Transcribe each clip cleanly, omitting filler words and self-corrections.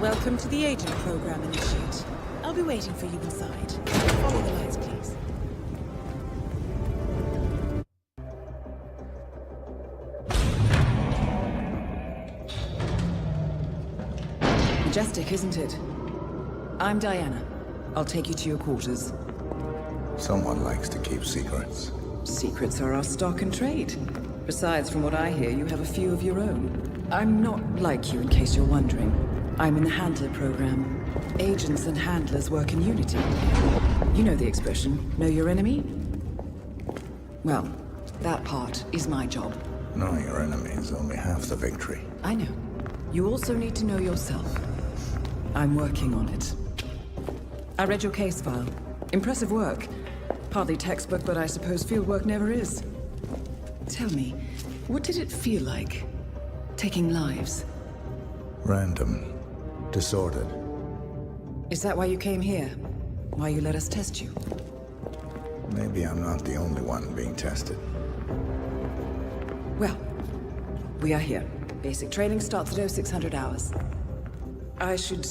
Welcome to the Agent Program, Initiate. I'll be waiting for you inside. Follow the lights, please. Majestic, isn't it? I'm Diana. I'll take you to your quarters. Someone likes to keep secrets. Secrets are our stock and trade. Besides, from what I hear, you have a few of your own. I'm not like you, in case you're wondering. I'm in the Handler program. Agents and handlers work in unity. You know the expression, know your enemy? Well, that part is my job. Knowing your enemy is only half the victory. I know. You also need to know yourself. I'm working on it. I read your case file. Impressive work. Hardly textbook, but I suppose field work never is. Tell me, what did it feel like, taking lives? Random. Disordered. Is that why you came here? Why you let us test you? Maybe I'm not the only one being tested. Well, we are here. Basic training starts at 0600 hours. I should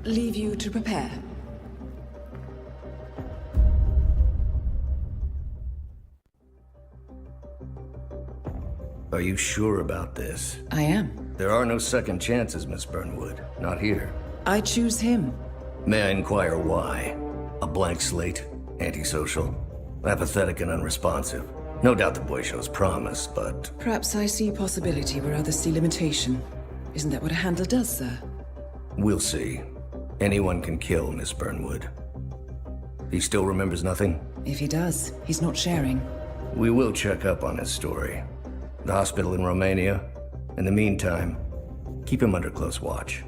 leave you to prepare. Are you sure about this? I am. There are no second chances, Miss Burnwood. Not here. I choose him. May I inquire why? A blank slate? Antisocial? Apathetic and unresponsive? No doubt the boy shows promise, but... Perhaps I see possibility where others see limitation. Isn't that what a handler does, sir? We'll see. Anyone can kill Miss Burnwood. He still remembers nothing? If he does, he's not sharing. We will check up on his story. The hospital in Romania. In the meantime, keep him under close watch.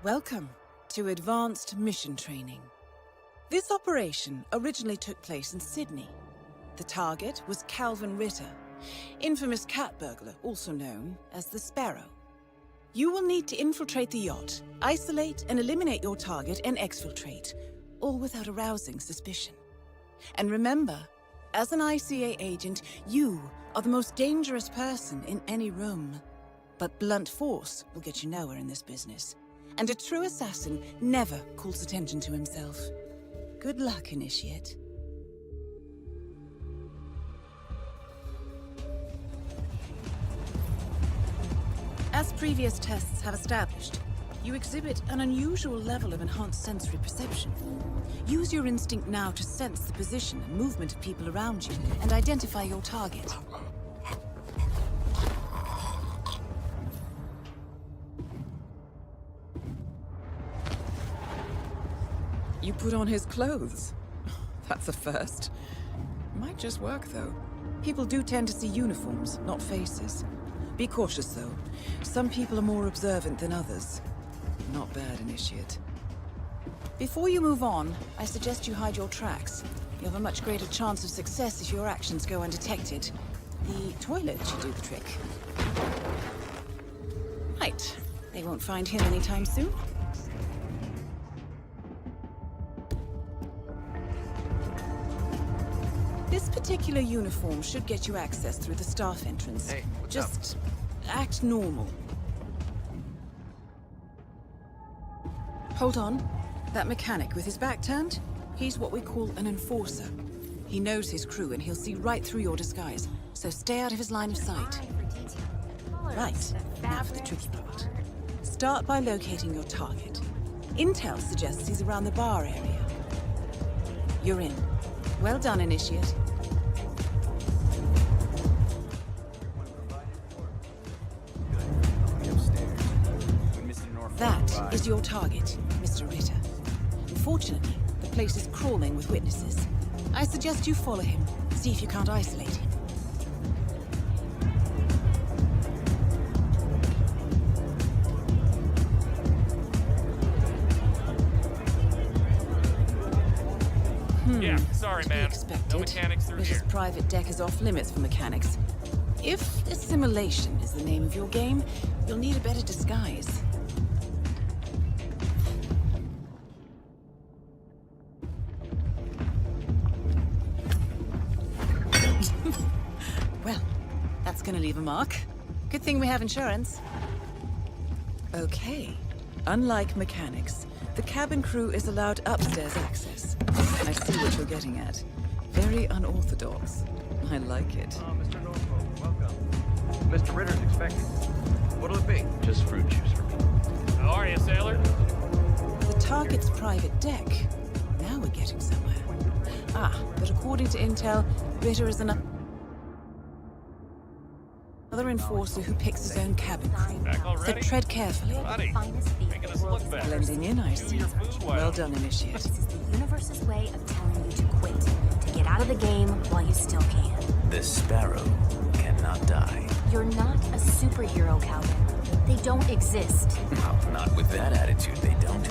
Welcome to Advanced Mission Training. This operation originally took place in Sydney. The target was Calvin Ritter, infamous cat burglar, also known as the Sparrow. You will need to infiltrate the yacht, isolate and eliminate your target, and exfiltrate, all without arousing suspicion. And remember, as an ICA agent, you are the most dangerous person in any room. But blunt force will get you nowhere in this business. And a true assassin never calls attention to himself. Good luck, Initiate. As previous tests have established, you exhibit an unusual level of enhanced sensory perception. Use your instinct now to sense the position and movement of people around you and identify your target. You put on his clothes. That's a first. Might just work, though. People do tend to see uniforms, not faces. Be cautious, though. Some people are more observant than others. Not bad, Initiate. Before you move on, I suggest you hide your tracks. You have a much greater chance of success if your actions go undetected. The toilet should do the trick. Right. They won't find him anytime soon. This particular uniform should get you access through the staff entrance. Hey, what's Just act normal. Hold on. That mechanic with his back turned? He's what we call an enforcer. He knows his crew and he'll see right through your disguise, so stay out of his line of sight. Right, now for the tricky part. Start by locating your target. Intel suggests he's around the bar area. You're in. Well done, Initiate. That is your target, Mr. Ritter. Unfortunately, the place is crawling with witnesses. I suggest you follow him, see if you can't isolate him. Yeah, sorry, To be man. expected. No mechanics through This here. private deck is off limits for mechanics. If assimilation is the name of your game, you'll need a better disguise. Well, that's gonna leave a mark. Good thing we have insurance. Okay. Unlike mechanics, the cabin crew is allowed upstairs access. I see what you're getting at. Very unorthodox. I like it. Mr. Norfolk, welcome. Mr. Ritter's expecting. What'll it be? Just fruit juice for me. How are you, sailor? The target's private deck. Now we're getting somewhere. But according to intel, Ritter is another enforcer who picks his own cabin crew. Back So already? tread carefully. Buddy, making us look better. Blending in, I see. Do your food Well done, Initiate. This is the universe's way of telling you to quit, to get out of the game while you still can. The sparrow cannot die. You're not a superhero, Calvin. They don't exist. Well, not with that attitude, they don't.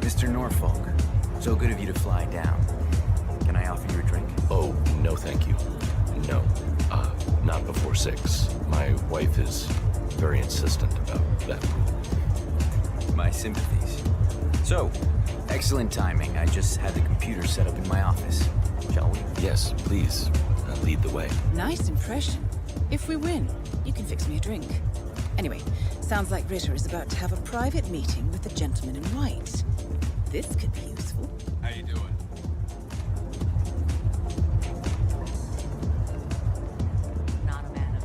Mr. Norfolk, so good of you to fly down. Can I offer you a drink? Oh, no thank you. No. Not before 6. My wife is very insistent about that rule. My sympathies. So, excellent timing. I just had the computer set up in my office. Shall we? Yes, please. Lead the way. Nice impression. If we win, you can fix me a drink. Anyway, sounds like Ritter is about to have a private meeting with the gentleman in white. This could be useful. How you doing? Not a man of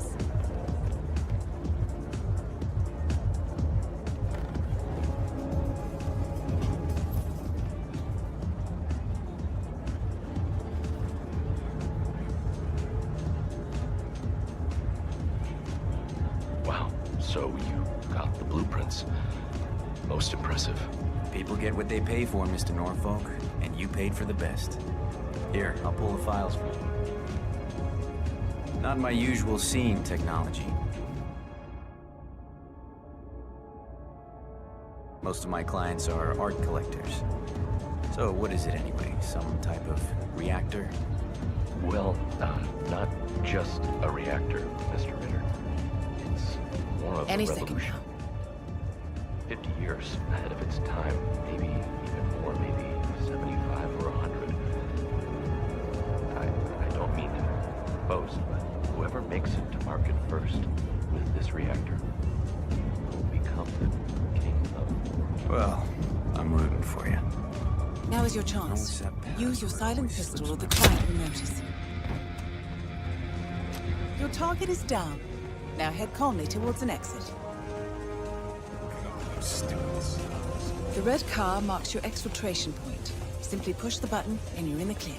Wow. So you got the blueprints. Most impressive. People get what they pay for, Mr. Norfolk, and you paid for the best. Here, I'll pull the files for you. Not my usual scene technology. Most of my clients are art collectors. So what is it anyway? Some type of reactor? Well, not just a reactor, Mr. Ritter. It's more of Any a second revolution. now. 50 years ahead of its time, maybe even more, maybe 75 or 100. I don't mean to boast, but whoever makes it to market first with this reactor will become the king of... Well, I'm rooting for you. Now is your chance. Use your silent pistol or the client will notice. Your target is down. Now head calmly towards an exit. The red car marks your exfiltration point. Simply push the button and you're in the clear.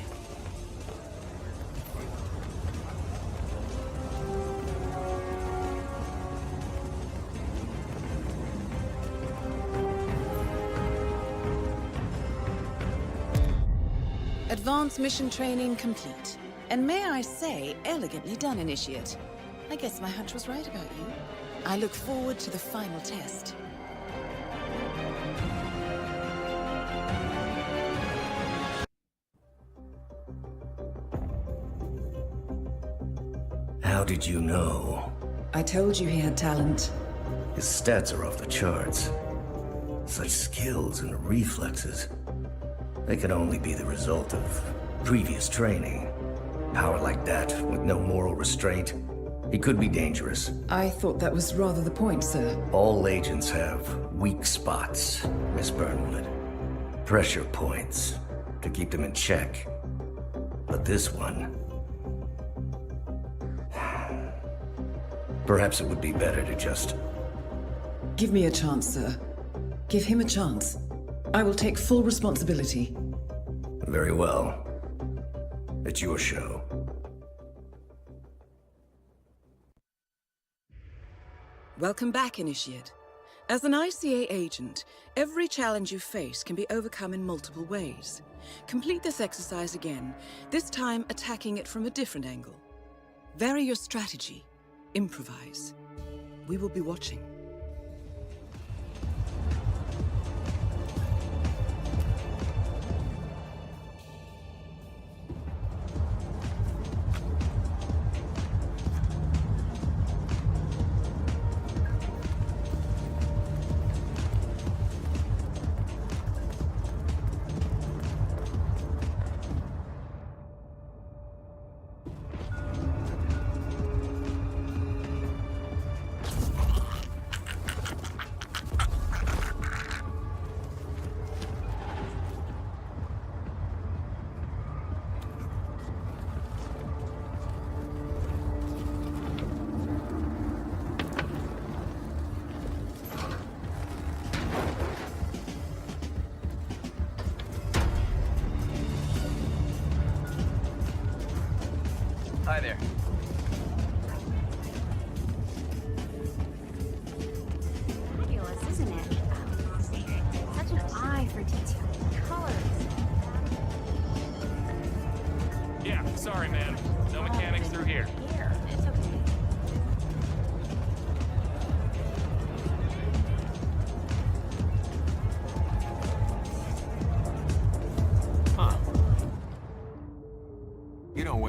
Advanced mission training complete. And may I say, elegantly done, Initiate. I guess my hunch was right about you. I look forward to the final test. How did you know? I told you he had talent. His stats are off the charts. Such skills and reflexes. They can only be the result of previous training. Power like that, with no moral restraint, he could be dangerous. I thought that was rather the point, sir. All agents have weak spots, Miss Burnwood. Pressure points, to keep them in check. But this one... Perhaps it would be better to just... Give me a chance, sir. Give him a chance. I will take full responsibility. Very well. It's your show. Welcome back, Initiate. As an ICA agent, every challenge you face can be overcome in multiple ways. Complete this exercise again, this time attacking it from a different angle. Vary your strategy. Improvise. We will be watching.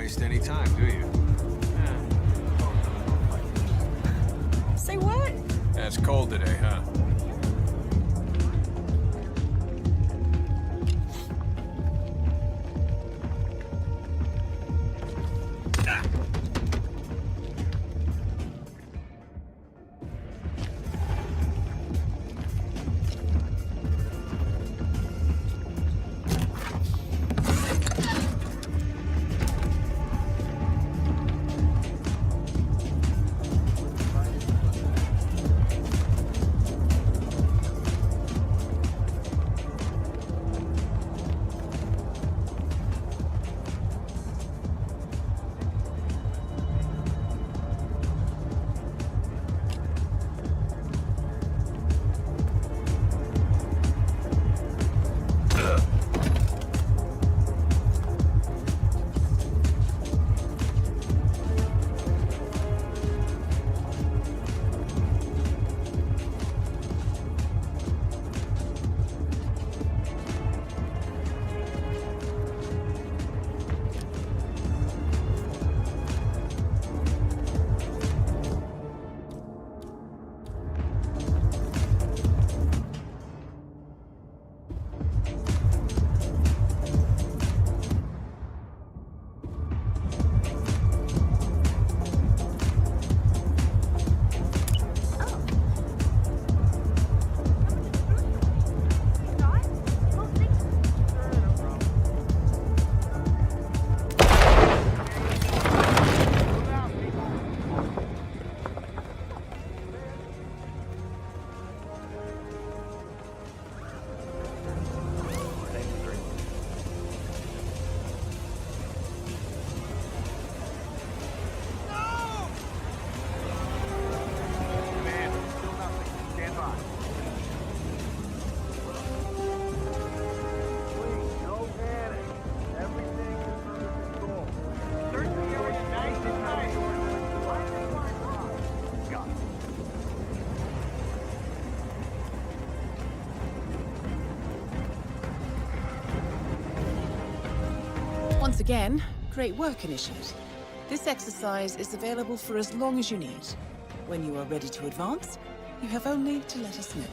waste any time, do you? Say what? Yeah, it's cold today, huh? Once again, great work, Initiate. This exercise is available for as long as you need. When you are ready to advance, you have only to let us know.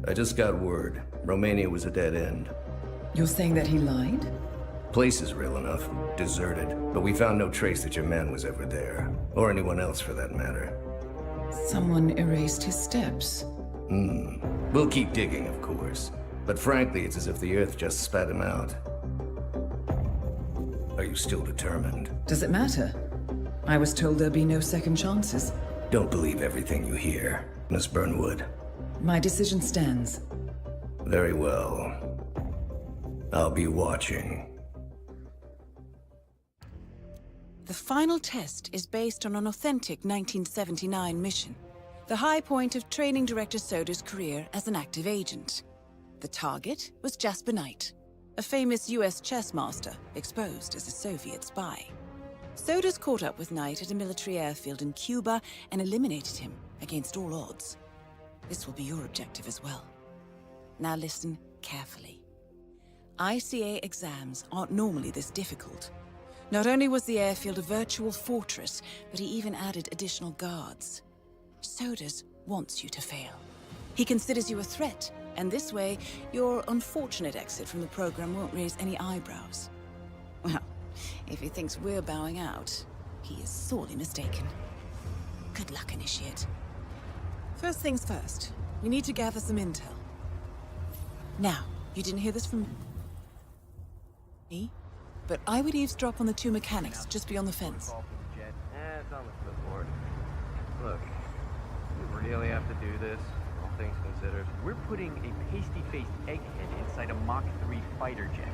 I just got word. Romania was a dead end. You're saying that he lied? Place is real enough. Deserted. But we found no trace that your man was ever there. Or anyone else for that matter. Someone erased his steps. We'll keep digging, of course. But frankly, it's as if the Earth just spat him out. Are you still determined? Does it matter? I was told there'd be no second chances. Don't believe everything you hear, Miss Burnwood. My decision stands. Very well. I'll be watching. The final test is based on an authentic 1979 mission. The high point of training Director Soda's career as an active agent. The target was Jasper Knight, a famous US chess master exposed as a Soviet spy. Soda's caught up with Knight at a military airfield in Cuba and eliminated him against all odds. This will be your objective as well. Now listen carefully. ICA exams aren't normally this difficult. Not only was the airfield a virtual fortress, but he even added additional guards. Sodas wants you to fail. He considers you a threat, and this way, your unfortunate exit from the program won't raise any eyebrows. Well, if he thinks we're bowing out, he is sorely mistaken. Good luck, Initiate. First things first, we need to gather some intel. Now, you didn't hear this from me, but I would eavesdrop on the two mechanics just beyond the fence. It's on the clipboard. Look, we really have to do this, all things considered. We're putting a pasty-faced egghead inside a Mach 3 fighter jet.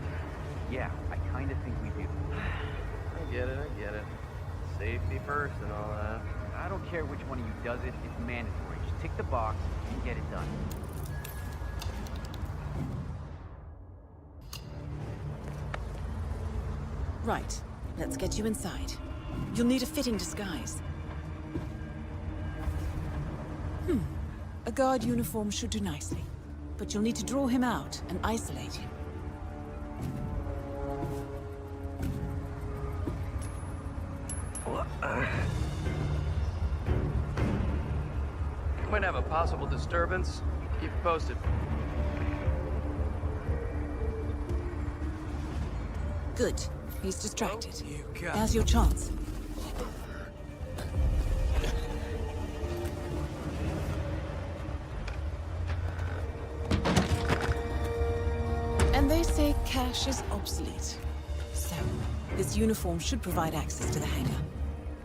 Yeah, I kinda think we do. I get it. Safety first and all that. I don't care which one of you does it, it's mandatory. Just tick the box and get it done. Right, let's get you inside. You'll need a fitting disguise. A A guard uniform should do nicely. But you'll need to draw him out and isolate him. Might have a possible disturbance. Keep it posted. Good. He's distracted. Now's your chance. And they say cash is obsolete. So, this uniform should provide access to the hangar.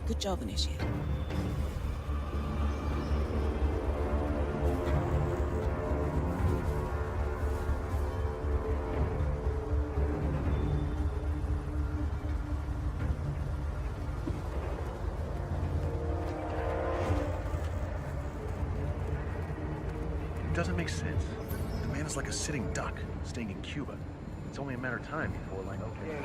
Good job, Initiate. Doesn't make sense. The man is like a sitting duck, staying in Cuba. It's only a matter of time before, like, okay,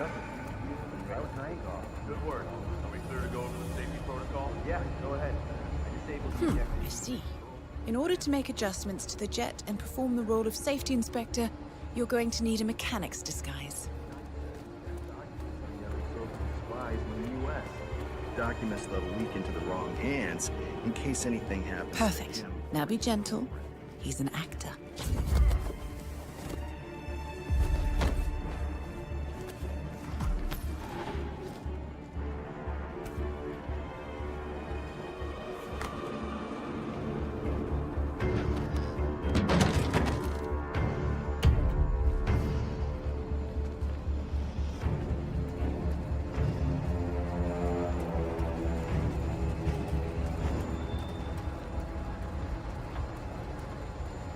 Good work. Are we clear to go over the safety protocol? Yeah, go ahead. I disabled the ejector. I see. In order to make adjustments to the jet and perform the role of safety inspector, you're going to need a mechanic's disguise. spies in the U.S. Documents that'll leak into the wrong hands in case anything happens. Perfect. Now be gentle. He's an actor.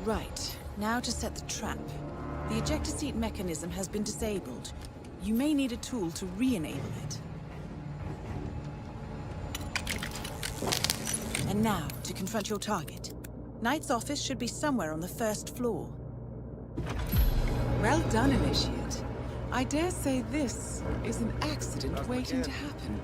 Right, now to set the trap. The ejector seat mechanism has been disabled. You may need a tool to re-enable it. And now, to confront your target. Knight's office should be somewhere on the first floor. Well done, Initiate. I dare say this is an accident waiting to happen.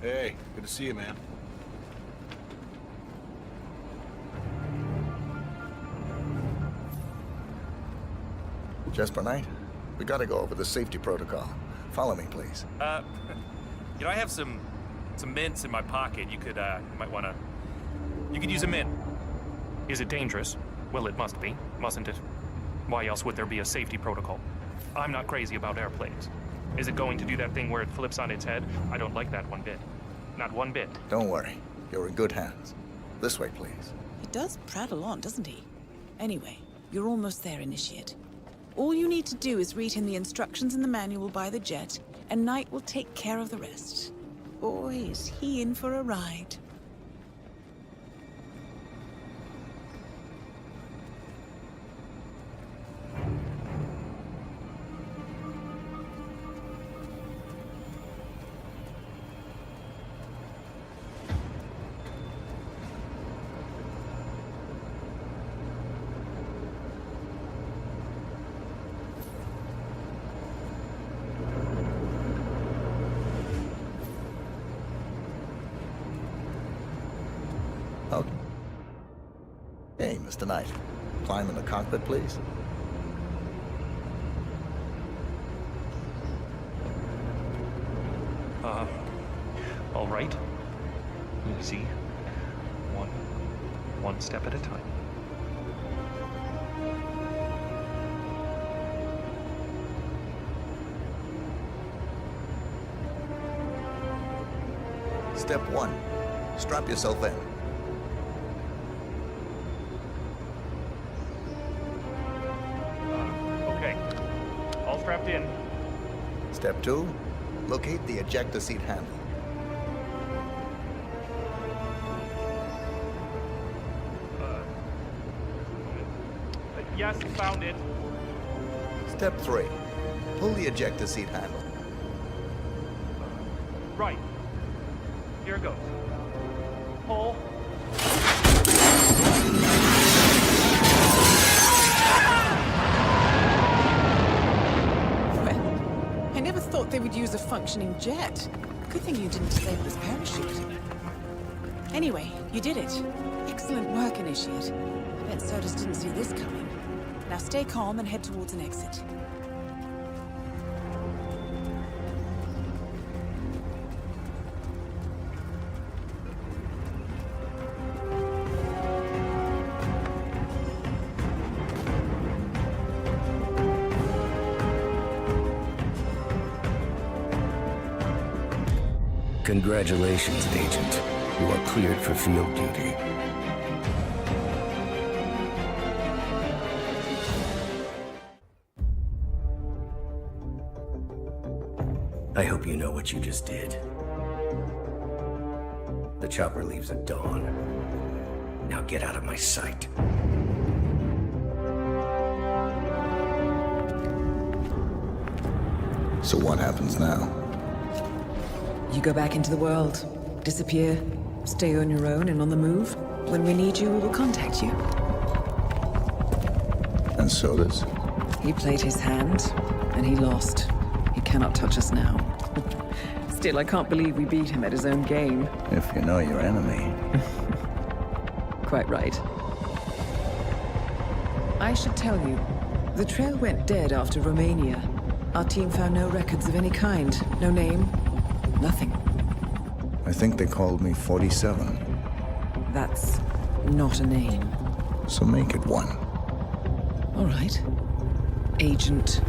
Hey, good to see you, man. Jasper Knight, we gotta go over the safety protocol. Follow me, please. You know, I have some mints in my pocket. You could use a mint. Is it dangerous? Well, it must be, mustn't it? Why else would there be a safety protocol? I'm not crazy about airplanes. Is it going to do that thing where it flips on its head? I don't like that one bit. Not one bit. Don't worry. You're in good hands. This way, please. He does prattle on, doesn't he? Anyway, you're almost there, Initiate. All you need to do is read him the instructions in the manual by the jet, and Knight will take care of the rest. Boy, is he in for a ride. Hey, Mr. Knight. Climb in the cockpit, please. All right. Easy. One step at a time. Step 1. Strap yourself in. Okay. All strapped in. Step 2. Locate the ejector seat handle. Yes, found it. Step 3. Pull the ejector seat handle. Right. Here it goes. Pull. they would use a functioning jet. Good thing you didn't disable his parachute. Anyway, you did it. Excellent work, Initiate. I bet Sodas didn't see this coming. Now stay calm and head towards an exit. Congratulations, Agent. You are cleared for field duty. I hope you know what you just did. The chopper leaves at dawn. Now get out of my sight. So what happens now? You go back into the world, disappear, stay on your own and on the move. When we need you, we will contact you. And Sodas? He played his hand, and he lost. He cannot touch us now. Still, I can't believe we beat him at his own game. If you know your enemy. Quite right. I should tell you, the trail went dead after Romania. Our team found no records of any kind. No name, nothing. I think they called me 47. That's not a name. So make it one. All right. Agent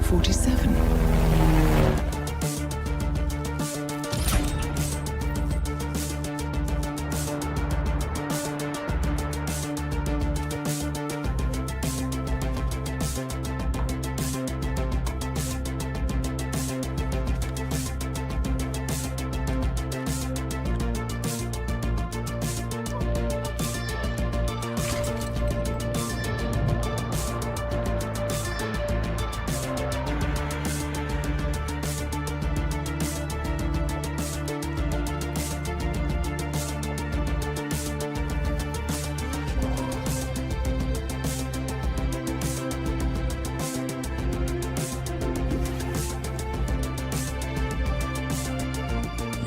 47.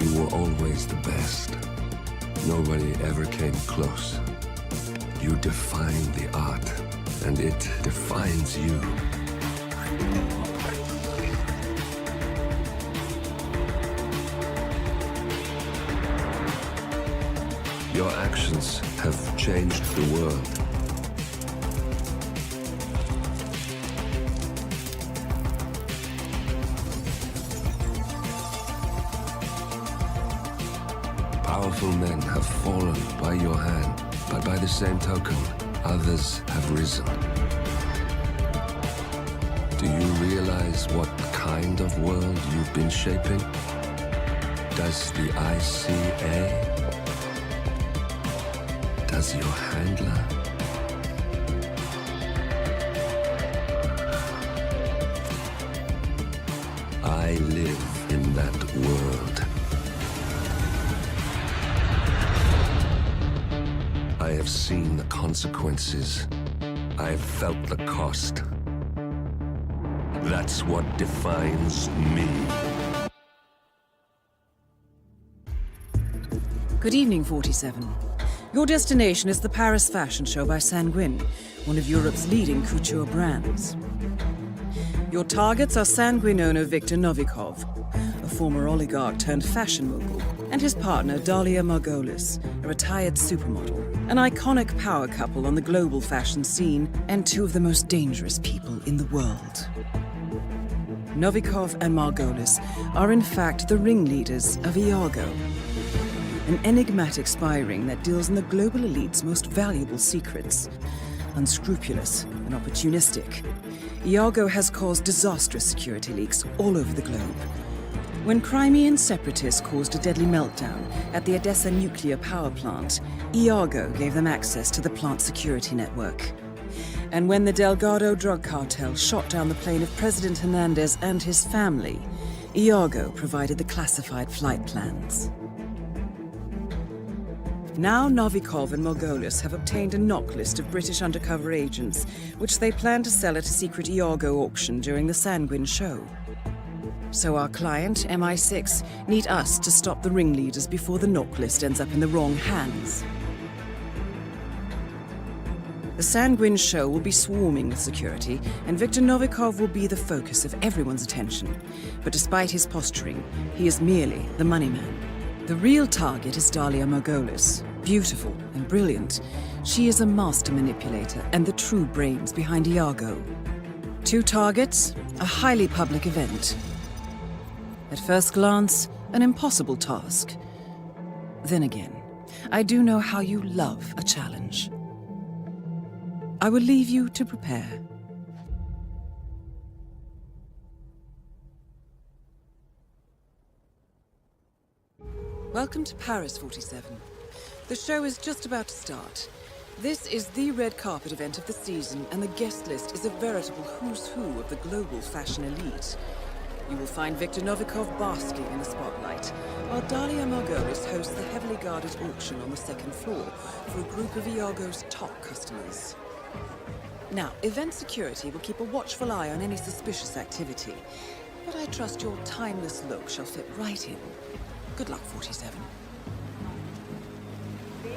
You were always the best. Nobody ever came close. You define the art, and it defines you. Your actions have changed the world. Powerful men have fallen by your hand, but by the same token, others have risen. Do you realize what kind of world you've been shaping? Does the ICA? Does your handler? I live in that world. I have seen the consequences. I have felt the cost. That's what defines me. Good evening, 47. Your destination is the Paris Fashion Show by Sanguine, one of Europe's leading couture brands. Your targets are Sanguine owner Viktor Novikov, a former oligarch turned fashion mogul, and his partner Dalia Margolis, a retired supermodel, an iconic power couple on the global fashion scene, and two of the most dangerous people in the world. Novikov and Margolis are in fact the ringleaders of Iago, an enigmatic spy ring that deals in the global elite's most valuable secrets. Unscrupulous and opportunistic, Iago has caused disastrous security leaks all over the globe. When Crimean separatists caused a deadly meltdown at the Odessa nuclear power plant, Iago gave them access to the plant's security network. And when the Delgado drug cartel shot down the plane of President Hernandez and his family, Iago provided the classified flight plans. Now Novikov and Margolis have obtained a knock list of British undercover agents, which they plan to sell at a secret Iago auction during the Sanguine show. So our client, MI6, need us to stop the ringleaders before the knock list ends up in the wrong hands. The Sanguine show will be swarming with security, and Viktor Novikov will be the focus of everyone's attention. But despite his posturing, he is merely the money man. The real target is Dalia Margolis. Beautiful and brilliant, she is a master manipulator and the true brains behind Iago. 2 targets, a highly public event. At first glance, an impossible task. Then again, I do know how you love a challenge. I will leave you to prepare. Welcome to Paris, 47. The show is just about to start. This is the red carpet event of the season, and the guest list is a veritable who's who of the global fashion elite. You will find Viktor Novikov basking in the spotlight, while Dalia Margolis hosts the heavily guarded auction on the 2nd floor for a group of Iago's top customers. Now, event security will keep a watchful eye on any suspicious activity, but I trust your timeless look shall fit right in. Good luck, 47. Big,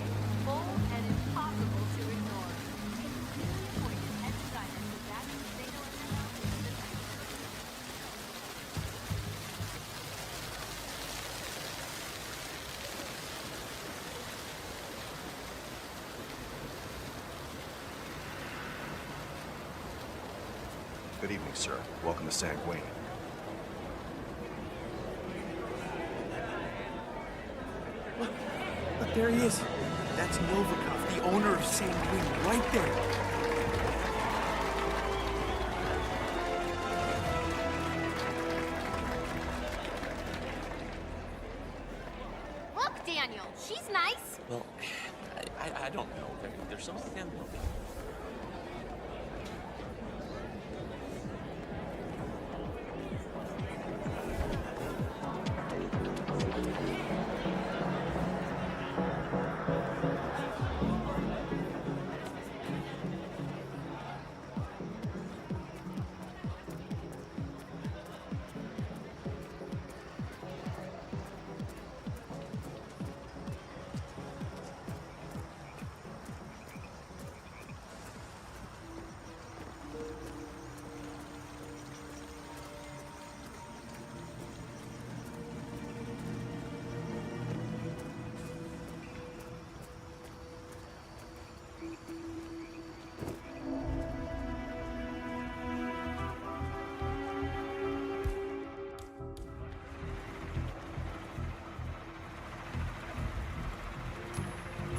full, and impossible to ignore. Appointed head designer for that potato in the house. Good evening, sir. Welcome to Sanguine. Look, there he is. That's Novikov, the owner of Sanguine, right there. Look, Daniel, she's nice. Well, I don't know. There's something I'm looking.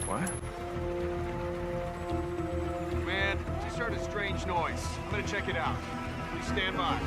What? Man, just heard a strange noise. I'm gonna check it out. Please stand by.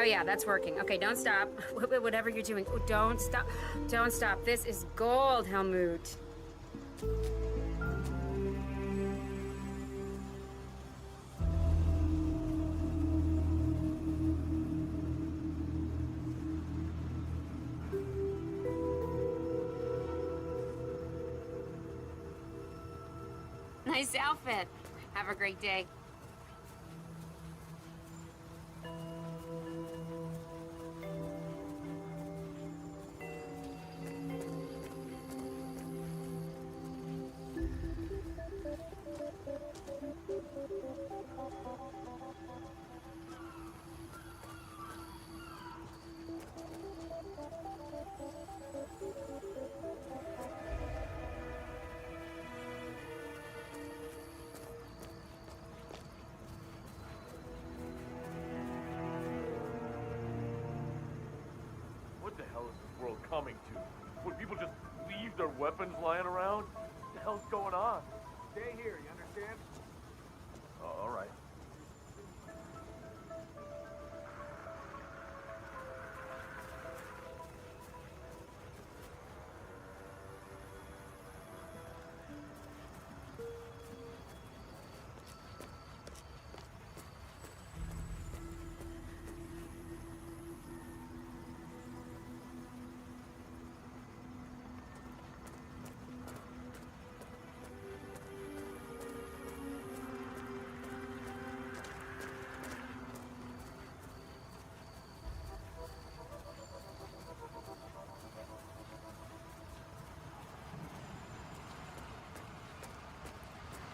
Oh yeah, that's working. Okay, don't stop. Whatever you're doing. Oh, don't stop. Don't stop. This is gold, Helmut. Nice outfit. Have a great day. What the hell is this world coming to? Would people just leave their weapons lying around? What the hell's going on? Stay here, you understand? Oh, all right.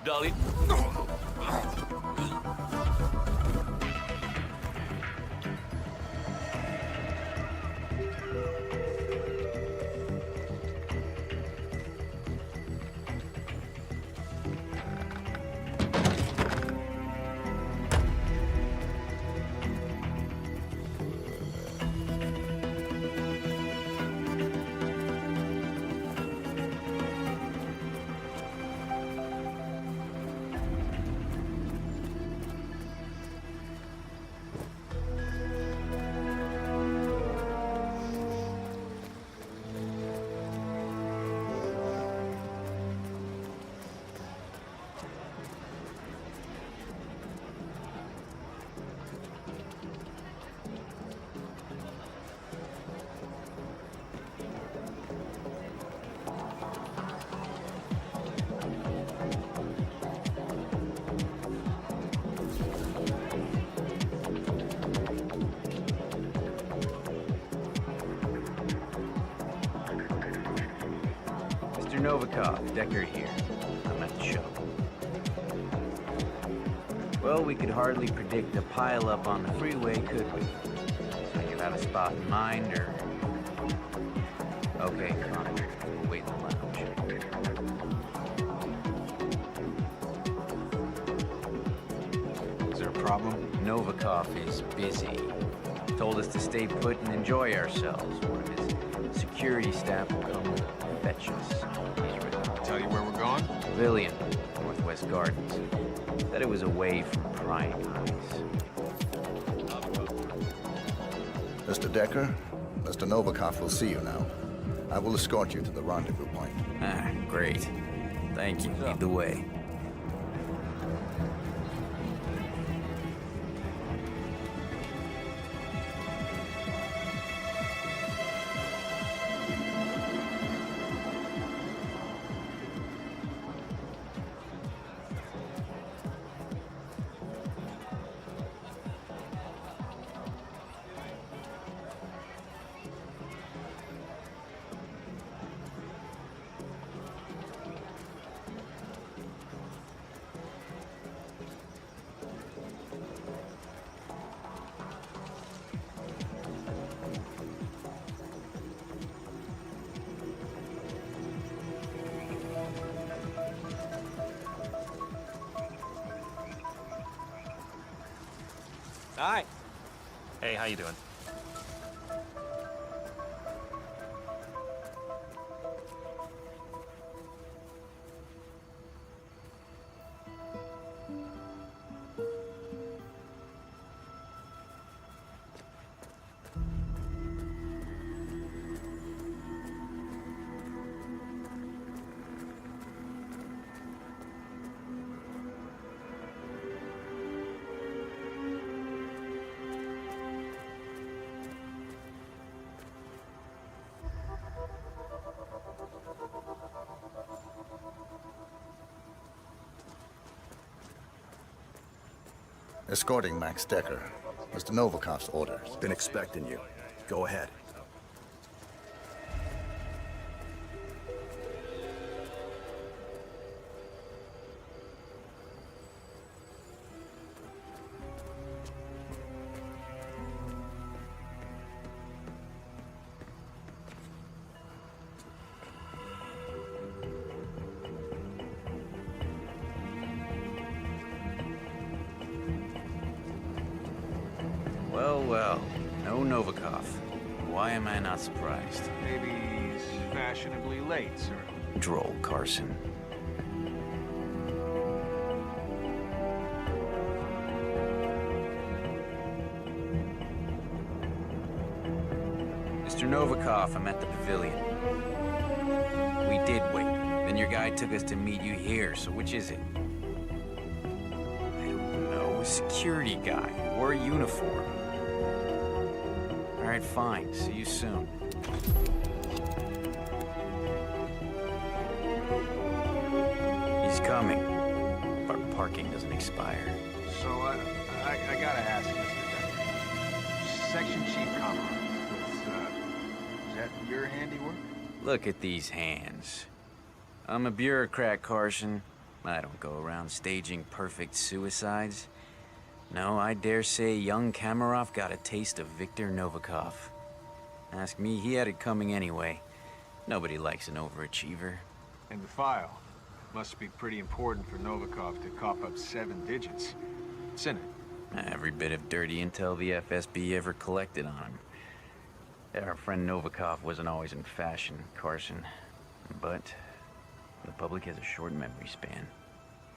Dolly. Mr. Novikov, Decker here. I'm at the show. Well, we could hardly predict a pileup on the freeway, could we? So you have a spot in mind, or... Okay, fine. We'll wait in the lounge. Is there a problem? Novikov is busy. Told us to stay put and enjoy ourselves. One of his security staff will come fetch us. He's ready. Tell you where we're going? Pavilion, Northwest Gardens. Said it was away from prying eyes. Mr. Decker, Mr. Novikov will see you now. I will escort you to the rendezvous point. Ah, great. Thank you. Lead the way. Hi. Hey, how you doing? Escorting Max Decker. Mr. Novikov's orders. Been expecting you. Go ahead. Well, well. No Novikov. Why am I not surprised? Maybe he's fashionably late, sir. Droll Carson. Mr. Novikov, I'm at the pavilion. We did wait. Then your guy took us to meet you here, so which is it? I don't know. A security guy. Wore a uniform. All right, fine. See you soon. He's coming. Our parking doesn't expire. So, I gotta ask, Mr. Decker. Section Chief Comrade, is that your handiwork? Look at these hands. I'm a bureaucrat, Carson. I don't go around staging perfect suicides. No, I dare say young Kamarov got a taste of Viktor Novikov. Ask me, he had it coming anyway. Nobody likes an overachiever. And the file. Must be pretty important for Novikov to cough up 7 digits. What's in it? Every bit of dirty intel the FSB ever collected on him. Our friend Novikov wasn't always in fashion, Carson. But the public has a short memory span.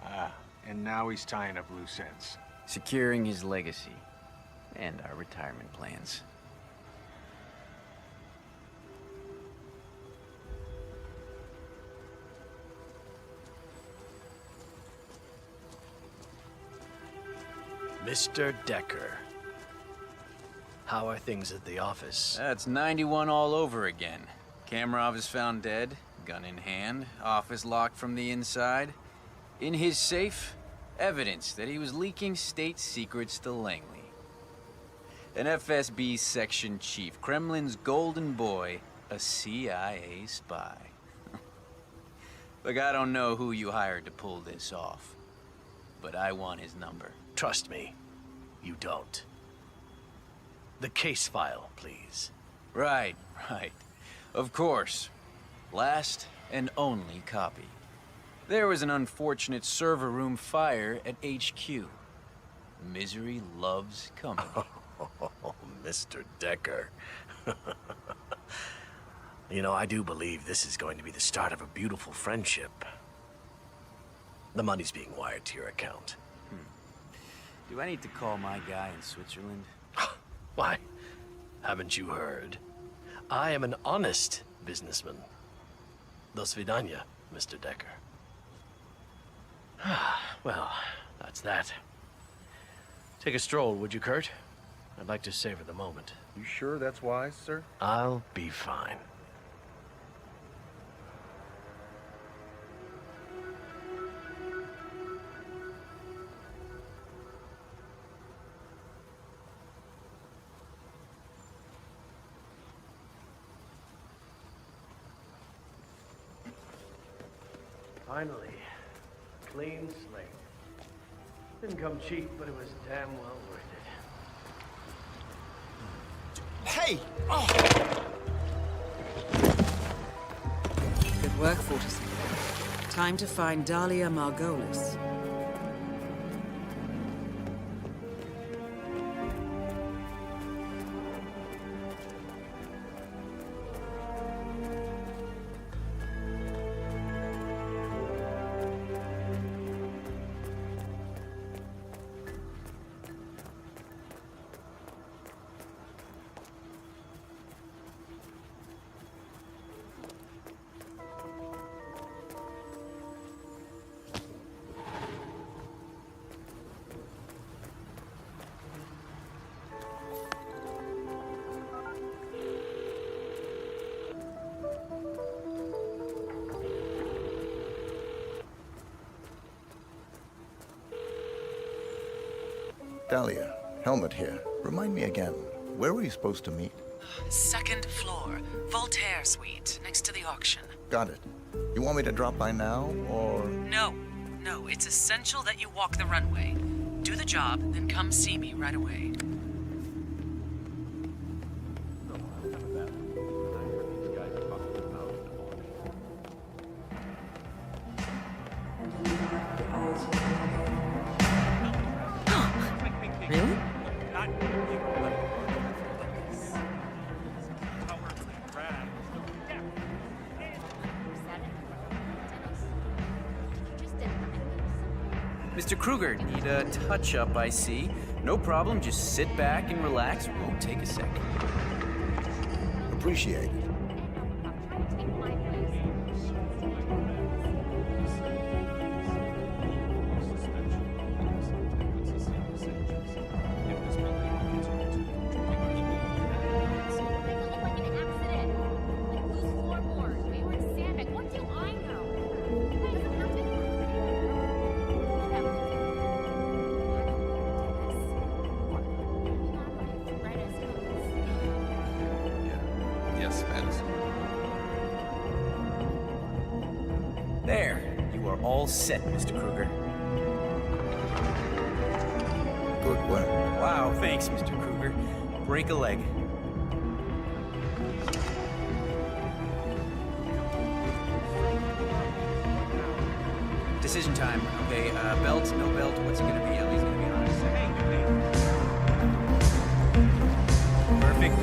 Ah, and now he's tying up loose ends. Securing his legacy and our retirement plans. Mr. Decker. How are things at the office? That's 91 all over again. Kamarov is found dead, gun in hand, office locked from the inside. In his safe, evidence that he was leaking state secrets to Langley. An FSB section chief, Kremlin's golden boy, a CIA spy. Look, I don't know who you hired to pull this off, but I want his number. Trust me, you don't. The case file, please. Right. Of course. Last and only copy. There was an unfortunate server room fire at HQ. Misery loves company. Oh, Mr. Decker. You know, I do believe this is going to be the start of a beautiful friendship. The money's being wired to your account. Do I need to call my guy in Switzerland? Why? Haven't you heard? I am an honest businessman. Do svidaniya, Mr. Decker. Well, that's that. Take a stroll, would you, Kurt? I'd like to savor the moment. You sure that's wise, sir? I'll be fine. Finally, clean slate. Didn't come cheap, but it was damn well worth it. Hey! Oh! Good work, Fortison. Time to find Dahlia Margolis. Dahlia, Helmut here. Remind me again, where were you supposed to meet? Second floor, Voltaire Suite, next to the auction. Got it. You want me to drop by now, or...? No, it's essential that you walk the runway. Do the job, then come see me right away. Really? Mr. Kruger, need a touch-up, I see. No problem, just sit back and relax. Won't take a second. Appreciate it. Yes, Madison. There, you are all set, Mr. Kruger. Good work. Wow, thanks, Mr. Kruger. Break a leg. Decision time. Okay, belt, no belt, what's it gonna be? Ellie's gonna be on a second. Perfect.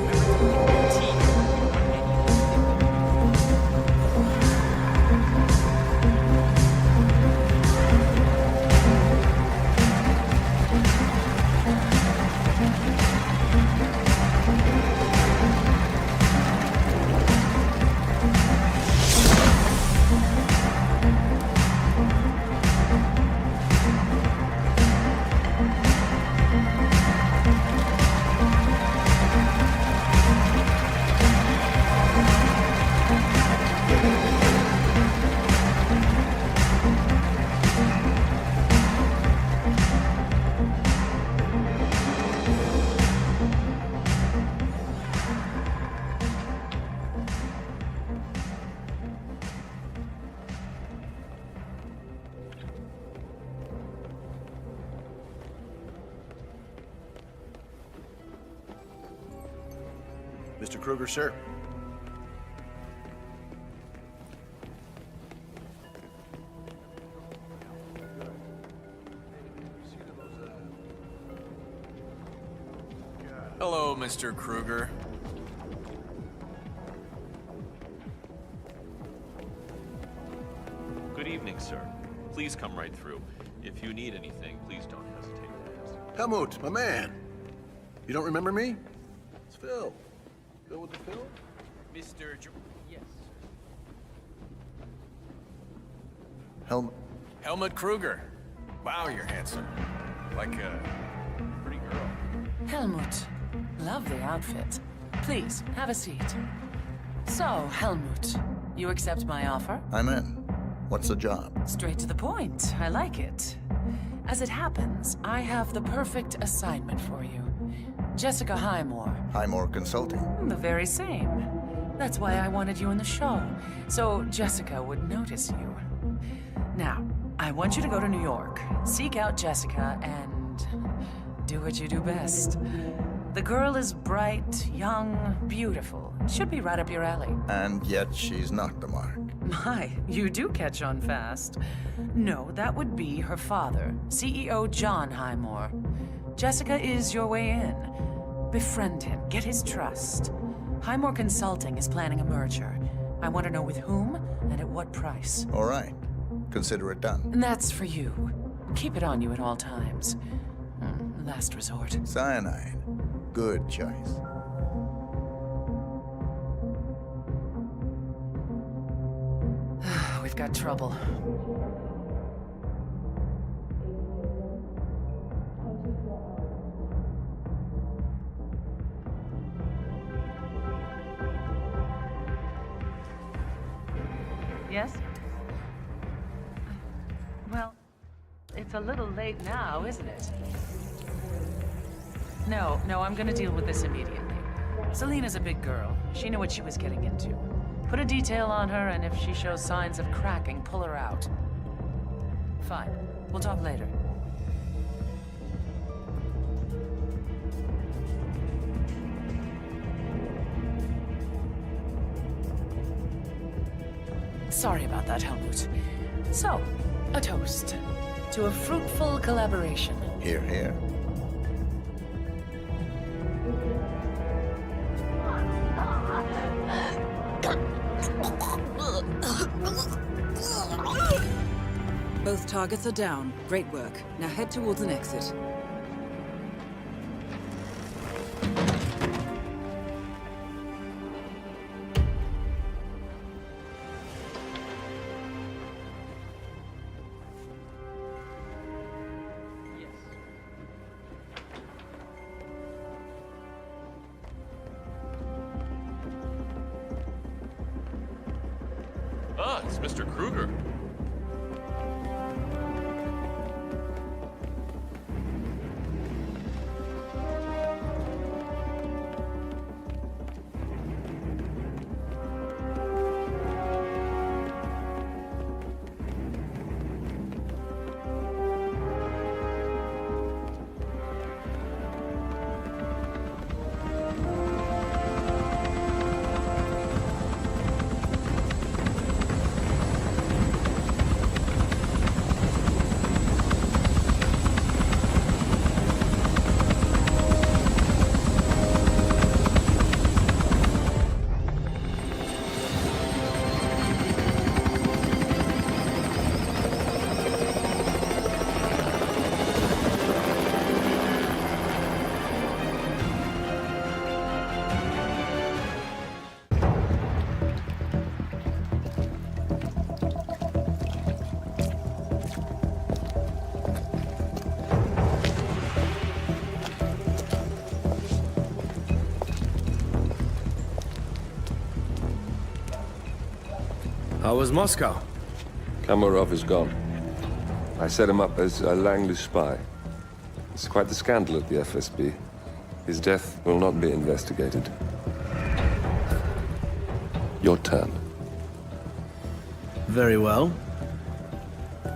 Mr. Kruger, sir. Hello, Mr. Kruger. Good evening, sir. Please come right through. If you need anything, please don't hesitate to ask. Helmut, my man. You don't remember me? It's Phil. Phil with the Phil? Mr. Yes. Helmut Kruger. Wow, you're handsome. Like a pretty girl. Helmut, love the outfit. Please, have a seat. So, Helmut, you accept my offer? I'm in. What's the job? Straight to the point. I like it. As it happens, I have the perfect assignment for you. Jessica Highmore. Highmore Consulting. The very same. That's why I wanted you in the show, so Jessica would notice you. Now, I want you to go to New York, seek out Jessica, and do what you do best. The girl is bright, young, beautiful. Should be right up your alley. And yet she's not the mark. My, you do catch on fast. No, that would be her father, CEO John Highmore. Jessica is your way in. Befriend him, get his trust. Highmore Consulting is planning a merger. I want to know with whom and at what price. All right. Consider it done. And that's for you. Keep it on you at all times. Last resort. Cyanide. Good choice. We've got trouble. Yes? Well, it's a little late now, isn't it? No, I'm gonna deal with this immediately. Selena's a big girl. She knew what she was getting into. Put a detail on her, and if she shows signs of cracking, pull her out. Fine. We'll talk later. Sorry about that, Helmut. So, a toast to a fruitful collaboration. Here, here. Both targets are down. Great work. Now head towards an exit. Ah, it's Mr. Kruger. How was Moscow? Kamarov is gone. I set him up as a Langley spy. It's quite the scandal at the FSB. His death will not be investigated. Your turn. Very well.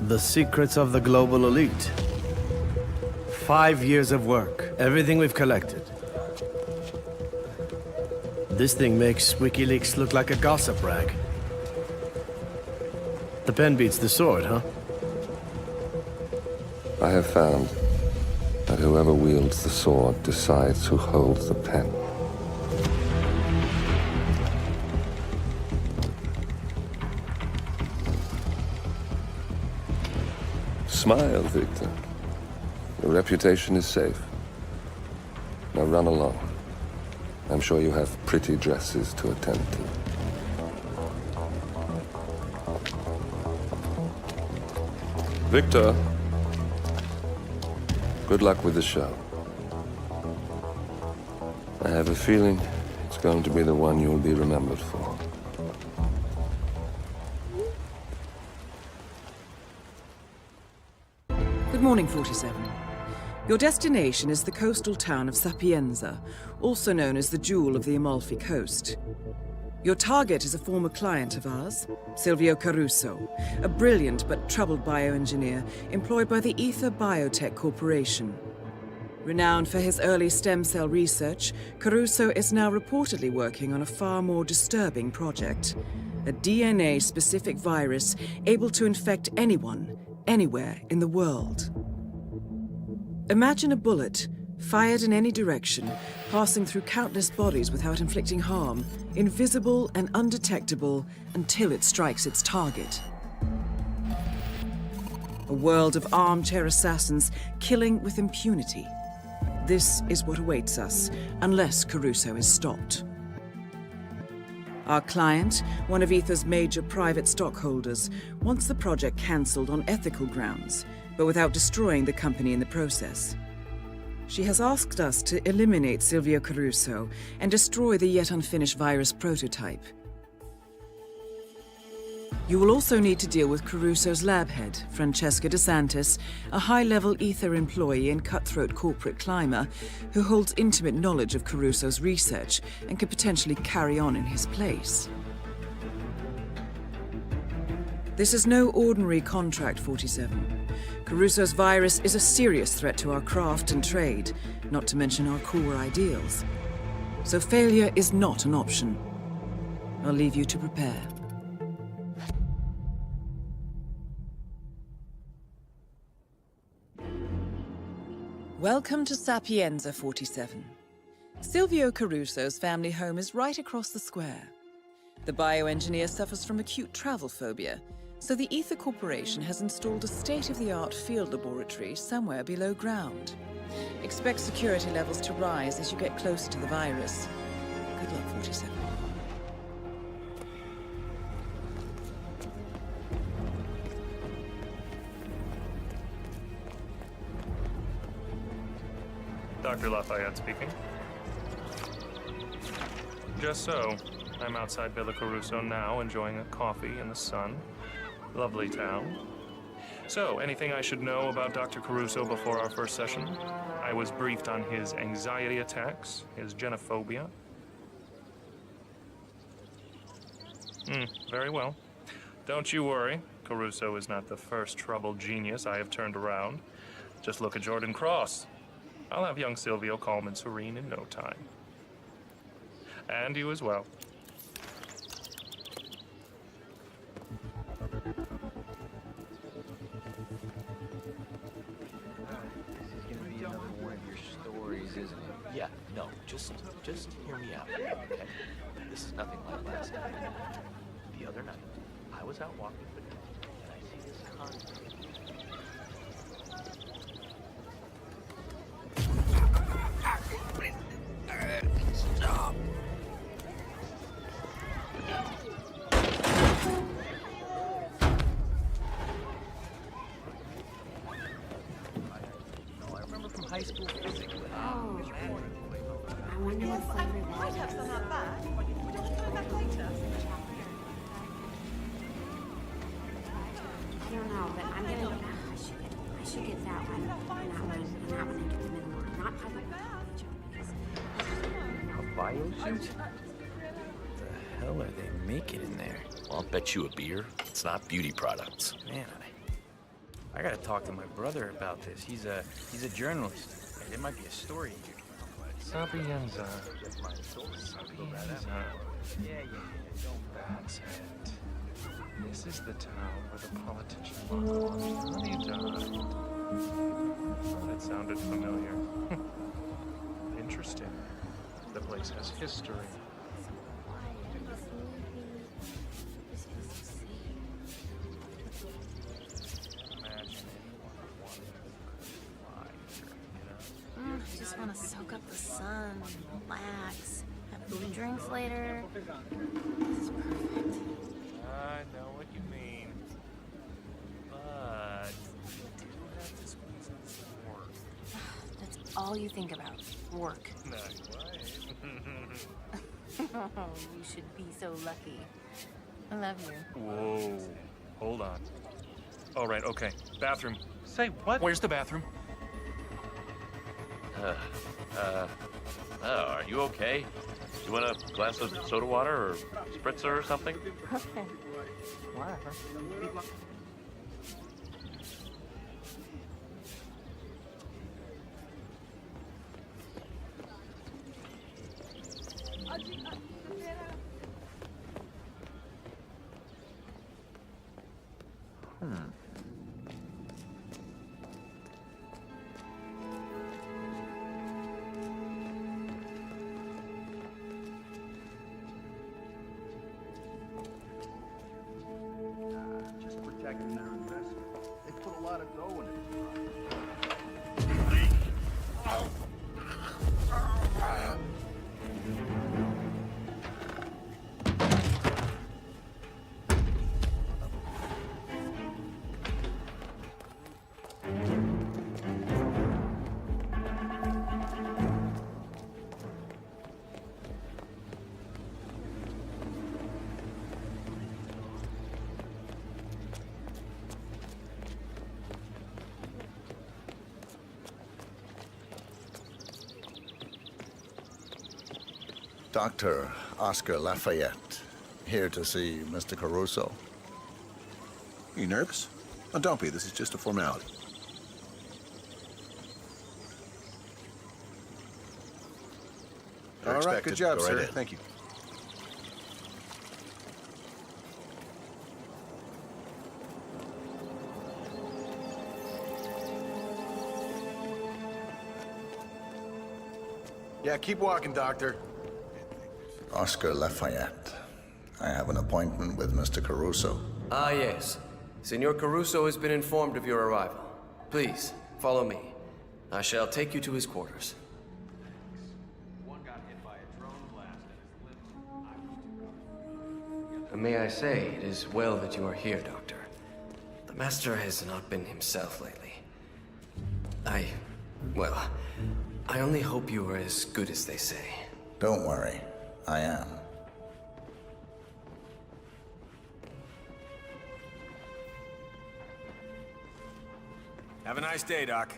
The secrets of the global elite. 5 years of work, everything we've collected. This thing makes WikiLeaks look like a gossip rag. The pen beats the sword, huh? I have found that whoever wields the sword decides who holds the pen. Smile, Victor. Your reputation is safe. Now run along. I'm sure you have pretty dresses to attend to. Victor, good luck with the show. I have a feeling it's going to be the one you'll be remembered for. Good morning, 47. Your destination is the coastal town of Sapienza, also known as the Jewel of the Amalfi Coast. Your target is a former client of ours, Silvio Caruso, a brilliant but troubled bioengineer employed by the Ether Biotech Corporation. Renowned for his early stem cell research, Caruso is now reportedly working on a far more disturbing project, a DNA-specific virus able to infect anyone, anywhere in the world. Imagine a bullet, fired in any direction, passing through countless bodies without inflicting harm, invisible and undetectable until it strikes its target. A world of armchair assassins killing with impunity. This is what awaits us, unless Caruso is stopped. Our client, one of Ether's major private stockholders, wants the project cancelled on ethical grounds, but without destroying the company in the process. She has asked us to eliminate Silvio Caruso and destroy the yet unfinished virus prototype. You will also need to deal with Caruso's lab head, Francesca DeSantis, a high-level Ether employee and cutthroat corporate climber who holds intimate knowledge of Caruso's research and could potentially carry on in his place. This is no ordinary contract, 47. Caruso's virus is a serious threat to our craft and trade, not to mention our core ideals. So failure is not an option. I'll leave you to prepare. Welcome to Sapienza, 47. Silvio Caruso's family home is right across the square. The bioengineer suffers from acute travel phobia, so the Ether Corporation has installed a state-of-the-art field laboratory somewhere below ground. Expect security levels to rise as you get closer to the virus. Good luck, 47. Dr. Lafayette speaking. Just so. I'm outside Villa Caruso now, enjoying a coffee in the sun. Lovely town. So, anything I should know about Dr. Caruso before our first session? I was briefed on his anxiety attacks, his genophobia. Very well. Don't you worry. Caruso is not the first troubled genius I have turned around. Just look at Jordan Cross. I'll have young Silvio calm and serene in no time. And you as well. This is gonna be another one of your stories, isn't it? Yeah, no, just hear me out, okay? This is nothing like last night. The other night, I was out walking with him, and I see this convict. Stop. I remember from high school physics. Oh, I wonder what flavor that Might have some of that. Would you want to go back later? I don't know, but I'm gonna. I should get that one, and that one, and that one into the middle one. Not public knowledge, because A biosuit? What the hell are they making in there? Well, I'll bet you a beer. It's not beauty products. Man, I gotta talk to my brother about this. He's a journalist. There might be a story here. Sapienza. Yeah. That's it. This is the town where the politician Honey died. Oh, that sounded familiar. Interesting. The place has history. Just want to soak up the sun, relax, have food drinks later. This is perfect. I know what you mean. But you do have to squeeze in some work. That's all you think about, work. Nice. Oh, you should be so lucky. I love you. Whoa. Hold on. All right, okay. Bathroom. Say what? Where's the bathroom? Are you okay? You want a glass of soda water or spritzer or something? Okay. Whatever. Just protecting their investment. They put a lot of dough in it. Dr. Oscar Lafayette, here to see Mr. Caruso. You nervous? Oh, don't be. This is just a formality. All right, good job, sir. Thank you. Yeah, keep walking, Doctor. Oscar Lafayette. I have an appointment with Mr. Caruso. Ah, yes. Senor Caruso has been informed of your arrival. Please, follow me. I shall take you to his quarters. May I say, it is well that you are here, Doctor. The Master has not been himself lately. Well, I only hope you are as good as they say. Don't worry, I am. Have a nice day, Doc.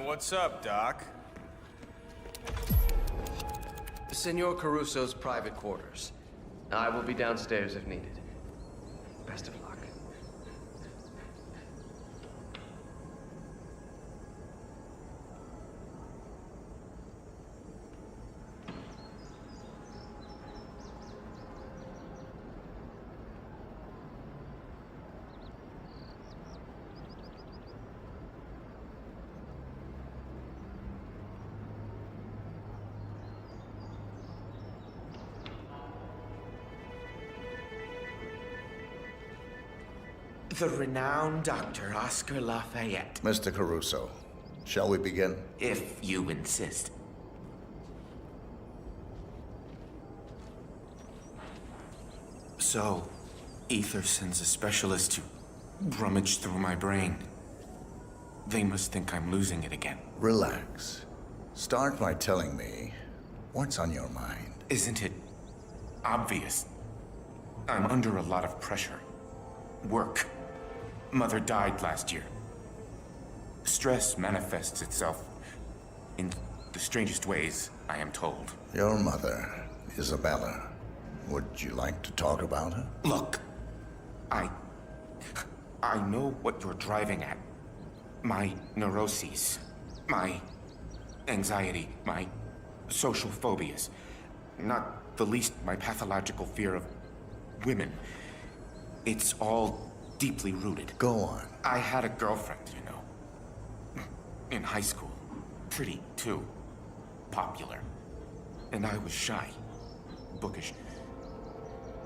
What's up, Doc? Senor Caruso's private quarters. I will be downstairs if needed. Best of luck. The renowned Dr. Oscar Lafayette. Mr. Caruso, shall we begin? If you insist. So, Ether sends a specialist to rummage through my brain. They must think I'm losing it again. Relax. Start by telling me what's on your mind. Isn't it obvious? I'm under a lot of pressure. Work. Mother died last year. Stress manifests itself in the strangest ways, I am told. Your mother, Isabella. Would you like to talk about her? Look, I know what you're driving at. My neuroses, my anxiety, my social phobias. Not the least my pathological fear of women. It's all deeply rooted. Go on. I had a girlfriend, you know. In high school. Pretty, too. Popular. And I was shy. Bookish.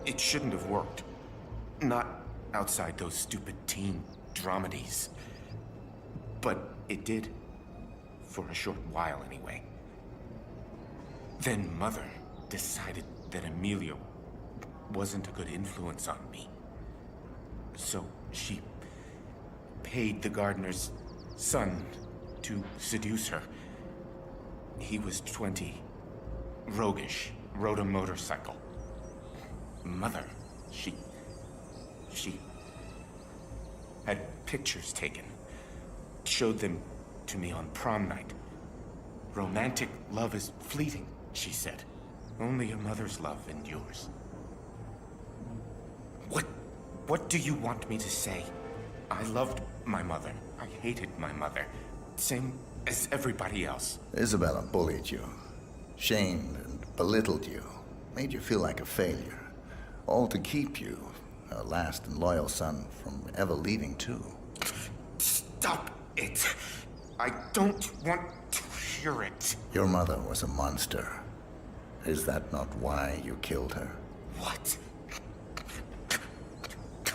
It shouldn't have worked. Not outside those stupid teen dramedies. But it did. For a short while, anyway. Then Mother decided that Emilio wasn't a good influence on me. So she paid the gardener's son to seduce her. He was 20, roguish, rode a motorcycle. Mother, she had pictures taken, showed them to me on prom night. Romantic love is fleeting, she said. Only a mother's love endures. What do you want me to say? I loved my mother. I hated my mother. Same as everybody else. Isabella bullied you, shamed and belittled you, made you feel like a failure. All to keep you, her last and loyal son, from ever leaving too. Stop it. I don't want to hear it. Your mother was a monster. Is that not why you killed her? What?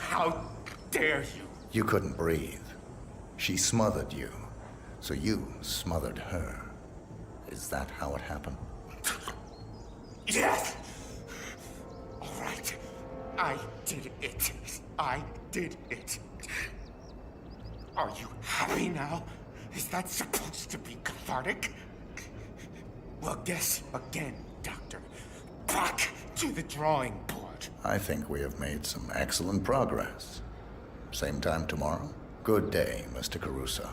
How dare you? You couldn't breathe. She smothered you, so you smothered her. Is that how it happened? Yes! I did it. I did it. Are you happy now? Is that supposed to be cathartic? Well, guess again, Doctor. Back to the drawing board. I think we have made some excellent progress. Same time tomorrow? Good day, Mr. Caruso.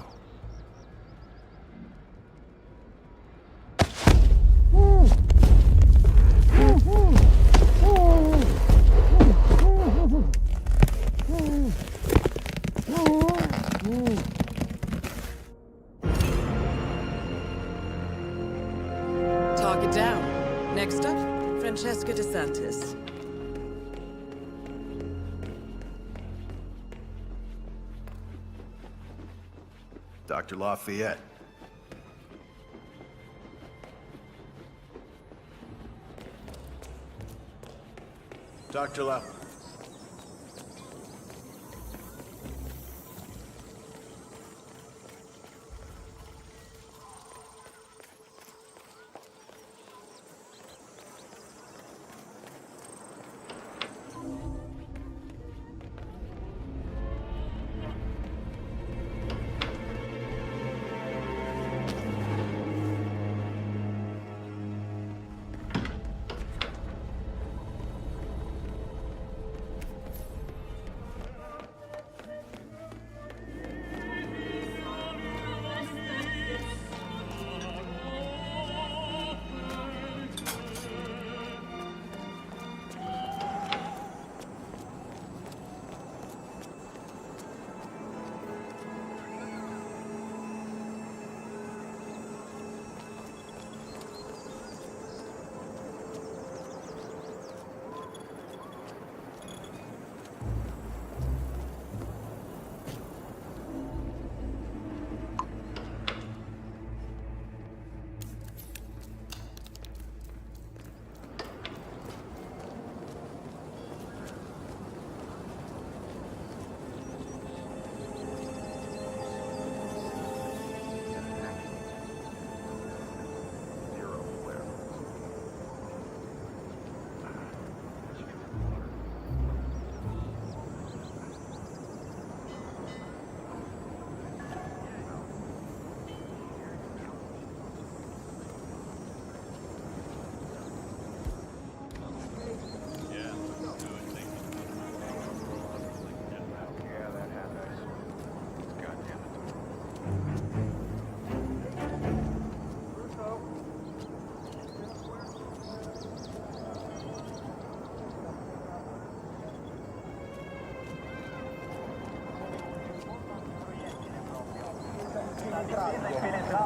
Target down. Next up, Francesca DeSantis. Dr. Lafayette. Dr. Lafayette.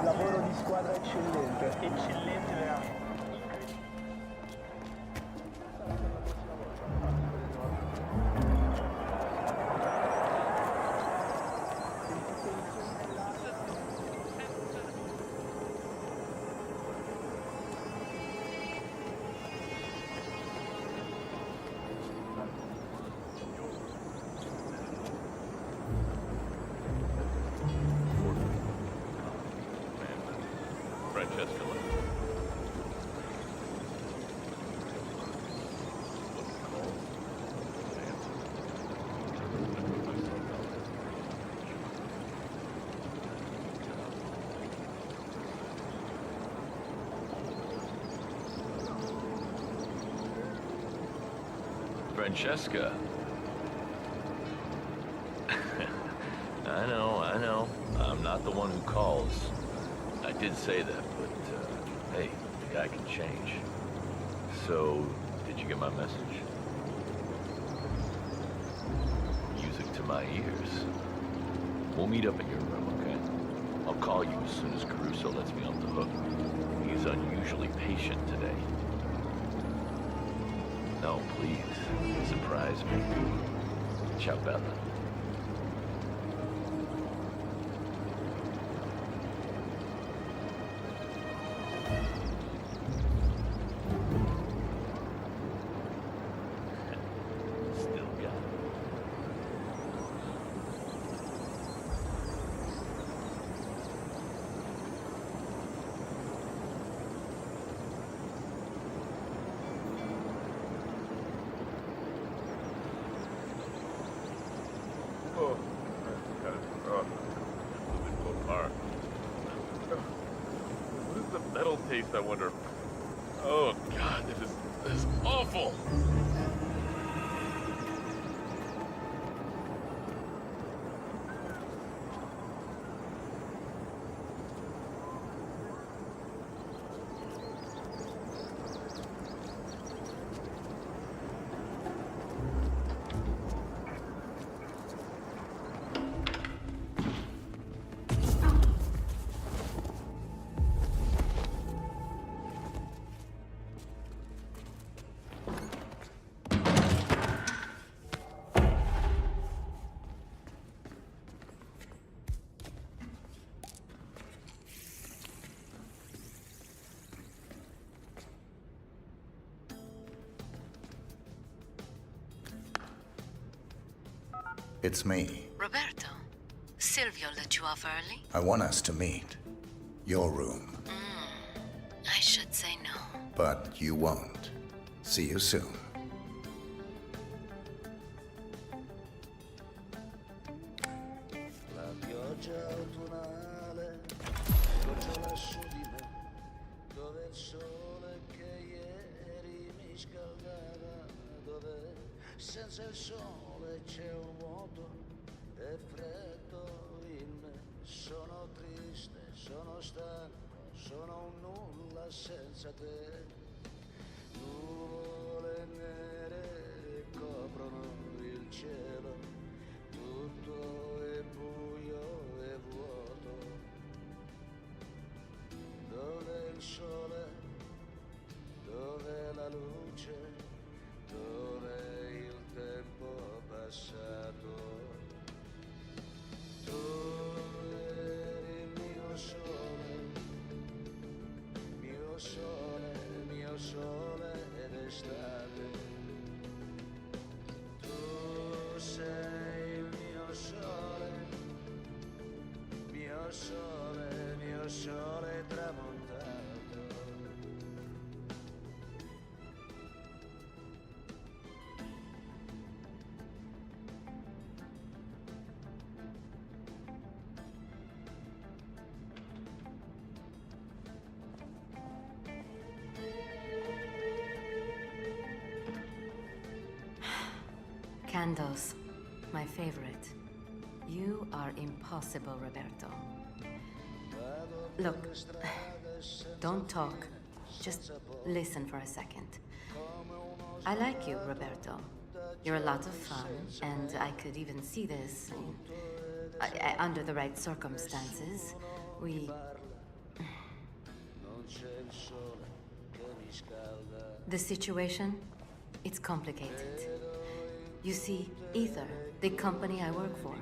Lavoro di squadra eccellente. Eccellente veramente. Francesca. Francesca. I know. I'm not the one who calls. I did say that, but, hey, the guy can change. So, did you get my message? Music to my ears. We'll meet up in your room, okay? I'll call you as soon as Caruso lets me off the hook. He's unusually patient today. No, please, surprise me. Ciao, Bella. taste, I wonder. Oh God, this is awful. It's me. Roberto, Silvio let you off early? I want us to meet. Your room. I should say no. But you won't. See you soon. La pioggia autunnale gocciola su di me, dove il sole che ieri mi scaldava, dove senza il sole c'è un vuoto e freddo in me. Sono triste, sono stanco, sono un nulla senza te. Nuvole nere coprono il cielo, tutto è buio e vuoto. Dov'è il sole? Dov'è la luce? Dov'è il tempo passato? Tu eri il mio sole ed estate. Tu sei il mio sole tramontato. Candles, my favorite. You are impossible, Roberto. Look, don't talk. Just listen for a second. I like you, Roberto. You're a lot of fun, and I could even see this under the right circumstances. The situation, it's complicated. You see, Ether, the company I work for,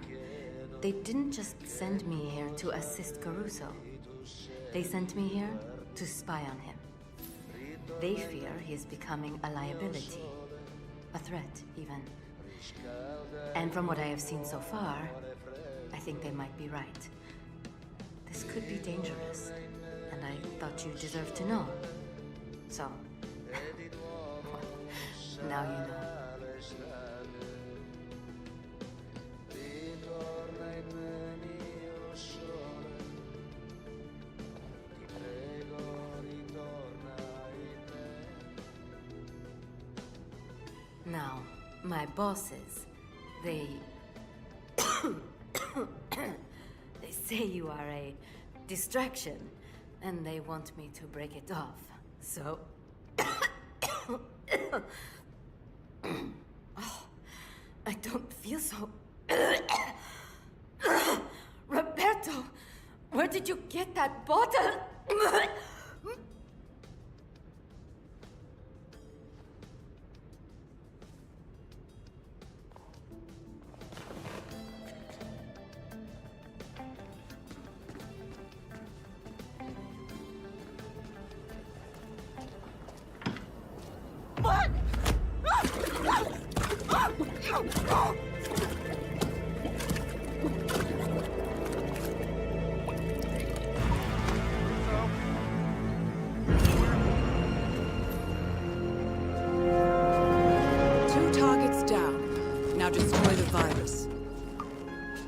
they didn't just send me here to assist Caruso. They sent me here to spy on him. They fear he's becoming a liability, a threat even. And from what I have seen so far, I think they might be right. This could be dangerous, and I thought you deserved to know. So, now you know. Now, my bosses, they say you are a distraction, and they want me to break it off. So, oh, I don't feel so. Roberto, where did you get that bottle?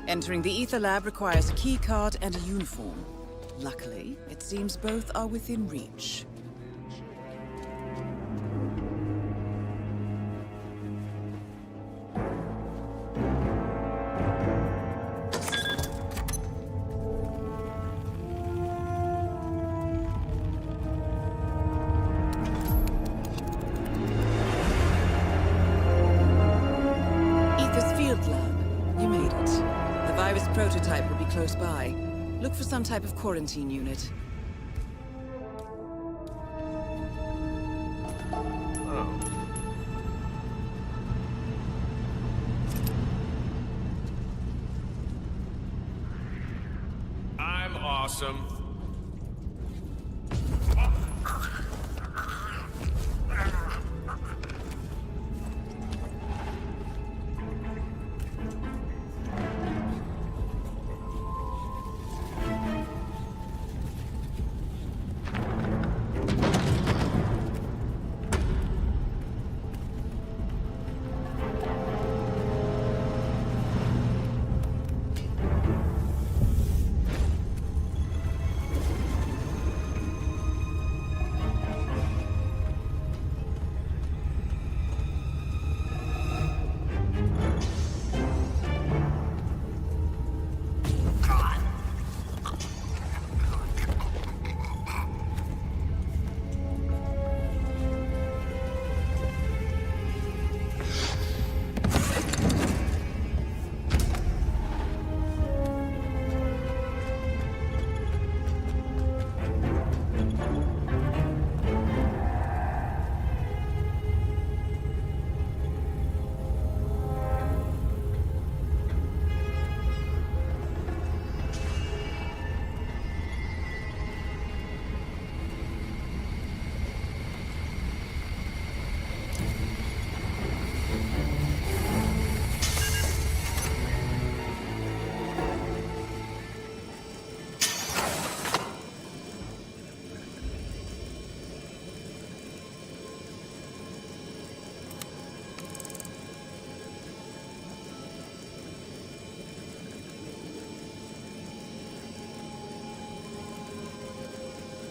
Entering the Ether Lab requires a key card and a uniform. Luckily, it seems both are within reach. You made it. The virus prototype will be close by. Look for some type of quarantine unit. I'm awesome.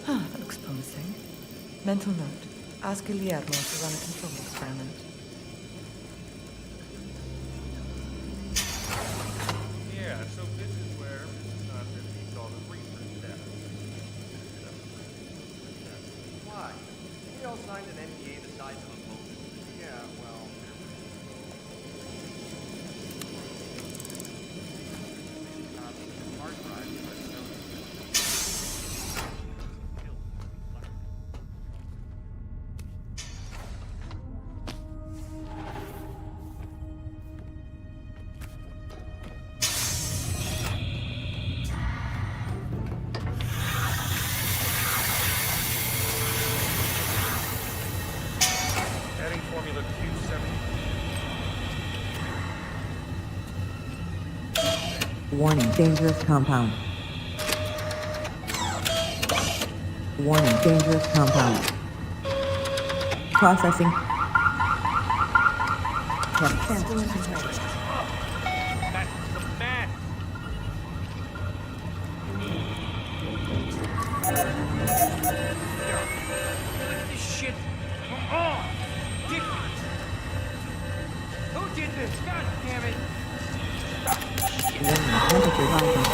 Ah, that looks promising. Mental note. Ask Guillermo to run a control experiment. Yeah, so this is where received all the research data. Why? We all signed an NDA the size of a boat. Yeah, well... hard drive, but no... Adding formula Q7. Warning, dangerous compound. Warning, dangerous compound. Processing. Yes, sample is ready. That's the man. Look at this shit. Come on. Ridiculous. Who did this? God damn it. Warning, temperature rising.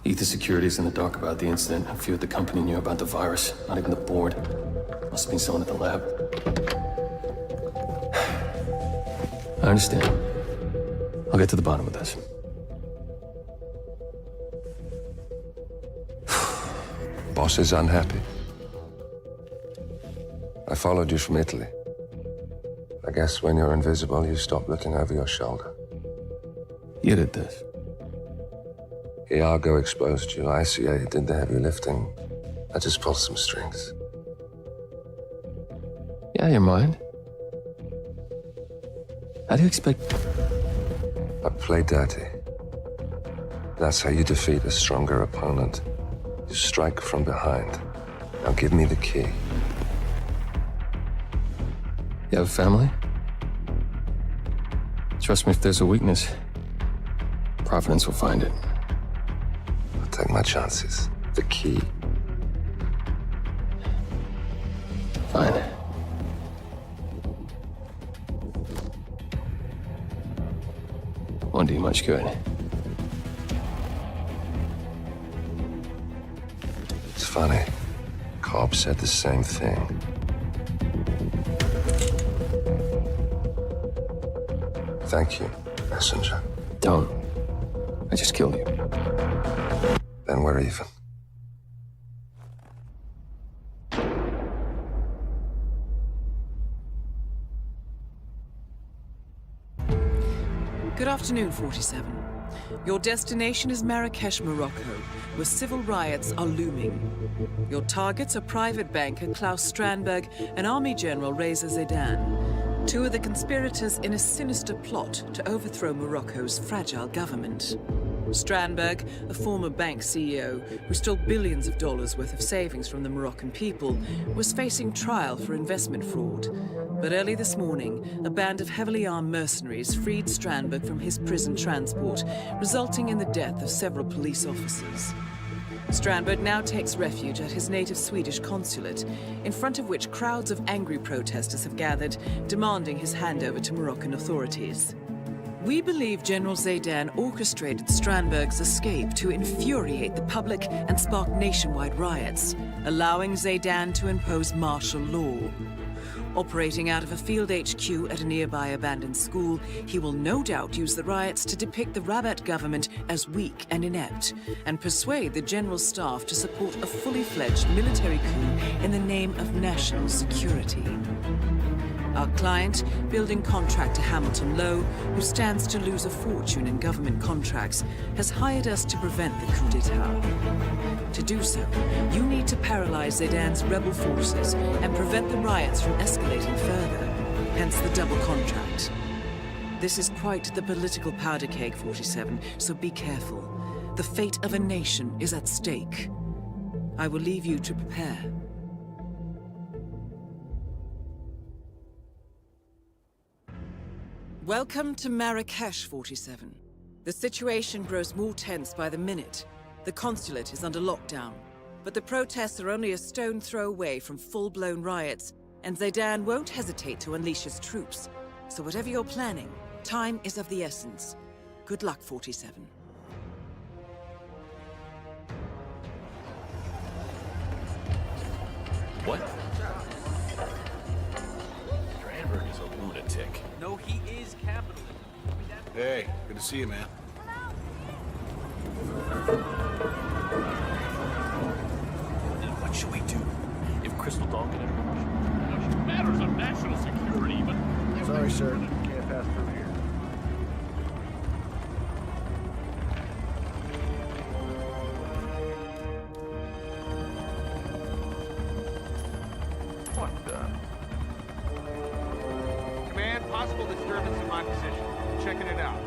Ether Security's in the dark about the incident. A few at the company knew about the virus. Not even the board. Must have been someone at the lab. I understand. I'll get to the bottom of this. Boss is unhappy. I followed you from Italy. I guess when you're invisible, you stop looking over your shoulder. You did this. Iago exposed you. ICA did the heavy lifting. I just pulled some strings. Yeah, your mind. How do you expect... I play dirty. That's how you defeat a stronger opponent. You strike from behind. Now give me the key. You have a family? Trust me, if there's a weakness, Providence will find it. I'll take my chances. The key. Fine. Won't do you much good. It's funny. Cobb said the same thing. Thank you, messenger. Don't. I just killed you. Then we're even. Good afternoon, 47. Your destination is Marrakesh, Morocco, where civil riots are looming. Your targets are private banker Klaus Strandberg and Army General Reza Zaidan, two of the conspirators in a sinister plot to overthrow Morocco's fragile government. Strandberg, a former bank CEO who stole billions of dollars worth of savings from the Moroccan people, was facing trial for investment fraud. But early this morning, a band of heavily armed mercenaries freed Strandberg from his prison transport, resulting in the death of several police officers. Strandberg now takes refuge at his native Swedish consulate, in front of which crowds of angry protesters have gathered, demanding his handover to Moroccan authorities. We believe General Zaidan orchestrated Strandberg's escape to infuriate the public and spark nationwide riots, allowing Zaidan to impose martial law. Operating out of a field HQ at a nearby abandoned school, he will no doubt use the riots to depict the Rabat government as weak and inept, and persuade the general staff to support a fully fledged military coup in the name of national security. Our client, building contractor Hamilton Lowe, who stands to lose a fortune in government contracts, has hired us to prevent the coup d'etat. To do so, you need to paralyze Zaidan's rebel forces and prevent the riots from escalating further, hence the double contract. This is quite the political powder keg, 47, so be careful. The fate of a nation is at stake. I will leave you to prepare. Welcome to Marrakesh, 47. The situation grows more tense by the minute. The consulate is under lockdown, but the protests are only a stone throw away from full-blown riots, and Zaidan won't hesitate to unleash his troops. So whatever you're planning, time is of the essence. Good luck, 47. What? Strandberg is a lunatic. No, he is capitalism. Hey, good to see you, man. What should we do? If Crystal don't get information? Matters of national security, but... Sorry, sir. Can't pass through here. What the? Command, possible disturbance in my position. Checking it out.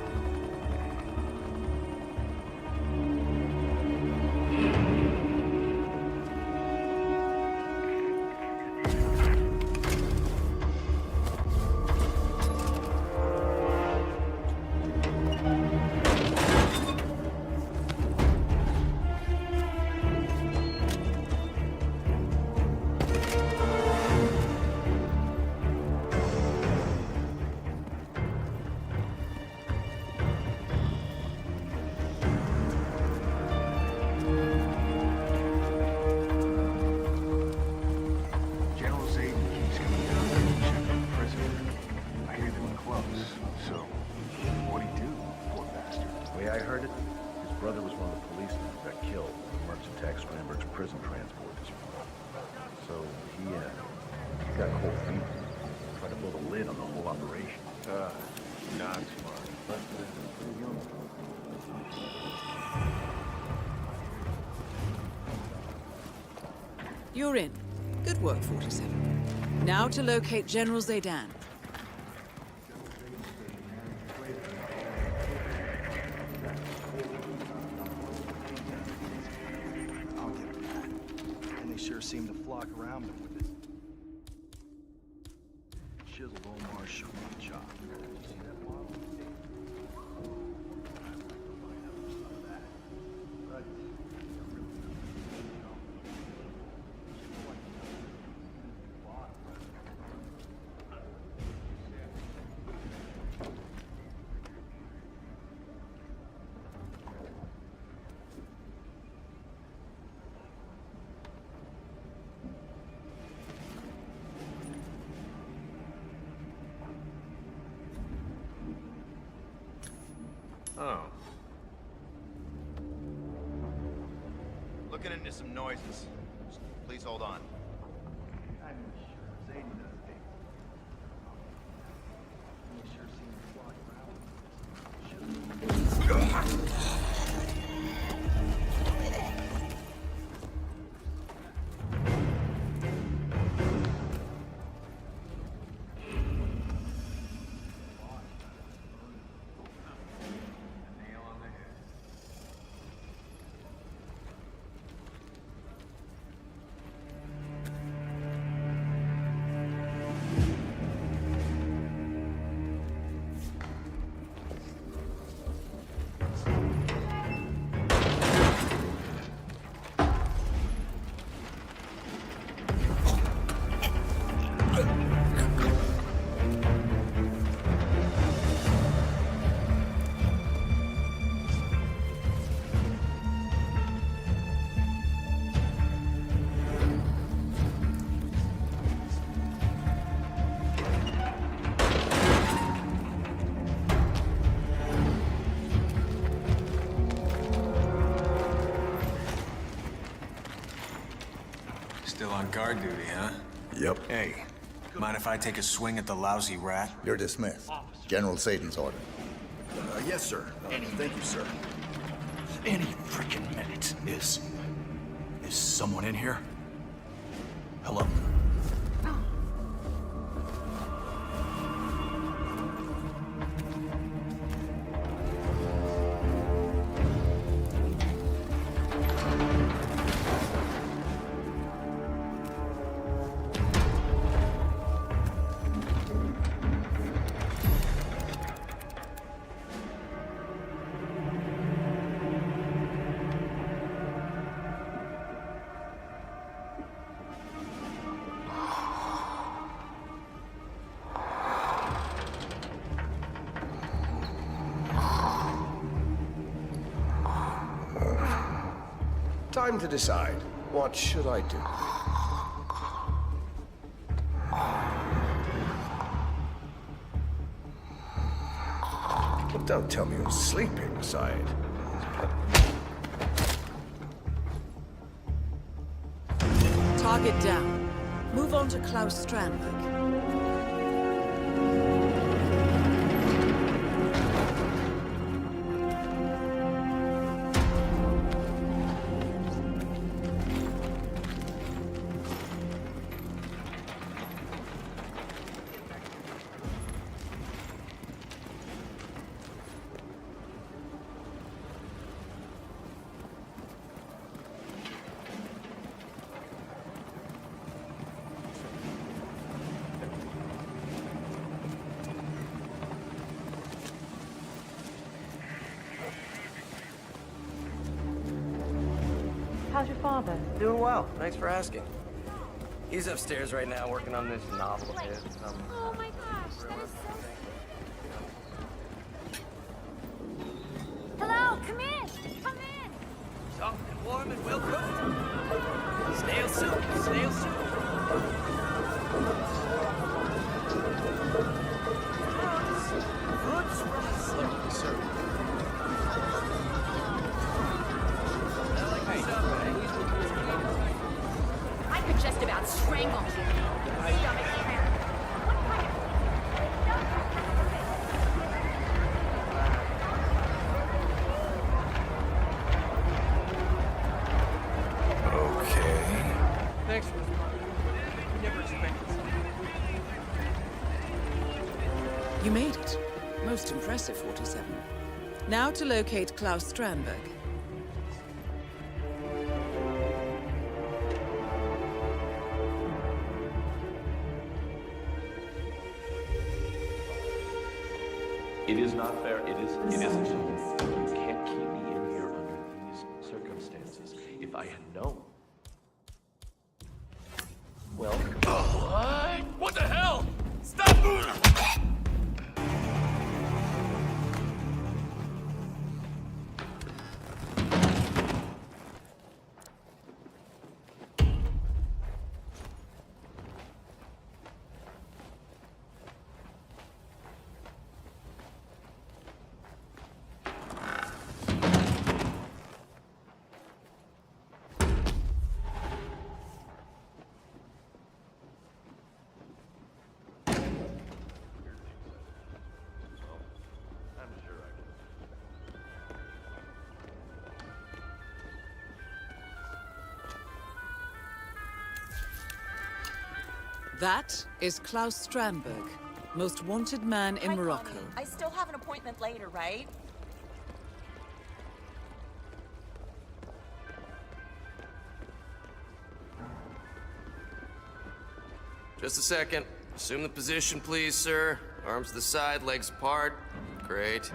heard it? His brother was one of the policemen who got killed when the mercs attacked Strandberg's prison transport this morning. So he got cold feet. Tried to blow the lid on the whole operation. Not smart. But pretty young. You're in. Good work, 47. Now to locate General Zaydan. I'll give him that. And they sure seem to flock around him with his chiseled Omar Sharif chop. See that model? Oh. Looking into some noises. Please hold on. I'm sure Zaydan doesn't think. They sure seem to flock around. Still on guard duty, huh? Yep. Hey, mind if I take a swing at the lousy rat? You're dismissed. General Zaydan's order. Yes, sir. Thank you, sir. Any freaking minute. Is someone in here? Hello? Time to decide. What should I do? Well, don't tell me you're sleeping, Syed. Target down. Move on to Klaus Strandberg. How's your father? Doing well. Thanks for asking. He's upstairs right now working on this novel of his. Oh my gosh, that is so sweet. Hello, come in. Come in. Soft and warm and well cooked. Snail soup. Snail soup. Fruits from the slip. Sir. You made it. Most impressive, 47. Now to locate Klaus Strandberg. It is not fair. It isn't. You can't keep me in here under these circumstances. If I had known. Well. What? What the hell? Stop! That is Klaus Strandberg, most wanted man in Morocco. Connie. I still have an appointment later, right? Just a second. Assume the position, please, sir. Arms to the side, legs apart. Great.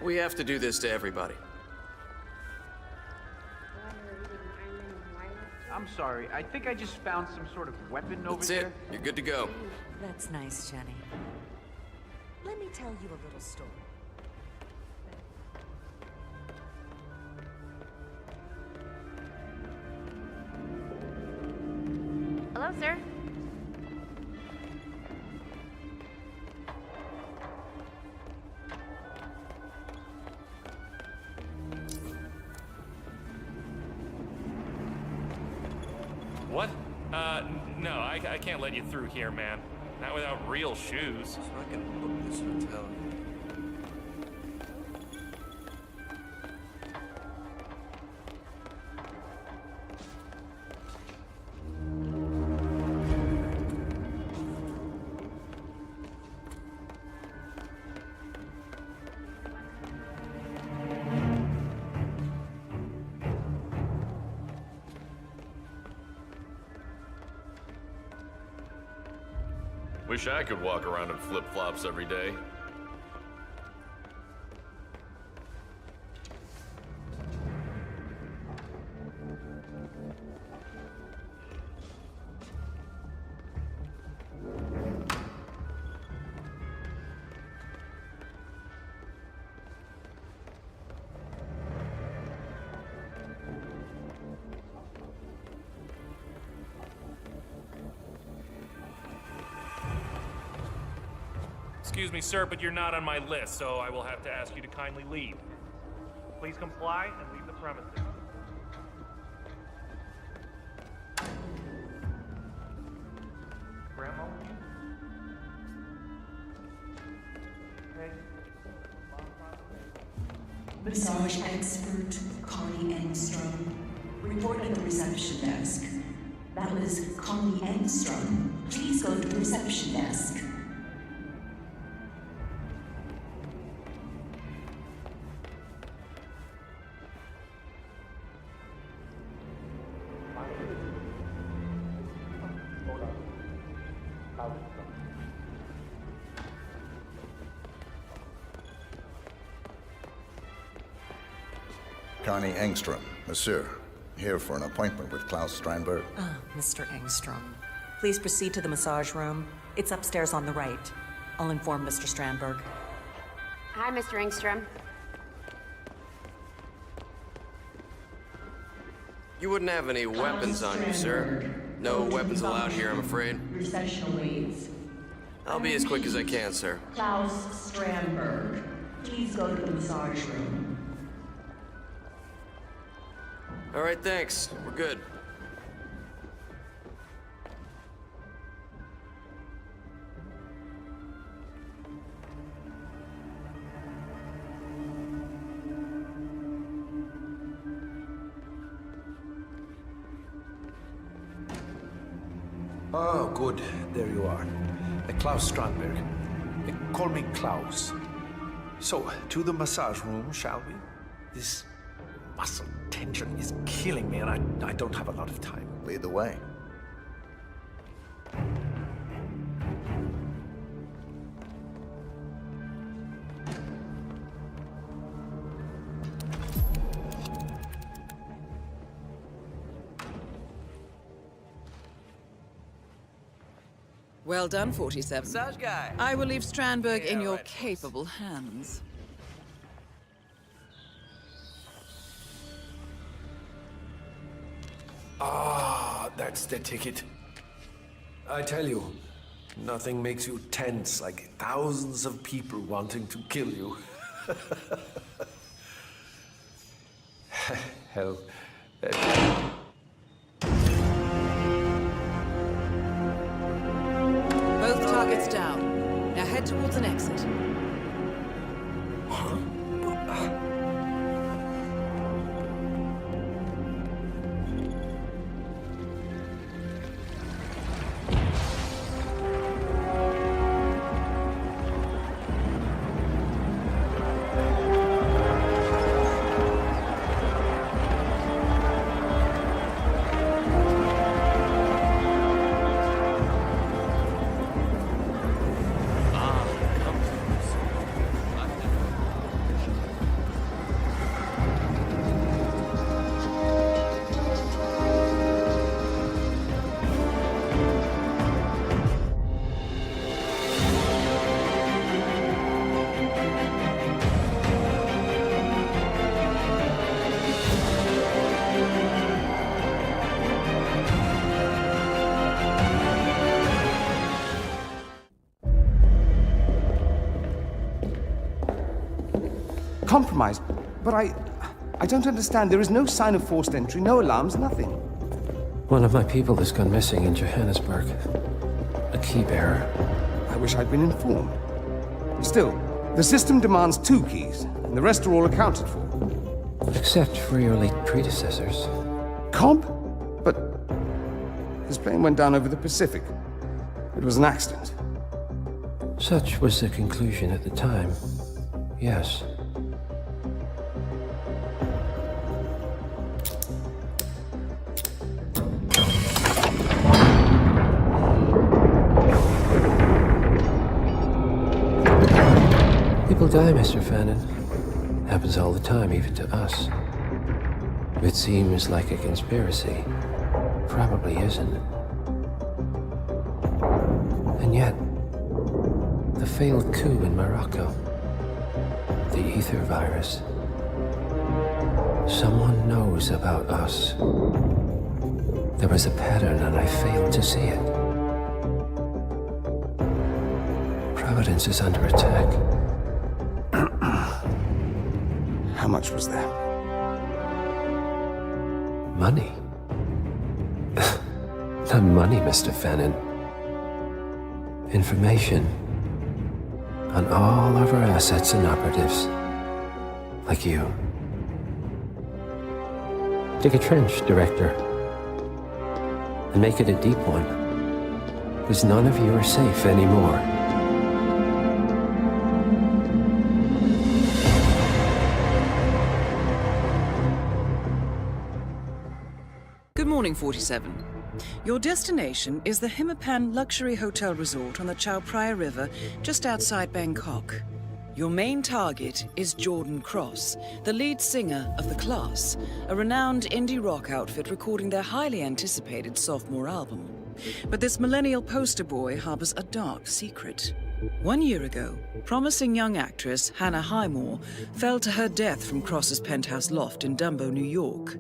We have to do this to everybody. I'm sorry. I think I just found some sort of weapon over That's there. it. You're good to go. That's nice, Jenny. Let me tell you a little story. Hello, sir. What? No, I can't let you through here, man. Not without real shoes. So I can book this hotel. Wish I could walk around in flip-flops every day. Excuse me, sir, but you're not on my list, so I will have to ask you to kindly leave. Please comply and leave the premises. Grandma? Okay. Massage expert Connie Engstrom. Report at the reception desk. That was Connie Engstrom. Please go to the reception desk. Connie Engstrom, monsieur. Here for an appointment with Klaus Strandberg. Ah, Mr. Engstrom. Please proceed to the massage room. It's upstairs on the right. I'll inform Mr. Strandberg. Hi, Mr. Engstrom. You wouldn't have any weapons on you, sir. No weapons allowed here, I'm afraid. Recessional waves. I'll be as quick as I can, sir. Klaus Strandberg. Please go to the massage room. All right, thanks. We're good. Oh, good. There you are. Klaus Strandberg. Call me Klaus. So, to the massage room, shall we? This muscle tension is killing me, and I don't have a lot of time. Lead the way. Well done, 47. Massage guy. I will leave Strandberg in your capable hands. Ah, that's the ticket. I tell you, nothing makes you tense like thousands of people wanting to kill you. Hell. Both targets down. Now head towards an exit. Compromised, but I don't understand. There is no sign of forced entry, no alarms, nothing. One of my people has gone missing in Johannesburg. A key bearer. I wish I'd been informed. Still, the system demands 2 keys, and the rest are all accounted for. Except for your late predecessors. Comp? But his plane went down over the Pacific. It was an accident. Such was the conclusion at the time. Yes. People die, Mr. Fannin. Happens all the time, even to us. It seems like a conspiracy. Probably isn't. And yet, the failed coup in Morocco, the ether virus. Someone knows about us. There was a pattern and I failed to see it. Providence is under attack. How much was there? Money? Not money, Mr. Fannin. Information on all of our assets and operatives. Like you. Dig a trench, Director. And make it a deep one. Because none of you are safe anymore. Good morning, 47. Your destination is the HITMAN luxury hotel resort on the Chao Phraya River, just outside Bangkok. Your main target is Jordan Cross, the lead singer of The Class, a renowned indie rock outfit recording their highly anticipated sophomore album. But this millennial poster boy harbors a dark secret. 1 year ago, promising young actress Hannah Highmore fell to her death from Cross's penthouse loft in Dumbo, New York.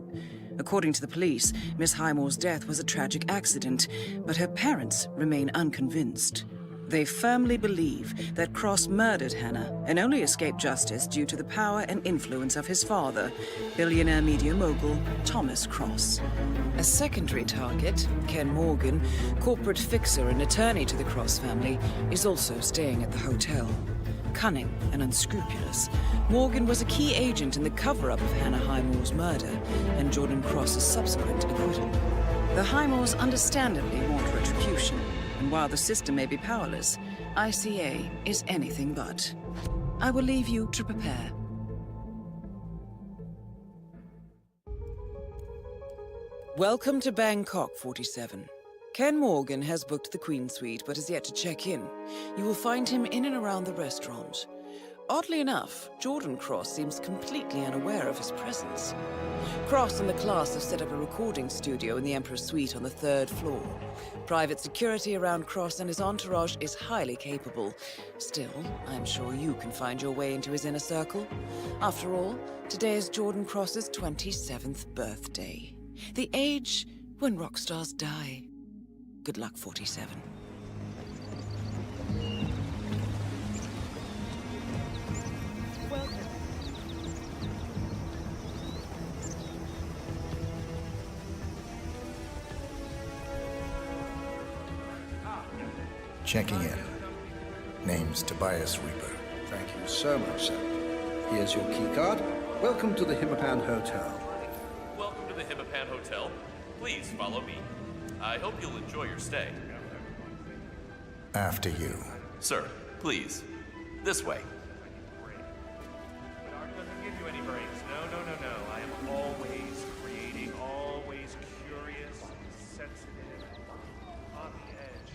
According to the police, Miss Highmore's death was a tragic accident, but her parents remain unconvinced. They firmly believe that Cross murdered Hannah and only escaped justice due to the power and influence of his father, billionaire media mogul Thomas Cross. A secondary target, Ken Morgan, corporate fixer and attorney to the Cross family, is also staying at the hotel. Cunning and unscrupulous, Morgan was a key agent in the cover-up of Hannah Highmore's murder and Jordan Cross's subsequent acquittal. The Highmores understandably want retribution, And while the system may be powerless, ICA is anything but. I will leave you to prepare. Welcome to Bangkok, 47. Ken Morgan has booked the Queen Suite, but has yet to check in. You will find him in and around the restaurant. Oddly enough, Jordan Cross seems completely unaware of his presence. Cross and the class have set up a recording studio in the Emperor's Suite on the 3rd floor. Private security around Cross and his entourage is highly capable. Still, I'm sure you can find your way into his inner circle. After all, today is Jordan Cross's 27th birthday. The age when rock stars die. Good luck, 47. Checking in. Name's Tobias Reaper. Thank you so much, sir. Here's your keycard. Welcome to the HITMAN Hotel. Welcome to the HITMAN Hotel. Please follow me. I hope you'll enjoy your stay. After you. Sir, please. This way. Art doesn't give you any breaks. No. I am always creating, always curious, sensitive, on the edge.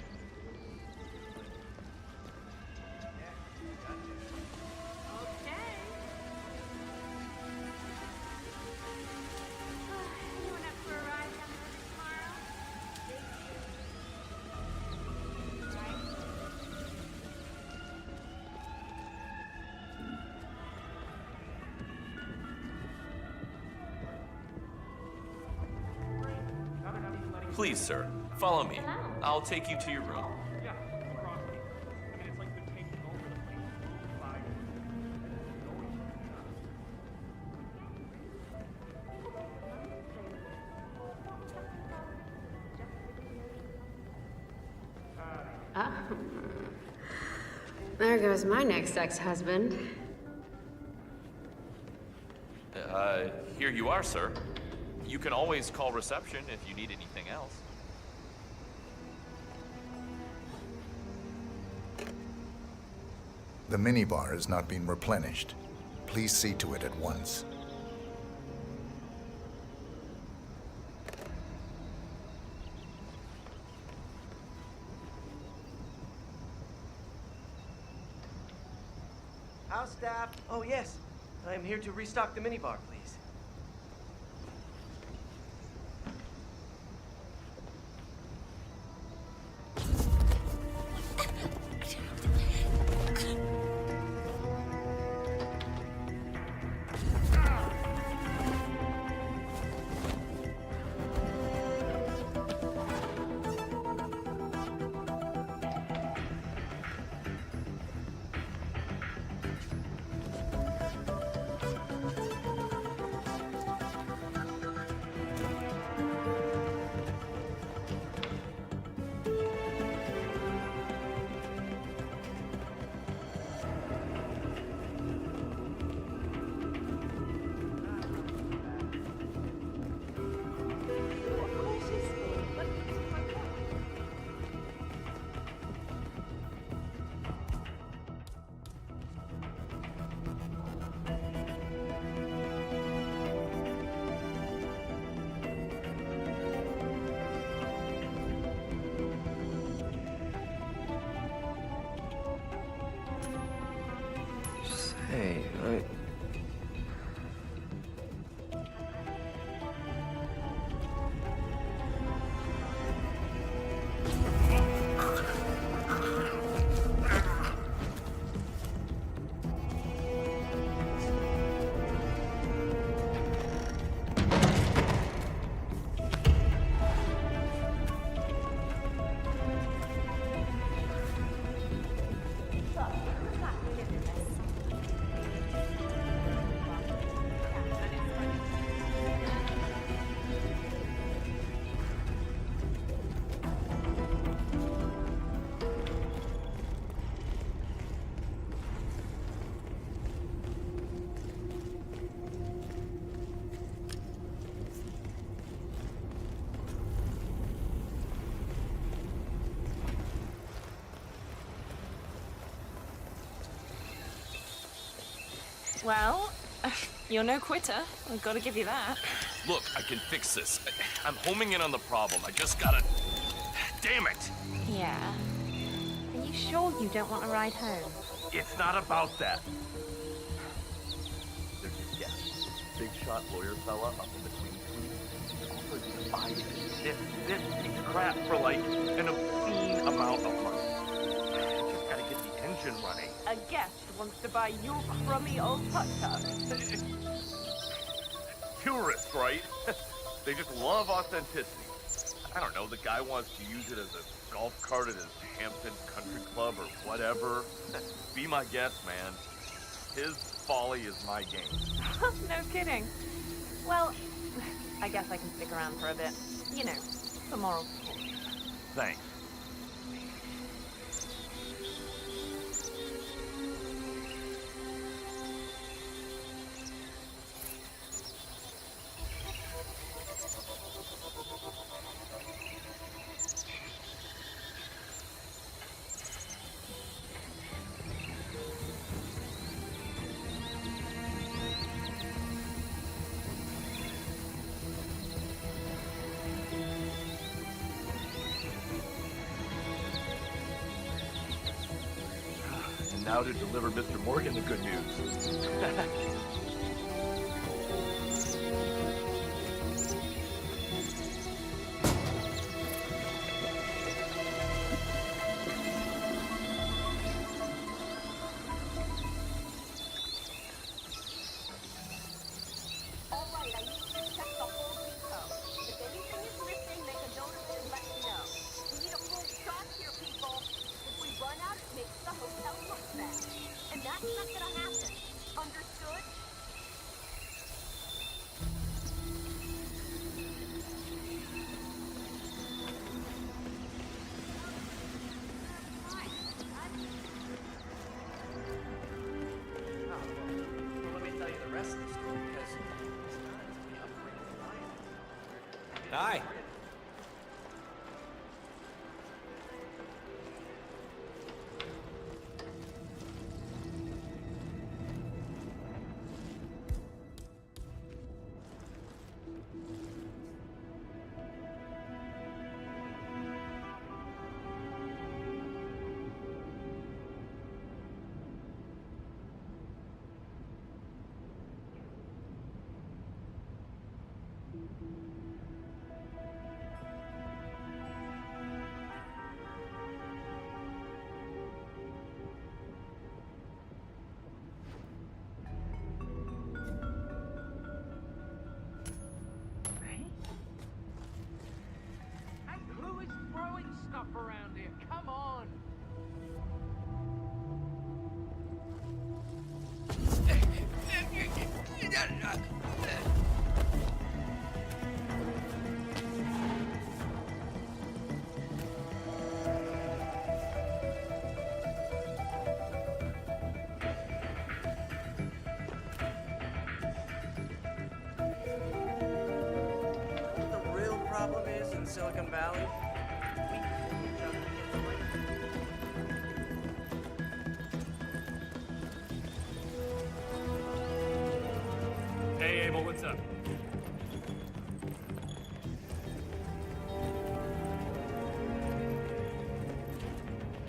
Please, sir, follow me. I'll take you to your room. There goes my next ex-husband. Here you are, sir. You can always call reception if you need anything else. The minibar has not been replenished. Please see to it at once. House staff. Oh, yes. I am here to restock the minibar, please. Well, you're no quitter. I've got to give you that. Look, I can fix this. I'm homing in on the problem. I just gotta... Damn it! Yeah. Are you sure you don't want to ride home? It's not about that. There's a guest, big shot lawyer fella up in the Queen Suite. Offered to buy this piece of crap for like an obscene amount of money. I just gotta get the engine running. A guest wants to buy your crummy old tuk-tuk. Tourists, right? They just love authenticity. I don't know, the guy wants to use it as a golf cart at his Hampton Country Club or whatever. Be my guest, man. His folly is my game. No kidding. Well, I guess I can stick around for a bit. You know, for moral support. Thanks. Now to deliver Mr. Morgan the good news. Hi. Who is throwing stuff around here? Come on! What the real problem is in Silicon Valley? We kill each other against Hey, Abel, what's up?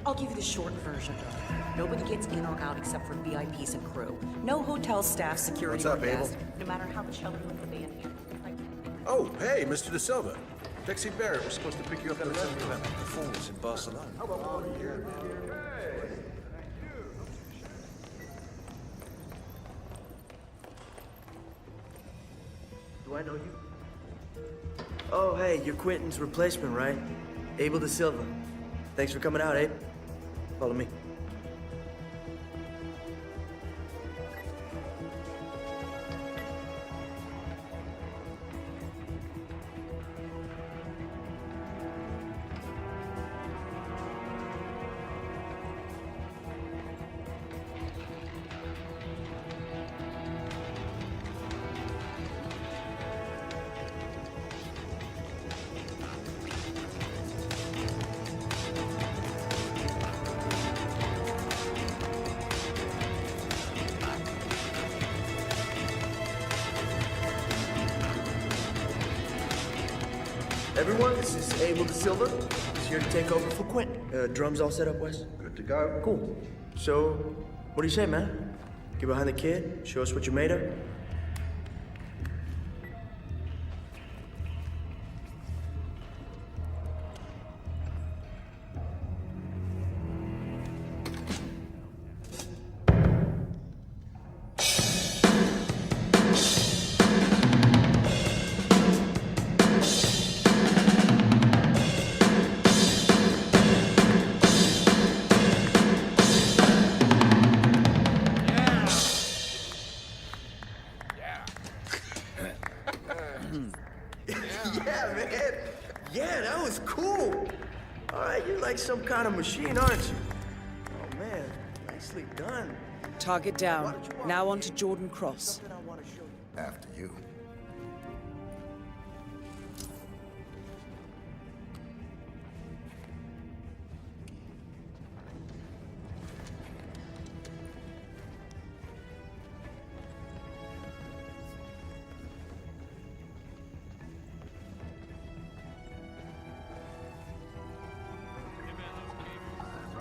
I'll give you the short version. Nobody gets in or out except for VIPs and crew. No hotel staff, security, What's up, or Abel? guests, no matter how chilly the band here. Oh, hey, Mr. De Silva. Taxi Barrett was supposed to pick you up at 11 p.m. Performance in Barcelona. Do I know you? Oh, hey, you're Quentin's replacement, right? Abel De Silva. Thanks for coming out, Abe. Follow me. Everyone, this is Abel De Silva. He's here to take over for Quentin. Drums all set up, Wes? Good to go. Cool. So, what do you say, man? Get behind the kid, show us what you're made of? Yeah, man. Yeah, that was cool. All right, you're like some kind of machine, aren't you? Oh, man. Nicely done. Target down. Now on to Jordan Cross. After you.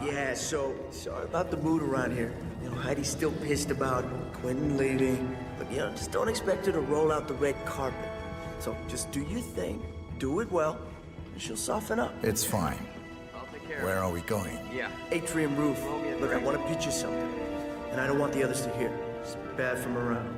Yeah, so sorry about the mood around here. You know, Heidi's still pissed about Quentin leaving, but you know, just don't expect her to roll out the red carpet. So just do your thing, do it well, and she'll soften up. It's fine. I'll take care Where are we going? Yeah, atrium roof. Look, I want to pitch you something, and I don't want the others to hear. It's bad from around.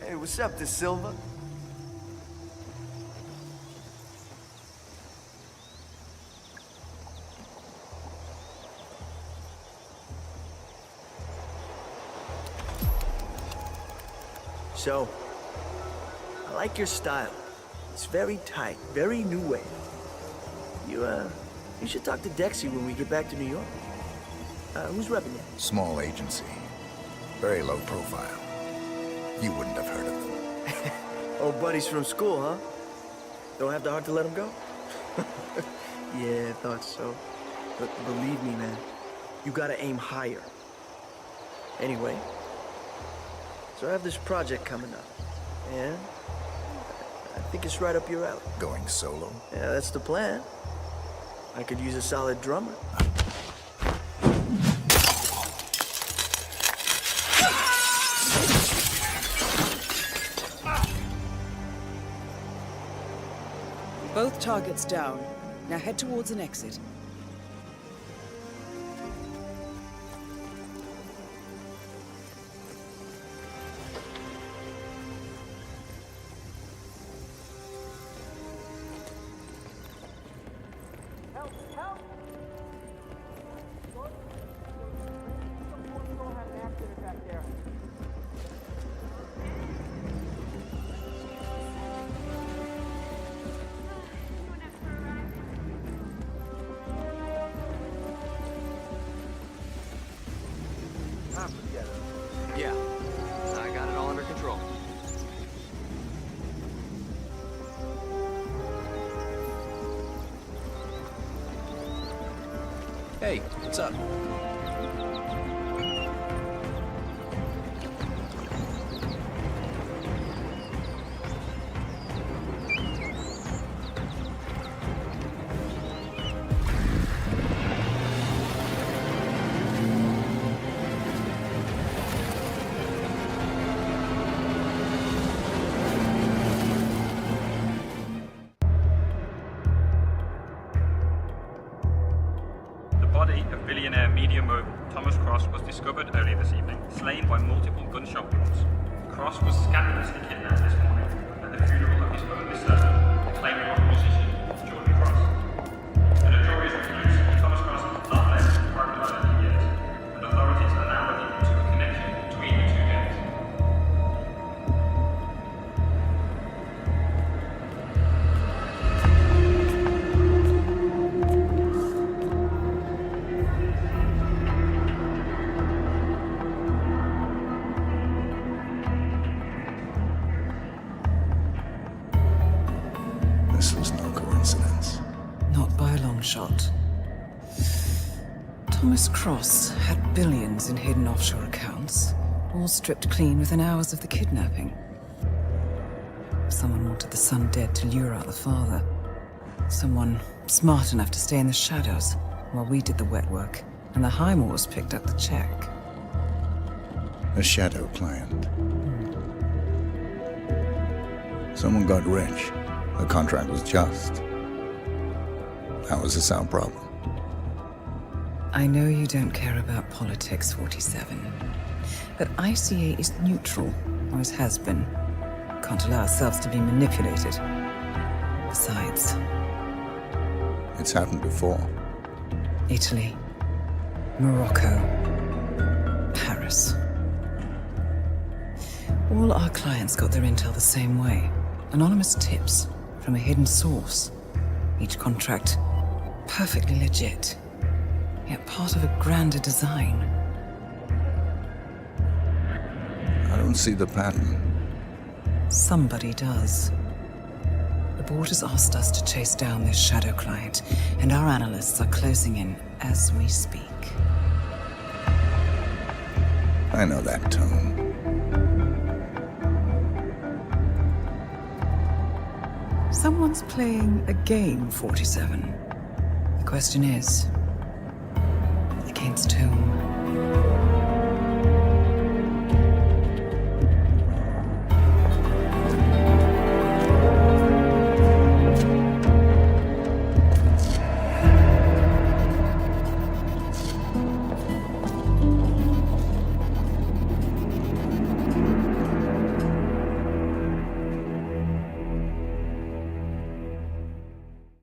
Hey, what's up, De Silva? So, I like your style. It's very tight, very new wave. You should talk to Dexy when we get back to New York. Who's repping you? Small agency. Very low profile. You wouldn't have heard of them. Old buddies from school, huh? Don't have the heart to let them go? Yeah, I thought so. But believe me, man, you gotta aim higher. Anyway, so I have this project coming up, and I think it's right up your alley. Going solo? Yeah, that's the plan. I could use a solid drummer. Both targets down. Now head towards an exit. Yeah, I got it all under control. Hey, what's up? Billionaire media mogul Thomas Cross was discovered earlier this evening, slain by multiple gunshot wounds. Cross was scandalously kidnapped this morning at the funeral of his only son, acclaimed rock musician Jordan Cross. The notorious recluse Thomas shot. Thomas Cross had billions in hidden offshore accounts, all stripped clean within hours of the kidnapping. Someone wanted the son dead to lure out the father. Someone smart enough to stay in the shadows while we did the wet work, and the Highmoors picked up the check. A shadow client. Someone got rich. The contract was just. That was a sound problem. I know you don't care about politics, 47. But ICA is neutral, always has been. Can't allow ourselves to be manipulated. Besides... It's happened before. Italy. Morocco. Paris. All our clients got their intel the same way. Anonymous tips from a hidden source. Each contract perfectly legit, yet part of a grander design. I don't see the pattern. Somebody does. The board has asked us to chase down this shadow client, and our analysts are closing in as we speak. I know that tone. Someone's playing a game, 47. The question is, against whom?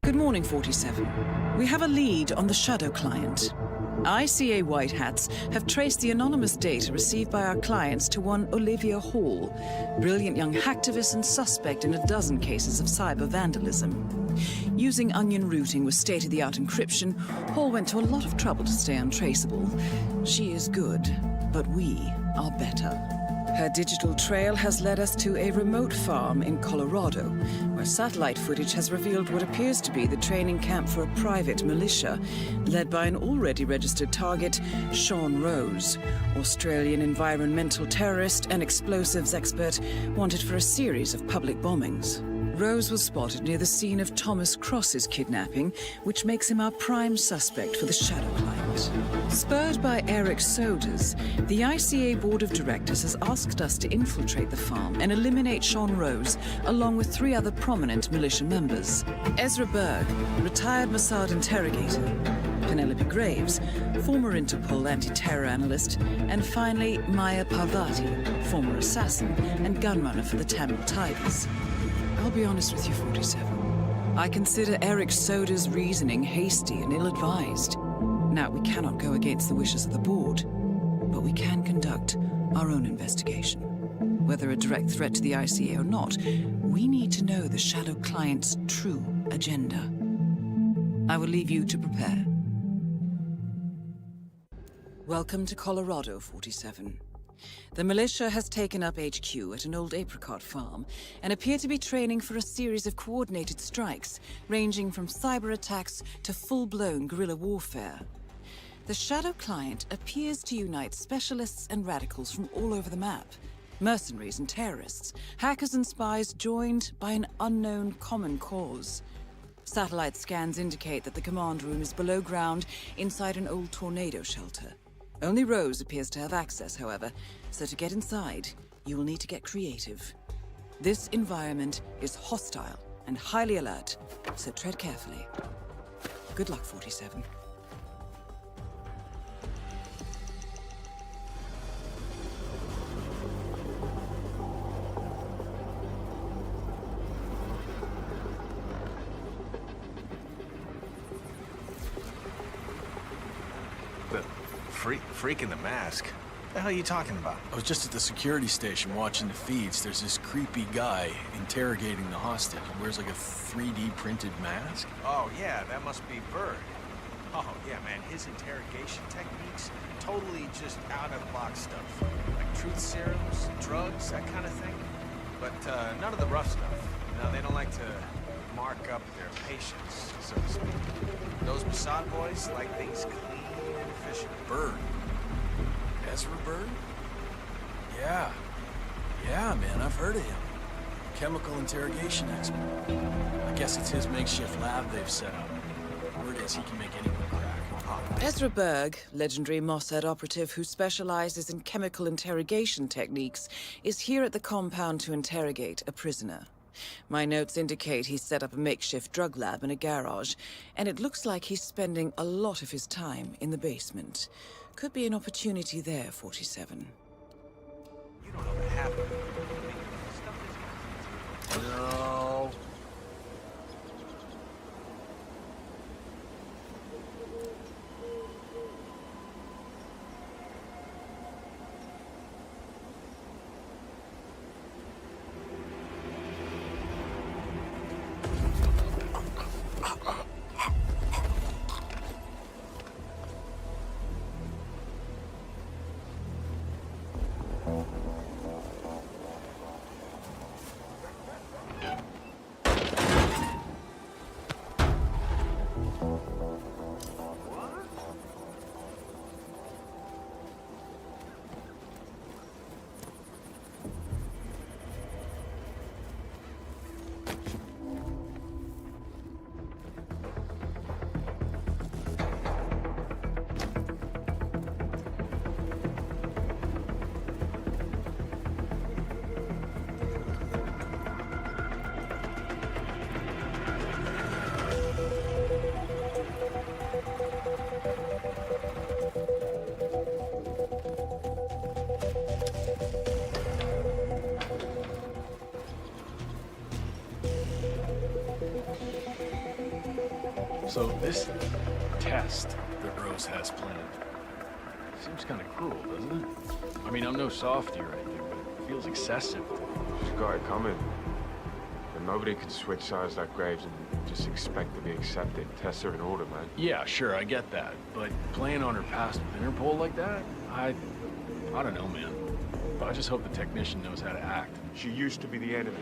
Good morning, 47. We have a lead on the shadow client. ICA White Hats have traced the anonymous data received by our clients to one Olivia Hall, brilliant young hacktivist and suspect in a dozen cases of cyber vandalism. Using onion routing with state-of-the-art encryption, Hall went to a lot of trouble to stay untraceable. She is good, but we are better. Her digital trail has led us to a remote farm in Colorado, where satellite footage has revealed what appears to be the training camp for a private militia, led by an already registered target, Sean Rose, Australian environmental terrorist and explosives expert wanted for a series of public bombings. Rose was spotted near the scene of Thomas Cross's kidnapping, which makes him our prime suspect for the shadow client. Spurred by Eric Soders, the ICA Board of Directors has asked us to infiltrate the farm and eliminate Sean Rose, along with 3 other prominent militia members. Ezra Berg, retired Mossad interrogator, Penelope Graves, former Interpol anti-terror analyst, and finally Maya Parvati, former assassin and gunrunner for the Tamil Tigers. I'll be honest with you, 47. I consider Eric Soda's reasoning hasty and ill-advised. Now, we cannot go against the wishes of the board, but we can conduct our own investigation. Whether a direct threat to the ICA or not, we need to know the shadow client's true agenda. I will leave you to prepare. Welcome to Colorado, 47. The militia has taken up HQ at an old apricot farm and appear to be training for a series of coordinated strikes, ranging from cyber attacks to full-blown guerrilla warfare. The shadow client appears to unite specialists and radicals from all over the map. Mercenaries and terrorists, hackers and spies joined by an unknown common cause. Satellite scans indicate that the command room is below ground inside an old tornado shelter. Only Rose appears to have access, however, so to get inside, you will need to get creative. This environment is hostile and highly alert, so tread carefully. Good luck, 47. Freak in the mask? What the hell are you talking about? I was just at the security station watching the feeds. There's this creepy guy interrogating the hostage. He wears like a 3D printed mask. Oh, yeah, that must be Bird. Oh, yeah, man, his interrogation techniques, totally just out-of-the-box stuff. Like truth serums, drugs, that kind of thing. But none of the rough stuff. No, they don't like to mark up their patience, so to speak. Those Mossad boys like things clean and efficient. Bird. Ezra Bird? Yeah. Yeah, man, I've heard of him. Chemical interrogation expert. I guess it's his makeshift lab they've set up. Word is he can make anyone crack. Ezra Berg, legendary Mossad operative who specializes in chemical interrogation techniques, is here at the compound to interrogate a prisoner. My notes indicate he's set up a makeshift drug lab in a garage, and it looks like he's spending a lot of his time in the basement. Could be an opportunity there, 47. You don't know what happened. No. So this test that Rose has planned seems kind of cruel, doesn't it? I mean, I'm no softie or anything, but it feels excessive. She's got it coming. But nobody can switch sides like Graves and just expect to be accepted. Tests are in order, man. Yeah, sure, I get that. But playing on her past with Interpol like that? I don't know, man. I just hope the technician knows how to act. She used to be the enemy.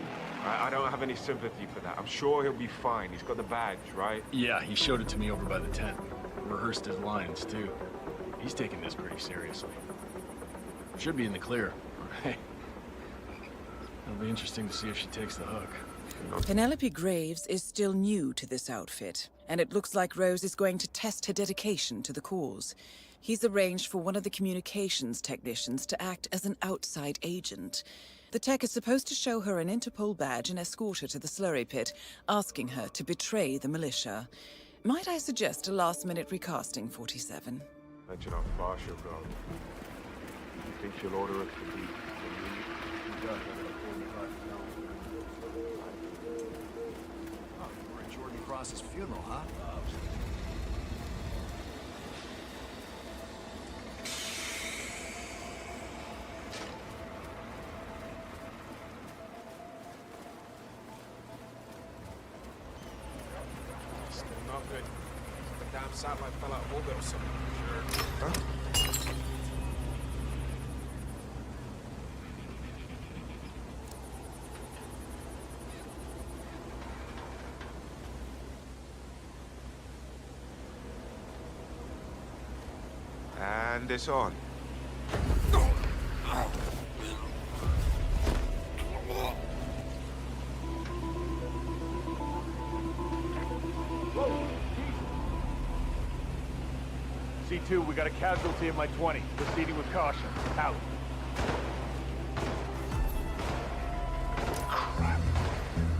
I don't have any sympathy for that. I'm sure he'll be fine. He's got the badge, right? Yeah, he showed it to me over by the tent. Rehearsed his lines, too. He's taking this pretty seriously. Should be in the clear. Hey, it'll be interesting to see if she takes the hook. Penelope Graves is still new to this outfit, and it looks like Rose is going to test her dedication to the cause. He's arranged for one of the communications technicians to act as an outside agent. The tech is supposed to show her an Interpol badge and escort her to the slurry pit, asking her to betray the militia. Might I suggest a last-minute recasting, 47? Mention how far she'll go. You think she'll order us to be... Oh, we're at Jordan Cross's funeral, huh? Good. The damn satellite fell out of orbit or something. Sure. Huh? And it's on. C2, we got a casualty in my 20. Proceeding with caution. Out.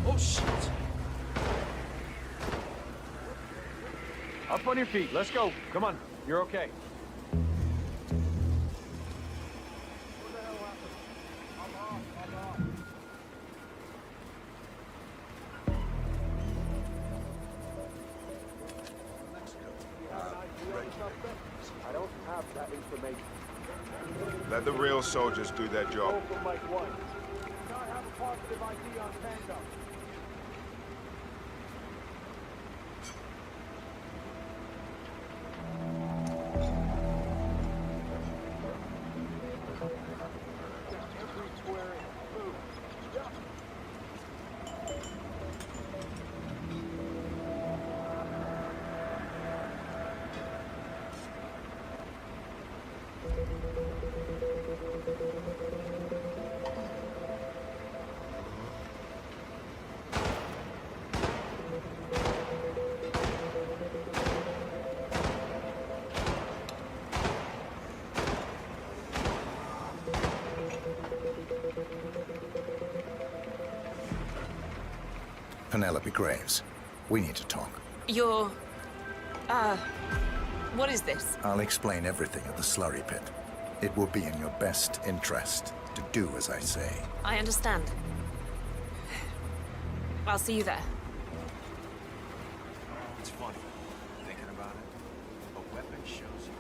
Oh, shit. Up on your feet. Let's go. Come on. You're okay. I don't have that information. Let the real soldiers do their job. Mike 1. I have a positive ID on Tango. Penelope Graves, we need to talk. You're... what is this? I'll explain everything at the slurry pit. It will be in your best interest to do as I say. I understand. I'll see you there. It's funny, thinking about it. A weapon shows you.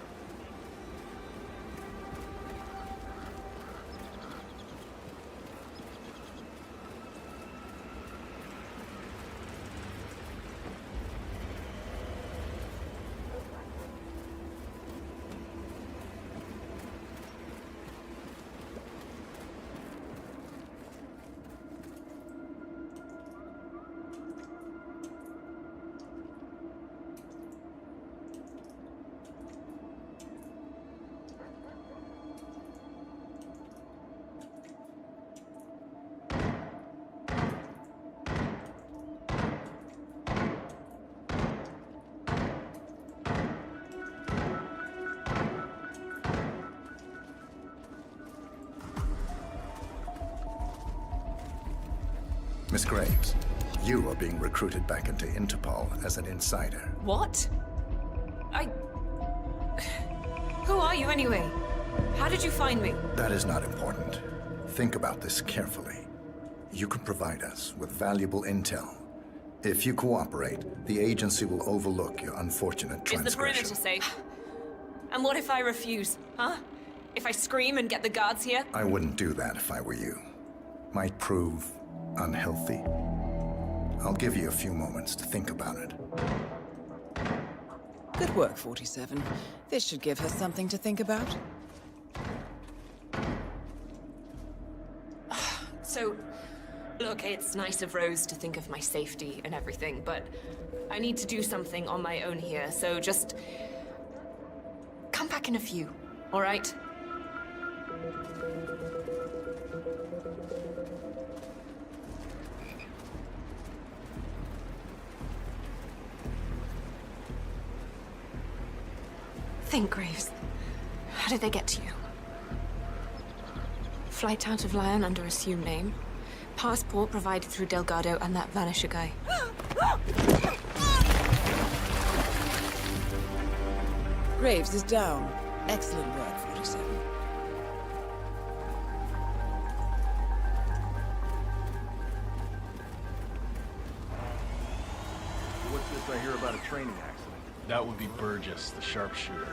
Miss Graves, you are being recruited back into Interpol as an insider. What? Who are you anyway? How did you find me? That is not important. Think about this carefully. You can provide us with valuable intel. If you cooperate, the agency will overlook your unfortunate transgression. Is the perimeter safe? And what if I refuse, huh? If I scream and get the guards here? I wouldn't do that if I were you. Might prove unhealthy. I'll give you a few moments to think about it. Good work, 47. This should give her something to think about. So, look, it's nice of Rose to think of my safety and everything, but I need to do something on my own here, so just come back in a few, all right? Think, Graves. How did they get to you? Flight out of Lyon under assumed name. Passport provided through Delgado and that Vanisher guy. Graves is down. Excellent work, 47. What's this I hear about a training accident? That would be Burgess, the sharpshooter.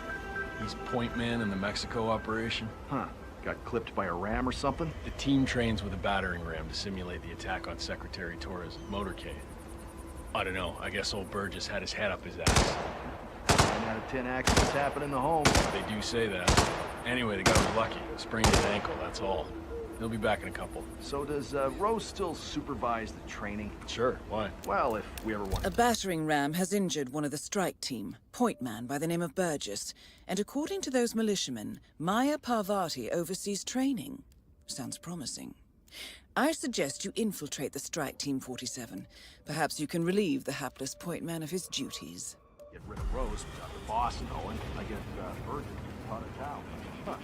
He's point man in the Mexico operation. Huh. Got clipped by a ram or something? The team trains with a battering ram to simulate the attack on Secretary Torres' motorcade. I don't know, I guess old Burgess had his head up his ass. 9 out of 10 accidents happen in the home. They do say that. Anyway, the guy was lucky. Sprained his ankle, that's all. He'll be back in a couple. So does Rose still supervise the training? Sure, why? Well, if we ever want... A battering ram has injured one of the strike team, point man by the name of Burgess, and according to those militiamen, Maya Parvati oversees training. Sounds promising. I suggest you infiltrate the strike team, 47. Perhaps you can relieve the hapless point man of his duties. Get rid of Rose without the boss knowing. I guess Burgess just taught us how. Huh.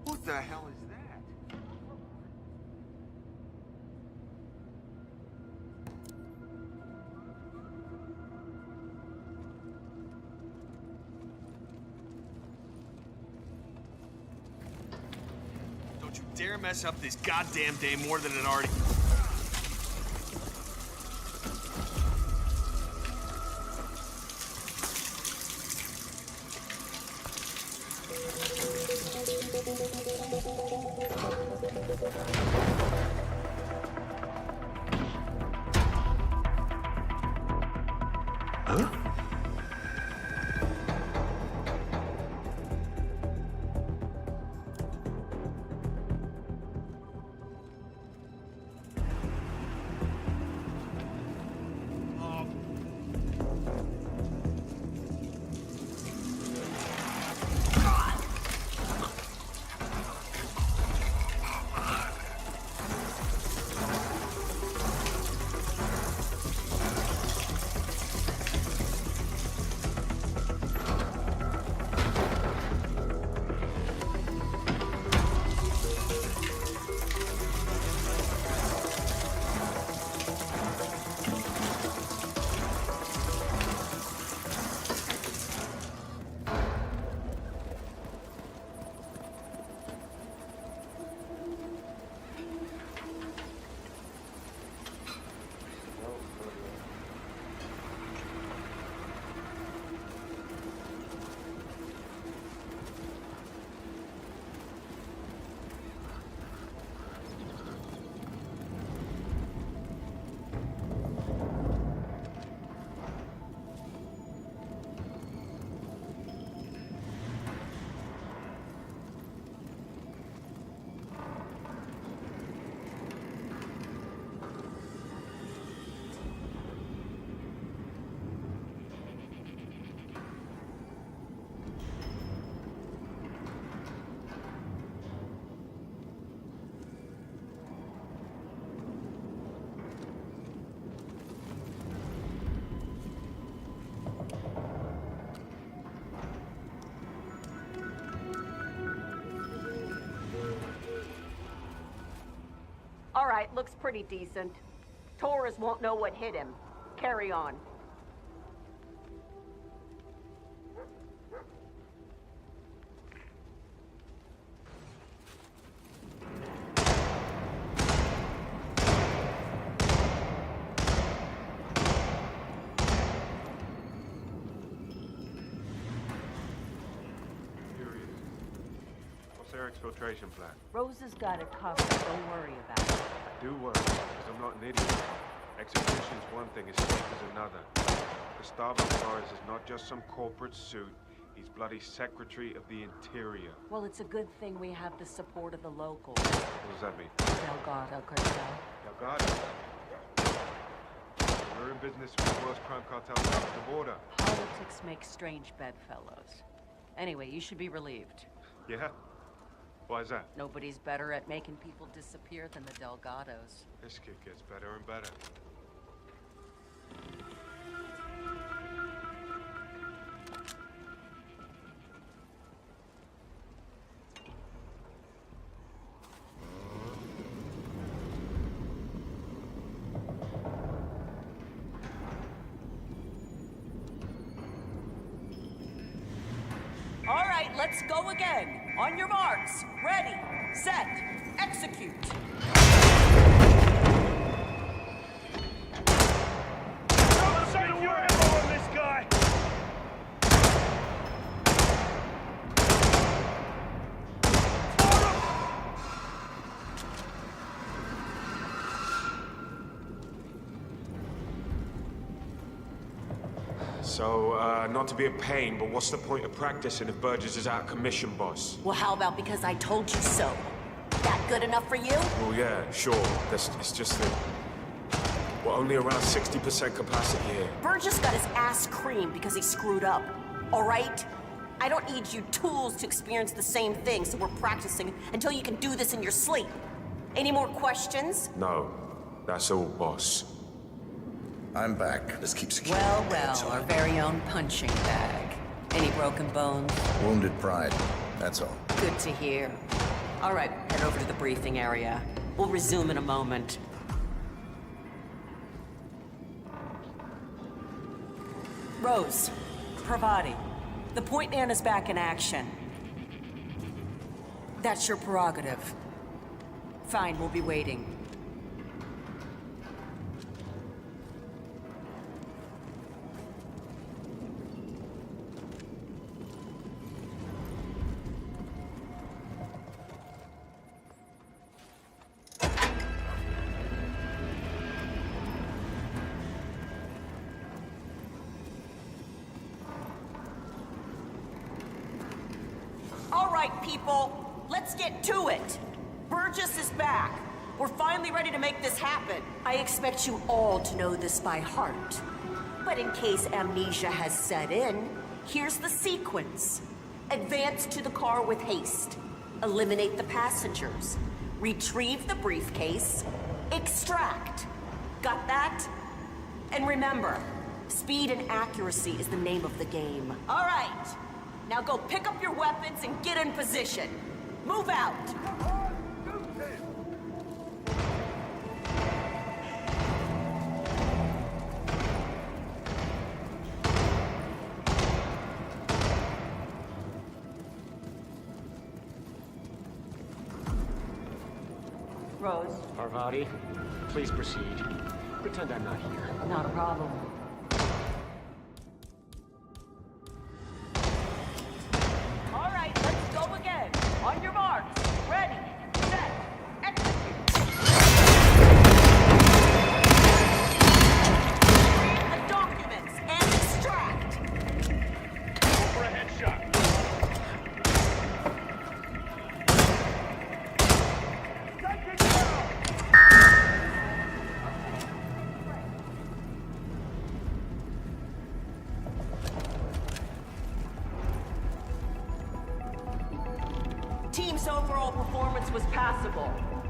What the hell is that? Don't you dare mess up this goddamn day more than it already... right, looks pretty decent. Torres won't know what hit him. Carry on. What's their exfiltration plan? Rose has got it covered. Don't worry about it. I do worry, because I'm not an idiot. Execution's one thing, escape is another. Gustavo Torres is not just some corporate suit. He's bloody Secretary of the Interior. Well, it's a good thing we have the support of the locals. What does that mean? Delgado cartel. Delgado? We're in business with the worst crime cartels across the border. Politics make strange bedfellows. Anyway, you should be relieved. Yeah? Why is that? Nobody's better at making people disappear than the Delgados. This kid gets better and better. All right, let's go again. On your marks. Ready, set, execute. Don't save your ammo on this guy! So, not to be a pain, but what's the point of practicing if Burgess is out of commission, boss? Well, how about because I told you so? That good enough for you? Well, yeah, sure. It's just that we're only around 60% capacity here. Burgess got his ass creamed because he screwed up. All right? I don't need you tools to experience the same thing, so we're practicing until you can do this in your sleep. Any more questions? No, that's all, boss. I'm back. Let's keep secure. Well, our very own punching bag. Any broken bones? Wounded pride. That's all. Good to hear. All right, head over to the briefing area. We'll resume in a moment. Rose, Pravati, the point man is back in action. That's your prerogative. Fine, we'll be waiting. People, let's get to it. Burgess is back. We're finally ready to make this happen. I expect you all to know this by heart. But in case amnesia has set in, here's the sequence. Advance to the car with haste. Eliminate the passengers. Retrieve the briefcase. Extract. Got that? And remember, speed and accuracy is the name of the game. All right. Now go pick up your weapons and get in position. Move out! Rose. Parvati, please proceed. Pretend I'm not here. Not a problem. On your marks, ready, set, execute. Read the documents and extract. Go for a headshot. Take it down. Team's overall performance was passable.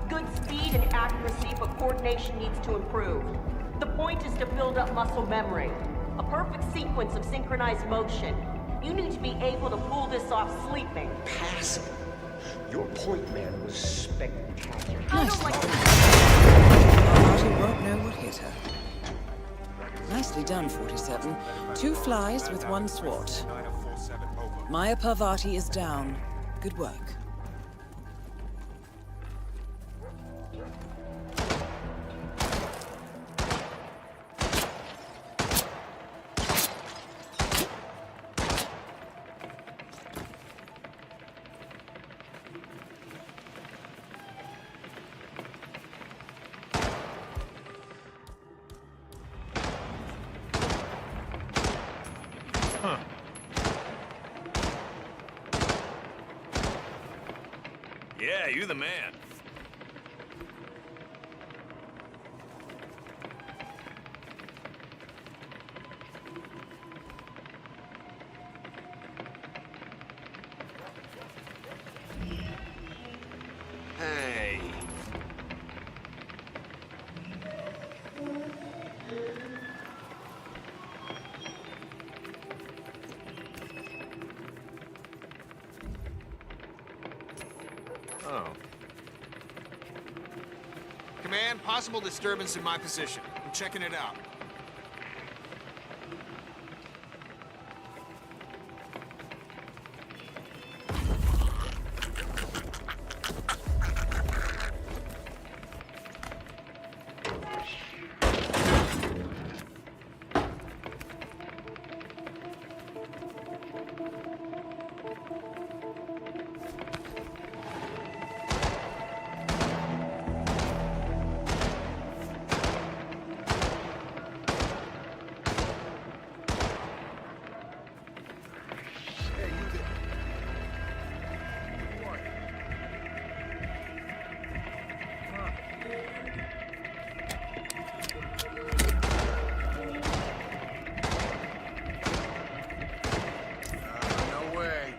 Good speed and accuracy, but coordination needs to improve. The point is to build up muscle memory. A perfect sequence of synchronized motion. You need to be able to pull this off sleeping. Passable. Your point man was spectacular. I don't like party won't know what hit her. Nicely done, 47. 2 flies with 1 swat. Maya Parvati is down. Good work. Huh. Yeah, you the man. Hey. Oh. Command, possible disturbance in my position. I'm checking it out. No way.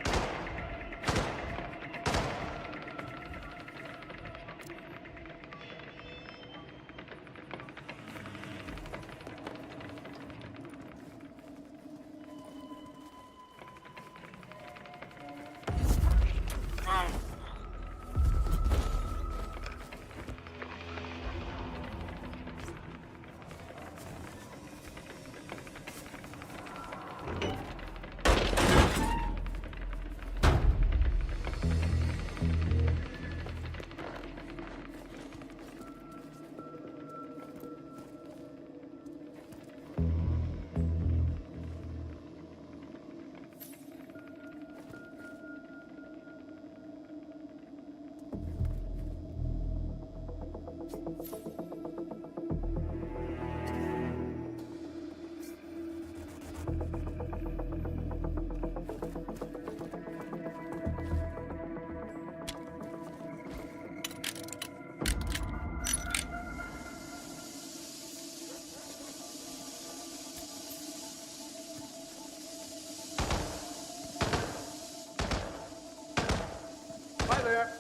Hi there.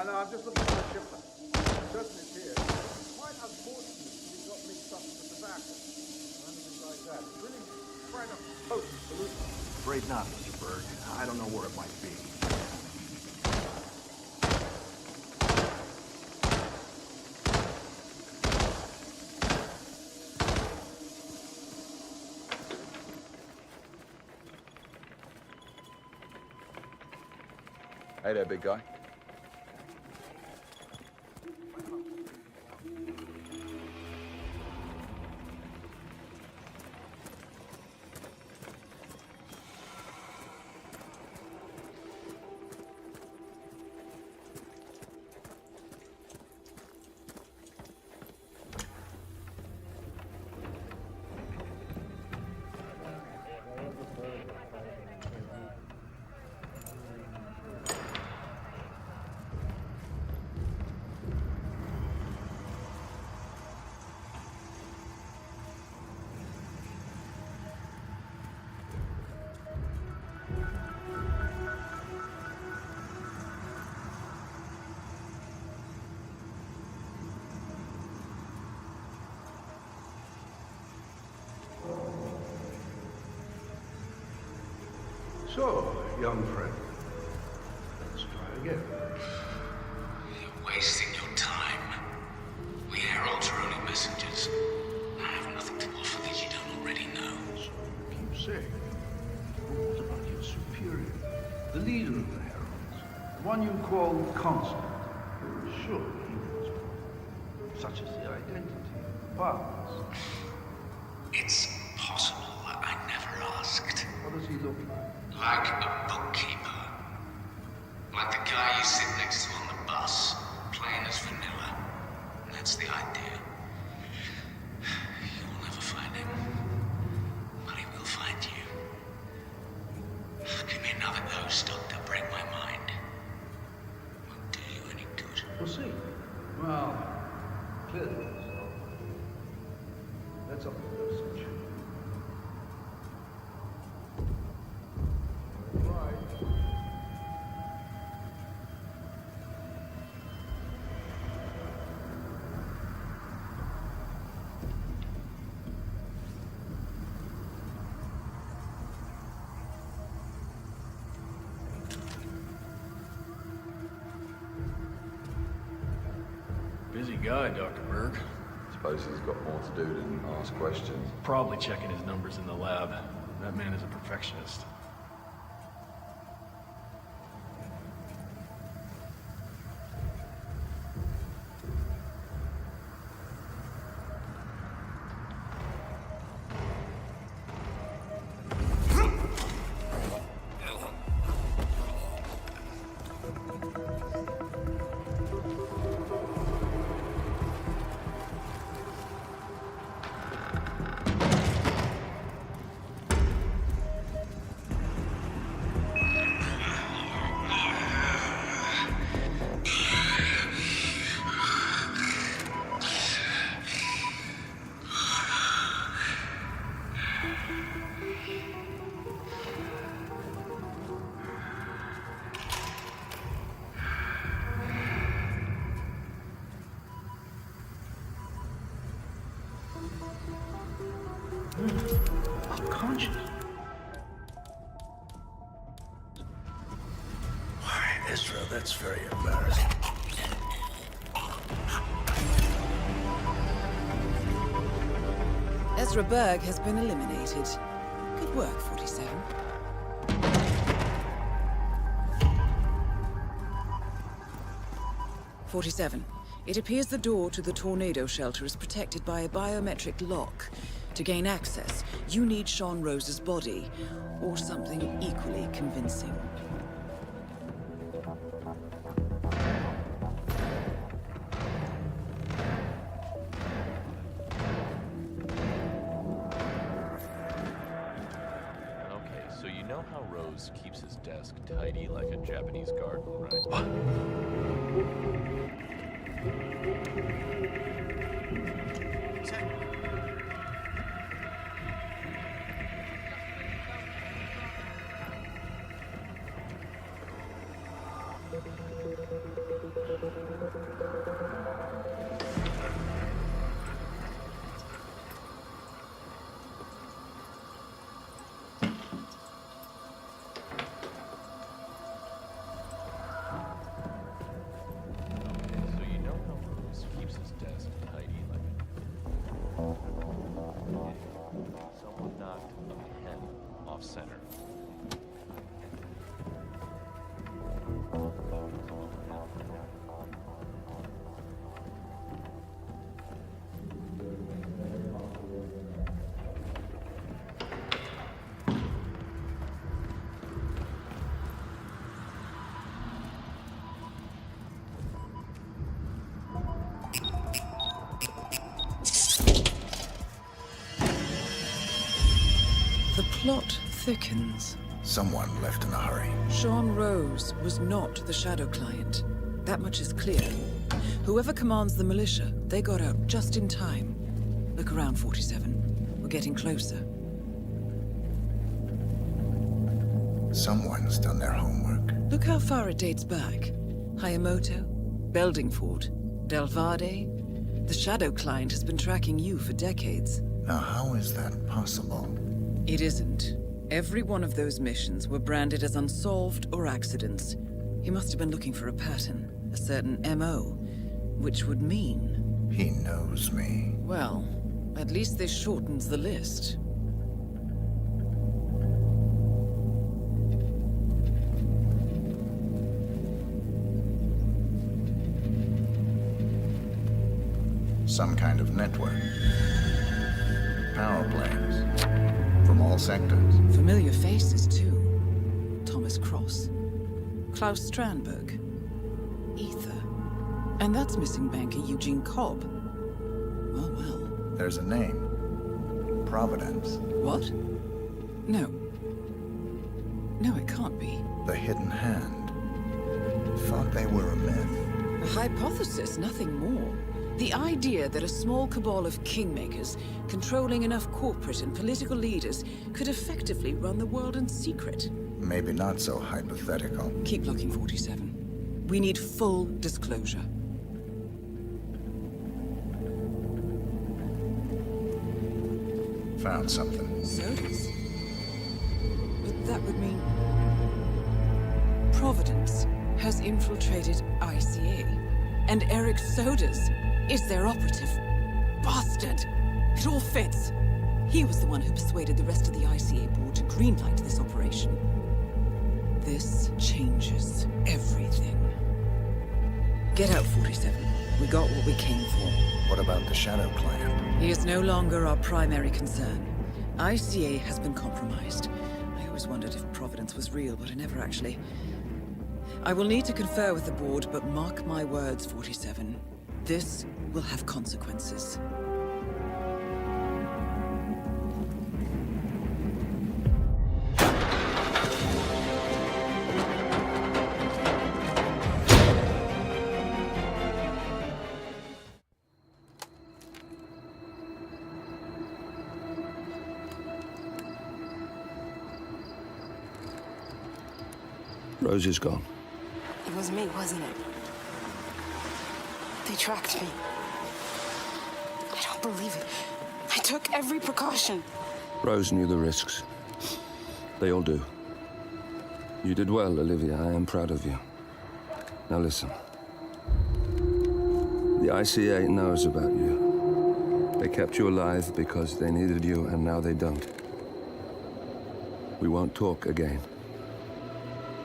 No, I'm just looking for a shipment. Certain it's here. Quite unfortunate that it got mixed up with the tobacco. Or anything like that. It's really quite a potent solution. Afraid not, Mr. Berg. I don't know where it might be. Hey there, big guy. So, young friend, let's try again. You're wasting your time. We heralds are only messengers. I have nothing to offer that you don't already know. So you keep saying. Well, what about your superior? The leader of the heralds? The one you call Constant? Sure, he knows more. Such as the identity of the paths. It's possible that I never asked. What does he look like? Like a bookkeeper. Like the guy you sit next to on the bus, plain as vanilla. That's the idea. You'll never find him. But he will find you. Give me another dose, Doctor. Break my mind. Won't do you any good. We'll see. Well, clearly so. Let's up the dosage. Busy guy, Dr. Berg. Suppose he's got more to do than ask questions. Probably checking his numbers in the lab. That man is a perfectionist. Unconscious. Why, Ezra, that's very embarrassing. Ezra Berg has been eliminated. Good work, 47. It appears the door to the tornado shelter is protected by a biometric lock. To gain access, you need Sean Rose's body, or something equally convincing. Okay, so you know how Rose keeps his desk tidy like a Japanese garden, right? What? Center. The plot thickens. Someone left in a hurry. Sean Rose was not the Shadow Client. That much is clear. Whoever commands the militia, they got out just in time. Look around, 47. We're getting closer. Someone's done their homework. Look how far it dates back. Hayamoto, Beldingford, Delvade. The Shadow Client has been tracking you for decades. Now, how is that possible? It isn't. Every one of those missions were branded as unsolved or accidents. He must have been looking for a pattern, a certain MO, which would mean He knows me. Well, at least this shortens the list. Some kind of network. Power planes. From all sectors. Familiar faces, too. Thomas Cross. Klaus Strandberg. Ether. And that's missing banker Eugene Cobb. Well, well. There's a name. Providence. What? No. No, it can't be. The Hidden Hand. Thought they were a myth. A hypothesis, nothing more. The idea that a small cabal of kingmakers, controlling enough corporate and political leaders, could effectively run the world in secret. Maybe not so hypothetical. Keep looking, 47. We need full disclosure. Found something. Sodas? But that would mean... Providence has infiltrated ICA. And Eric Sodas is their operative. Bastard! It all fits. He was the one who persuaded the rest of the ICA board to greenlight this operation. This changes everything. Get out, 47. We got what we came for. What about the Shadow Clan? He is no longer our primary concern. ICA has been compromised. I always wondered if Providence was real, but I never actually... I will need to confer with the board, but mark my words, 47. This will have consequences. Rose is gone. It was me, wasn't it? They tracked me. I don't believe it. I took every precaution. Rose knew the risks. They all do. You did well, Olivia. I am proud of you. Now listen. The ICA knows about you. They kept you alive because they needed you, and now they don't. We won't talk again.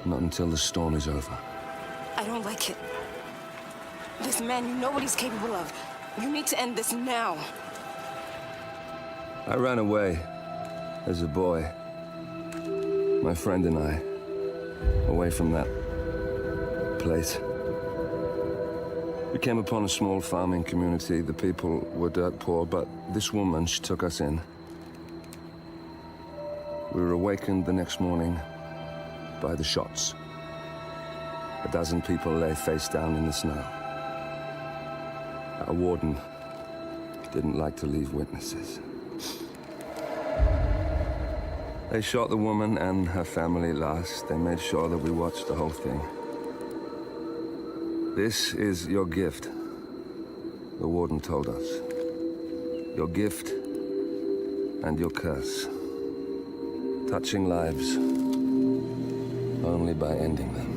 Not until the storm is over. I don't like it. This man, you know what he's capable of. You need to end this now. I ran away as a boy. My friend and I. Away from that place. We came upon a small farming community. The people were dirt poor, but this woman, she took us in. We were awakened the next morning by the shots. A dozen people lay face down in the snow. Our warden didn't like to leave witnesses. They shot the woman and her family last. They made sure that we watched the whole thing. This is your gift, the warden told us. Your gift and your curse. Touching lives only by ending them.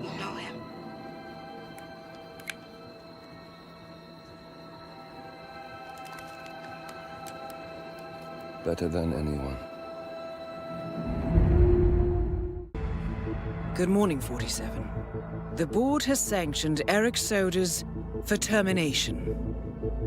You know him. Better than anyone. Good morning, 47. The board has sanctioned Eric Sodas for termination.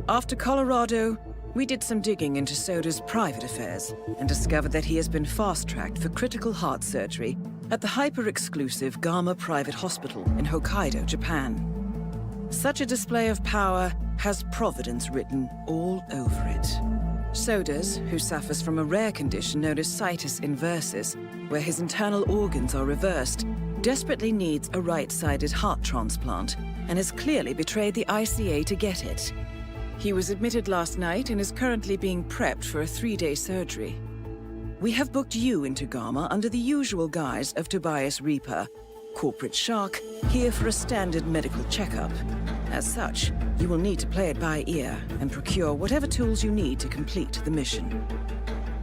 After Colorado, we did some digging into Soda's private affairs and discovered that he has been fast-tracked for critical heart surgery at the hyper-exclusive Gama Private Hospital in Hokkaido, Japan. Such a display of power has Providence written all over it. Sodas, who suffers from a rare condition known as situs inversus, where his internal organs are reversed, desperately needs a right-sided heart transplant and has clearly betrayed the ICA to get it. He was admitted last night and is currently being prepped for a 3-day surgery. We have booked you into Gama under the usual guise of Tobias Reaper, corporate shark, here for a standard medical checkup. As such, you will need to play it by ear and procure whatever tools you need to complete the mission.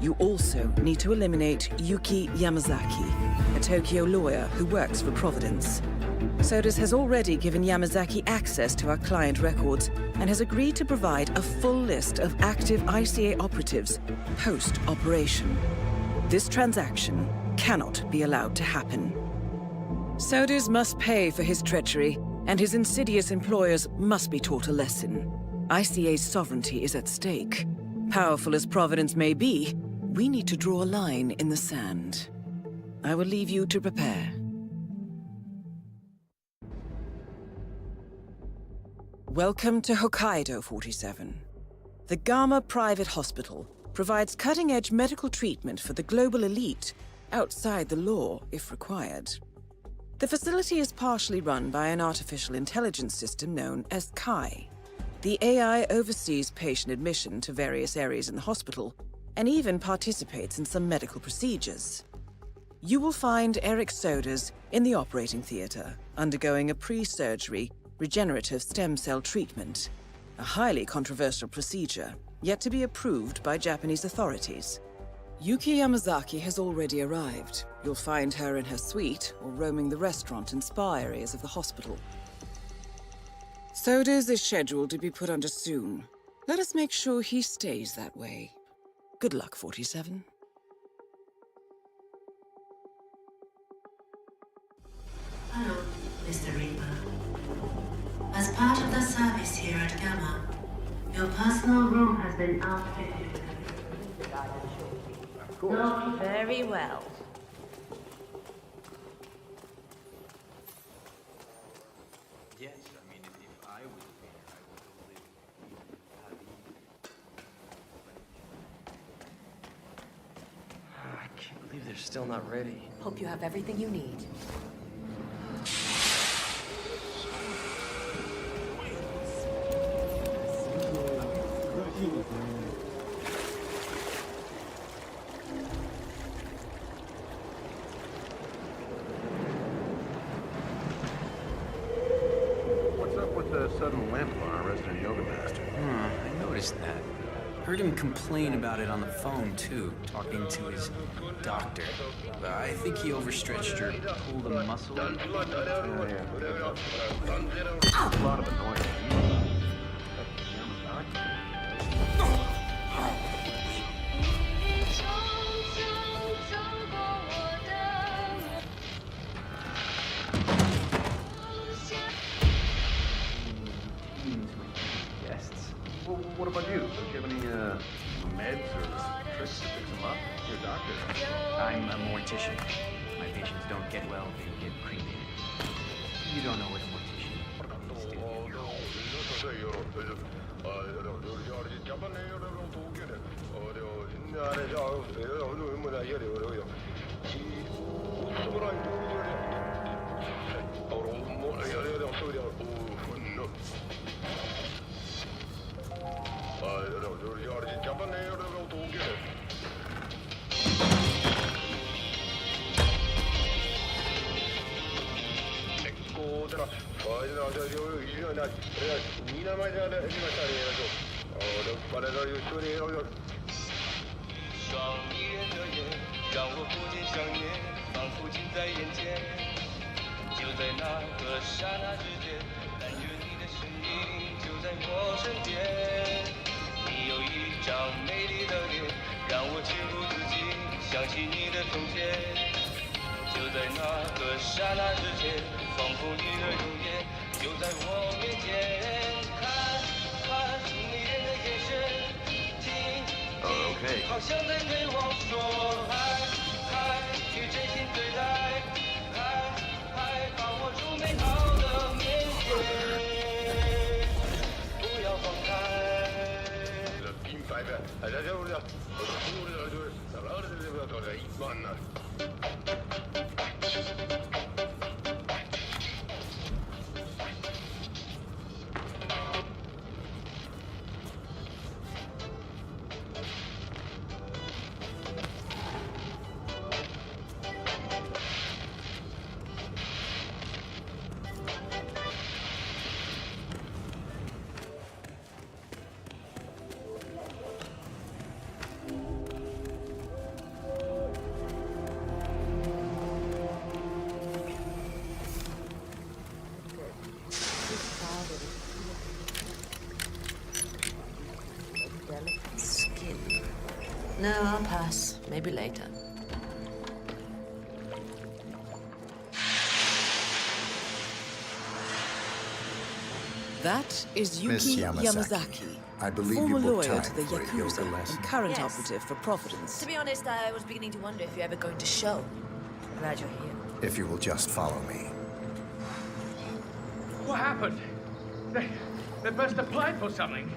You also need to eliminate Yuki Yamazaki, a Tokyo lawyer who works for Providence. Sodas has already given Yamazaki access to our client records and has agreed to provide a full list of active ICA operatives post-operation. This transaction cannot be allowed to happen. Sodas must pay for his treachery, and his insidious employers must be taught a lesson. ICA's sovereignty is at stake. Powerful as Providence may be, we need to draw a line in the sand. I will leave you to prepare. Welcome to Hokkaido 47. The Gamma Private Hospital provides cutting-edge medical treatment for the global elite, outside the law if required. The facility is partially run by an artificial intelligence system known as Kai. The AI oversees patient admission to various areas in the hospital and even participates in some medical procedures. You will find Eric Sodas in the operating theater, undergoing a pre-surgery regenerative stem cell treatment, a highly controversial procedure, yet to be approved by Japanese authorities. Yuki Yamazaki has already arrived. You'll find her in her suite or roaming the restaurant and spa areas of the hospital. Sodas is scheduled to be put under soon. Let us make sure he stays that way. Good luck, 47. Hello, Mr. Reaper. As part of the service here at Gamma, your personal room has been outfitted with a... Very well. Yes, I mean, if I was a painter, I would totally... I can't believe they're still not ready. Hope you have everything you need. What's up with the sudden limp on our resident yoga master? I noticed that. Heard him complain about it on the phone, too, talking to his doctor. I think he overstretched or pulled a muscle. A lot of annoyance. Guests. Well, what about you? Don't you have any meds or tricks to fix them up? You're a doctor. I'm a mortician. My patients don't get well, they get cremated. You don't know what a mortician is, do you?双迷人的眼，让我不禁想念，仿佛近在眼前。就在那个刹那之间，感觉你的身影就在我身边。你有一张美丽的脸，让我情不自禁想起你的从前。就在那个刹那之间，仿佛你的容颜就在我面前。看，看迷人的眼神。Okay. 好像在对我说嗨嗨，去真心对待，嗨嗨，把我出美好的面前，不要放开。金牌的，大家就这样， pass. Maybe later. That is Miss Yuki Yamazaki. I believe former you booked lawyer time to the for a yoga Yakuza lesson. and current Yes. operative for Providence. To be honest, I was beginning to wonder if you're ever going to show. Glad you're here. If you will just follow me. What happened? They must have applied for something.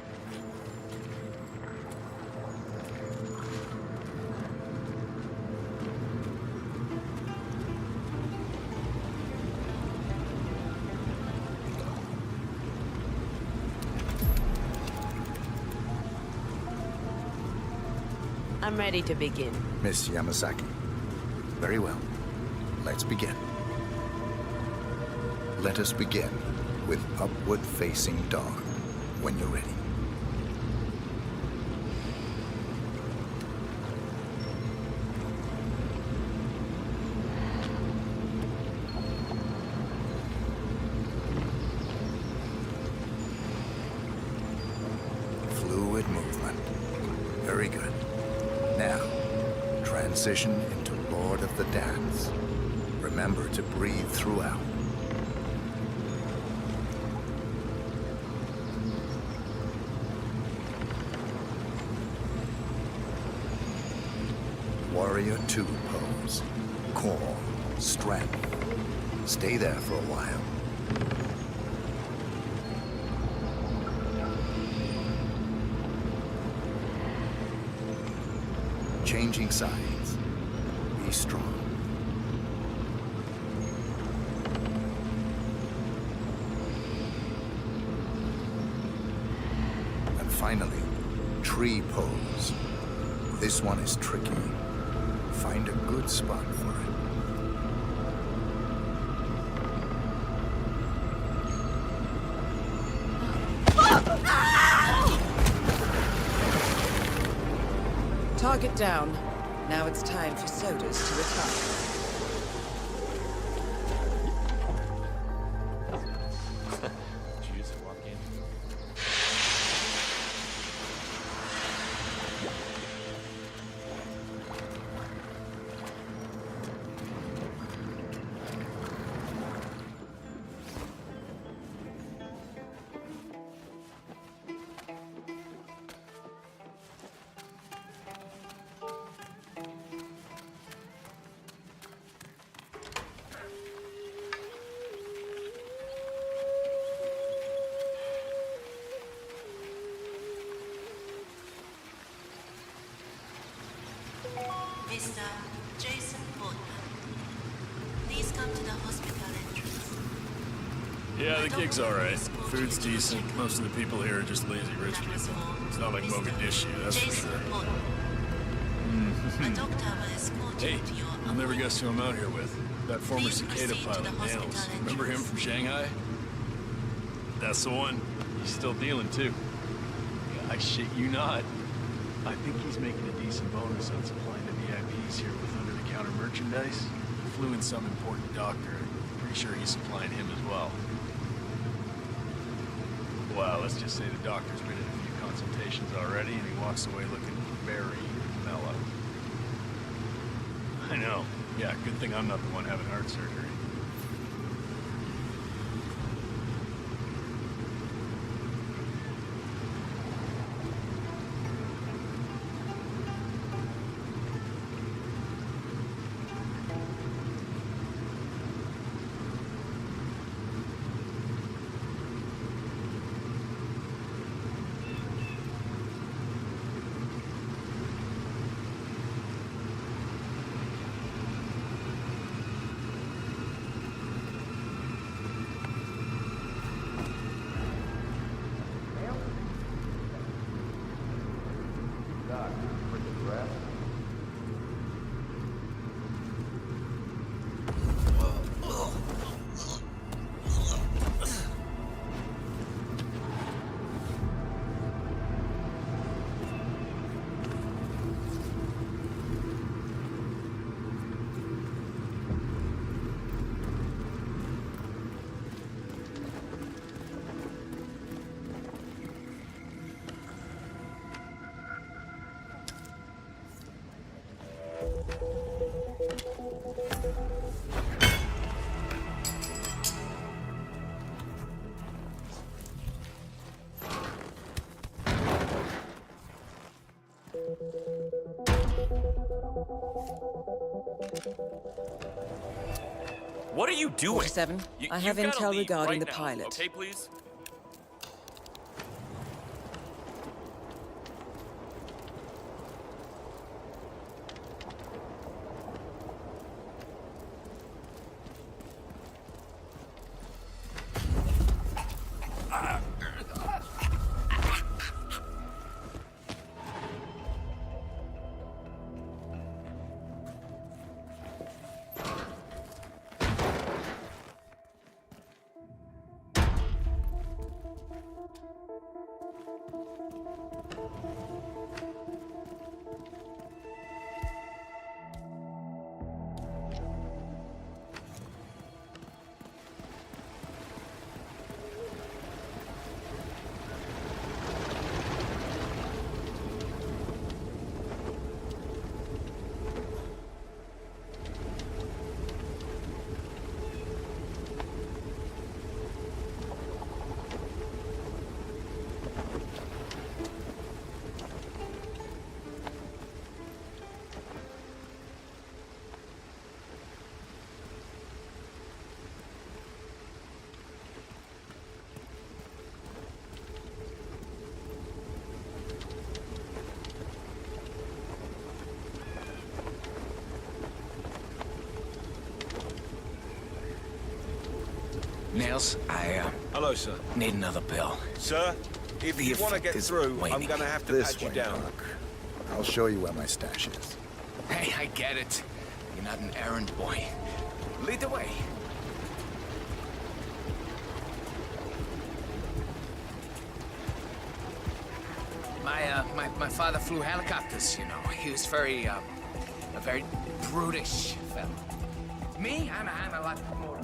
I'm ready to begin. Miss Yamazaki. Very well. Let's begin. Let us begin with upward-facing dog when you're ready. Fluid movement. Very good. Now, transition into Lord of the Dance. Remember to breathe throughout. Warrior 2 pose. Core, strength. Stay there for a while. Changing sides. Be strong. And finally, tree pose. This one is tricky. Find a good spot for it. Target down. Now it's time for sodas to retire. Did you just walk in? Mr. Jason Portman, please come to the hospital entrance. Yeah, the gig's alright. Food's decent. Most of the people here are just lazy rich people. It's not like Mogadishu, that's for Jason sure. Portman. A doctor will escort Hey, you to your you'll never guess who I'm out here with. That former Please cicada proceed to pilot, the hospital Daniels. entrance. Remember him from Shanghai? That's the one. He's still dealing, too. Yeah, I shit you not. I think he's making a decent bonus on supplying the VIPs here with under-the-counter merchandise. Flew in some important doctor. Pretty sure he's supplying him as well. Well, let's just say the doctor's been in a few consultations already, and he walks away looking very mellow. I know. Yeah, good thing I'm not the one having heart surgery. What are you doing? 47, I have You've gotta intel leave regarding right the now, pilot. Okay, please? Nails, Hello, sir. need another bill. Sir, if The you want to effect get is through, I'm waning. going to have to This pat you way, down. Doc. I'll show you where my stash is. Hey, I get it. You're not an errand boy. Lead the way. My father flew helicopters, you know. He was very, a very brutish fellow. Me, I'm a lot more.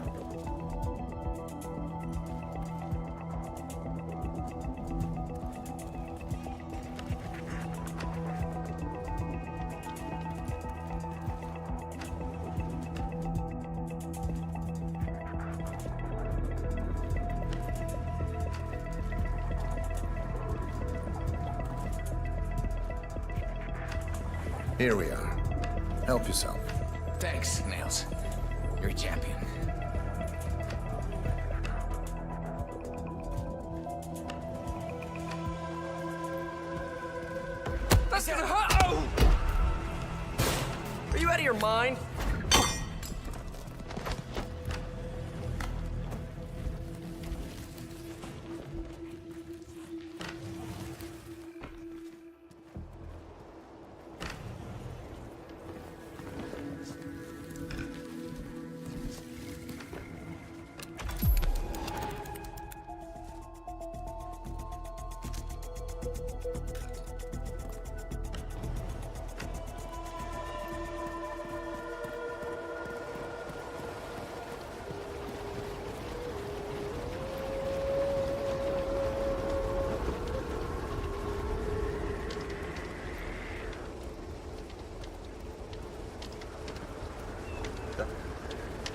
Here we are. Help yourself. Thanks, Nails. You're a champion. That's gonna hurt! Oh! Are you out of your mind?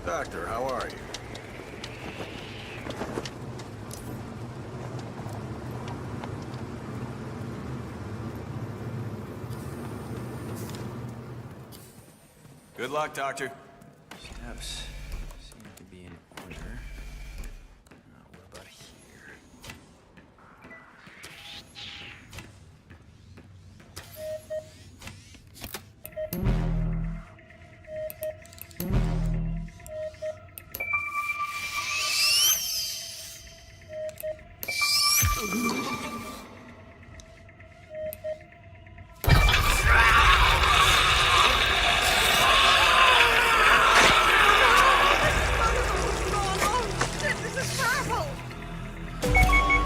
Doctor, how are you? Good luck, Doctor. Steps seem to be in order. What about here?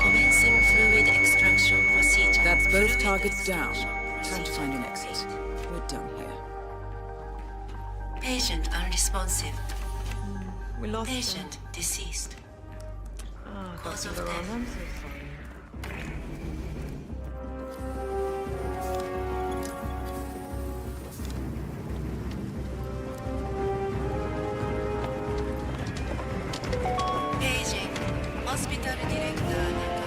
Commencing fluid extraction procedure. That's both targets down. Time to find an exit. We're done here. Patient unresponsive. We lost Patient deceased. Cause of Dr. Ron, death. I'm so sorry. Paging. Hospital director Nakamura.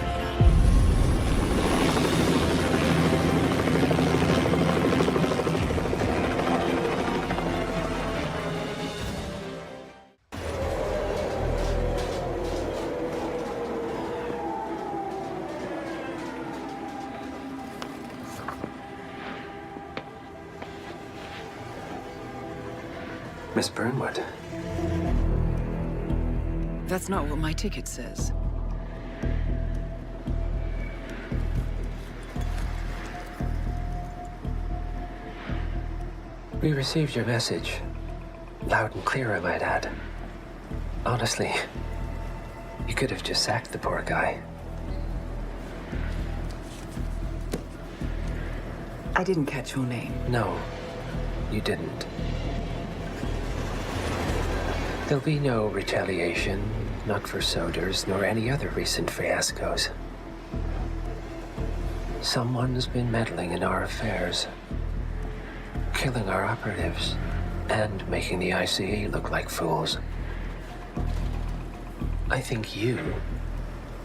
Miss Burnwood. That's not what my ticket says. We received your message. Loud and clear, I might add. Honestly, you could have just sacked the poor guy. I didn't catch your name. No, you didn't. There'll be no retaliation, not for Soders, nor any other recent fiascos. Someone's been meddling in our affairs, killing our operatives, and making the ICA look like fools. I think you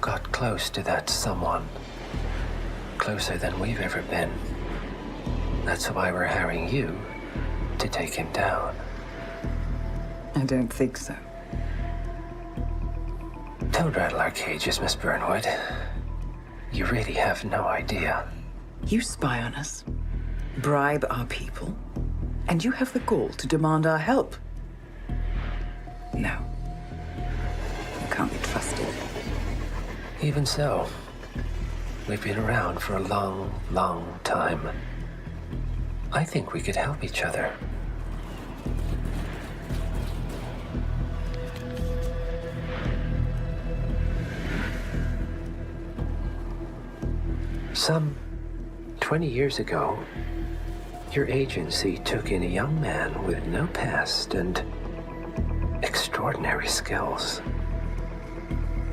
got close to that someone. Closer than we've ever been. That's why we're hiring you to take him down. I don't think so. Don't rattle our cages, Miss Burnwood. You really have no idea. You spy on us, bribe our people, and you have the gall to demand our help. No. You can't be trusted. Even so, we've been around for a long, long time. I think we could help each other. Some 20 years ago, your agency took in a young man with no past and extraordinary skills.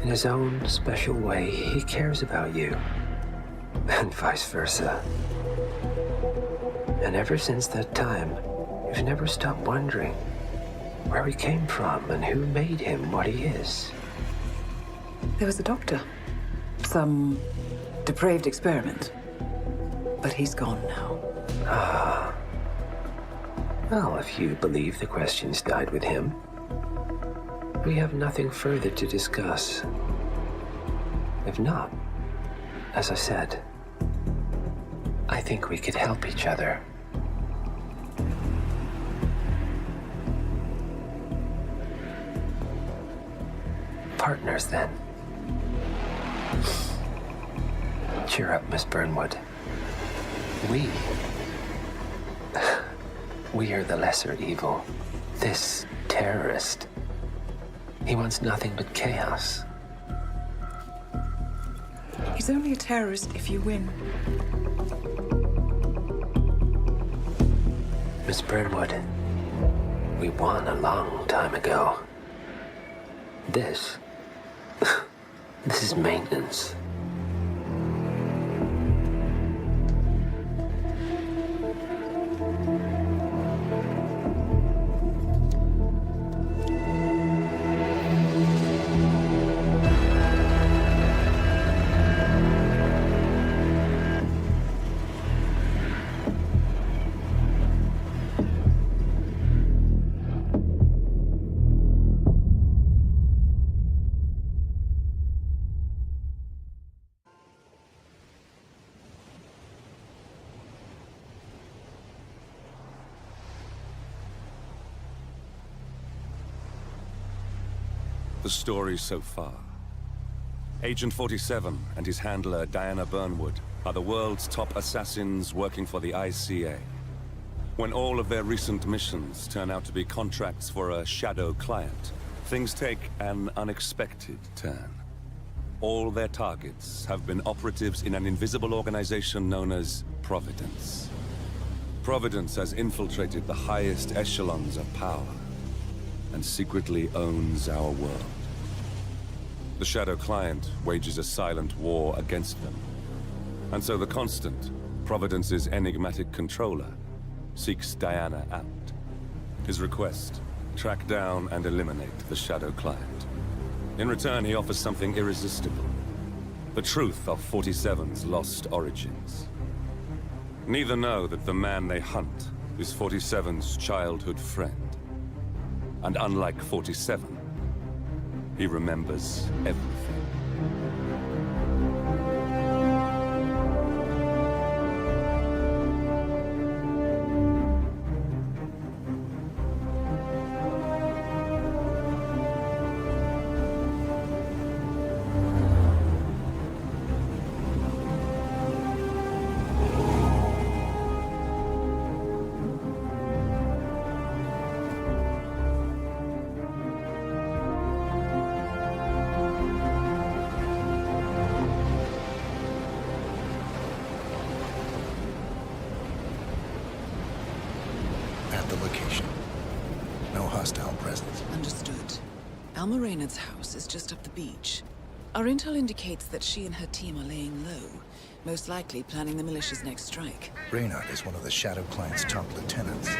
In his own special way, he cares about you, and vice versa. And ever since that time, you've never stopped wondering where he came from and who made him what he is. There was a doctor. Some depraved experiment. But he's gone now. Ah. Well, if you believe the questions died with him, we have nothing further to discuss. If not, as I said, I think we could help each other. Partners, then. Cheer up, Miss Burnwood. We are the lesser evil. This terrorist. He wants nothing but chaos. He's only a terrorist if you win. Miss Burnwood, we won a long time ago. This is maintenance. The story so far. Agent 47 and his handler, Diana Burnwood, are the world's top assassins working for the ICA. When all of their recent missions turn out to be contracts for a shadow client, things take an unexpected turn. All their targets have been operatives in an invisible organization known as Providence. Providence has infiltrated the highest echelons of power and secretly owns our world. The Shadow Client wages a silent war against them. And so the Constant, Providence's enigmatic controller, seeks Diana out. His request, track down and eliminate the Shadow Client. In return, he offers something irresistible. The truth of 47's lost origins. Neither know that the man they hunt is 47's childhood friend. And unlike 47, he remembers everything. hostile presence. Understood. Alma Reynard's house is just up the beach. Our intel indicates that she and her team are laying low, most likely planning the militia's next strike. Reynard is one of the Shadow Client's top lieutenants,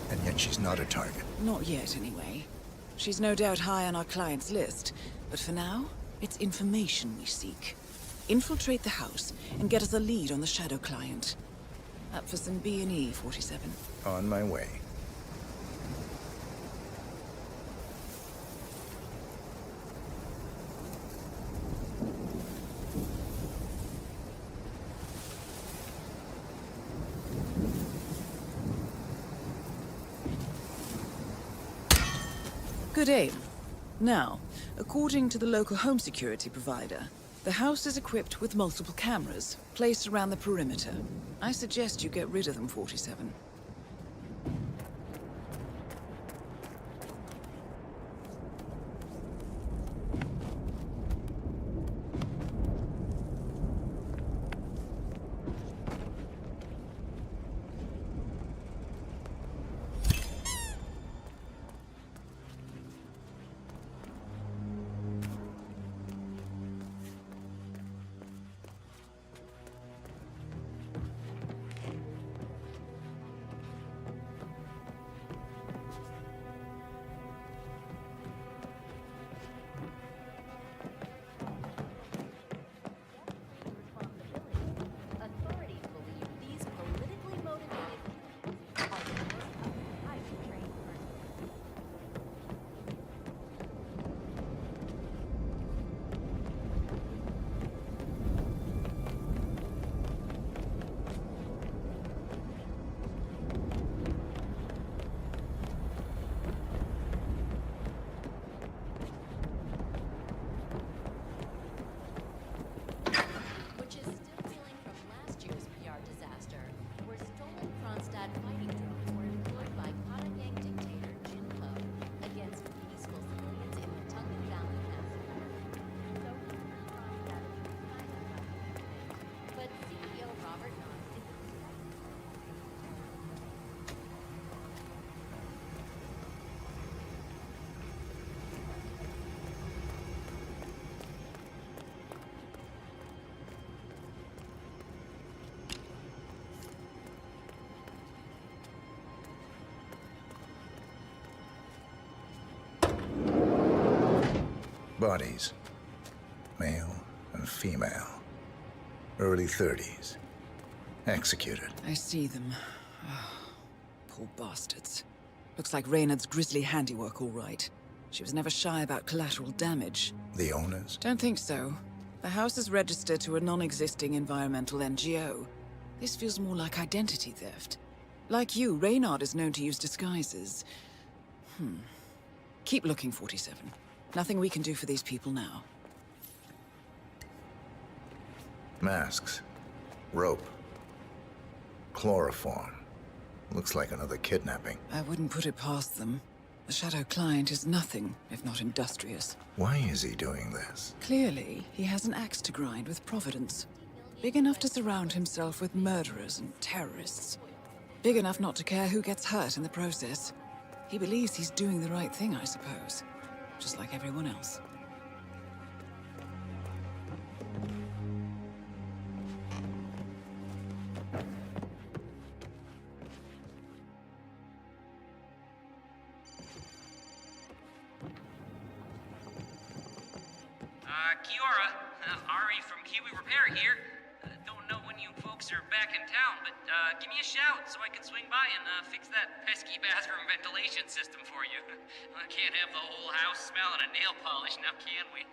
and yet she's not a target. Not yet, anyway. She's no doubt high on our client's list, but for now, it's information we seek. Infiltrate the house and get us a lead on the Shadow Client. Up for some B&E, 47. On my way. Good aim. Now, according to the local home security provider, the house is equipped with multiple cameras, placed around the perimeter. I suggest you get rid of them, 47. Bodies. Male and female. Early 30s. Executed. I see them. Oh, poor bastards. Looks like Reynard's grisly handiwork, all right. She was never shy about collateral damage. The owners? Don't think so. The house is registered to a non-existing environmental NGO. This feels more like identity theft. Like you, Reynard is known to use disguises. Keep looking, 47. Nothing we can do for these people now. Masks. Rope. Chloroform. Looks like another kidnapping. I wouldn't put it past them. The Shadow Client is nothing if not industrious. Why is he doing this? Clearly, he has an axe to grind with Providence. Big enough to surround himself with murderers and terrorists. Big enough not to care who gets hurt in the process. He believes he's doing the right thing, I suppose. Just like everyone else. Kiora, Ari from Kiwi Repair here. Don't know when you folks are back in town, but give me a shout so I can swing by and fix that pesky bathroom ventilation system for you. Can't have the whole house smelling of nail polish now, can we?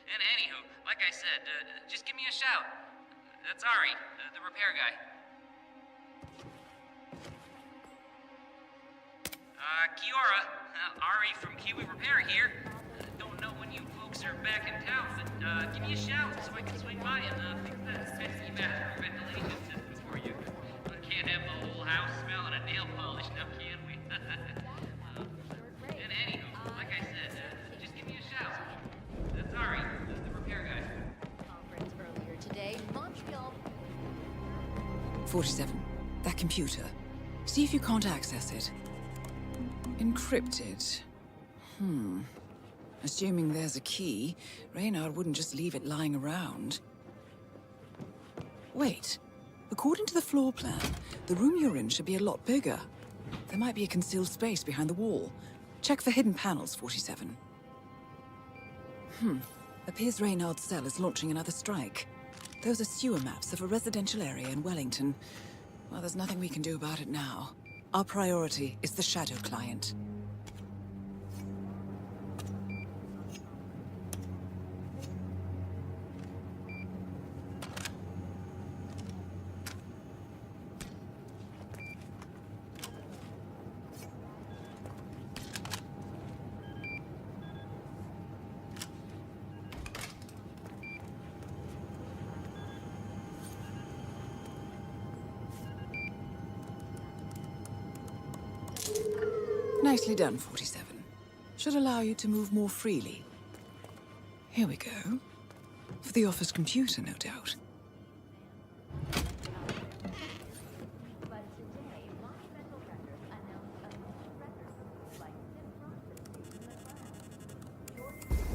And anywho, like I said, just give me a shout. That's Ari, the repair guy. Kiora, Ari from Kiwi Repair here. Don't know when you folks are back in town, but give me a shout so I can swing by and fix that pesky bathroom ventilation system for you. Can't have the whole house smelling of nail polish now, can we? And anywho, like I said, just give me a shout. That's Ari, the repair guy. Conference earlier today, Montreal. 47. That computer. See if you can't access it. Encrypted. Assuming there's a key, Reynard wouldn't just leave it lying around. Wait. According to the floor plan, the room you're in should be a lot bigger. There might be a concealed space behind the wall. Check for hidden panels, 47. Appears Reynard's cell is launching another strike. Those are sewer maps of a residential area in Wellington. Well, there's nothing we can do about it now. Our priority is the Shadow Client. Nicely done, 47. Should allow you to move more freely. Here we go. For the office computer, no doubt.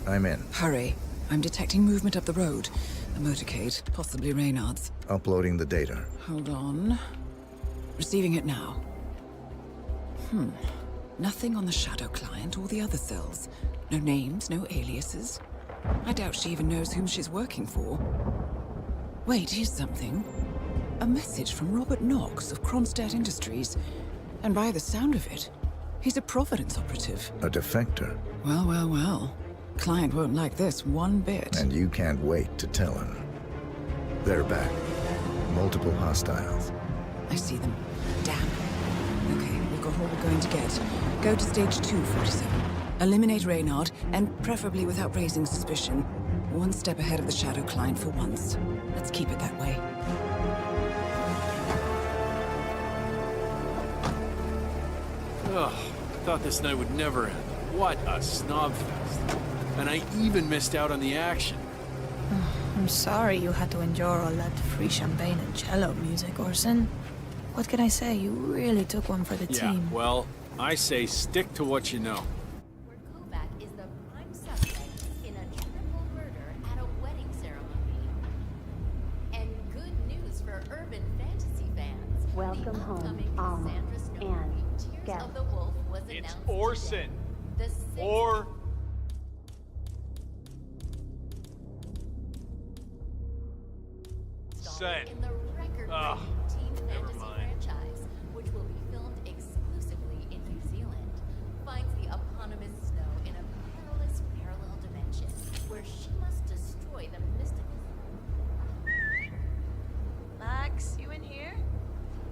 I'm in. Hurry. I'm detecting movement up the road. A motorcade, possibly Reynard's. Uploading the data. Hold on. Receiving it now. Nothing on the Shadow Client or the other cells. No names, no aliases. I doubt she even knows whom she's working for. Wait, here's something. A message from Robert Knox of Kronstadt Industries. And by the sound of it, he's a Providence operative. A defector. Well, well, well. Client won't like this one bit. And you can't wait to tell him. They're back. Multiple hostiles. I see them. Damn. Okay, we've got all we're going to get. Go to stage 2, 47. Eliminate Reynard, and preferably without raising suspicion. One step ahead of the Shadow Client for once. Let's keep it that way. Ugh, I thought this night would never end. What a snobfest. And I even missed out on the action. I'm sorry you had to endure all that free champagne and cello music, Orson. What can I say? You really took one for the team. Yeah, well, I say stick to what you know. Kovac is the prime suspect in a triple murder at a wedding ceremony. And good news for urban fantasy fans. Welcome home, Alma and Tears of the Wolf was announced. It's Orson. The sixth Or... Sen. in the record-breaking teen fantasy franchise, which will be filmed exclusively in New Zealand, finds the eponymous Snow in a perilous parallel dimension where she must destroy the mystical. Max, you in here?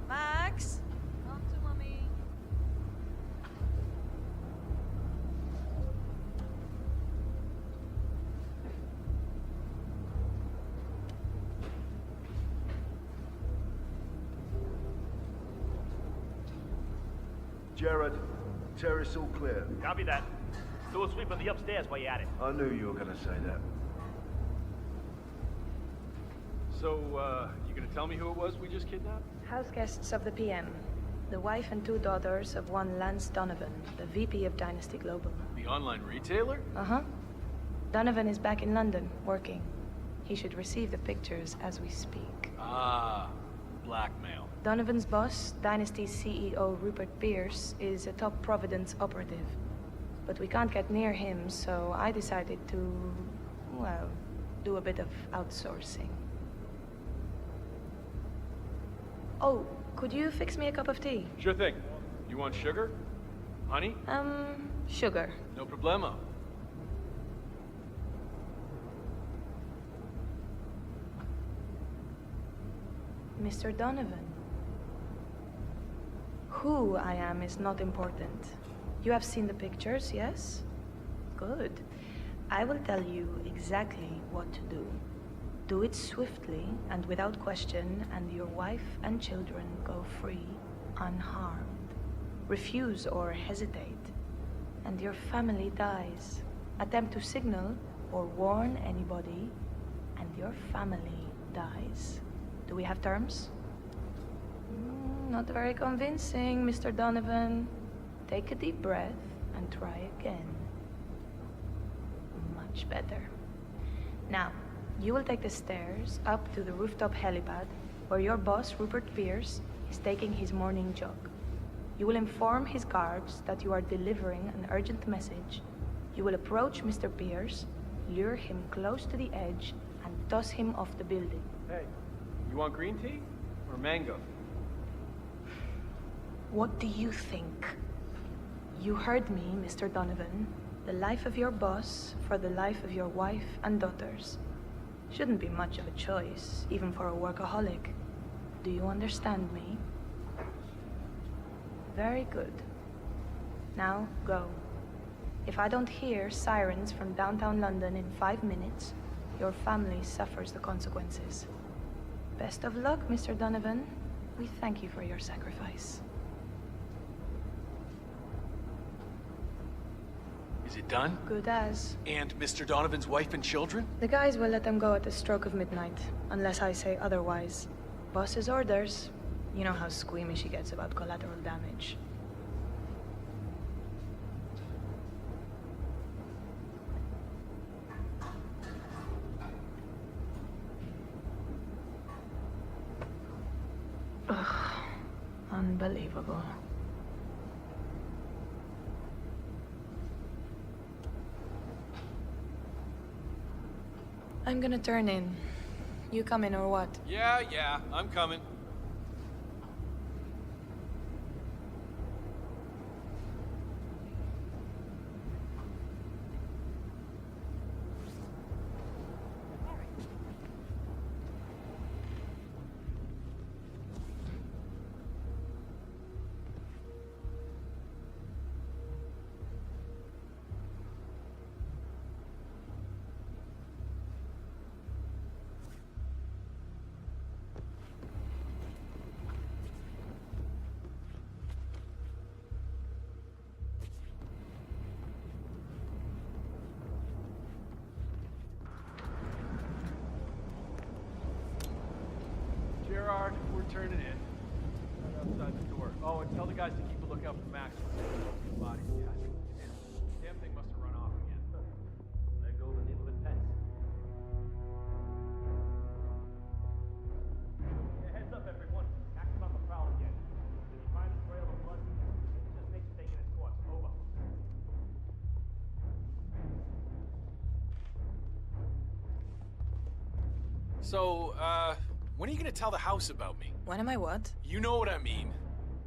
Max? Come to mommy. Jared, terrace all clear. Copy that. Do a sweep of the upstairs while you're at it. I knew you were gonna say that. So, you gonna tell me who it was we just kidnapped? House guests of the PM. The wife and 2 daughters of one Lance Donovan, the VP of Dynasty Global. The online retailer? Uh-huh. Donovan is back in London, working. He should receive the pictures as we speak. Ah, blackmail. Donovan's boss, Dynasty's CEO Rupert Pierce, is a top Providence operative. But we can't get near him, so I decided to, well, do a bit of outsourcing. Oh, could you fix me a cup of tea? Sure thing. You want sugar? Honey? Sugar. No problemo. Mr. Donovan. Who I am is not important. You have seen the pictures, yes? Good. I will tell you exactly what to do. Do it swiftly and without question, and your wife and children go free, unharmed. Refuse or hesitate, and your family dies. Attempt to signal or warn anybody, and your family dies. Do we have terms? Not very convincing, Mr. Donovan. Take a deep breath and try again. Much better. Now, you will take the stairs up to the rooftop helipad where your boss, Rupert Pierce, is taking his morning jog. You will inform his guards that you are delivering an urgent message. You will approach Mr. Pierce, lure him close to the edge, and toss him off the building. Hey, you want green tea or mango? What do you think? You heard me, Mr. Donovan. The life of your boss for the life of your wife and daughters. Shouldn't be much of a choice, even for a workaholic. Do you understand me? Very good. Now, go. If I don't hear sirens from downtown London in 5 minutes, your family suffers the consequences. Best of luck, Mr. Donovan. We thank you for your sacrifice. Is it done? Good as. And Mr. Donovan's wife and children? The guys will let them go at the stroke of midnight, unless I say otherwise. Boss's orders. You know how squeamish he gets about collateral damage. Ugh, unbelievable. I'm gonna turn in. You coming or what? Yeah, I'm coming. Gerard, we're turning in. Right outside the door. Oh, and tell the guys to keep a lookout for Max. Body attachment. Damn thing must have run off again. There goes the needle of intense. Yeah, heads up, everyone. Max is on the prowl again. If you find a trail of blood, just make it taking its course. Over. So, when are you gonna tell the house about me? When am I what? You know what I mean.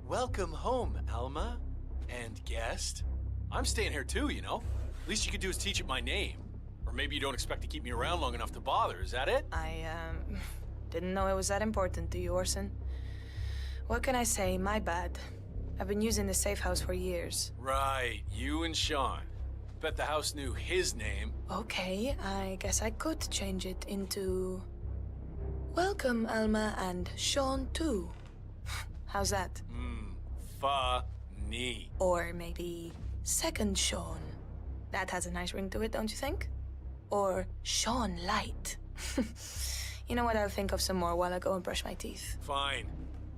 Welcome home, Alma. And guest. I'm staying here too, you know? Least you could do is teach it my name. Or maybe you don't expect to keep me around long enough to bother, is that it? I, didn't know it was that important to you, Orson. What can I say? My bad. I've been using the safe house for years. Right, you and Sean. Bet the house knew his name. Okay, I guess I could change it into... Welcome, Alma, and Sean, too. How's that? Funny. Or maybe Second Sean. That has a nice ring to it, don't you think? Or Sean Light. You know what, I'll think of some more while I go and brush my teeth. Fine.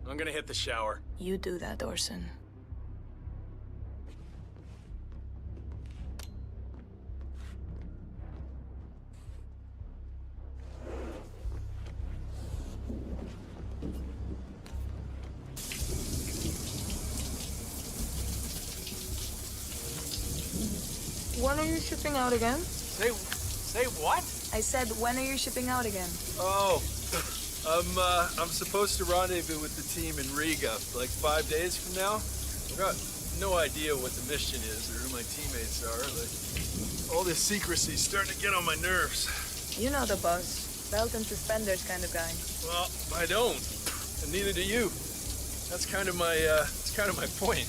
I'm gonna hit the shower. You do that, Orson. When are you shipping out again? Say what? I said, when are you shipping out again? Oh, I'm supposed to rendezvous with the team in Riga, like 5 days from now. I've got no idea what the mission is or who my teammates are. Like, all this secrecy's starting to get on my nerves. You know the boss. Belt and suspenders kind of guy. Well, I don't, and neither do you. That's kind of my point.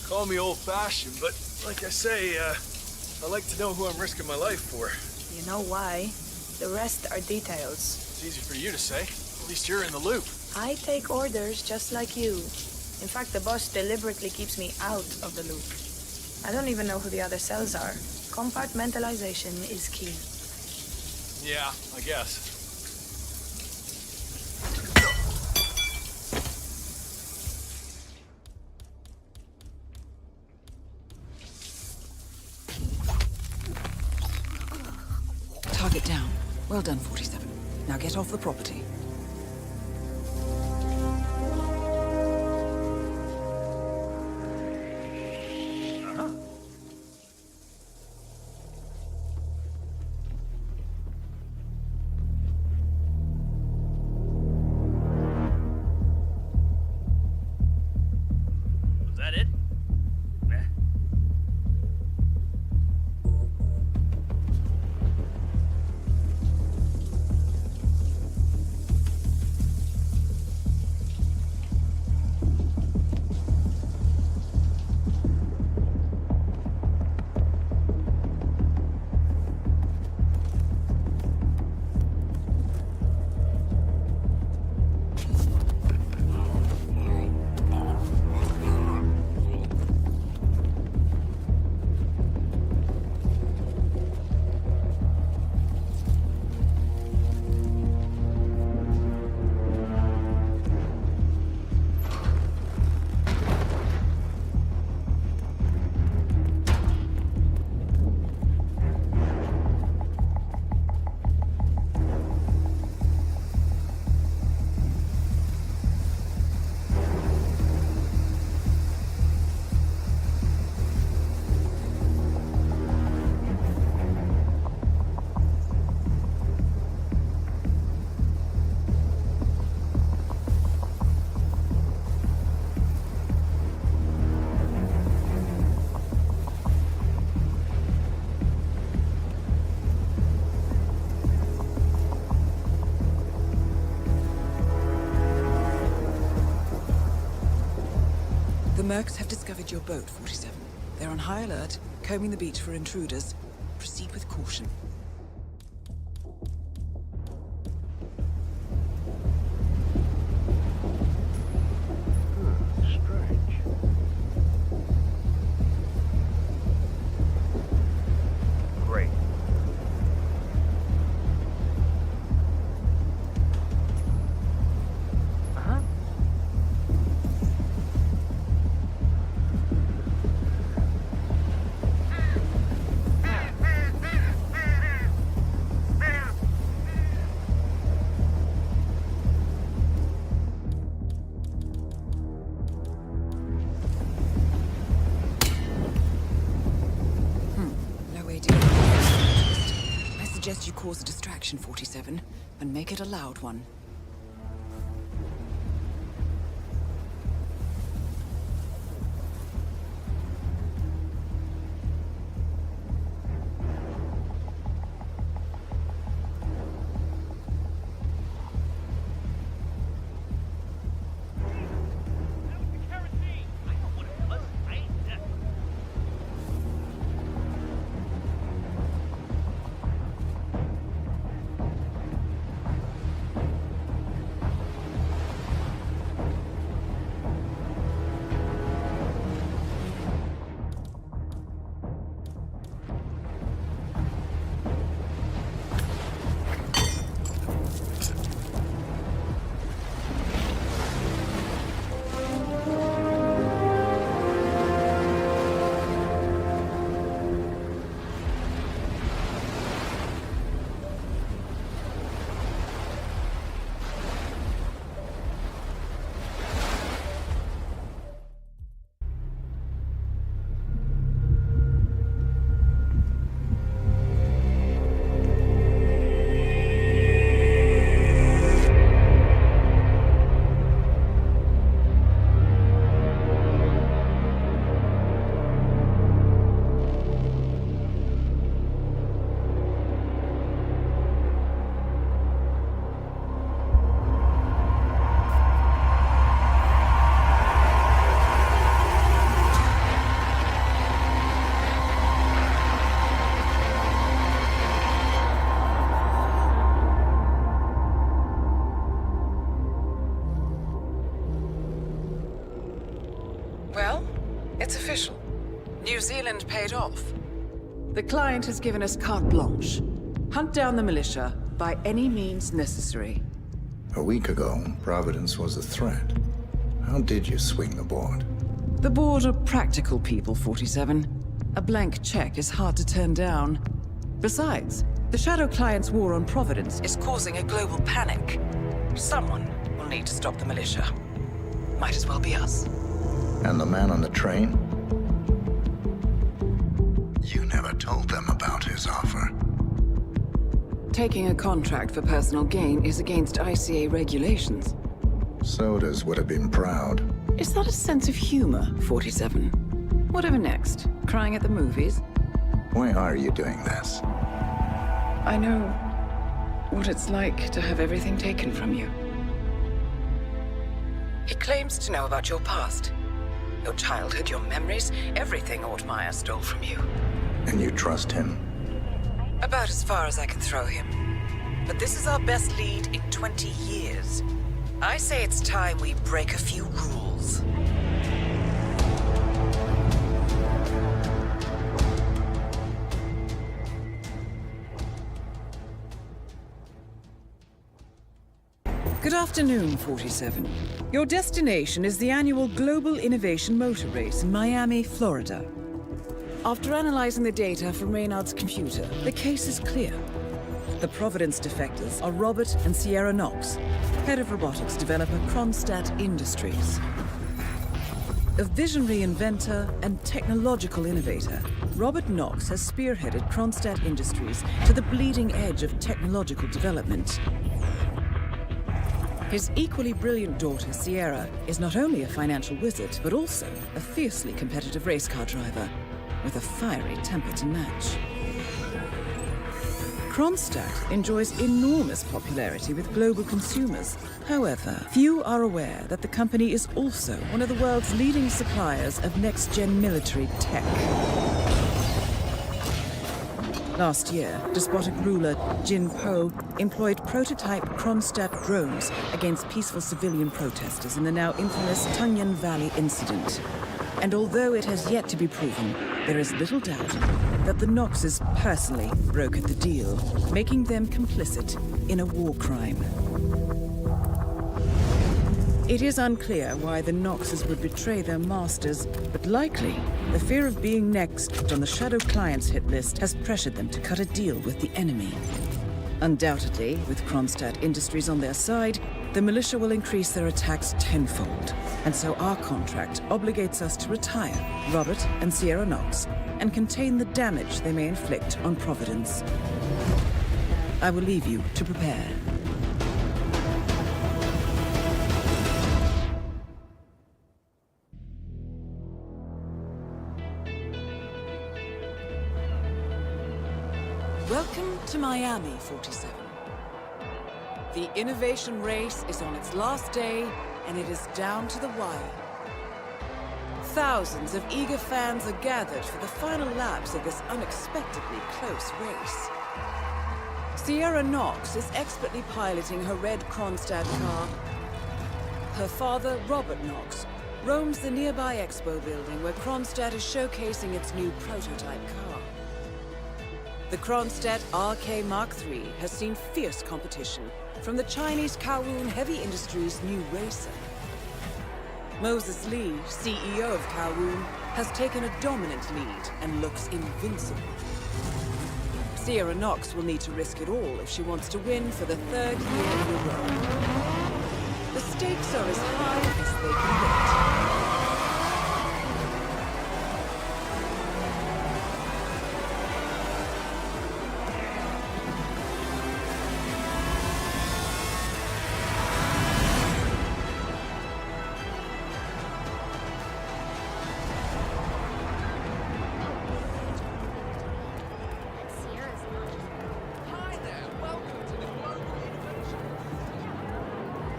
Call me old-fashioned, but like I say, I like to know who I'm risking my life for. You know why? The rest are details. It's easy for you to say. At least you're in the loop. I take orders just like you. In fact, the boss deliberately keeps me out of the loop. I don't even know who the other cells are. Compartmentalization is key. Yeah, I guess. it down. Well done, 47. Now get off the property. Was that it? Nah. The Mercs have discovered your boat, 47. They're on high alert, combing the beach for intruders. Proceed with caution. Strange. Great. No way to get I suggest you cause a distraction, 47, and make it a loud one. Well, it's official. New Zealand paid off. The client has given us carte blanche. Hunt down the militia by any means necessary. A week ago, Providence was a threat. How did you swing the board? The board are practical people, 47. A blank check is hard to turn down. Besides, The Shadow Client's war on Providence is causing a global panic. Someone will need to stop the militia. Might as well be us. And the man on the train? You never told them about his offer. Taking a contract for personal gain is against ICA regulations. Sodas would have been proud. Is that a sense of humor, 47? Whatever next? Crying at the movies? Why are you doing this? I know what it's like to have everything taken from you. He claims to know about your past. Your childhood, your memories, everything Ortmeyer stole from you. And you trust him? About as far as I can throw him. But this is our best lead in 20 years. I say it's time we break a few rules. Good afternoon, 47. Your destination is the annual Global Innovation Motor Race in Miami, Florida. After analyzing the data from Reynard's computer, the case is clear. The Providence defectors are Robert and Sierra Knox, head of robotics developer Kronstadt Industries. A visionary inventor and technological innovator, Robert Knox has spearheaded Kronstadt Industries to the bleeding edge of technological development. His equally brilliant daughter, Sierra, is not only a financial wizard, but also a fiercely competitive race car driver, with a fiery temper to match. Kronstadt enjoys enormous popularity with global consumers. However, few are aware that the company is also one of the world's leading suppliers of next-gen military tech. Last year, despotic ruler Jin Po employed prototype Kronstadt drones against peaceful civilian protesters in the now infamous Tunyan Valley incident. And although it has yet to be proven, there is little doubt that the Knoxes personally brokered the deal, making them complicit in a war crime. It is unclear why the Knoxes would betray their masters, but likely the fear of being next on the Shadow Client's hit list has pressured them to cut a deal with the enemy. Undoubtedly, with Kronstadt Industries on their side, the militia will increase their attacks tenfold. And so our contract obligates us to retire Robert and Sierra Knox and contain the damage they may inflict on Providence. I will leave you to prepare. Welcome to Miami, 47. The innovation race is on its last day, and it is down to the wire. Thousands of eager fans are gathered for the final laps of this unexpectedly close race. Sierra Knox is expertly piloting her red Kronstadt car. Her father, Robert Knox, roams the nearby expo building where Kronstadt is showcasing its new prototype car. The Kronstadt RK Mark III has seen fierce competition from the Chinese Kowloon Heavy Industries' new racer. Moses Lee, CEO of Kowloon, has taken a dominant lead and looks invincible. Sierra Knox will need to risk it all if she wants to win for the third year in a row. The stakes are as high as they can get.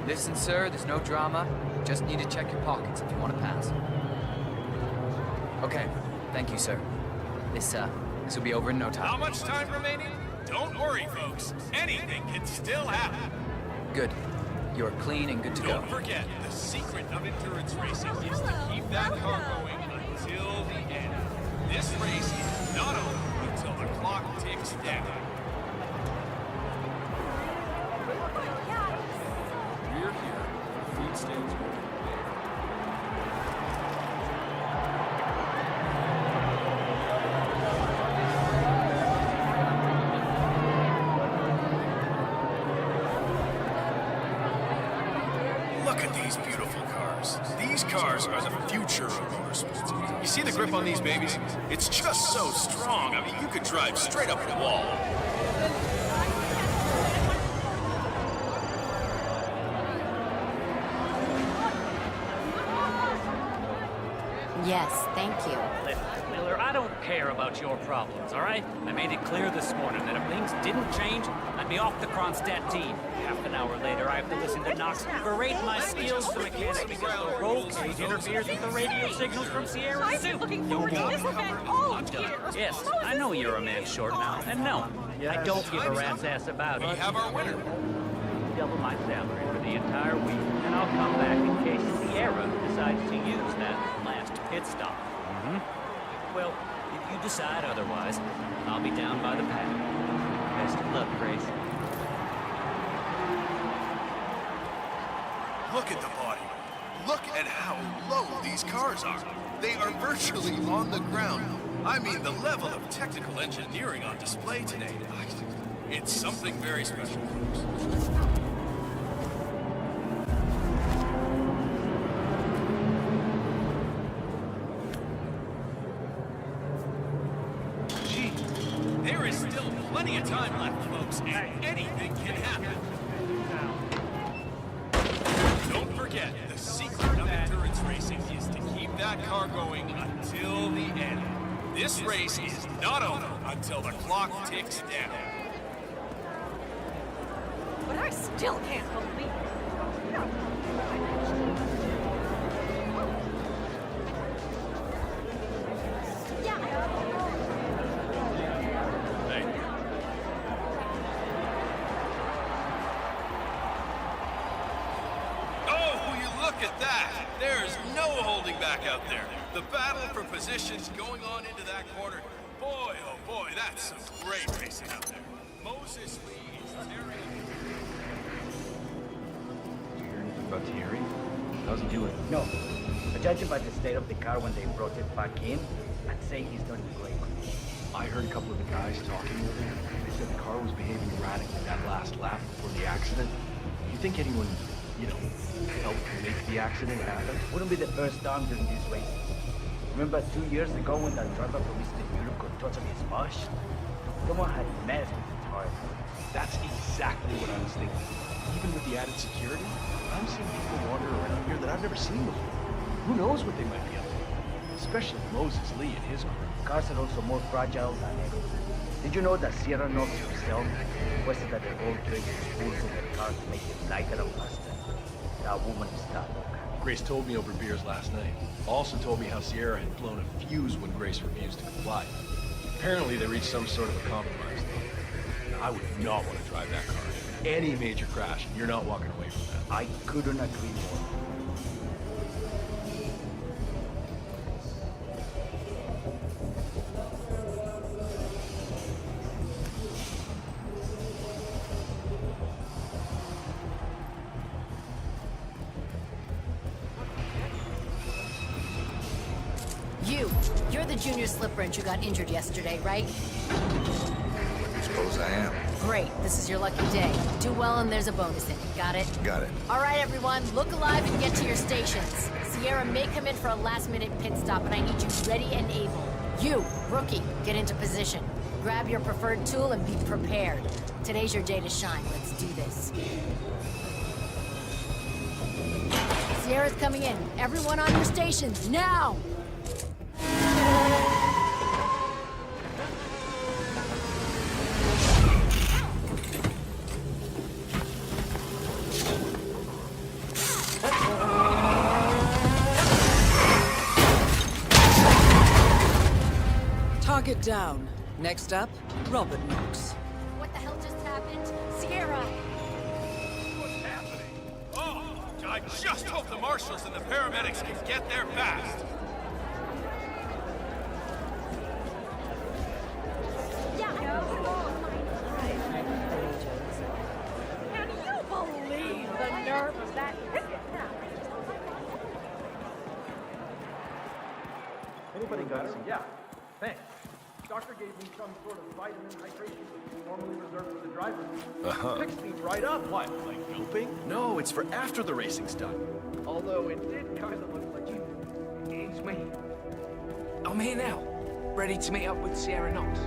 Listen, sir, there's no drama. Just need to check your pockets if you want to pass. Okay, thank you, sir. This will be over in no time. How much time remaining? Don't worry, folks. Anything can still happen. Good. You're clean and good to go. Don't forget, the secret of endurance racing is to keep that car going until the end. This race is not over until the clock ticks down. We're here. Food stands open. at these beautiful cars. These cars are the future of motorsports. You see the grip on these babies? It's just so strong. I mean, you could drive straight up the wall. Yes, thank you. Listen, Miller, I don't care about your problems, all right? I made it clear this morning that if things didn't change, I'd be off the Kronstadt team. Half an hour later, I have to listen to Knox berate my skills to mechanic because the roll cage interferes with the radio signals from Sierra's suit. No more. I'm done. Yes, I know you're a man short now, and no, I don't give a rat's ass about it. We have our winner. Double my salary for the entire week, and I'll come back in case Sierra decides to use that last pit stop. Well, if you decide otherwise, I'll be down by the path. Best of luck, Grace. Look at the body. Look at how low these cars are. They are virtually on the ground. I mean, the level of technical engineering on display today. It's something very special, folks. There is still plenty of time left, folks, and anything can happen. Don't forget, the secret of endurance racing is to keep that car going until the end. This race is not over until the clock ticks down. But I still can't believe it. Look at that! There is no holding back out there. The battle for positions going on into that corner. Boy, oh boy, that's some great racing out there. Moses Lee is tearing. Did you hear anything about Thierry? How's he doing? No. But judging by the state of the car when they brought it back in, I'd say he's doing great. I heard a couple of the guys talking over there. They said the car was behaving erratically that last lap before the accident. Do you think anyone, helped make the accident happen? Wouldn't be the first time during this race. Remember 2 years ago when that driver from Eastern Europe got totally smashed? Someone had messed with the tire. That's exactly what I was thinking. Even with the added security, I'm seeing people wander around here that I've never seen before. Who knows what they might be up to? Especially Moses Lee and his crew. Cars are also more fragile than ever. Did you know that Sierra Knox herself requested that they all trade spools in their cars to make them lighter and faster? That woman is tough. Grace told me over beers last night. Also told me how Sierra had blown a fuse when Grace refused to comply. Apparently they reached some sort of a compromise. I would not want to drive that car. Any major crash, you're not walking away from that. I couldn't agree more. You're the junior slip wrench who got injured yesterday, right? Suppose I am. Great, this is your lucky day. Do well and there's a bonus in it, got it? Got it. All right, everyone, look alive and get to your stations. Sierra may come in for a last-minute pit stop, and I need you ready and able. You, rookie, get into position. Grab your preferred tool and be prepared. Today's your day to shine. Let's do this. Sierra's coming in. Everyone on your stations, now! Target down. Next up, Robert Knox. What the hell just happened? Sierra! What's happening? Oh, I just hope the marshals and the paramedics can get there fast. Can you believe the nerve of that ticket? Anybody got it? Yeah. Thanks. Doctor gave me some sort of vitamin hydration normally reserved for the driver. Fixed me right up. What, like doping? No, it's for after the racing's done. Although it did kind of look like you. It's me. I'm here now, ready to meet up with Sierra Knox.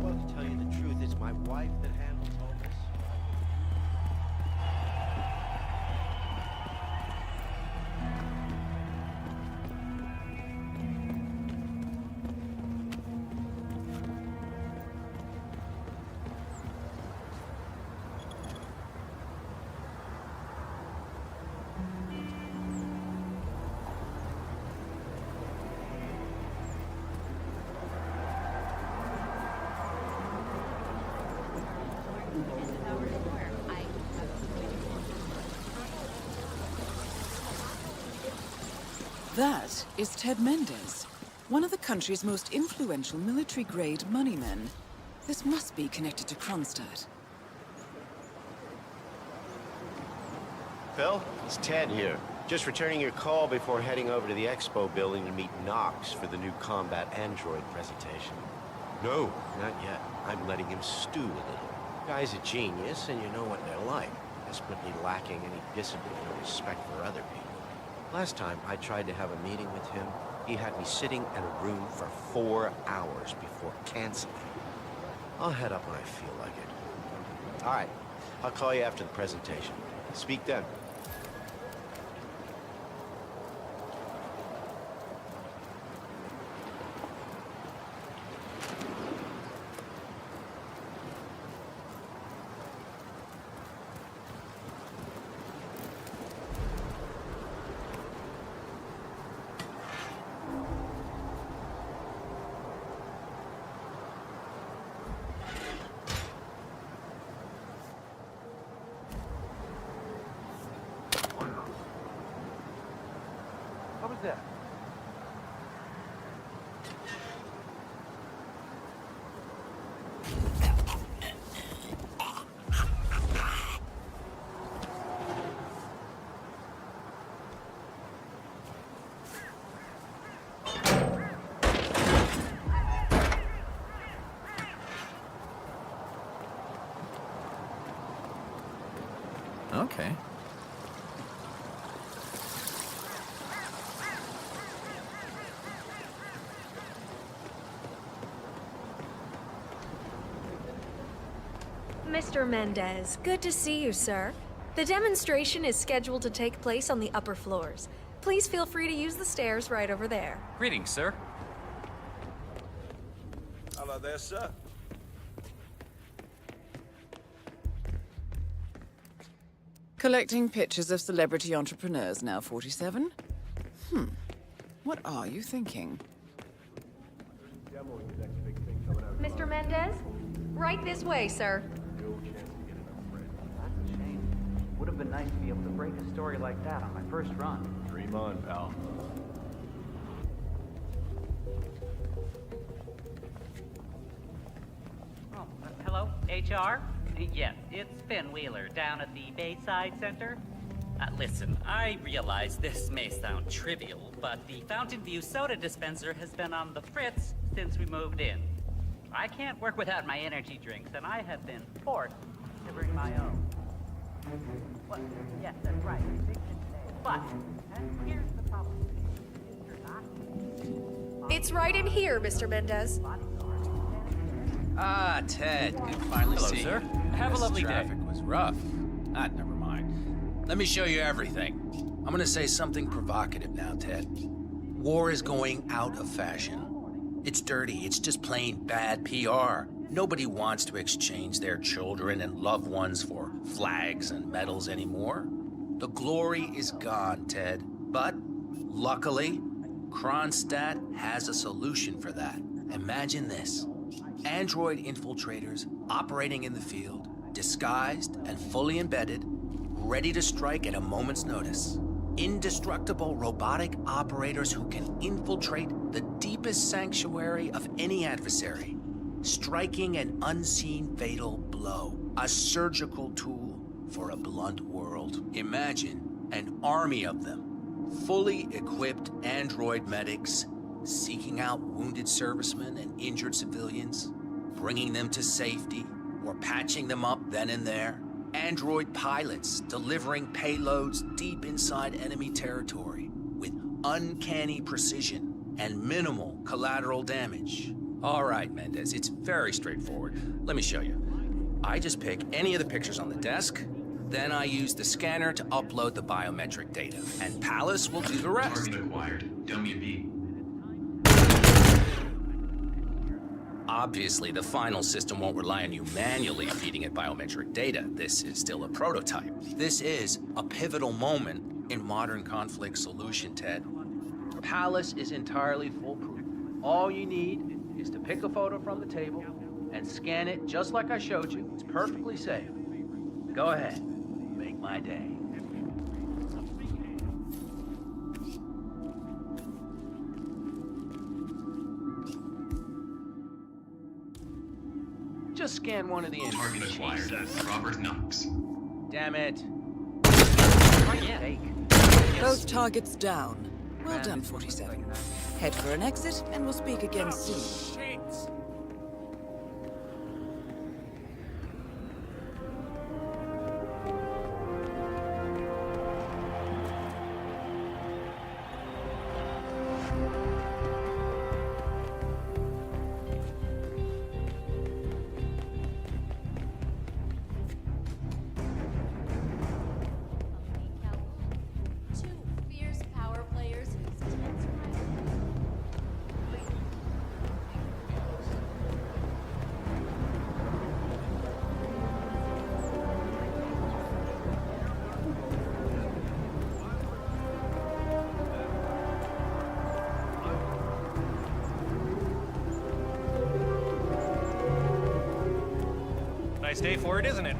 Well, to tell you the truth, it's my wife that handles all this. That is Ted Mendez, one of the country's most influential military-grade moneymen. This must be connected to Kronstadt. Phil, it's Ted here. Just returning your call before heading over to the expo building to meet Knox for the new combat android presentation. No, not yet. I'm letting him stew a little. Guy's a genius, and you know what they're like. Desperately lacking any discipline or respect for other people. Last time I tried to have a meeting with him, he had me sitting in a room for 4 hours before canceling. I'll head up when I feel like it. All right, I'll call you after the presentation. Speak then. What was that? Okay. Mr. Mendez, good to see you, sir. The demonstration is scheduled to take place on the upper floors. Please feel free to use the stairs right over there. Greetings, sir. Hello there, sir. Collecting pictures of celebrity entrepreneurs now, 47? What are you thinking? Mr. Mendez? Right this way, sir. Would have been nice to be able to break a story like that on my first run. Dream on, pal. Oh, hello, HR? Yes, it's Finn Wheeler down at the Bayside Center. Listen, I realize this may sound trivial, but the Fountain View soda dispenser has been on the fritz since we moved in. I can't work without my energy drinks, and I have been forced to bring my own. What? Yes, that's right. But here's the problem. It's right in here, Mr. Mendez. Ah, Ted, good to finally Hello, see sir. you. Have a This lovely day. traffic was rough. Never mind. Let me show you everything. I'm gonna say something provocative now, Ted. War is going out of fashion. It's dirty. It's just plain bad PR. Nobody wants to exchange their children and loved ones for flags and medals anymore. The glory is gone, Ted. But, luckily, Kronstadt has a solution for that. Imagine this. Android infiltrators operating in the field, disguised and fully embedded, ready to strike at a moment's notice. Indestructible robotic operators who can infiltrate the deepest sanctuary of any adversary, striking an unseen fatal blow, a surgical tool for a blunt world. Imagine an army of them, fully equipped android medics seeking out wounded servicemen and injured civilians, bringing them to safety, or patching them up then and there. Android pilots delivering payloads deep inside enemy territory with uncanny precision and minimal collateral damage. All right, Mendez, it's very straightforward. Let me show you. I just pick any of the pictures on the desk, then I use the scanner to upload the biometric data, and Palace will do the rest. Target acquired. Dummy B. Obviously, the final system won't rely on you manually feeding it biometric data. This is still a prototype. This is a pivotal moment in modern conflict solution, Ted. Palace is entirely foolproof. All you need is to pick a photo from the table and scan it just like I showed you. It's perfectly safe. Go ahead. Make my day. Just scan one of the images. Target acquired. Robert Knox. Damn it. Both targets down. Well done, 47. Head for an exit, and we'll speak again soon. Two fierce power players whose tense Nice day for it, isn't it?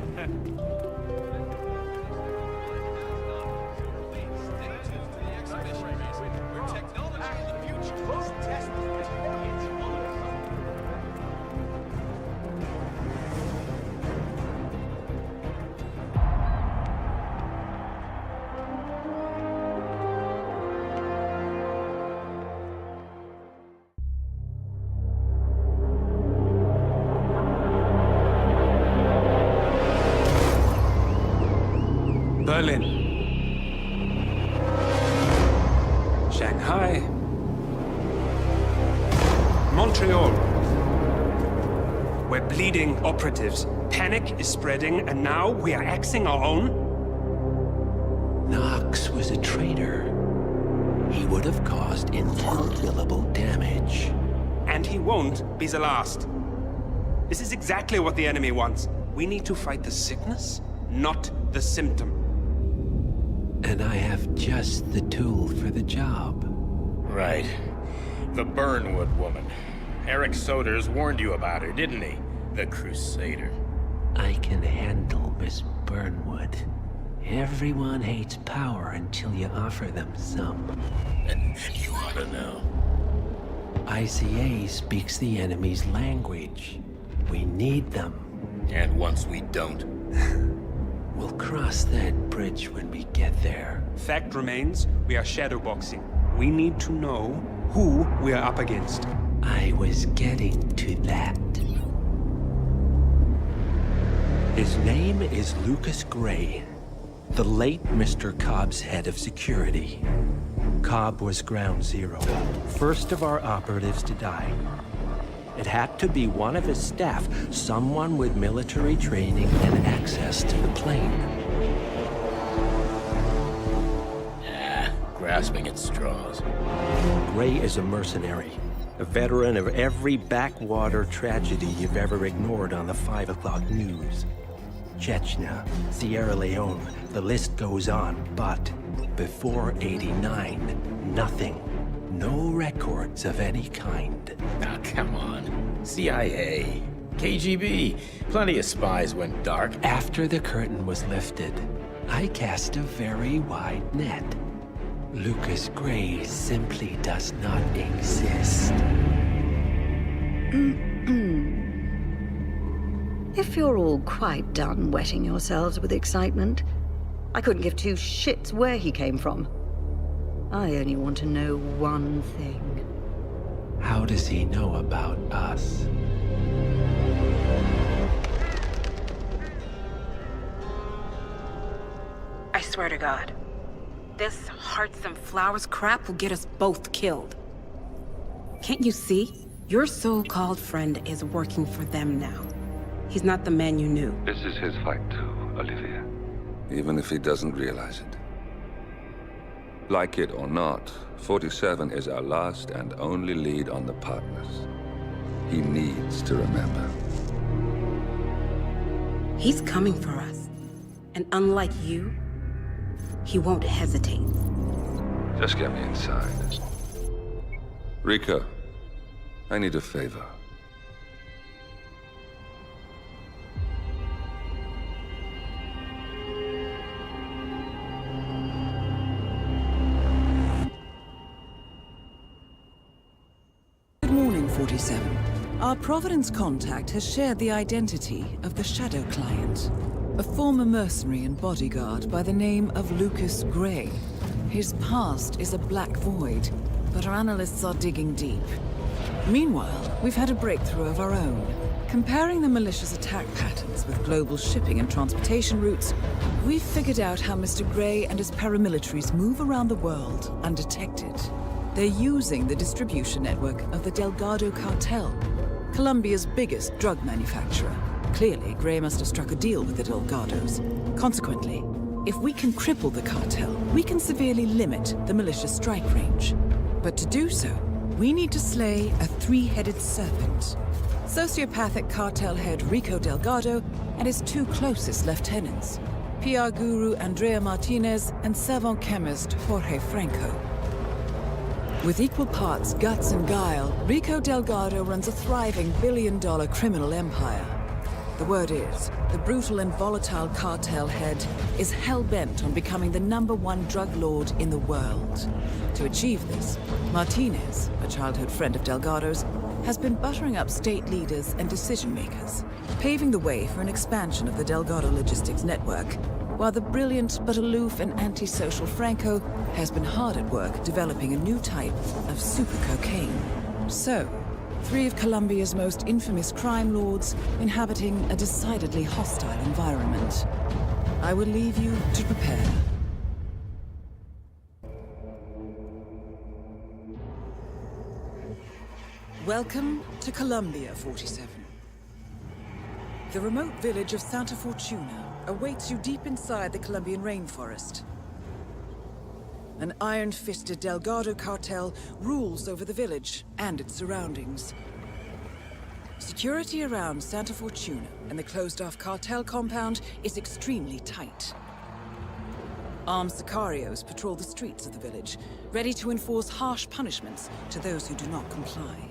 Berlin, Shanghai, Montreal. We're bleeding operatives. Panic is spreading, and now we are axing our own? Knox was a traitor. He would have caused incalculable damage. And he won't be the last. This is exactly what the enemy wants. We need to fight the sickness, not the symptom. And I have just the tool for the job. Right. The Burnwood woman. Eric Soders warned you about her, didn't he? The Crusader. I can handle Miss Burnwood. Everyone hates power until you offer them some. And you ought to know. ICA speaks the enemy's language. We need them. And once we don't? We'll cross that bridge when we get there. Fact remains, we are shadowboxing. We need to know who we are up against. I was getting to that. His name is Lucas Gray, the late Mr. Cobb's head of security. Cobb was ground zero, first of our operatives to die. It had to be one of his staff, someone with military training and access to the plane. Grasping at straws. Gray is a mercenary, a veteran of every backwater tragedy you've ever ignored on the 5 o'clock news. Chechnya, Sierra Leone, the list goes on, but before '89, nothing. No records of any kind. Now, come on. CIA, KGB, plenty of spies went dark. After the curtain was lifted, I cast a very wide net. Lucas Gray simply does not exist. If you're all quite done wetting yourselves with excitement, I couldn't give two shits where he came from. I only want to know one thing. How does he know about us? I swear to God, this hearts and flowers crap will get us both killed. Can't you see? Your so-called friend is working for them now. He's not the man you knew. This is his fight too, Olivia. Even if he doesn't realize it. Like it or not, 47 is our last and only lead on the partners. He needs to remember. He's coming for us. And unlike you, he won't hesitate. Just get me inside. Rico, I need a favor. Good morning, 47. Our Providence contact has shared the identity of the Shadow Client, a former mercenary and bodyguard by the name of Lucas Gray. His past is a black void, but our analysts are digging deep. Meanwhile, we've had a breakthrough of our own. Comparing the militia's attack patterns with global shipping and transportation routes, we've figured out how Mr. Gray and his paramilitaries move around the world undetected. They're using the distribution network of the Delgado cartel, Colombia's biggest drug manufacturer. Clearly, Gray must have struck a deal with the Delgados. Consequently, if we can cripple the cartel, we can severely limit the militia's strike range. But to do so, we need to slay a three-headed serpent. Sociopathic cartel head Rico Delgado and his two closest lieutenants, PR guru Andrea Martinez and savant chemist Jorge Franco. With equal parts guts and guile, Rico Delgado runs a thriving billion-dollar criminal empire. The word is, the brutal and volatile cartel head is hell-bent on becoming the #1 drug lord in the world. To achieve this, Martinez, a childhood friend of Delgado's, has been buttering up state leaders and decision-makers, paving the way for an expansion of the Delgado logistics network, while the brilliant but aloof and antisocial Franco has been hard at work developing a new type of super cocaine. So, three of Colombia's most infamous crime lords inhabiting a decidedly hostile environment. I will leave you to prepare. Welcome to Colombia, 47. The remote village of Santa Fortuna awaits you deep inside the Colombian rainforest. An iron-fisted Delgado cartel rules over the village and its surroundings. Security around Santa Fortuna and the closed-off cartel compound is extremely tight. Armed sicarios patrol the streets of the village, ready to enforce harsh punishments to those who do not comply.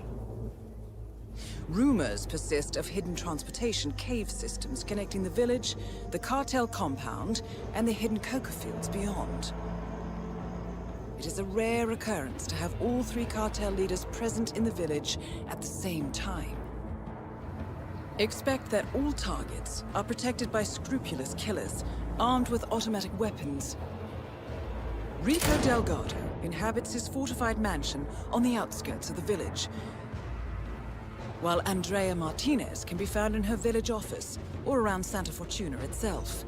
Rumors persist of hidden transportation cave systems connecting the village, the cartel compound, and the hidden coca fields beyond. It is a rare occurrence to have all three cartel leaders present in the village at the same time. Expect that all targets are protected by scrupulous killers, armed with automatic weapons. Rico Delgado inhabits his fortified mansion on the outskirts of the village, while Andrea Martinez can be found in her village office or around Santa Fortuna itself.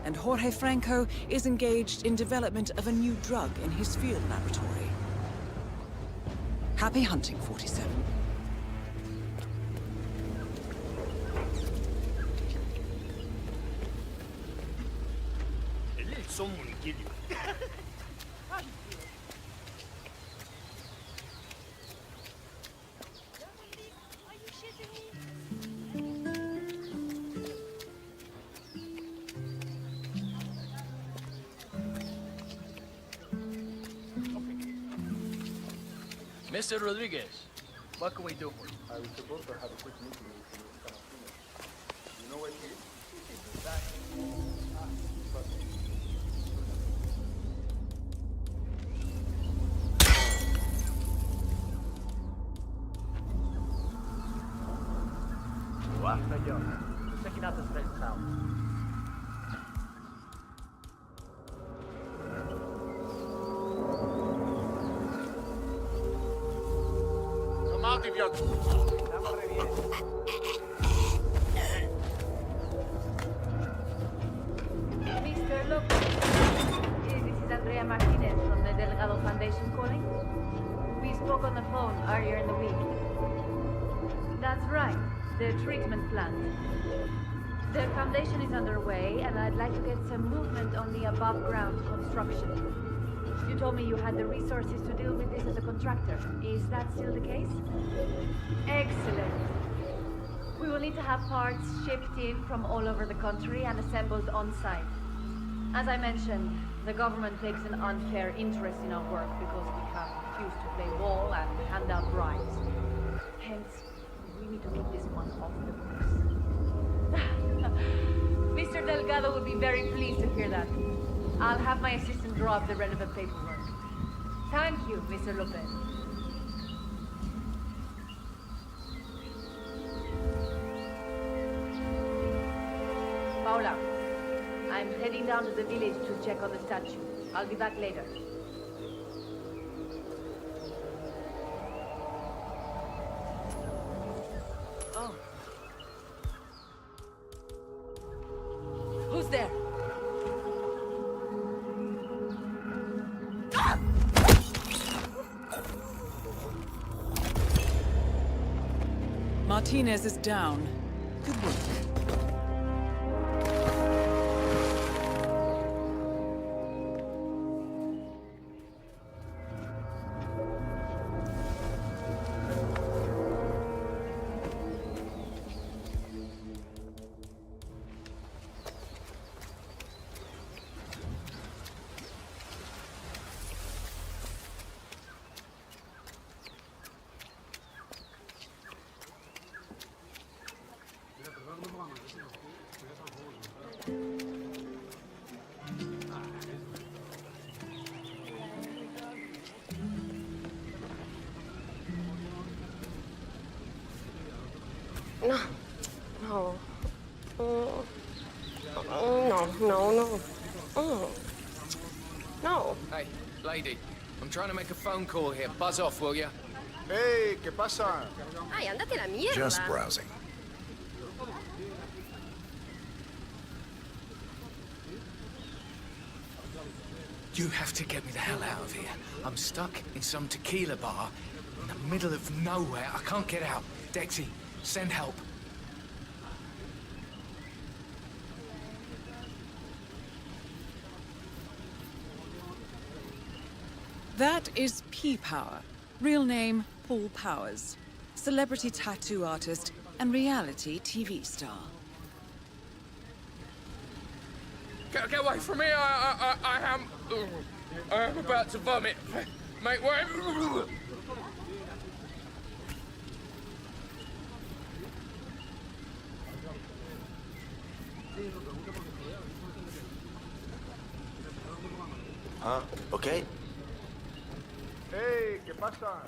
And Jorge Franco is engaged in development of a new drug in his field laboratory. Happy hunting, 47. Someone kill you. Mr. Rodriguez, what can we do for you? I was supposed to have a quick meeting with you. You know where she is? What? Just checking out this place now. Mr. Lopez, this is Andrea Martinez from the Delgado Foundation calling. We spoke on the phone earlier in the week. That's right, the treatment plant. The foundation is underway, and I'd like to get some movement on the above-ground construction. You told me you had the resources to deal with this as a contractor. Is that still the case? Excellent. We will need to have parts shipped in from all over the country and assembled on-site. As I mentioned, the government takes an unfair interest in our work because we have refused to play ball and hand out bribes. Hence, we need to keep this one off the books. Mr. Delgado would be very pleased to hear that. I'll have my assistant draw up the relevant paperwork. Thank you, Mr. Lopez. Paula, I'm heading down to the village to check on the statue. I'll be back later. Oh. Who's there? Martinez is down. Good work. No. No. No. Oh. No. Hey, lady. I'm trying to make a phone call here. Buzz off, will ya? Hey, ¿qué pasa? Ay, ándate la mierda. Just browsing. You have to get me the hell out of here. I'm stuck in some tequila bar in the middle of nowhere. I can't get out. Dexy, send help. That is P-Power. Real name, Paul Powers. Celebrity tattoo artist and reality TV star. Get away from me! I am about to vomit. Mate, wait! Huh? Okay? Hey, ¿qué pasa?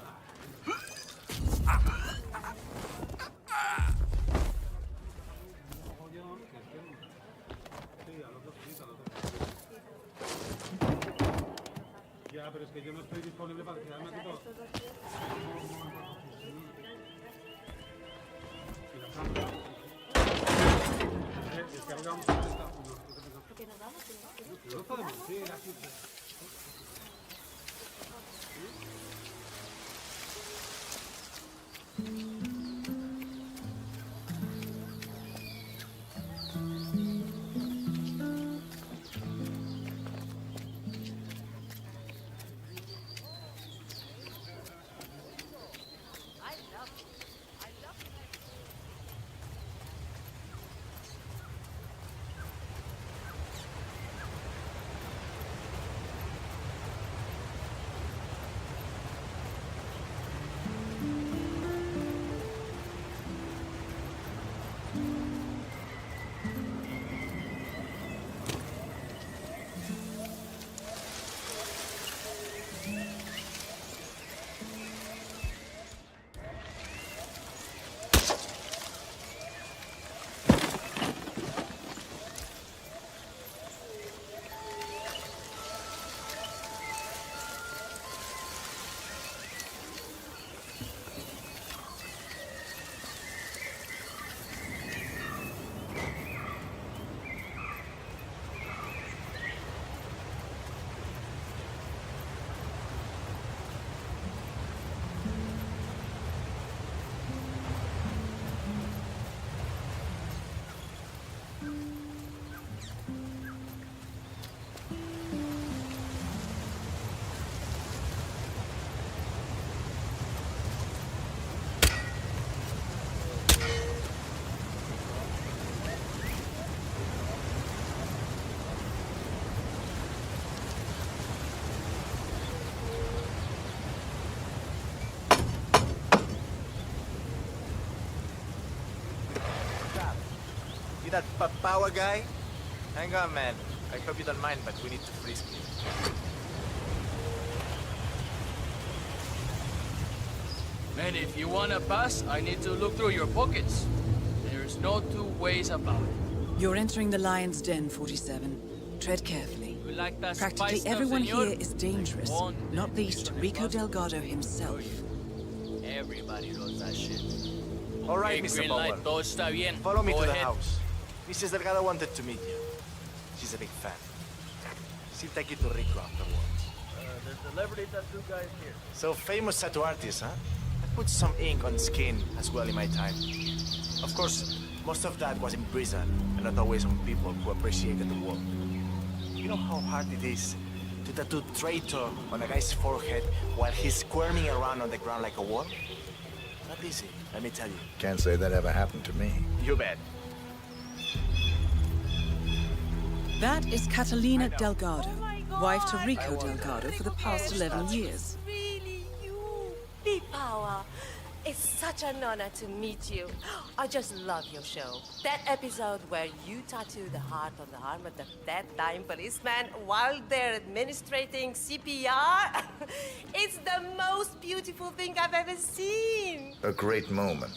Ya, pero es que yo no estoy disponible para quedarme aquí todo. Es que ahora vamos a intentar. No podemos ir así. See that power guy? Hang on, man. I hope you don't mind, but we need to frisk him. Man, if you wanna pass, I need to look through your pockets. There's no two ways about it. You're entering the Lion's Den, 47. Tread carefully. You like that Practically spice everyone stuff, senor? here is dangerous, not least Rico Delgado himself. Everybody knows that shit. All right, Okay, Mr. green light, Power. todo está bien. Follow me Go to the ahead. house. Mrs. Delgado wanted to meet you. She's a big fan. She'll take you to Rico afterwards. The celebrity tattoo guy is here. So famous tattoo artist, huh? I put some ink on skin as well in my time. Of course, most of that was in prison and not always on people who appreciated the work. You know how hard it is to tattoo traitor on a guy's forehead while he's squirming around on the ground like a worm? Not easy, let me tell you. Can't say that ever happened to me. You bet. That is Catalina Delgado, wife to Rico Delgado for the past 11 years. Really, you, P-Power. It's such an honor to meet you. I just love your show. That episode where you tattoo the heart on the arm of the dead-dying policeman while they're administrating CPR. It's the most beautiful thing I've ever seen. A great moment.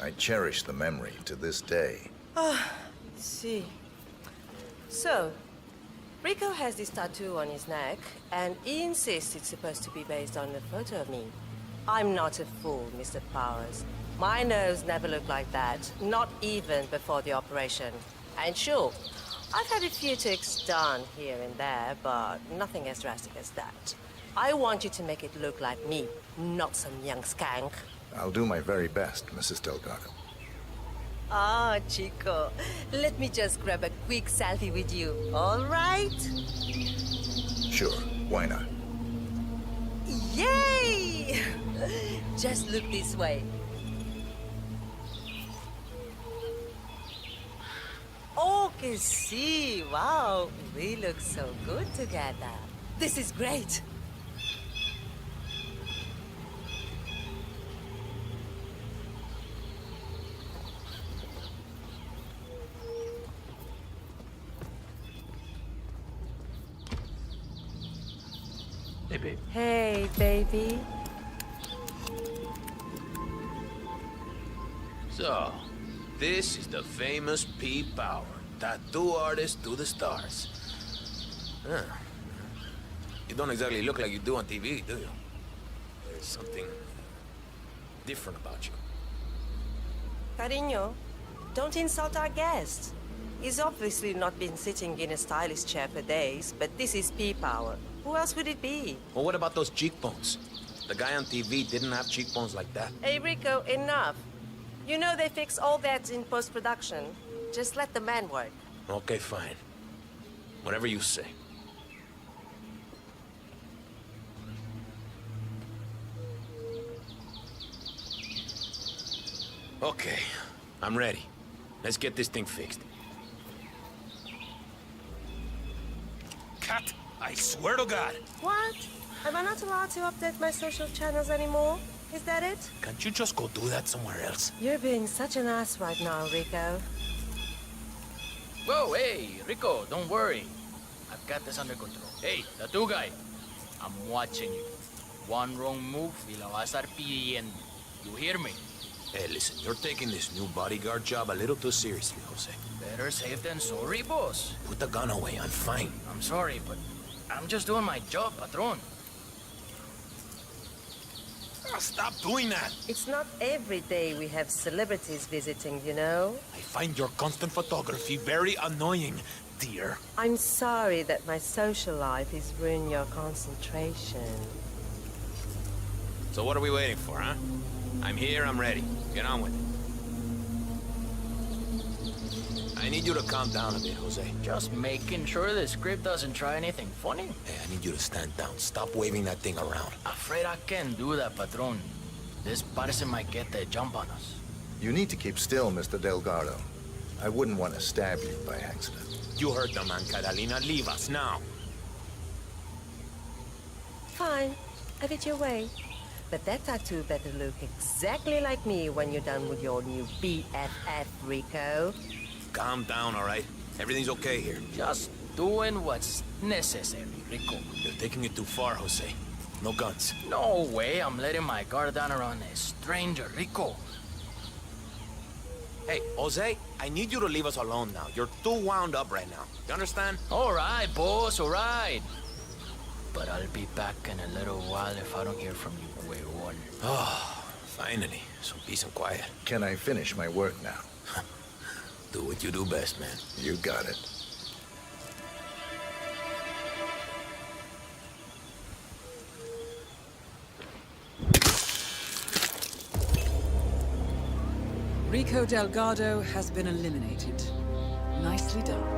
I cherish the memory to this day. Ah, see. So, Rico has this tattoo on his neck, and he insists it's supposed to be based on a photo of me. I'm not a fool, Mr. Powers. My nose never looked like that, not even before the operation. And sure, I've had a few ticks done here and there, but nothing as drastic as that. I want you to make it look like me, not some young skank. I'll do my very best, Mrs. Delgado. Ah, Chico, let me just grab a quick selfie with you, all right? Sure, why not? Yay! Just look this way. Oh, que sí! Wow, we look so good together. This is great. Hey, babe. Hey, baby. So, this is the famous P. Power, tattoo artist to the stars. Huh. You don't exactly look like you do on TV, do you? There's something different about you. Cariño, don't insult our guest. He's obviously not been sitting in a stylish chair for days, but this is P-Power. Who else would it be? Well, what about those cheekbones? The guy on TV didn't have cheekbones like that. Hey, Rico, enough. You know they fix all that in post-production. Just let the man work. Okay, fine. Whatever you say. Okay, I'm ready. Let's get this thing fixed. Cut! I swear to God! What? Am I not allowed to update my social channels anymore? Is that it? Can't you just go do that somewhere else? You're being such an ass right now, Rico. Whoa, hey, Rico, don't worry. I've got this under control. Hey, tattoo guy, I'm watching you. One wrong move y la vas a estar pidiendo. You hear me? Hey, listen, you're taking this new bodyguard job a little too seriously, Jose. Better safe than sorry, boss. Put the gun away, I'm fine. I'm sorry, but I'm just doing my job, patron. Oh, stop doing that! It's not every day we have celebrities visiting, you know? I find your constant photography very annoying, dear. I'm sorry that my social life is ruining your concentration. So what are we waiting for, huh? I'm here, I'm ready. Get on with it. I need you to calm down a bit, Jose. Just making sure the script doesn't try anything funny. Hey, I need you to stand down. Stop waving that thing around. Afraid I can't do that, patron. This person might get the jump on us. You need to keep still, Mr. Delgado. I wouldn't want to stab you by accident. You heard the man, Catalina. Leave us now. Fine. Have it your way. But that tattoo better look exactly like me when you're done with your new BFF, Rico. calm down, all right? Everything's okay here. Just doing what's necessary, Rico. You're taking it too far, Jose. No guns. No way I'm letting my guard down around a stranger, Rico. Hey, Jose, I need you to leave us alone now. You're too wound up right now. You understand? All right, boss, all right. But I'll be back in a little while if I don't hear from you, Huevon. Oh, finally. Some peace and quiet. Can I finish my work now? Do what you do best, man. You got it. Rico Delgado has been eliminated. Nicely done.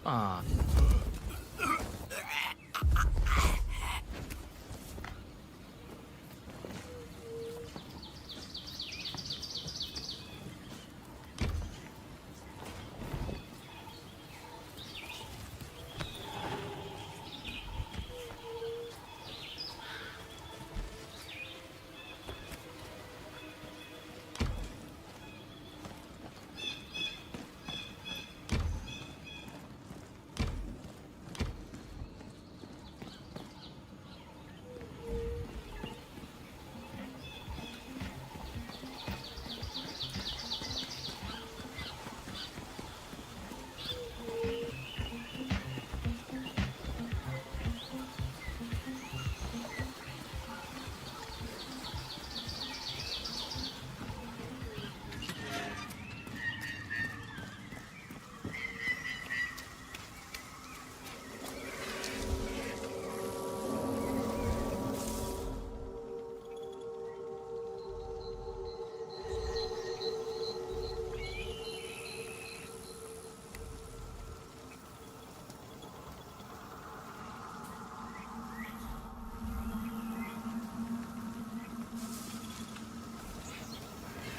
Ah.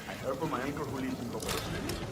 I heard from my anchor who lives in Copenhagen.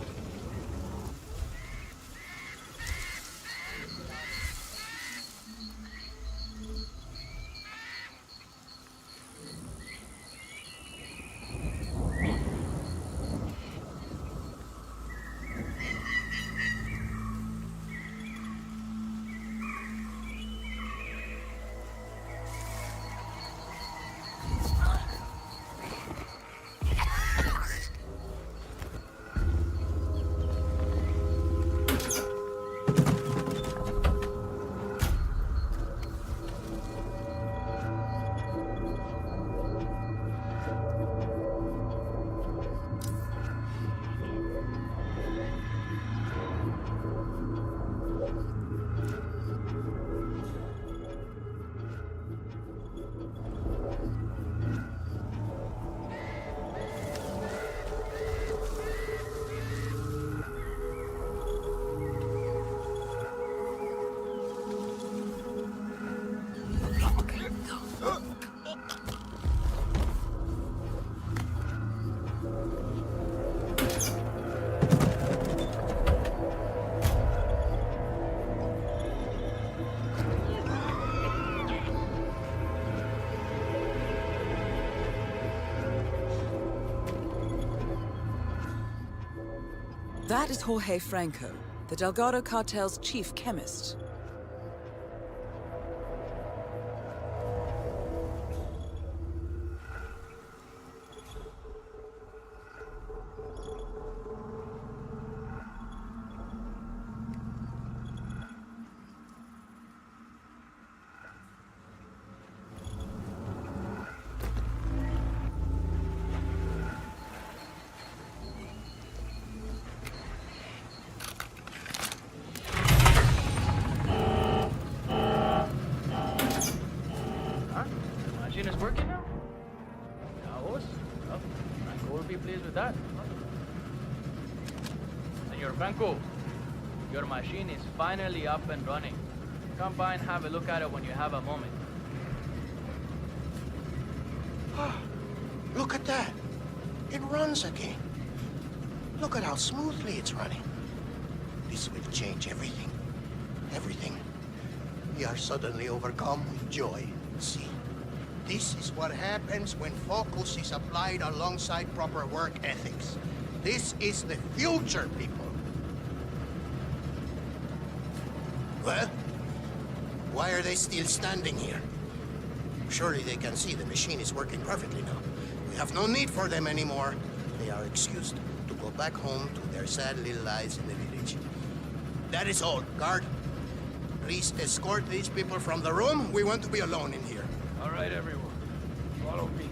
That is Jorge Franco, the Delgado cartel's chief chemist. Machine is working now? Well, Franco will be pleased with that. Senor Franco, your machine is finally up and running. Come by and have a look at it when you have a moment. Look at that. It runs again. Look at how smoothly it's running. This will change everything. Everything. We are suddenly overcome with joy. See? This is what happens when focus is applied alongside proper work ethics. This is the future, people. Well, why are they still standing here? Surely they can see the machine is working perfectly now. We have no need for them anymore. They are excused to go back home to their sad little lives in the village. That is all. Guard, please escort these people from the room. We want to be alone in here. All right, everyone. Follow me.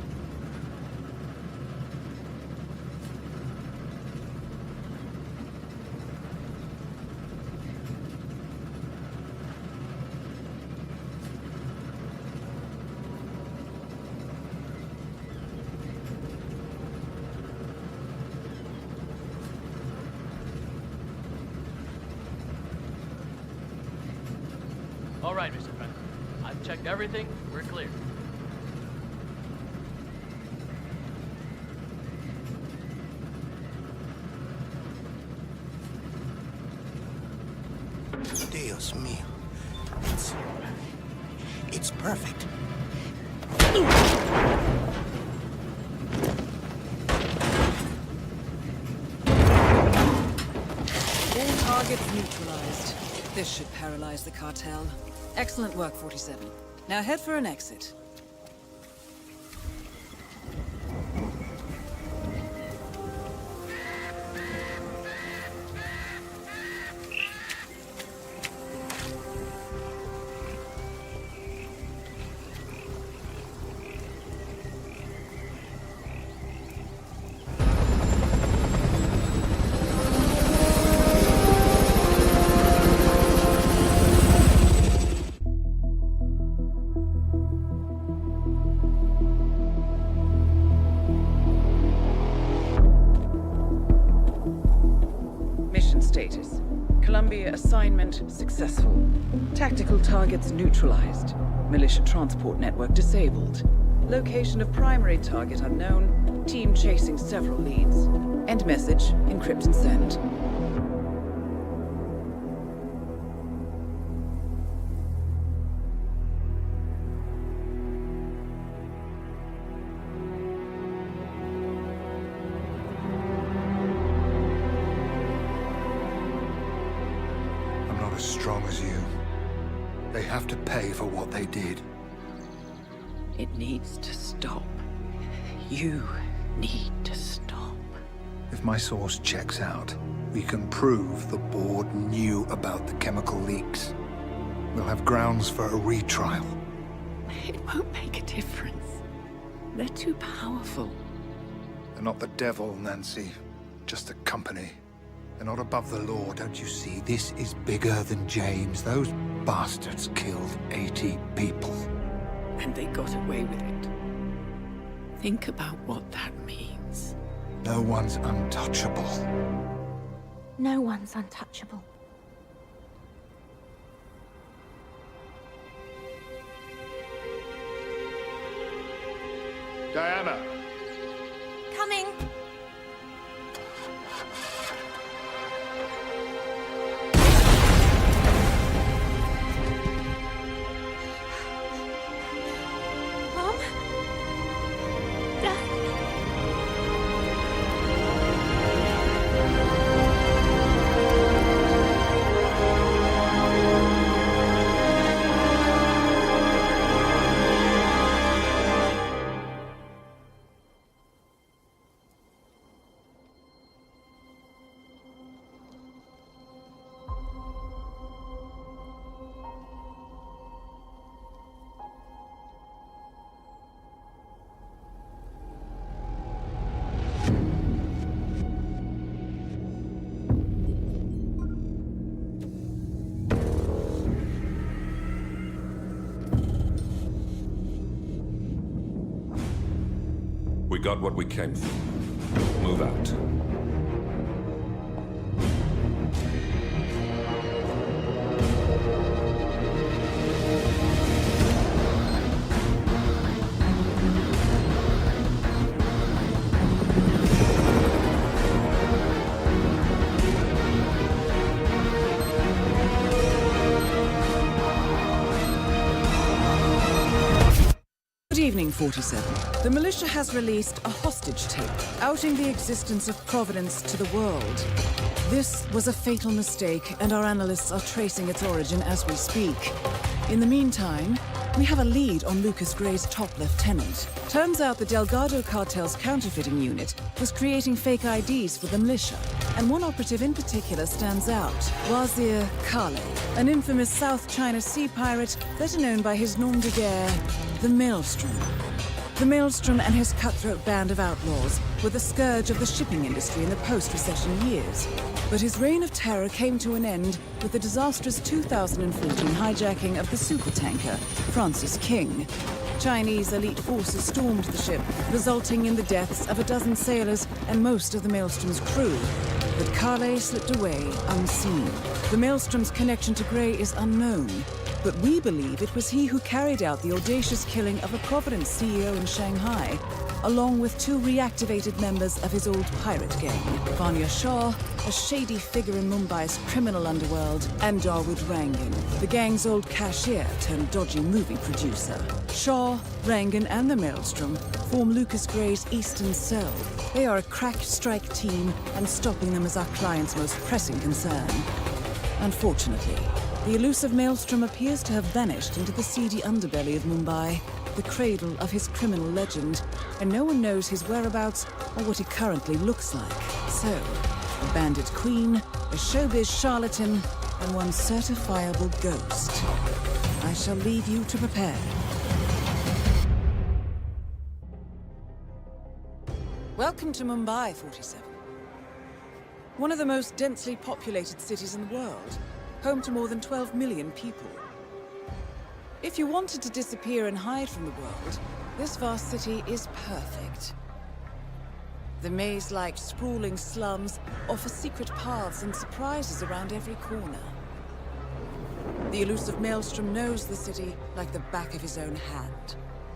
All right, Mr. Franco. I've checked everything. We're clear. Dios mío. It's perfect. All targets neutralized. This should paralyze the cartel. Excellent work, 47. Now head for an exit. Status. Columbia assignment successful. Tactical targets neutralized. Militia transport network disabled. Location of primary target unknown. Team chasing several leads. End message, encrypt and send. As strong as you. They have to pay for what they did. It needs to stop. You need to stop. If my source checks out, we can prove the board knew about the chemical leaks. We'll have grounds for a retrial. It won't make a difference. They're too powerful. They're not the devil, Nancy. Just a company. They're not above the law, don't you see? This is bigger than James. Those bastards killed 80 people. And they got away with it. Think about what that means. No one's untouchable. No one's untouchable. Diana! Coming! got what we came for. Move out. Good evening, 47. The militia has released a hostage tape, outing the existence of Providence to the world. This was a fatal mistake, and our analysts are tracing its origin as we speak. In the meantime, we have a lead on Lucas Gray's top lieutenant. Turns out the Delgado cartel's counterfeiting unit was creating fake IDs for the militia, and one operative in particular stands out, Wazir Kale, an infamous South China Sea pirate better known by his nom de guerre, the Maelstrom. The Maelstrom and his cutthroat band of outlaws were the scourge of the shipping industry in the post-recession years. But his reign of terror came to an end with the disastrous 2014 hijacking of the supertanker, Francis King. Chinese elite forces stormed the ship, resulting in the deaths of a dozen sailors and most of the Maelstrom's crew. But Kale slipped away unseen. The Maelstrom's connection to Gray is unknown, but we believe it was he who carried out the audacious killing of a Providence CEO in Shanghai, along with two reactivated members of his old pirate gang, Vanya Shah, a shady figure in Mumbai's criminal underworld, and Dawood Rangan, the gang's old cashier turned dodgy movie producer. Shah, Rangan, and the Maelstrom form Lucas Gray's Eastern Cell. They are a crack strike team, and stopping them is our client's most pressing concern. Unfortunately, the elusive Maelstrom appears to have vanished into the seedy underbelly of Mumbai, the cradle of his criminal legend, and no one knows his whereabouts or what he currently looks like. So, a bandit queen, a showbiz charlatan, and one certifiable ghost. I shall leave you to prepare. Welcome to Mumbai, 47. One of the most densely populated cities in the world, home to more than 12 million people. If you wanted to disappear and hide from the world, this vast city is perfect. The maze-like sprawling slums offer secret paths and surprises around every corner. The elusive Maelstrom knows the city like the back of his own hand.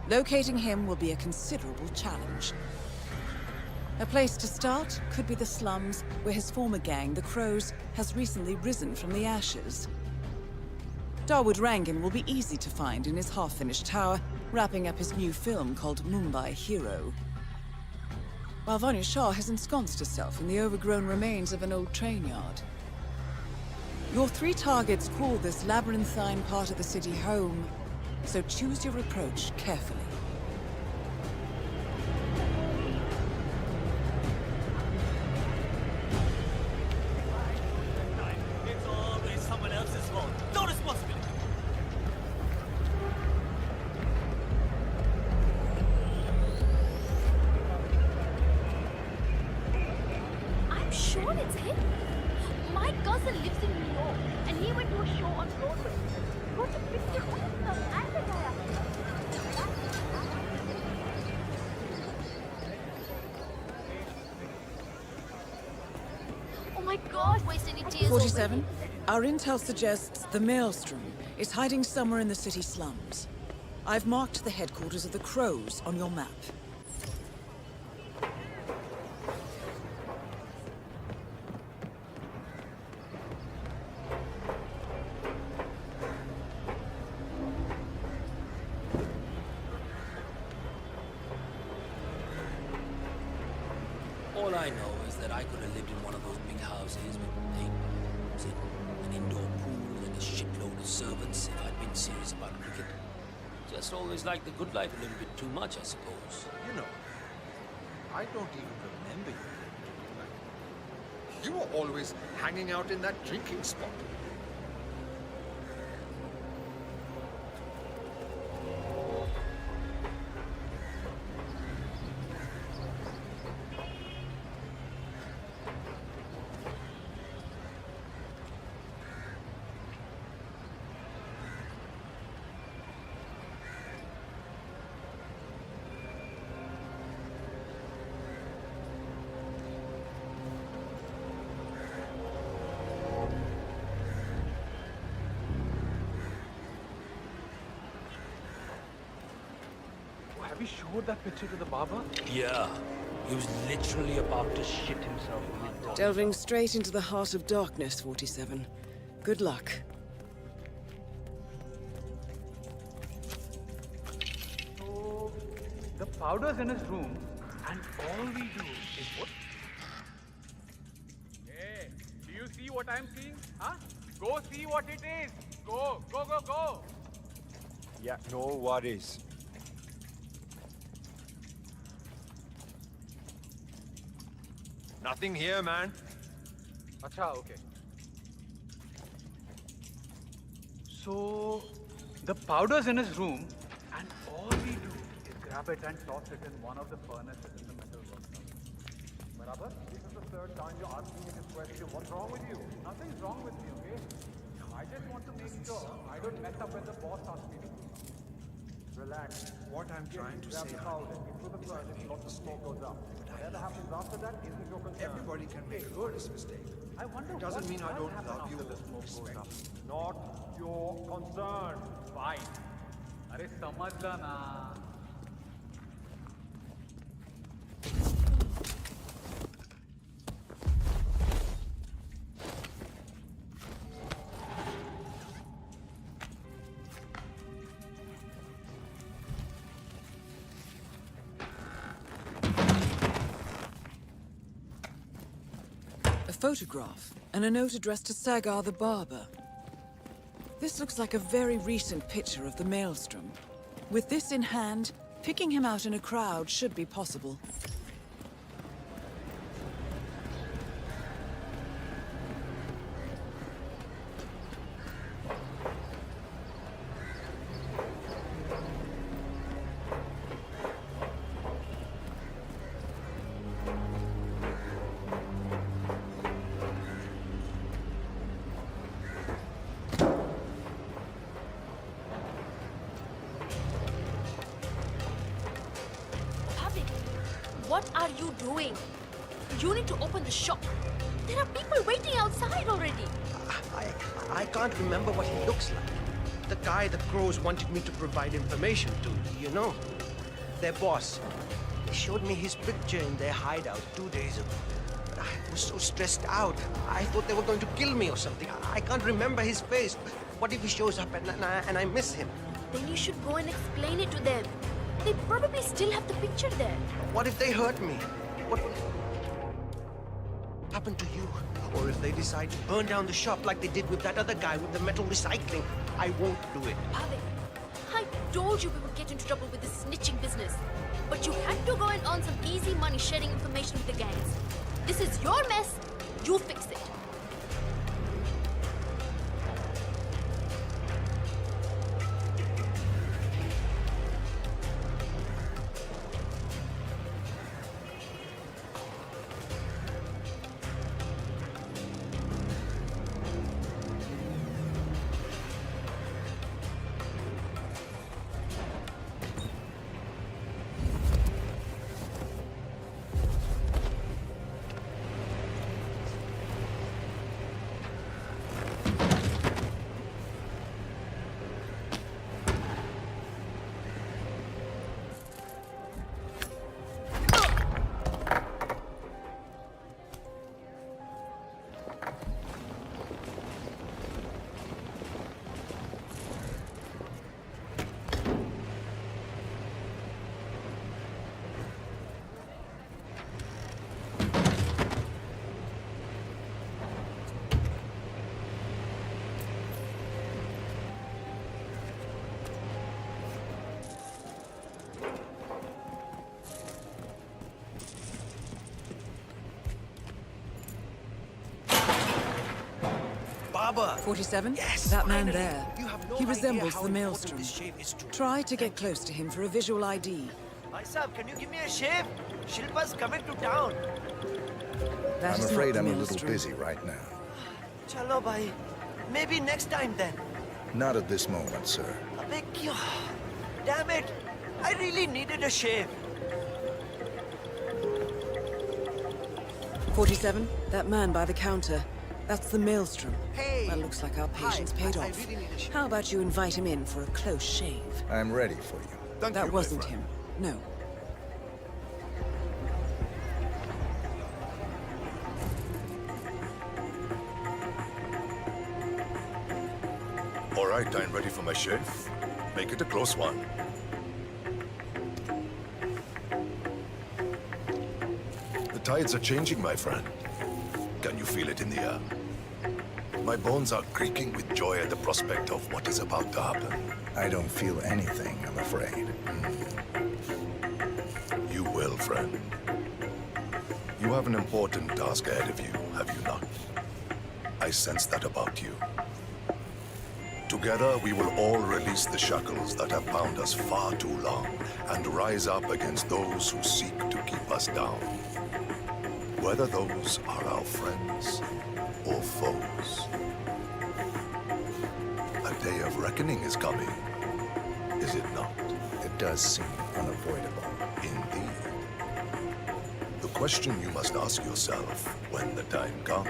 Locating him will be a considerable challenge. A place to start could be the slums, where his former gang, the Crows, has recently risen from the ashes. Dawood Rangan will be easy to find in his half-finished tower, wrapping up his new film called Mumbai Hero. While Vanya Shah has ensconced herself in the overgrown remains of an old train yard. Your three targets call this labyrinthine part of the city home, so choose your approach carefully. Our intel suggests the Maelstrom is hiding somewhere in the city slums. I've marked the headquarters of the Crows on your map. All I know is that I could have lived in one of those big houses with papers and an indoor pool and a shitload of servants if I'd been serious about cricket. Just always liked the good life a little bit too much, I suppose. You know, I don't even remember you. You were always hanging out in that drinking spot. Have you showed that picture to the barber? Yeah. He was literally about to shit himself when he died. Delving straight into the heart of darkness, 47. Good luck. So, the powder's in his room, and all we do is what? Hey, do you see what I'm seeing? Huh? Go see what it is. Go, go, go, go. Yeah, no worries. Nothing here, man. Acha, okay. So, the powder's in his room, and all we do is grab it and toss it in one of the furnaces in the metal workshop. Barabar, this is the third time you're asking me this question. What's wrong with you? Nothing's wrong with me, okay? I just want to make sure I don't mess up when the boss asks me to. Relax. What I'm trying to say, Powder into the furnace, lots of smoke goes up. Whatever happens after that isn't your concern. everybody can make a honest mistake. I wonder It doesn't what mean I will don't happen love you after or the smoke goes respect up. you. Not your concern. Fine. अरे समझला ना. A photograph and a note addressed to Sagar the barber. This looks like a very recent picture of the Maelstrom. With this in hand, picking him out in a crowd should be possible. What are you doing? You need to open the shop. There are people waiting outside already. I can't remember what he looks like. The guy the crows wanted me to provide information to, you know. Their boss. They showed me his picture in their hideout 2 days ago. But I was so stressed out. I thought they were going to kill me or something. I can't remember his face. What if he shows up and I miss him? Then you should go and explain it to them. They probably still have the picture there. What if they hurt me? What will happen to you? Or if they decide to burn down the shop like they did with that other guy with the metal recycling? I won't do it. Bhavik, I told you we would get into trouble with this snitching business. But you had to go and earn some easy money sharing information with the gangs. This is your mess. You fix it. Baba! 47? Yes, that man finally. there. You have no He idea resembles how the important Maelstrom. this shave is to me. Try to get close to him for a visual ID. Bhai Sahib, can you give me a shave? Shilpa's coming to town. That I'm is afraid not I'm the a little Maelstrom. busy right now. Chalo, bhai. Maybe next time then. Not at this moment, sir. Abbe, kya? Damn it! I really needed a shave. 47? That man by the counter. That's the Maelstrom. Hey! Well, looks like our patience Hi, paid I off. really need a shave. How about you invite him in for a close shave? I'm ready for you. That wasn't him. No. All right, I'm ready for my shave. Make it a close one. The tides are changing, my friend. Can you feel it in the air? My bones are creaking with joy at the prospect of what is about to happen. I don't feel anything, I'm afraid. You will, friend. You have an important task ahead of you, have you not? I sense that about you. Together, we will all release the shackles that have bound us far too long and rise up against those who seek to keep us down. Whether those are our friends or foes. A day of reckoning is coming, is it not? It does seem unavoidable. Indeed. The question you must ask yourself when the time comes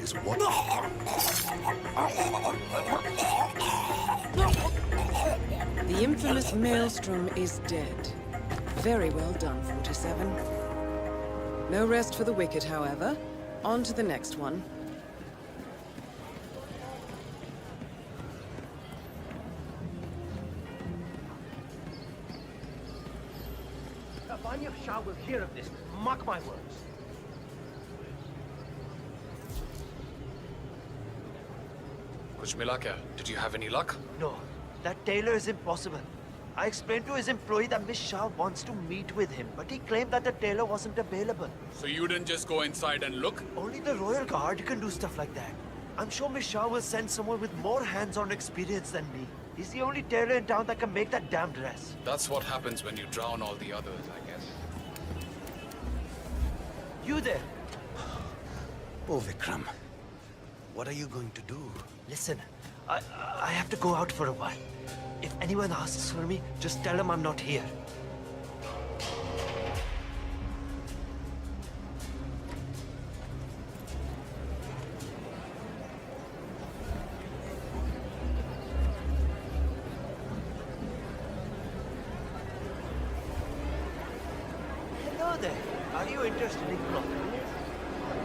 is what... The infamous Maelstrom is dead. Very well done, 47. No rest for the wicked, however. On to the next one. Vanya Shah will hear of this. Mark my words. Kuch mila kya? Did you have any luck? No, that tailor is impossible. I explained to his employee that Miss Shah wants to meet with him, but he claimed that the tailor wasn't available. So you didn't just go inside and look? Only the royal guard can do stuff like that. I'm sure Miss Shah will send someone with more hands-on experience than me. He's the only tailor in town that can make that damn dress. That's what happens when you drown all the others, I guess. You there? Oh, Vikram. What are you going to do? Listen, I have to go out for a while. If anyone asks for me, just tell them I'm not here. Hello there. Are you interested in clothing?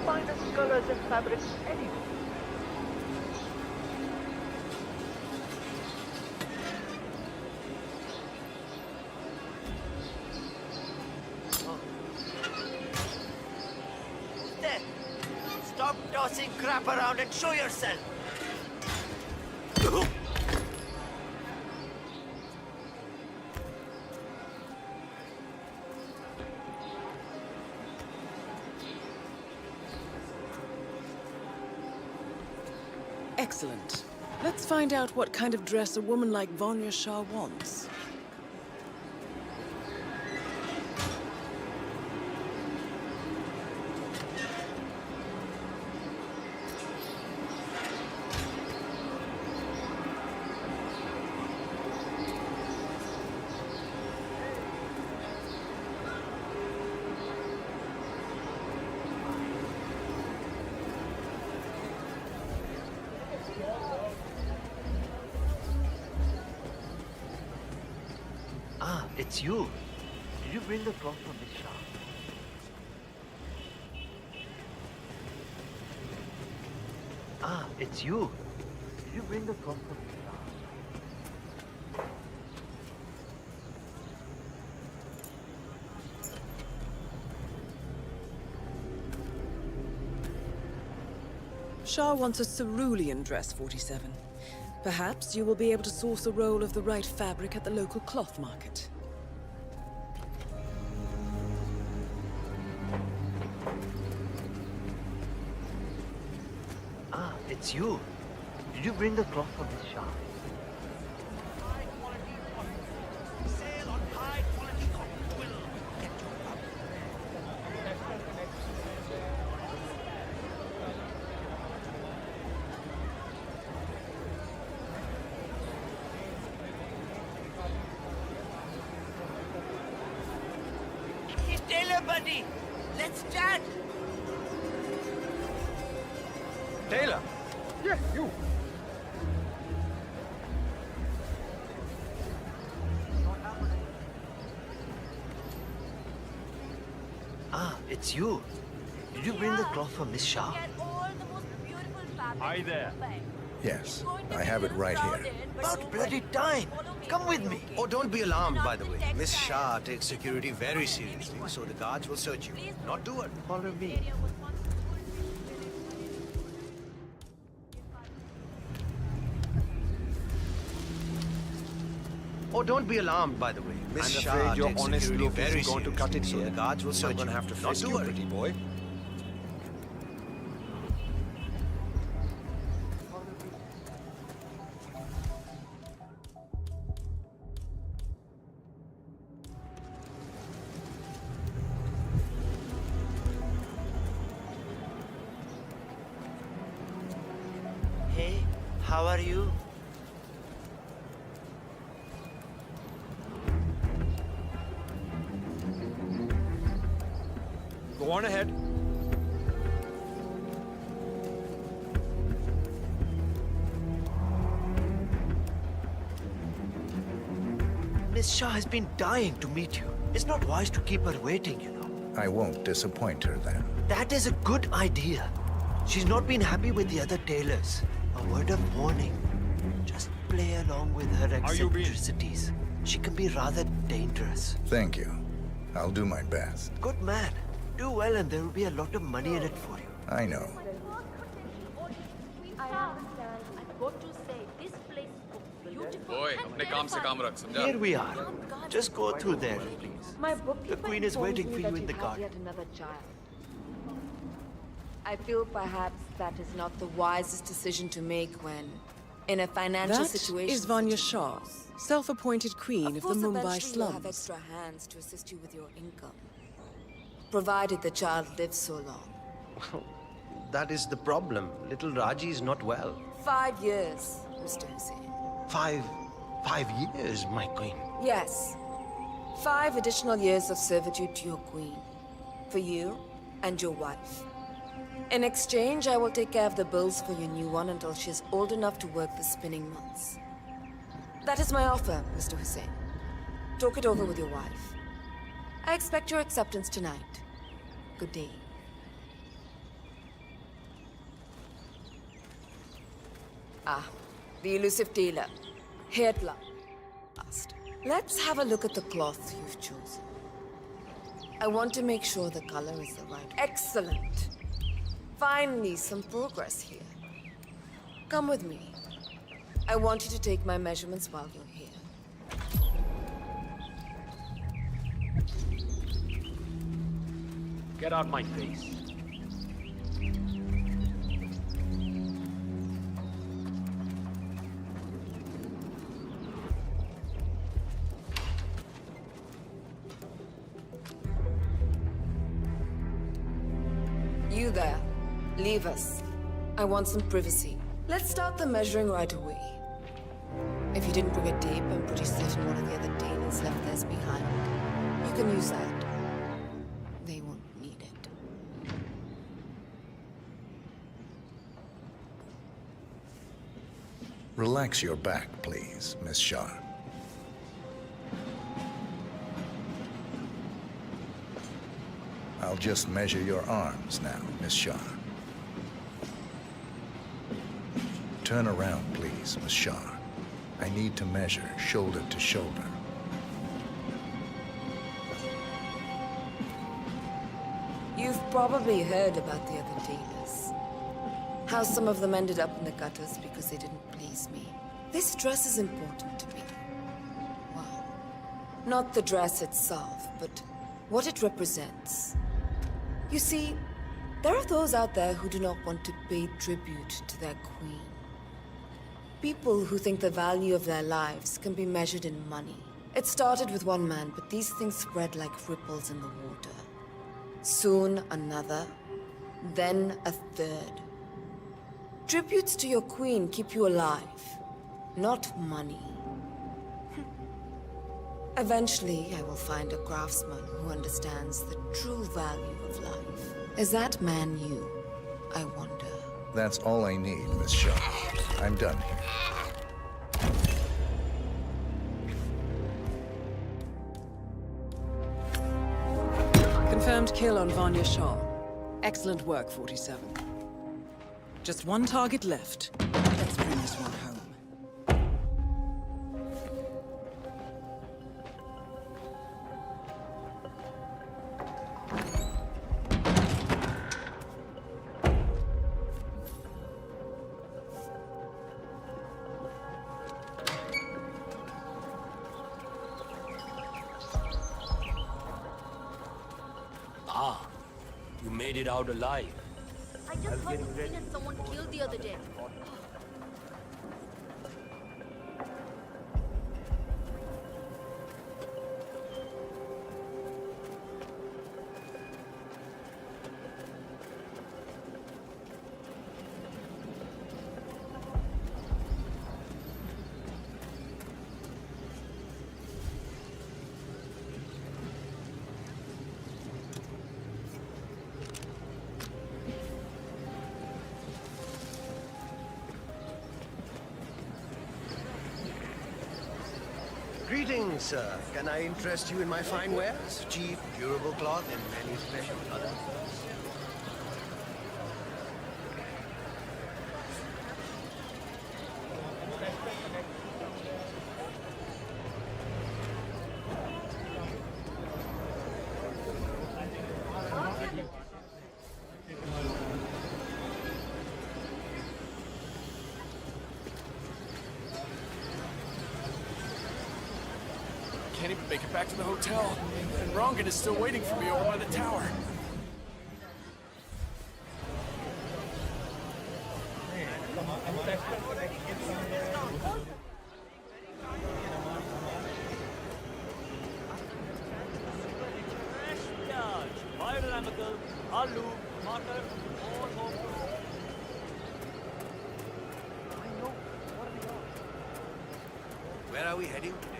Finest colors and fabrics anywhere. Stop tossing crap around and show yourself! Excellent. Let's find out what kind of dress a woman like Vanya Shah wants. Ah, it's you. Did you bring the cloth from Miss Shah? Ah, it's you. Did you bring the cloth from Miss Shah? Shah wants a cerulean dress, 47. Perhaps you will be able to source a roll of the right fabric at the local cloth market. Ah, it's you. Did you bring the cloth from Miss Shah? Taylor, buddy! Let's chat! Taylor! Yeah, you. it's you. Did you bring the cloth for Miss Shah? Hi there. Yes, I have it right here. About bloody time. Come with me. Oh, don't be alarmed, by the way. Miss Shah takes security very seriously, so the guards will search you. Not do it. Follow me. Oh, don't be alarmed, by the way. Miss I'm Shah afraid your takes honest security look very isn't going to cut it seriously, so here. the guards will I'm search gonna you. have to Not face do you, it. pretty boy. Hey, how are you? Go on ahead. Miss Shah has been dying to meet you. It's not wise to keep her waiting, you know. I won't disappoint her then. That is a good idea. She's not been happy with the other tailors. A word of warning. Just play along with her Are you being- eccentricities. She can be rather dangerous. Thank you. I'll do my best. Good man. Do well and there will be a lot of money in it for you. I know. I understand. I've got to say, this place is beautiful. Boy, अपने काम से काम रख, समझा? Here we are. Just go through there, please. My bookkeeper The queen is informs waiting me for you that in the have garden. yet another child. I feel perhaps that is not the wisest decision to make when in a financial That situation. is Vanya Shah, self-appointed queen of the course, Mumbai eventually you'll have slums. extra hands to assist you with your income, provided the child lives so long. That is the problem. Little Raji is not well. 5 years, Mr. Hussain. 5 years, my queen. Yes. 5 additional years of servitude to your queen. For you and your wife. In exchange, I will take care of the bills for your new one until she is old enough to work the spinning months. That is my offer, Mr. Hussain. Talk it over with your wife. I expect your acceptance tonight. Good day. Ah, the elusive tailor. HITMAN. Let's have a look at the cloth you've chosen. I want to make sure the color is the right. Excellent. Finally, some progress here. Come with me. I want you to take my measurements while you're here. Get out my face. You there. Leave us. I want some privacy. Let's start the measuring right away. If you didn't bring a tape, I'm pretty certain one of the other tailors left theirs behind. You can use that. They won't need it. Relax your back, please, Miss Shah. I'll just measure your arms now, Miss Shah. Turn around, please, Miss Shah. I need to measure shoulder to shoulder. You've probably heard about the other tailors. How some of them ended up in the gutters because they didn't please me. This dress is important to me. Well, not the dress itself, but what it represents. You see, there are those out there who do not want to pay tribute to their queen. People who think the value of their lives can be measured in money. It started with one man, but these things spread like ripples in the water. Soon another, then a third. Tributes to your queen keep you alive, not money. Eventually, I will find a craftsman who understands the true value of life. Is that man you, I wonder? That's all I need, Miss Shah. I'm done here. Confirmed kill on Vanya Shah. Excellent work, 47. Just one target left. Let's bring this one home. Ah, you made it out alive. I just heard the scene and someone killed the other day. Greetings, sir. Can I interest you in my fine wares? Cheap, durable cloth in many special colors. Can't even make it back to the hotel. And Rongan is still waiting for me over by the tower. Where are we heading today?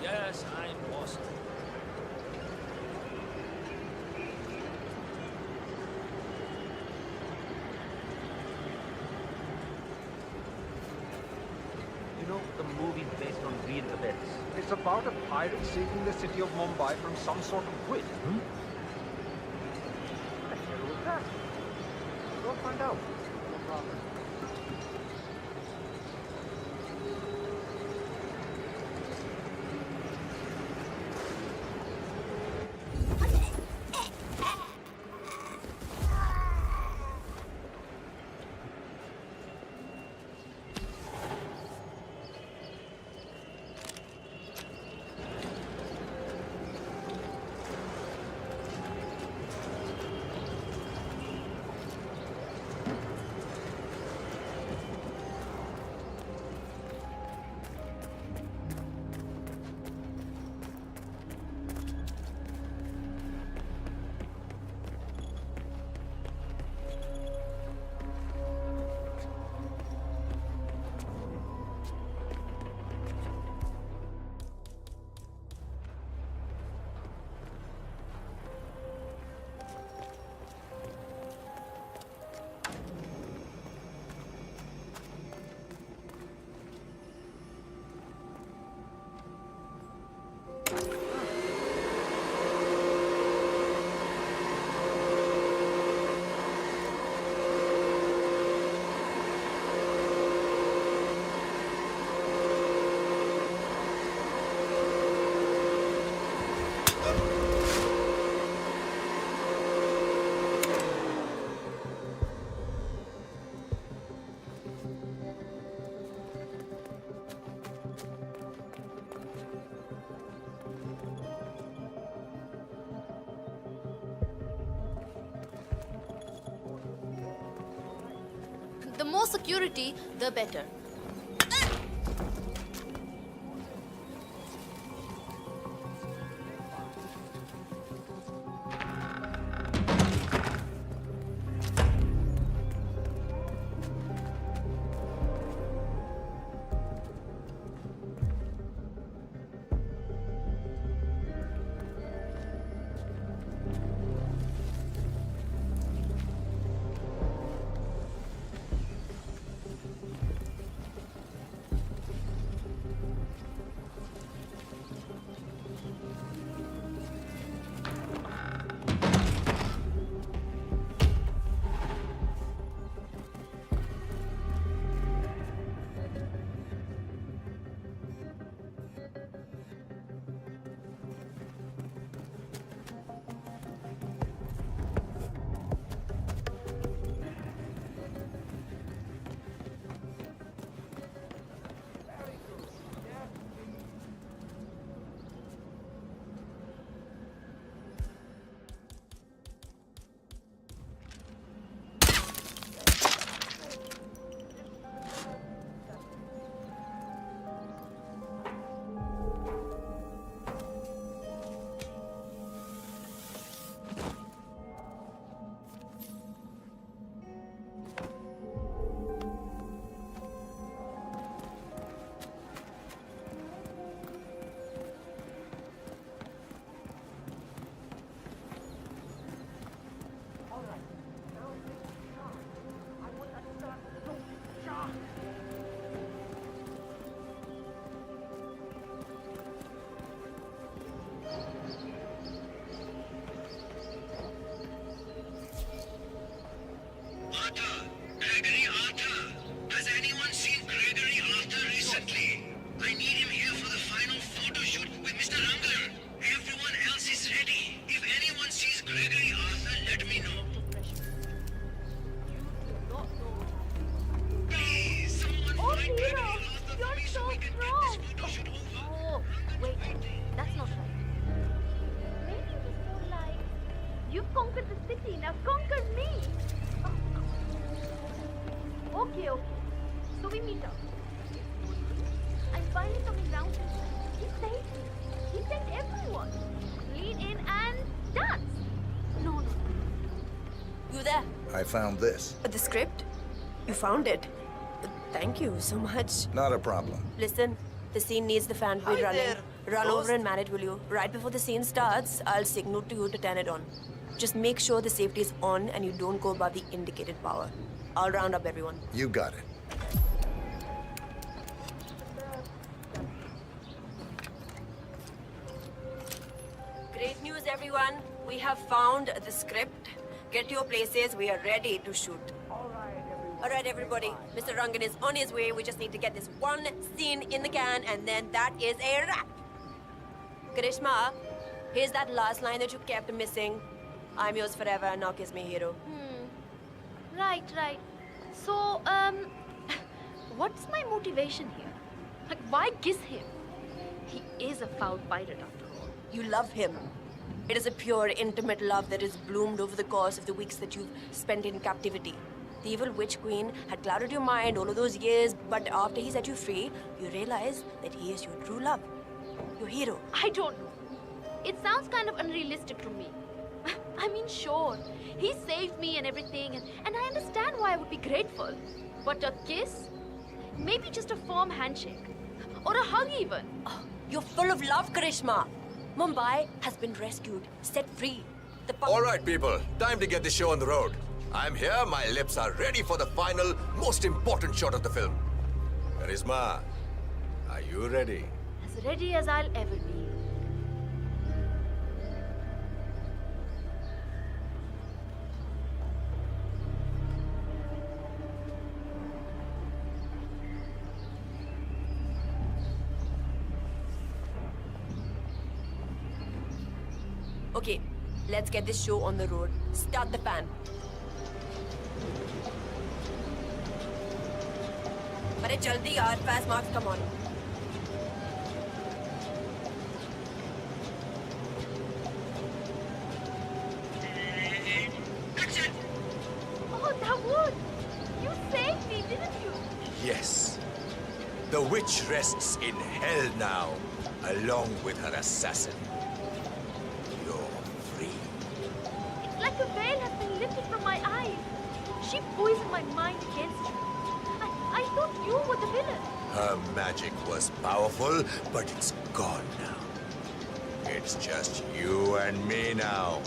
Yes, I'm lost. You know, the movie's based on real events. It's about a pirate saving the city of Mumbai from some sort of witch. What the hell was that? Go find out. No problem. The more security, the better. Okay. So we meet up. I'm finally coming down to you. He saved me. He saved everyone. Lean in and dance. No. You there? I found this. The script? You found it? Thank you so much. Not a problem. Listen, the scene needs the fan to be running. Run over and man it, will you? Right before the scene starts, I'll signal to you to turn it on. Just make sure the safety is on and you don't go above the indicated power. I'll round up everyone. You got it. Great news, everyone. We have found the script. Get to your places. We are ready to shoot. All right, everybody. Mr. Rangan is on his way. We just need to get this one scene in the can, and then that is a wrap. Karishma, here's that last line that you kept missing. I'm yours forever, now kiss me, hero. Right. So, what's my motivation here? Like, why kiss him? He is a foul pirate after all. You love him. It is a pure, intimate love that has bloomed over the course of the weeks that you've spent in captivity. The evil witch queen had clouded your mind all of those years, but after he set you free, you realize that he is your true love. Your hero. I don't know. It sounds kind of unrealistic to me. I mean, sure, he saved me and everything, and I understand why I would be grateful. But a kiss? Maybe just a firm handshake. Or a hug even. Oh, you're full of love, Karishma. Mumbai has been rescued, set free. All right, people. Time to get the show on the road. I'm here, my lips are ready for the final, most important shot of the film. Karisma, are you ready? As ready as I'll ever be. Okay, let's get this show on the road. Start the fan. Arey jaldi yaar, fast marks, come on. Oh, that would! You saved me! Yes. The witch rests in hell now, along with her assassin. You're free. It's like a veil has been lifted from my eyes. She poisoned my mind against you. I thought you were the villain. Her magic was powerful, but it's gone now. It's just you and me now.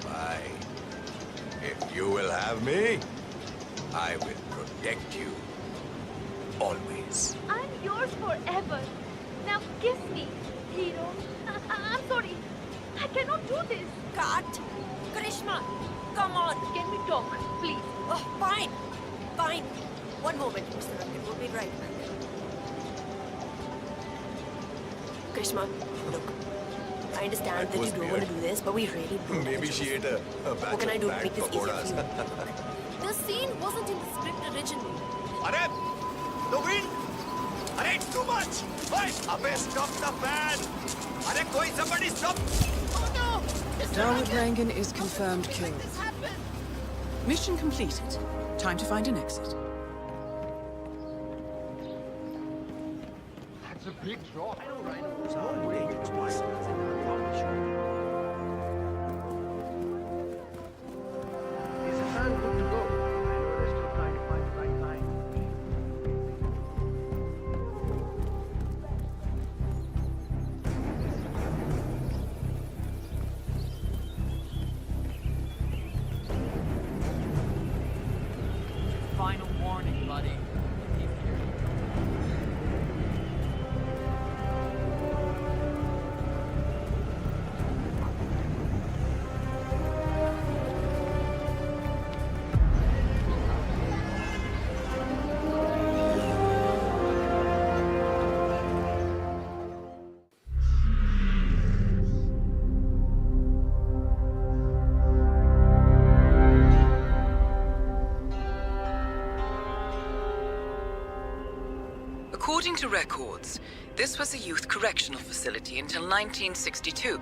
Why? If you will have me, I will protect you. Always. I'm yours forever. Now kiss me, hero. I'm sorry. I cannot do this. Cut! Karishma, come on. Can we talk, please? Oh, fine. Fine. One moment, Mr. Rangan. We'll be right back. Karishma, look. I understand that you don't want to do this, but we really do. Maybe she ate a batch What can I do to of make this easier for you? The scene wasn't in the script originally. Arey! The wind! Arey, it's too much! Hey! Abey, stop the fan! Arey, koi somebody stop! Oh no! Darwood Rangan is confirmed killed. Mission completed. Time to find an exit. That's a big drop. I know rhinos are dangerous monsters and are probably sure. Is the fan good to go? I know they're still trying to find the right time. Final warning, buddy. Keep hearing. According to records, this was a youth correctional facility until 1962,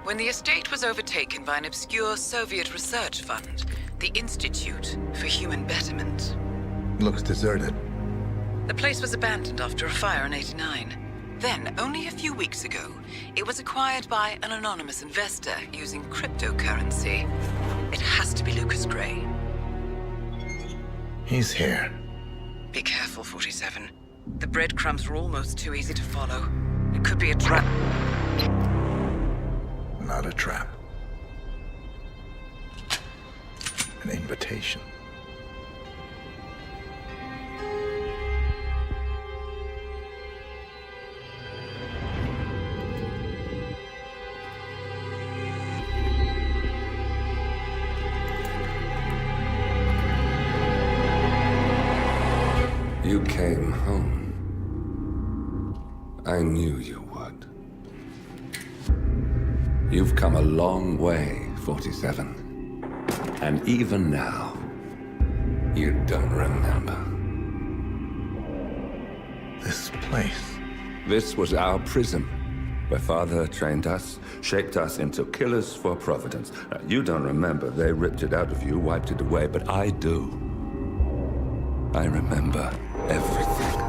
when the estate was overtaken by an obscure Soviet research fund, the Institute for Human Betterment. Looks deserted. The place was abandoned after a fire in '89. Then, only a few weeks ago, it was acquired by an anonymous investor using cryptocurrency. It has to be Lucas Gray. He's here. Be careful, 47. The breadcrumbs were almost too easy to follow. It could be a trap. Not a trap. An invitation. You came home. I knew you would. You've come a long way, 47. And even now, you don't remember. This place. This was our prison, where Father trained us, shaped us into killers for Providence. You don't remember. They ripped it out of you, wiped it away, but I do. I remember everything.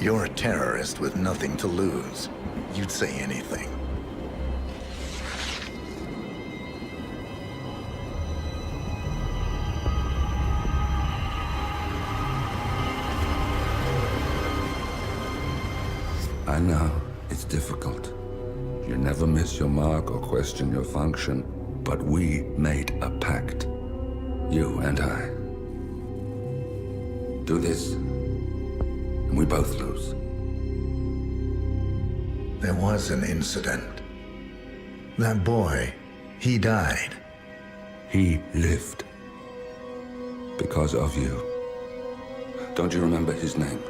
You're a terrorist with nothing to lose. You'd say anything. I know, it's difficult. You never miss your mark or question your function, but we made a pact. You and I. Do this, and we both lose. There was an incident. That boy, he died. He lived. Because of you. Don't you remember his name?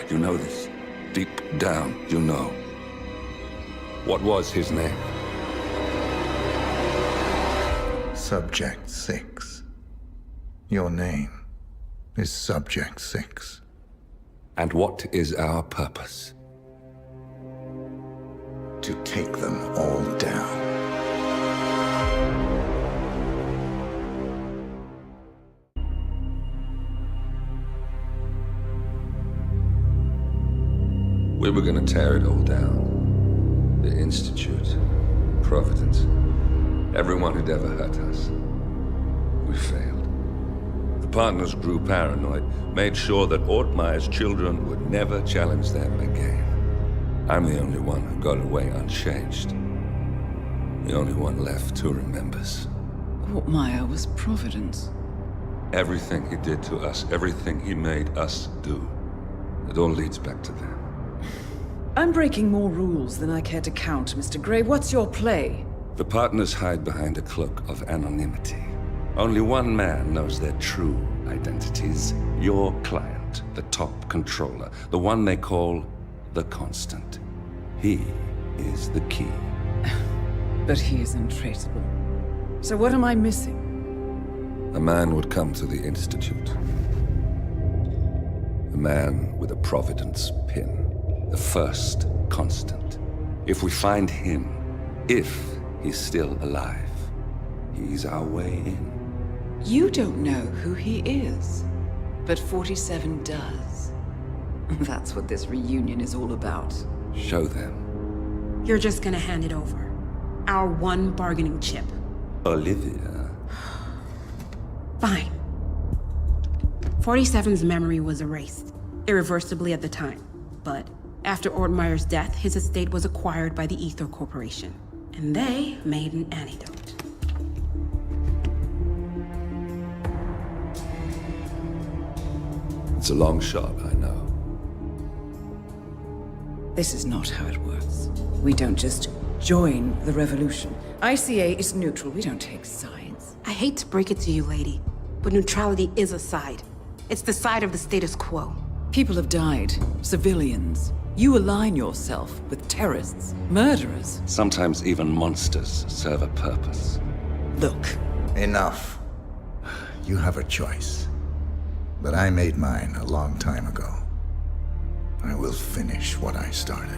You know this. Deep down, you know. What was his name? Subject 6. Your name is Subject 6. And what is our purpose? to take them all down. We were gonna tear it all down. The Institute, Providence, everyone who'd ever hurt us. We failed. The partners grew paranoid, made sure that Ortmeyer's children would never challenge them again. I'm the only one who got away unchanged. The only one left who remembers. Ortmeyer was Providence. Everything he did to us, everything he made us do, it all leads back to them. I'm breaking more rules than I care to count, Mr. Grey. What's your play? The partners hide behind a cloak of anonymity. Only one man knows their true identities. Your client, the top controller, the one they call the Constant. He is the key. But he is untraceable. So what am I missing? A man would come to the Institute. A man with a Providence pin. The first Constant. If we find him, if he's still alive, he's our way in. You don't know who he is, but 47 does. That's what this reunion is all about. Show them. You're just gonna hand it over. Our one bargaining chip. Olivia. Fine. 47's memory was erased, irreversibly at the time. But after Ortmeyer's death, his estate was acquired by the Ether Corporation. And they made an antidote. It's a long shot, I know. This is not how it works. We don't just join the revolution. ICA is neutral. We don't take sides. I hate to break it to you, lady, but neutrality is a side. It's the side of the status quo. People have died. Civilians. You align yourself with terrorists, murderers. Sometimes even monsters serve a purpose. Look. Enough. You have a choice. But I made mine a long time ago. I will finish what I started.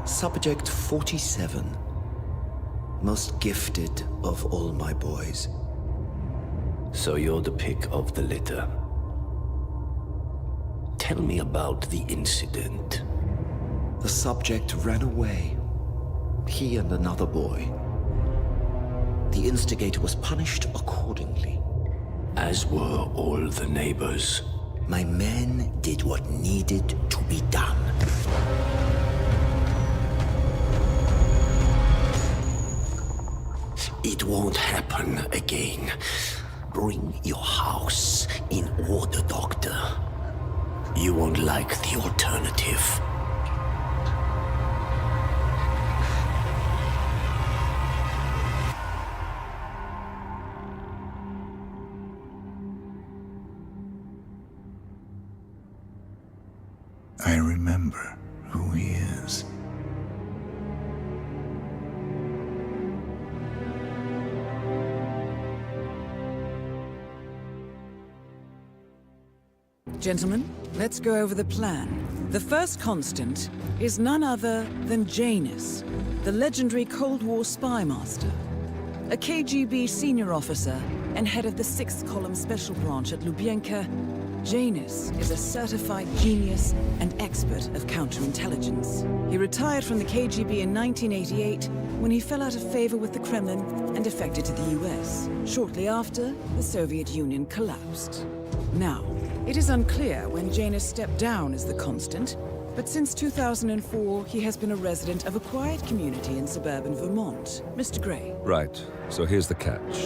Subject 47. Most gifted of all my boys. So you're the pick of the litter. Tell me about the incident. The subject ran away. He and another boy. The instigator was punished accordingly. As were all the neighbors. My men did what needed to be done. It won't happen again. Bring your house in order, Doctor. You won't like the alternative. I remember who he is. Gentlemen, let's go over the plan. The first Constant is none other than Janus, the legendary Cold War spy master. A KGB senior officer and head of the 6th Column Special Branch at Lubyanka, Janus is a certified genius and expert of counterintelligence. He retired from the KGB in 1988 when he fell out of favor with the Kremlin and defected to the US. Shortly after, the Soviet Union collapsed. Now, it is unclear when Janus stepped down as the Constant, but since 2004, he has been a resident of a quiet community in suburban Vermont. Mr. Grey. Right. So here's the catch.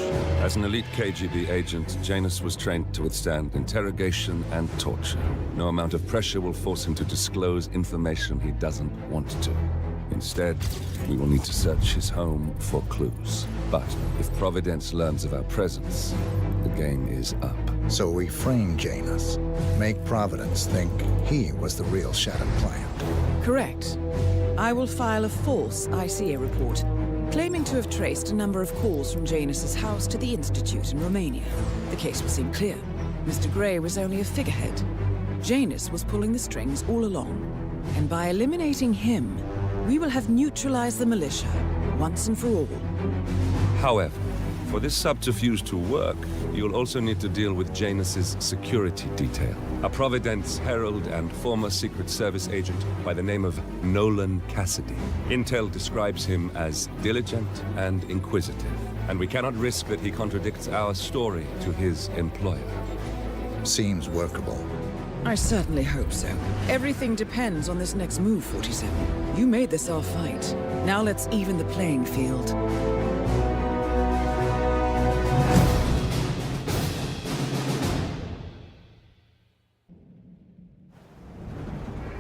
As an elite KGB agent, Janus was trained to withstand interrogation and torture. No amount of pressure will force him to disclose information he doesn't want to. Instead, we will need to search his home for clues. But if Providence learns of our presence, the game is up. So we frame Janus, make Providence think he was the real shattered plant. Correct. I will file a false ICA report, claiming to have traced a number of calls from Janus's house to the Institute in Romania. The case will seem clear. Mr. Grey was only a figurehead. Janus was pulling the strings all along. And by eliminating him, we will have neutralized the militia, once and for all. However, for this subterfuge to work, you'll also need to deal with Janus's security detail. A Providence herald and former Secret Service agent by the name of Nolan Cassidy. Intel describes him as diligent and inquisitive, and we cannot risk that he contradicts our story to his employer. Seems workable. I certainly hope so. Everything depends on this next move, 47. You made this our fight. Now let's even the playing field.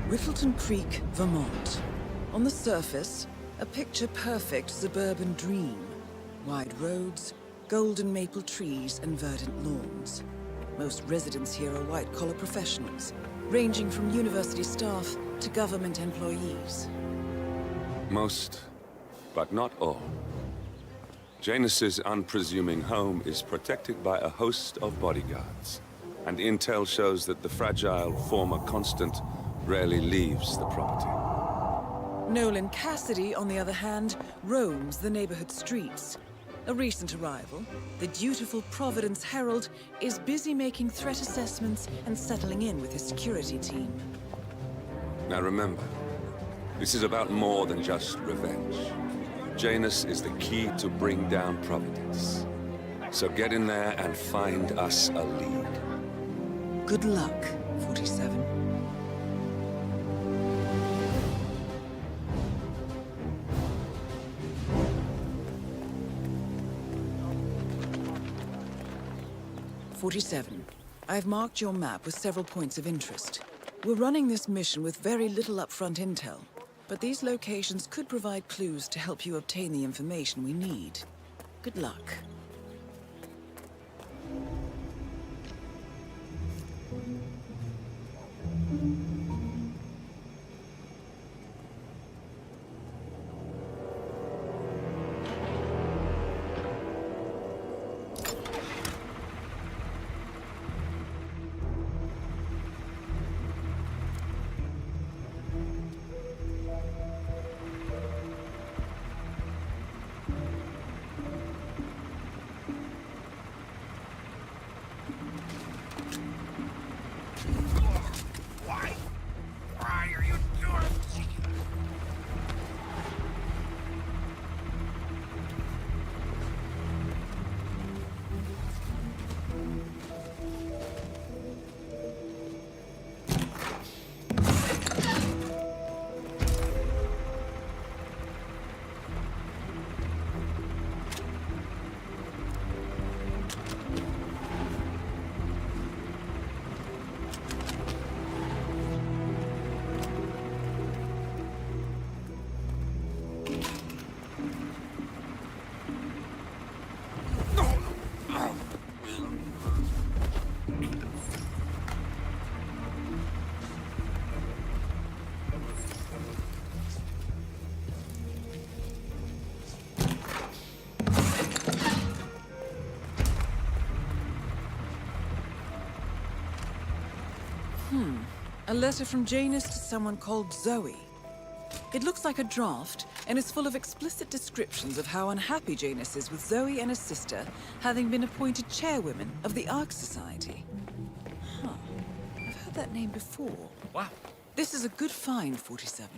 Whittleton Creek, Vermont. On the surface, a picture-perfect suburban dream. Wide roads, golden maple trees, and verdant lawns. Most residents here are white-collar professionals, ranging from university staff to government employees. Most, but not all. Janus's unpresuming home is protected by a host of bodyguards, and intel shows that the fragile former Constant rarely leaves the property. Nolan Cassidy, on the other hand, roams the neighborhood streets. A recent arrival, the dutiful Providence Herald is busy making threat assessments and settling in with his security team. Now remember, this is about more than just revenge. Janus is the key to bring down Providence. So get in there and find us a lead. Good luck, 47. I've marked your map with several points of interest. We're running this mission with very little upfront intel, but these locations could provide clues to help you obtain the information we need. Good luck. Why are you doing? A letter from Janus to someone called Zoe. It looks like a draft, and is full of explicit descriptions of how unhappy Janus is with Zoe and his sister having been appointed chairwomen of the Ark Society. Huh. I've heard that name before. Wow. This is a good find, 47.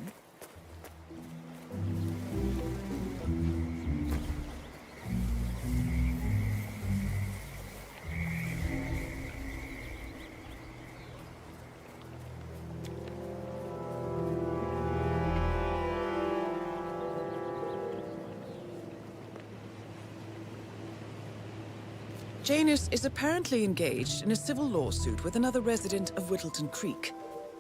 Janus is apparently engaged in a civil lawsuit with another resident of Whittleton Creek.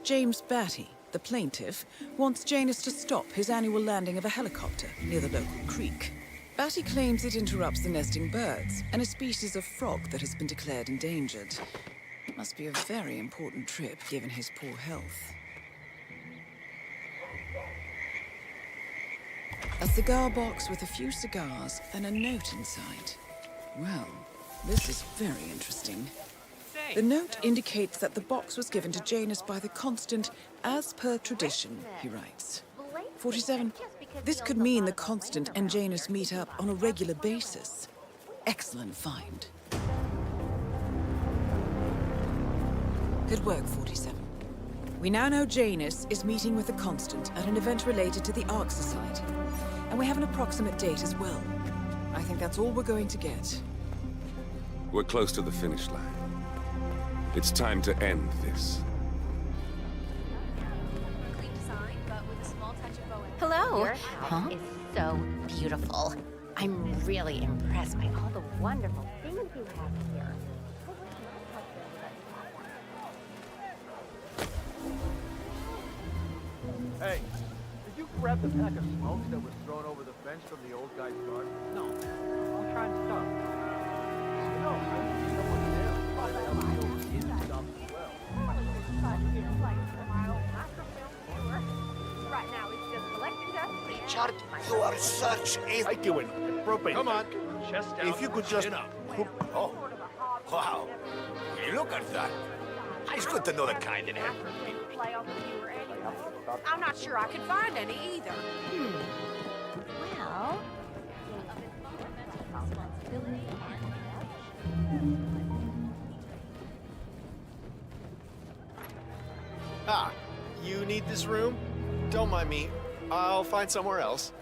James Batty, the plaintiff, wants Janus to stop his annual landing of a helicopter near the local creek. Batty claims it interrupts the nesting birds and a species of frog that has been declared endangered. It must be a very important trip, given his poor health. A cigar box with a few cigars and a note inside. Well, this is very interesting. The note indicates that the box was given to Janus by the Constant as per tradition, he writes. 47. This could mean the Constant and Janus meet up on a regular basis. Excellent find. Good work, 47. We now know Janus is meeting with the Constant at an event related to the Ark Society. And we have an approximate date as well. I think that's all we're going to get. We're close to the finish line. It's time to end this. Hello. Your house is so beautiful. I'm really impressed by all the wonderful things you have here. Hey, did you grab the pack of smokes that was thrown over the fence from the old guy's garden? No. I'm trying to stop. You know, I think someone there probably else his stuff as well. Right now, it's just collecting dust. Richard, you are such a... I do it. Propane. Come on. Chest out. If you could just... Chin up. Oh, wow. Will you look at that? It's good to know the kind in here. I'm not sure I could find any either. Well... Ah, you need this room? Don't mind me. I'll find somewhere else.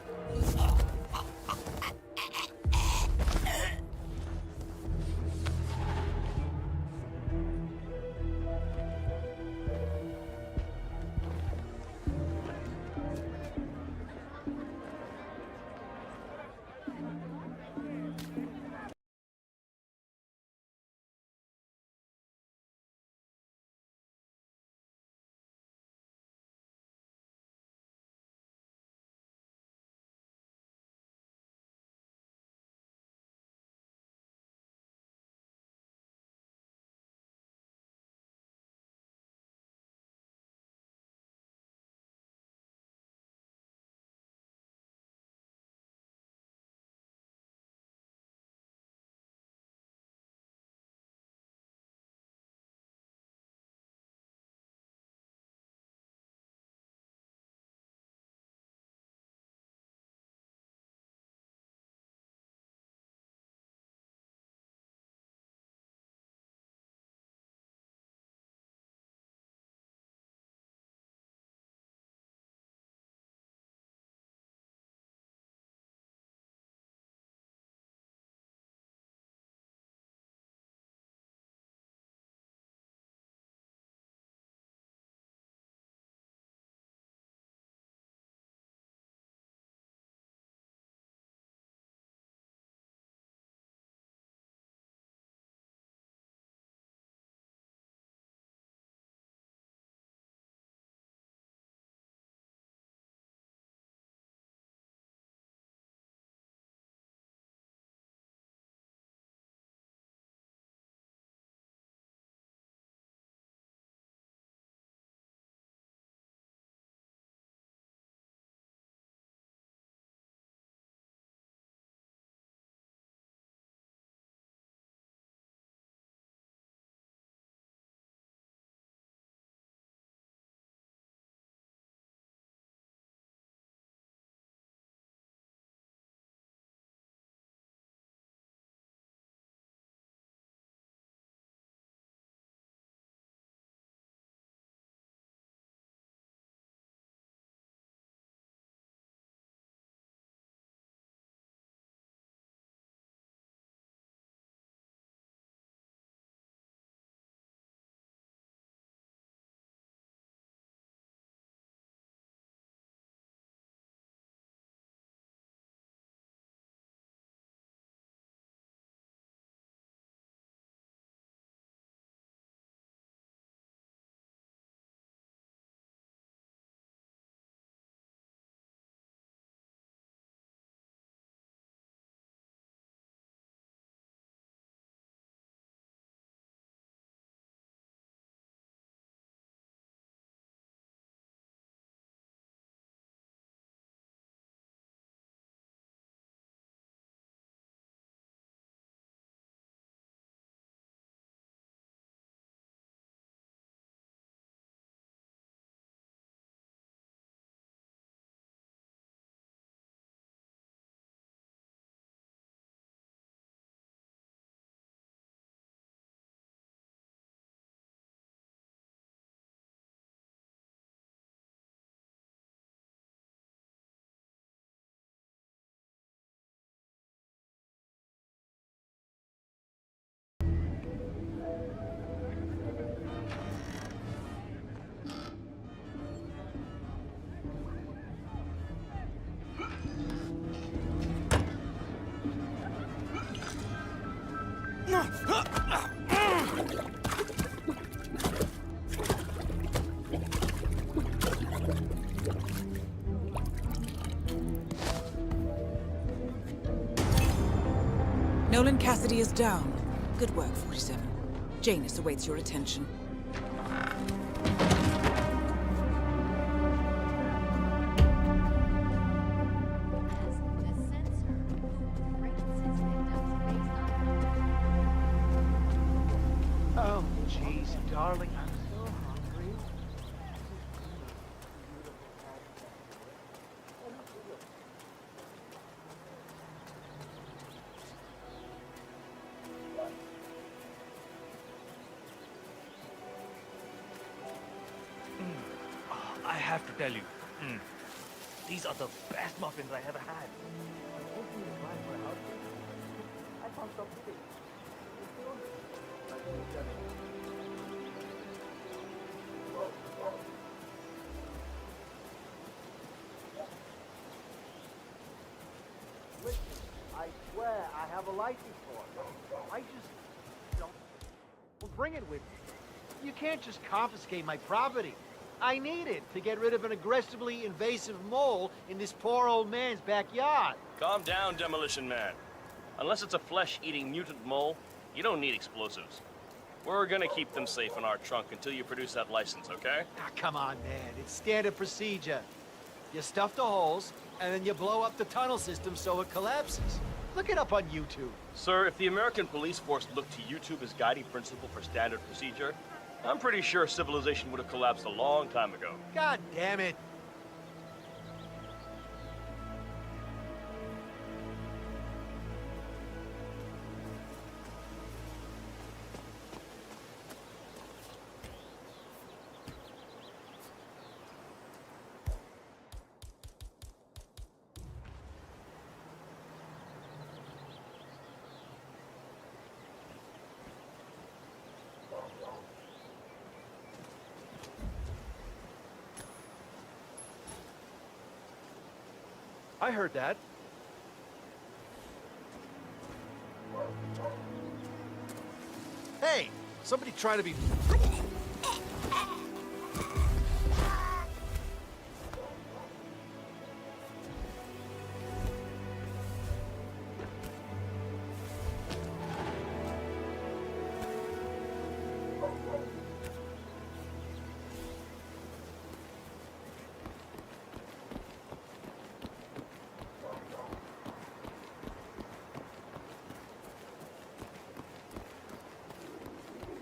Nolan Cassidy is down. Good work, 47. Janus awaits your attention. Oh, jeez, darling, I'm so hungry. I have to tell you, these are the best muffins I ever had. I found something. Listen, I swear I have a license for it. I just don't. Well, bring it with me. You can't just confiscate my property. I need it to get rid of an aggressively invasive mole in this poor old man's backyard. Calm down, Demolition Man. Unless it's a flesh-eating mutant mole, you don't need explosives. We're gonna keep them safe in our trunk until you produce that license, okay? Ah, come on, man. It's standard procedure. You stuff the holes, and then you blow up the tunnel system so it collapses. Look it up on YouTube. Sir, if the American police force looked to YouTube as guiding principle for standard procedure, I'm pretty sure civilization would have collapsed a long time ago. God damn it. I heard that. Hey, somebody trying to be...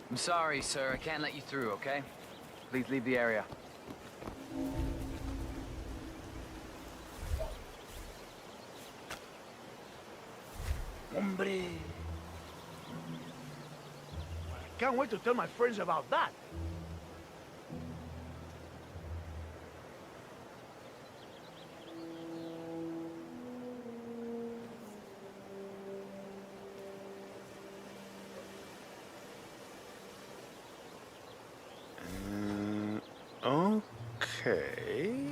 I'm sorry, sir. I can't let you through, okay? Please leave the area. Hombre. Can't wait to tell my friends about that. Okay.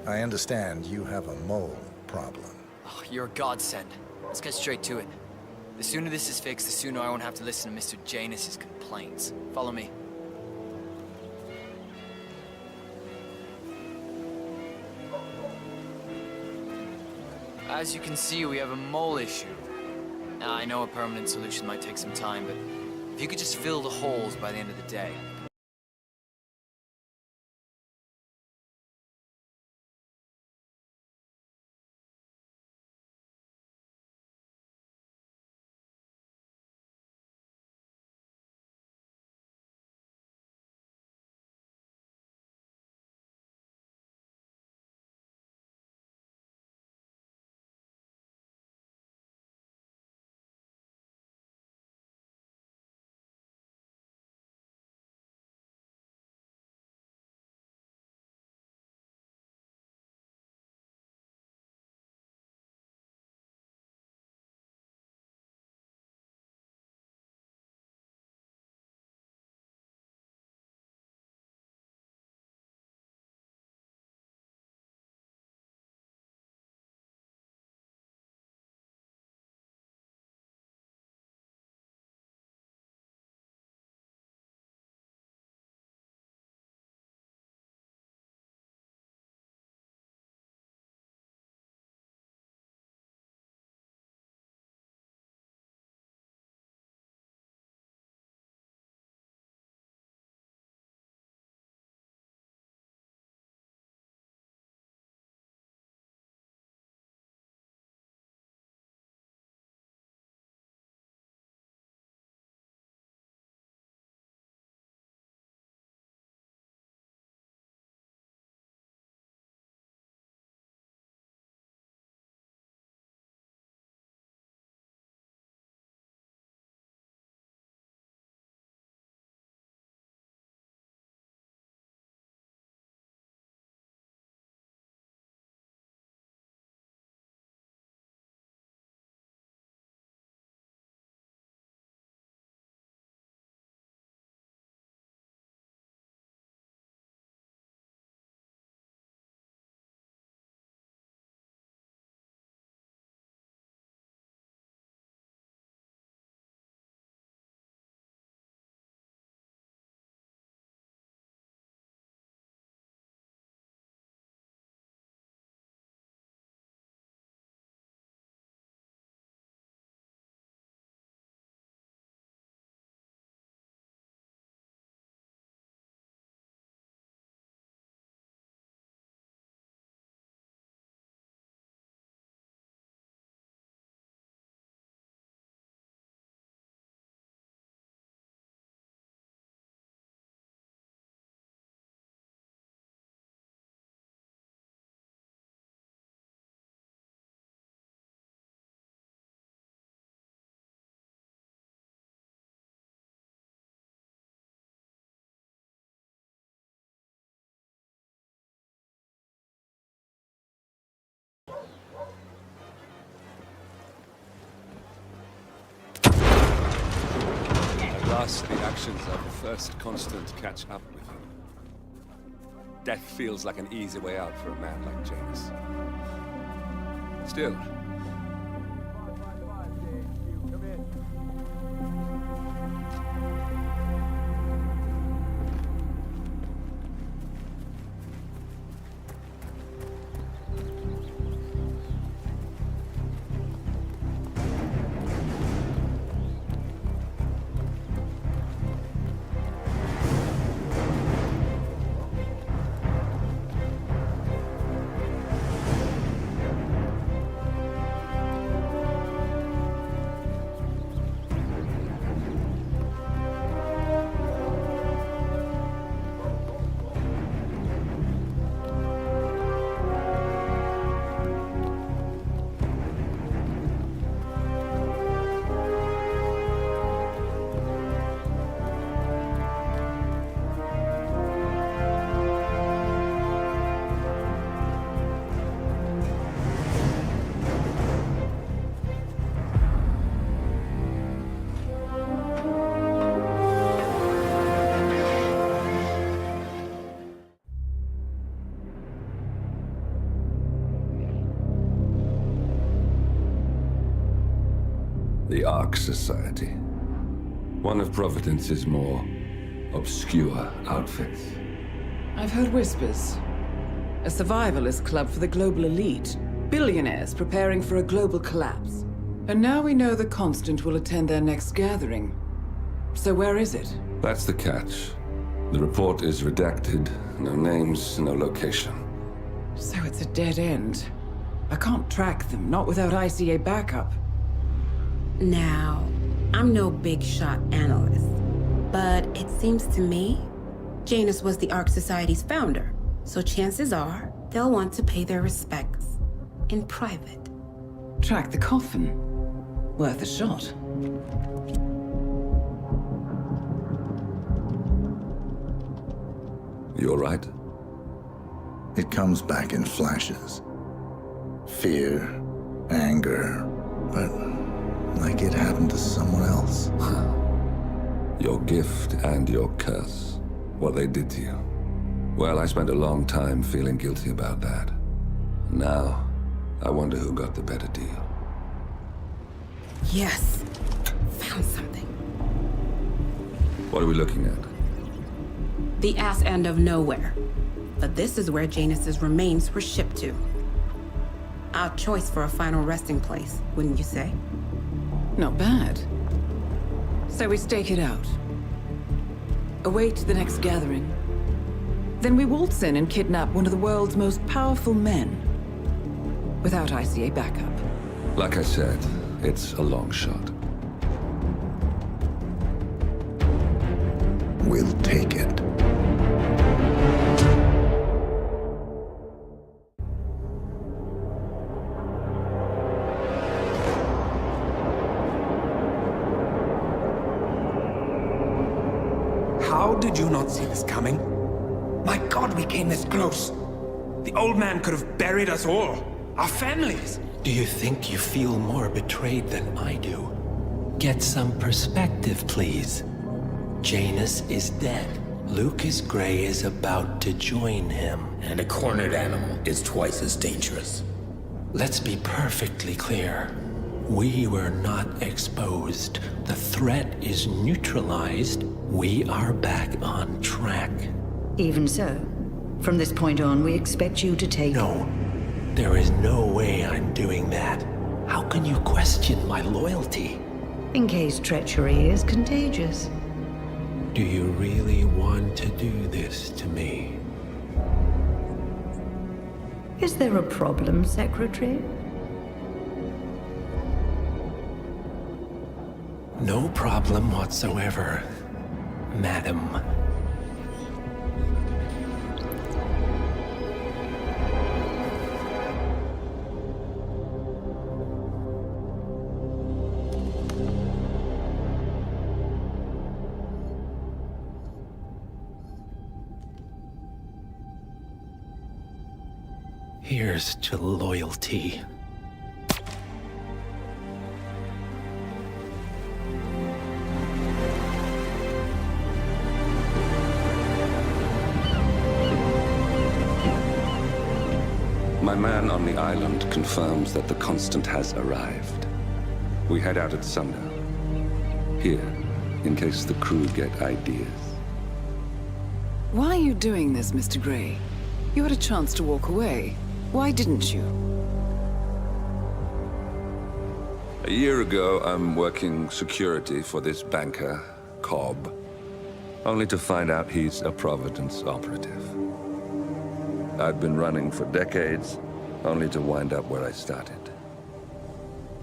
I understand you have a mole problem. Oh, you're a godsend. Let's get straight to it. The sooner this is fixed, the sooner I won't have to listen to Mr. Janus's complaints. Follow me. As you can see, we have a mole issue. Now, I know a permanent solution might take some time, but If you could just fill the holes by the end of the day. At last, the actions of the first constant catch up with him. Death feels like an easy way out for a man like Janus. Still, The Ark Society. One of Providence's more obscure outfits. I've heard whispers. A survivalist club for the global elite. Billionaires preparing for a global collapse. And now we know the Constant will attend their next gathering. So where is it? That's the catch. The report is redacted. No names, no location. So it's a dead end. I can't track them, not without ICA backup. Now, I'm no big shot analyst, but it seems to me Janus was the Ark Society's founder, so chances are they'll want to pay their respects in private. Track the coffin. Worth a shot. You all right? It comes back in flashes. Fear, anger, but like it happened to someone else. Your gift and your curse. What they did to you. Well, I spent a long time feeling guilty about that. Now, I wonder who got the better deal. Yes. Found something. What are we looking at? The ass end of nowhere. But this is where Janus's remains were shipped to. Odd choice for a final resting place, wouldn't you say? Not bad. So we stake it out. Await the next gathering. Then we waltz in and kidnap one of the world's most powerful men. Without ICA backup. Like I said, it's a long shot. We'll take it. How did you not see this coming? My God, we came this close. The old man could have buried us all. Our families. Do you think you feel more betrayed than I do? Get some perspective, please. Janus is dead. Lucas Gray is about to join him. And a cornered animal is twice as dangerous. Let's be perfectly clear. We were not exposed. The threat is neutralized. We are back on track. Even so, from this point on, we expect you to take... No. There is no way I'm doing that. How can you question my loyalty? In case treachery is contagious. Do you really want to do this to me? Is there a problem, Secretary? No problem whatsoever, Madam. Here's to loyalty. My man on the island confirms that the Constant has arrived. We head out at sundown. Here, in case the crew get ideas. Why are you doing this, Mr. Gray? You had a chance to walk away. Why didn't you? A year ago, I'm working security for this banker, Cobb, only to find out he's a Providence operative. I'd been running for decades, only to wind up where I started.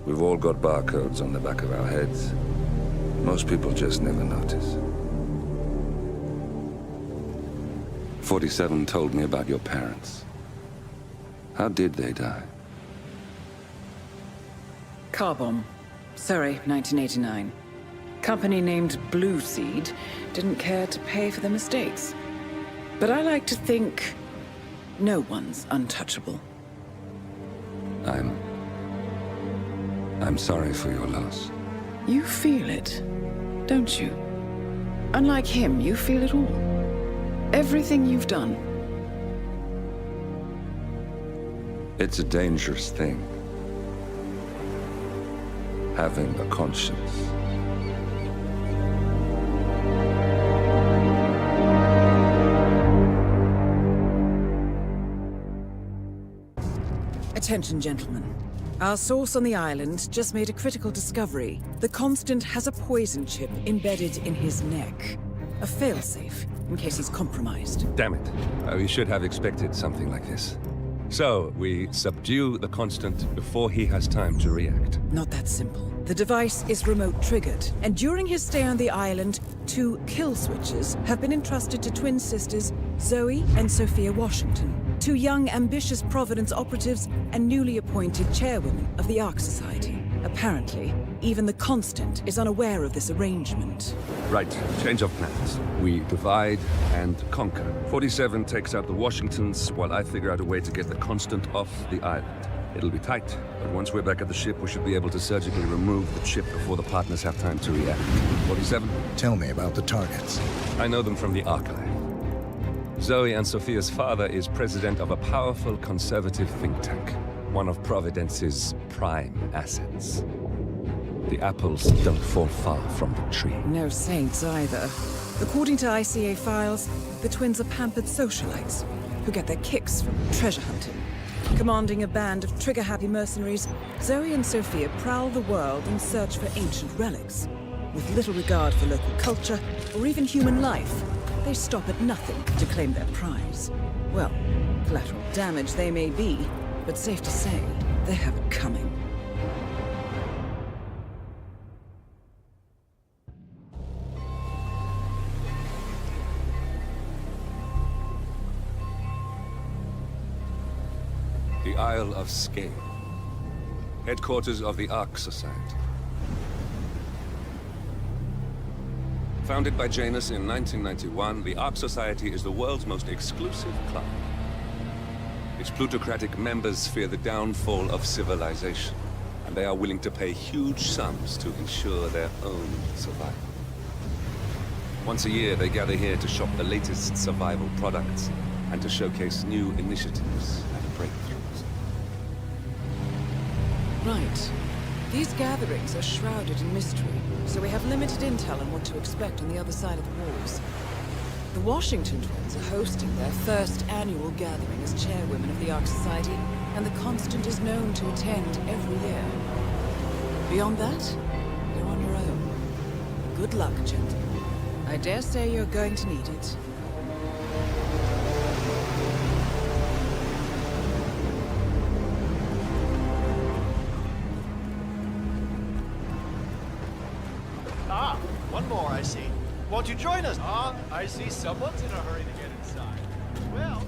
We've all got barcodes on the back of our heads. Most people just never notice. 47 told me about your parents. How did they die? Car bomb. Surrey, 1989. Company named Blue Seed didn't care to pay for their mistakes. But I like to think no one's untouchable. I'm sorry for your loss. You feel it, don't you? Unlike him, you feel it all. Everything you've done. It's a dangerous thing. Having a conscience. Attention, gentlemen. Our source on the island just made a critical discovery. The Constant has a poison chip embedded in his neck. A failsafe, in case he's compromised. Damn it. We should have expected something like this. So, we subdue the Constant before he has time to react. Not that simple. The device is remote-triggered, and during his stay on the island, 2 kill switches have been entrusted to twin sisters Zoe and Sophia Washington, 2 young, ambitious Providence operatives and newly appointed chairwomen of the Ark Society. Apparently, even the Constant is unaware of this arrangement. Right, change of plans. We divide and conquer. 47 takes out the Washingtons, while I figure out a way to get the Constant off the island. It'll be tight, but once we're back at the ship, we should be able to surgically remove the chip before the partners have time to react. 47? Tell me about the targets. I know them from the archive. Zoe and Sophia's father is president of a powerful conservative think tank, one of Providence's prime assets. The apples don't fall far from the tree. No saints either. According to ICA files, the twins are pampered socialites who get their kicks from treasure hunting. Commanding a band of trigger-happy mercenaries, Zoe and Sophia prowl the world in search for ancient relics. With little regard for local culture or even human life, they stop at nothing to claim their prize. Well, collateral damage they may be, but safe to say, they have it coming. The Isle of Skye, headquarters of the Ark Society. Founded by Janus in 1991, the Ark Society is the world's most exclusive club. Its plutocratic members fear the downfall of civilization, and they are willing to pay huge sums to ensure their own survival. Once a year, they gather here to shop the latest survival products and to showcase new initiatives and breakthroughs. Right. These gatherings are shrouded in mystery, so we have limited intel on what to expect on the other side of the walls. The Washington twins are hosting their first annual gathering as chairwomen of the Ark Society, and the Constant is known to attend every year. Beyond that, you're on your own. Good luck, gentlemen. I dare say you're going to need it. Ah, one more, I see. Won't you join us? Ah, I see someone's in a hurry to get inside. Well...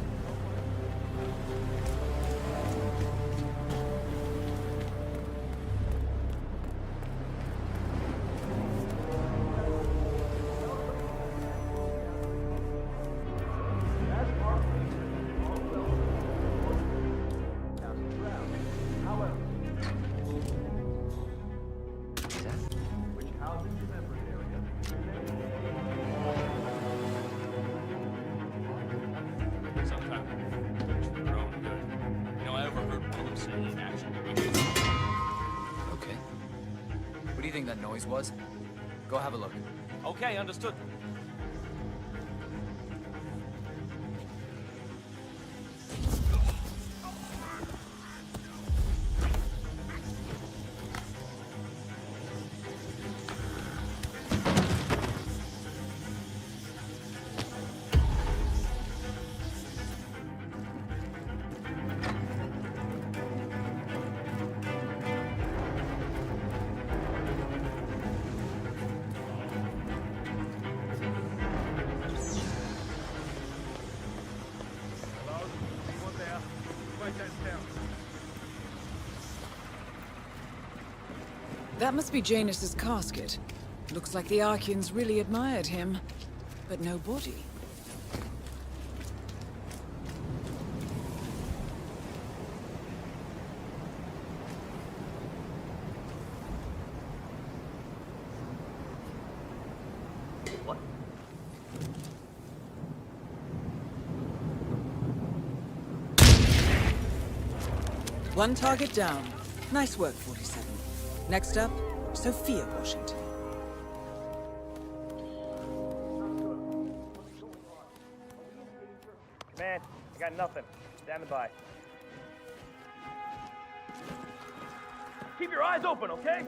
Okay. What do you think that noise was? Go have a look. Okay, understood. That must be Janus's casket. Looks like the Arkians really admired him, but no body. What? One target down. Nice work, 47. Next up, Sophia Washington. Man, I got nothing. Standing by. keep your eyes open, okay?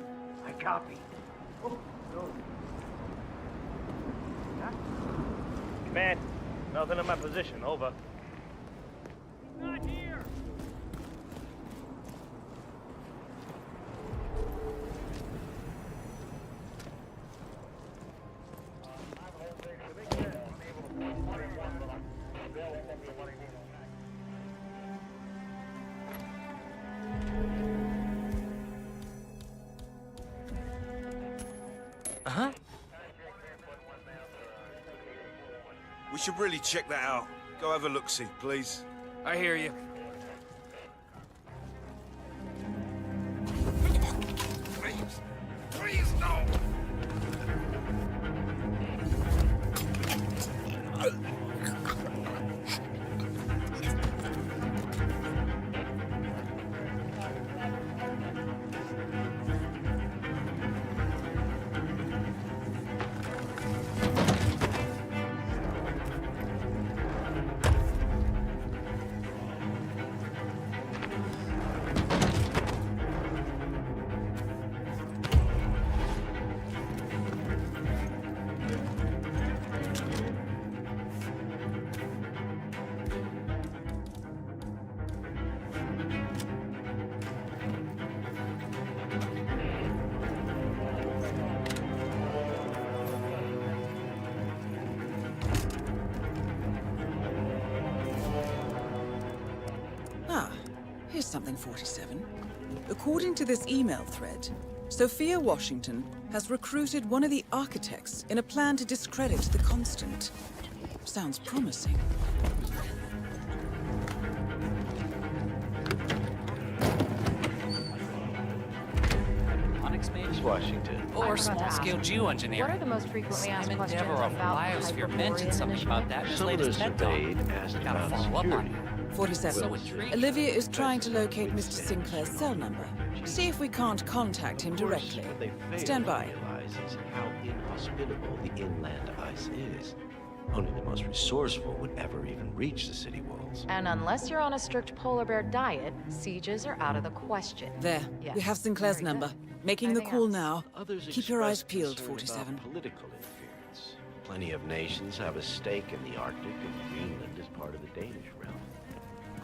I copy. Oh, no. Man, nothing in my position. Over. He's not here. Uh-huh. We should really check that out. Go have a look-see, please. I hear you. Please, no! Here's something, 47. According to this email thread, Sophia Washington has recruited one of the architects in a plan to discredit the Constant. Sounds promising. Onyx Washington. Or small-scale geoengineering. What are the most frequently asked Sam questions Endeavor of about Biosphere Hyperborean mentioned something about that in his Some of latest those TED Talk. surveyed asked Gotta about follow up on security. it. 47. So intriguing. Olivia is trying to locate Mr. Sinclair's cell number. See if we can't contact him directly. What they fail Stand to by. realize is how inhospitable the inland ice is. Only the most resourceful would ever even reach the city walls. And unless you're on a strict polar bear diet, sieges are out of the question. There. Yes. We have Sinclair's Very good. number. Making the Anything call else? now. Others Keep your eyes expressed peeled, concern 47. about political interference. Plenty of nations have a stake in the Arctic, and Greenland is part of the Danish realm.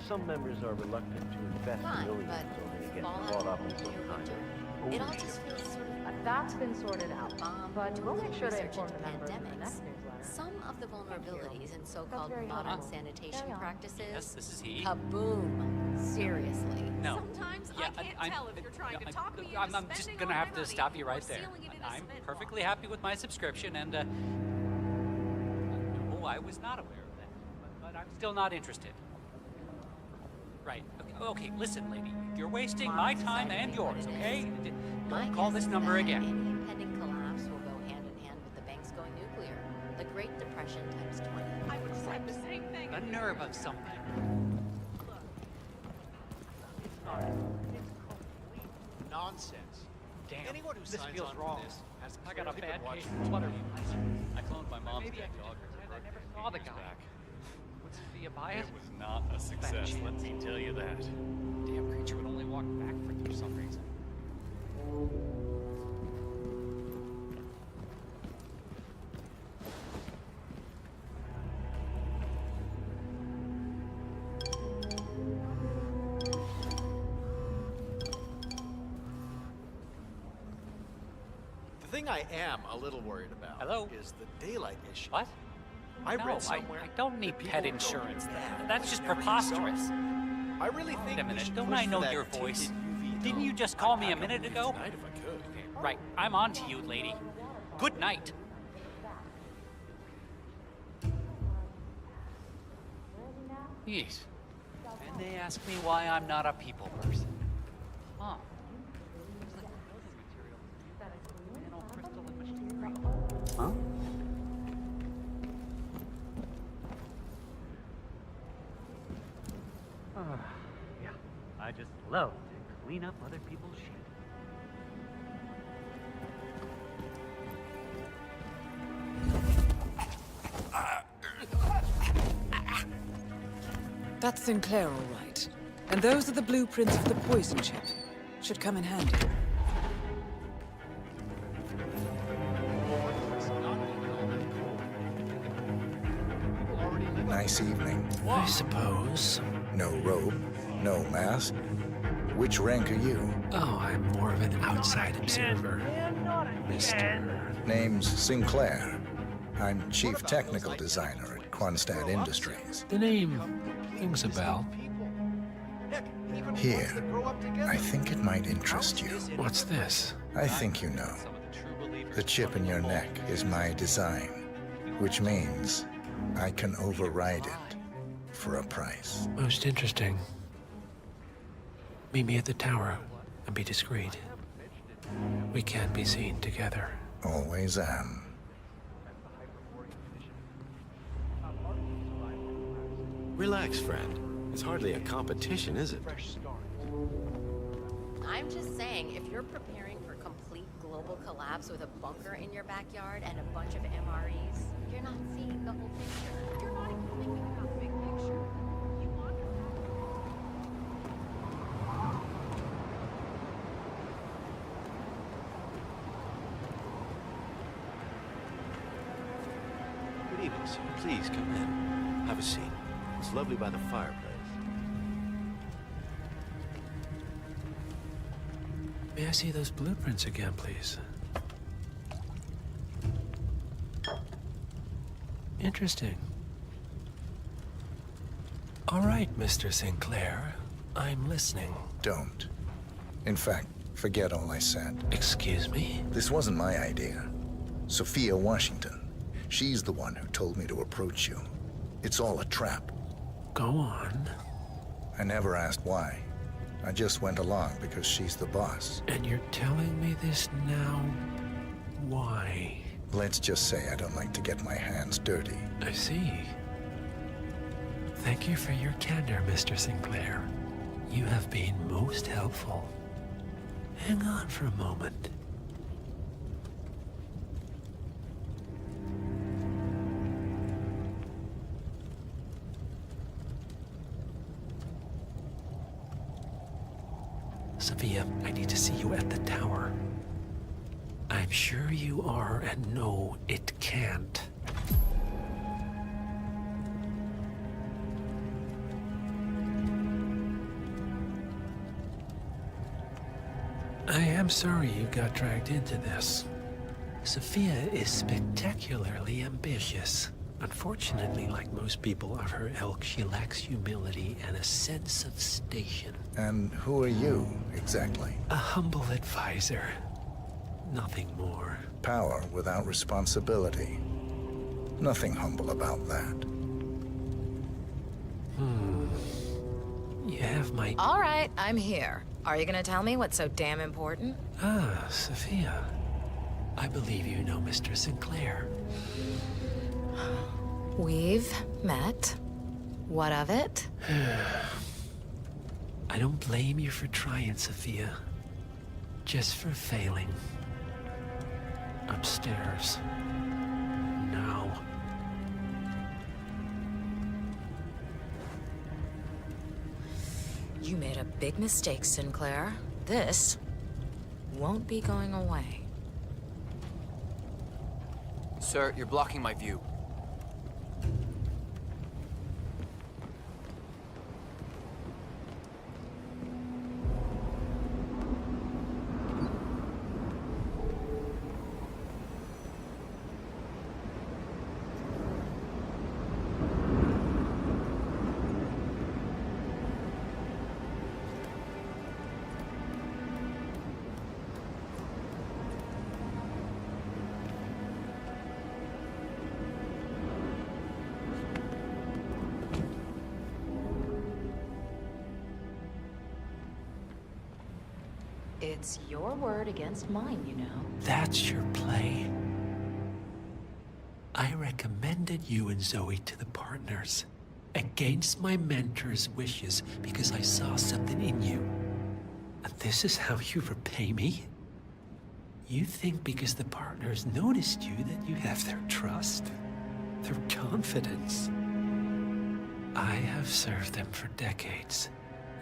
Some members are reluctant to invest Fine, millions but only to get fall caught out up in some kind of It all ownership. just feels sort of... That's been sorted out, but we'll make sure to inform the members in the next newsletter. Some of the vulnerabilities in so-called very modern helpful. sanitation Carry on. practices. Yes, this is he. Kaboom! Seriously. No. Sometimes Yeah, I can't tell if you're trying to talk me into I'm just spending gonna all have your to money stop you or right there. sealing it in a I'm cement perfectly happy with my subscription, and no, I was not aware of that, but I'm still not interested. Right. Okay, listen, lady. You're wasting my time and yours, okay? Don't call this number again. Any impending collapse will go hand in hand with the banks going nuclear. The Great Depression times 20. I would say the same thing. A nerve of something. Nonsense. Damn, Anyone who this signs feels on wrong. for this has I got a clearly bad been case watching of flutter. TV. I cloned my mom's Maybe I dead can dog. just I never saw the guy. Would Sophia buy it? It was not a success, let me tell you that. Damn creature would only walk backward for some reason. The thing I am a little worried about is the daylight issue. What? I No, read somewhere. I don't need that pet people go insurance. mad That's just whenever you preposterous. start. I really think Wait a we minute, should don't push I for know that your voice? tinted UV Didn't dome. you just call me a I'd pack minute up and ago? leave tonight if I could. Right, I'm on to you, lady. Good night. Jeez. And they ask me why I'm not a people person. Huh. Huh? Yeah, I just love to clean up other people's shit. That's Sinclair, all right. And those are the blueprints of the poison chip. Should come in handy. nice evening. I suppose. No robe, no mask. Which rank are you? Oh, I'm more of an outside observer, Mr. Name's Sinclair. I'm Chief Technical Designer at Quonstad Industries. The name rings a bell. Here, I think it might interest you. What's this? I think you know. The chip in your neck is my design, which means I can override it for a price. Most interesting. Meet me at the tower and be discreet. We can't be seen together. Always am. Relax, friend. It's hardly a competition, is it? I'm just saying, if you're preparing for complete global collapse with a bunker in your backyard and a bunch of MREs, you're not seeing the whole picture. You're not even thinking about the big picture. You want Good evening, sir. Please come in. Have a seat. It's lovely by the fireplace. May I see those blueprints again, please? Interesting. All right, Mr. Sinclair. I'm listening. Don't. In fact, forget all I said. Excuse me? This wasn't my idea. Sophia Washington. She's the one who told me to approach you. It's all a trap. Go on. I never asked why. I just went along because she's the boss. And you're telling me this now? Why? Let's just say I don't like to get my hands dirty. I see. Thank you for your candor, Mr. Sinclair. You have been most helpful. Hang on for a moment. Sophia, I need to see you at the tower. I'm sure you are, and no, it can't. I am sorry you got dragged into this. Sophia is spectacularly ambitious. Unfortunately, like most people of her ilk, she lacks humility and a sense of station. And who are you, exactly? A humble advisor. Nothing more. Power without responsibility. Nothing humble about that. You have my... All right, I'm here. Are you gonna tell me what's so damn important? Ah, Sophia. I believe you know Mr. Sinclair. We've met. What of it? I don't blame you for trying, Sophia. Just for failing. Upstairs. Now. You made a big mistake, Sinclair. This won't be going away. Sir, you're blocking my view. It's your word against mine, you know. That's your play. I recommended you and Zoe to the partners. Against my mentor's wishes, because I saw something in you. And this is how you repay me? You think because the partners noticed you that you have their trust? Their confidence? I have served them for decades.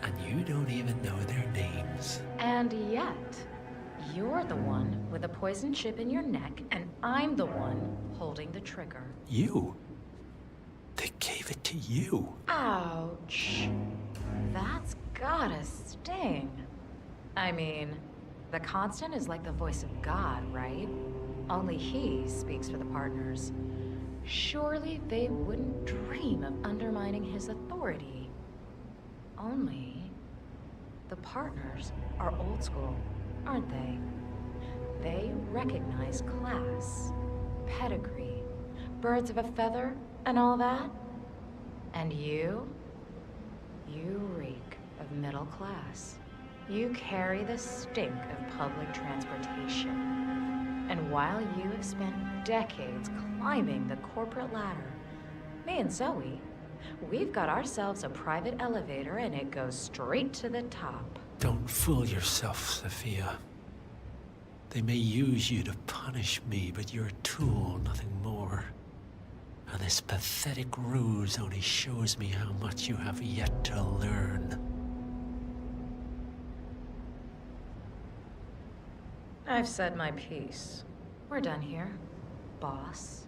And you don't even know their names. And yet, you're the one with a poison chip in your neck, and I'm the one holding the trigger. You? The gave it to you. Ouch. That's gotta sting. I mean, the Constant is like the voice of God, right? Only he speaks for the partners. Surely they wouldn't dream of undermining his authority. Only the partners are old school, aren't they? They recognize class, pedigree, birds of a feather, and all that. And you reek of middle class. You carry the stink of public transportation. And while you have spent decades climbing the corporate ladder, me and Zoe, we've got ourselves a private elevator and it goes straight to the top. Don't fool yourself, Sophia. They may use you to punish me, but you're a tool, nothing more. And this pathetic ruse only shows me how much you have yet to learn. I've said my piece. We're done here, boss.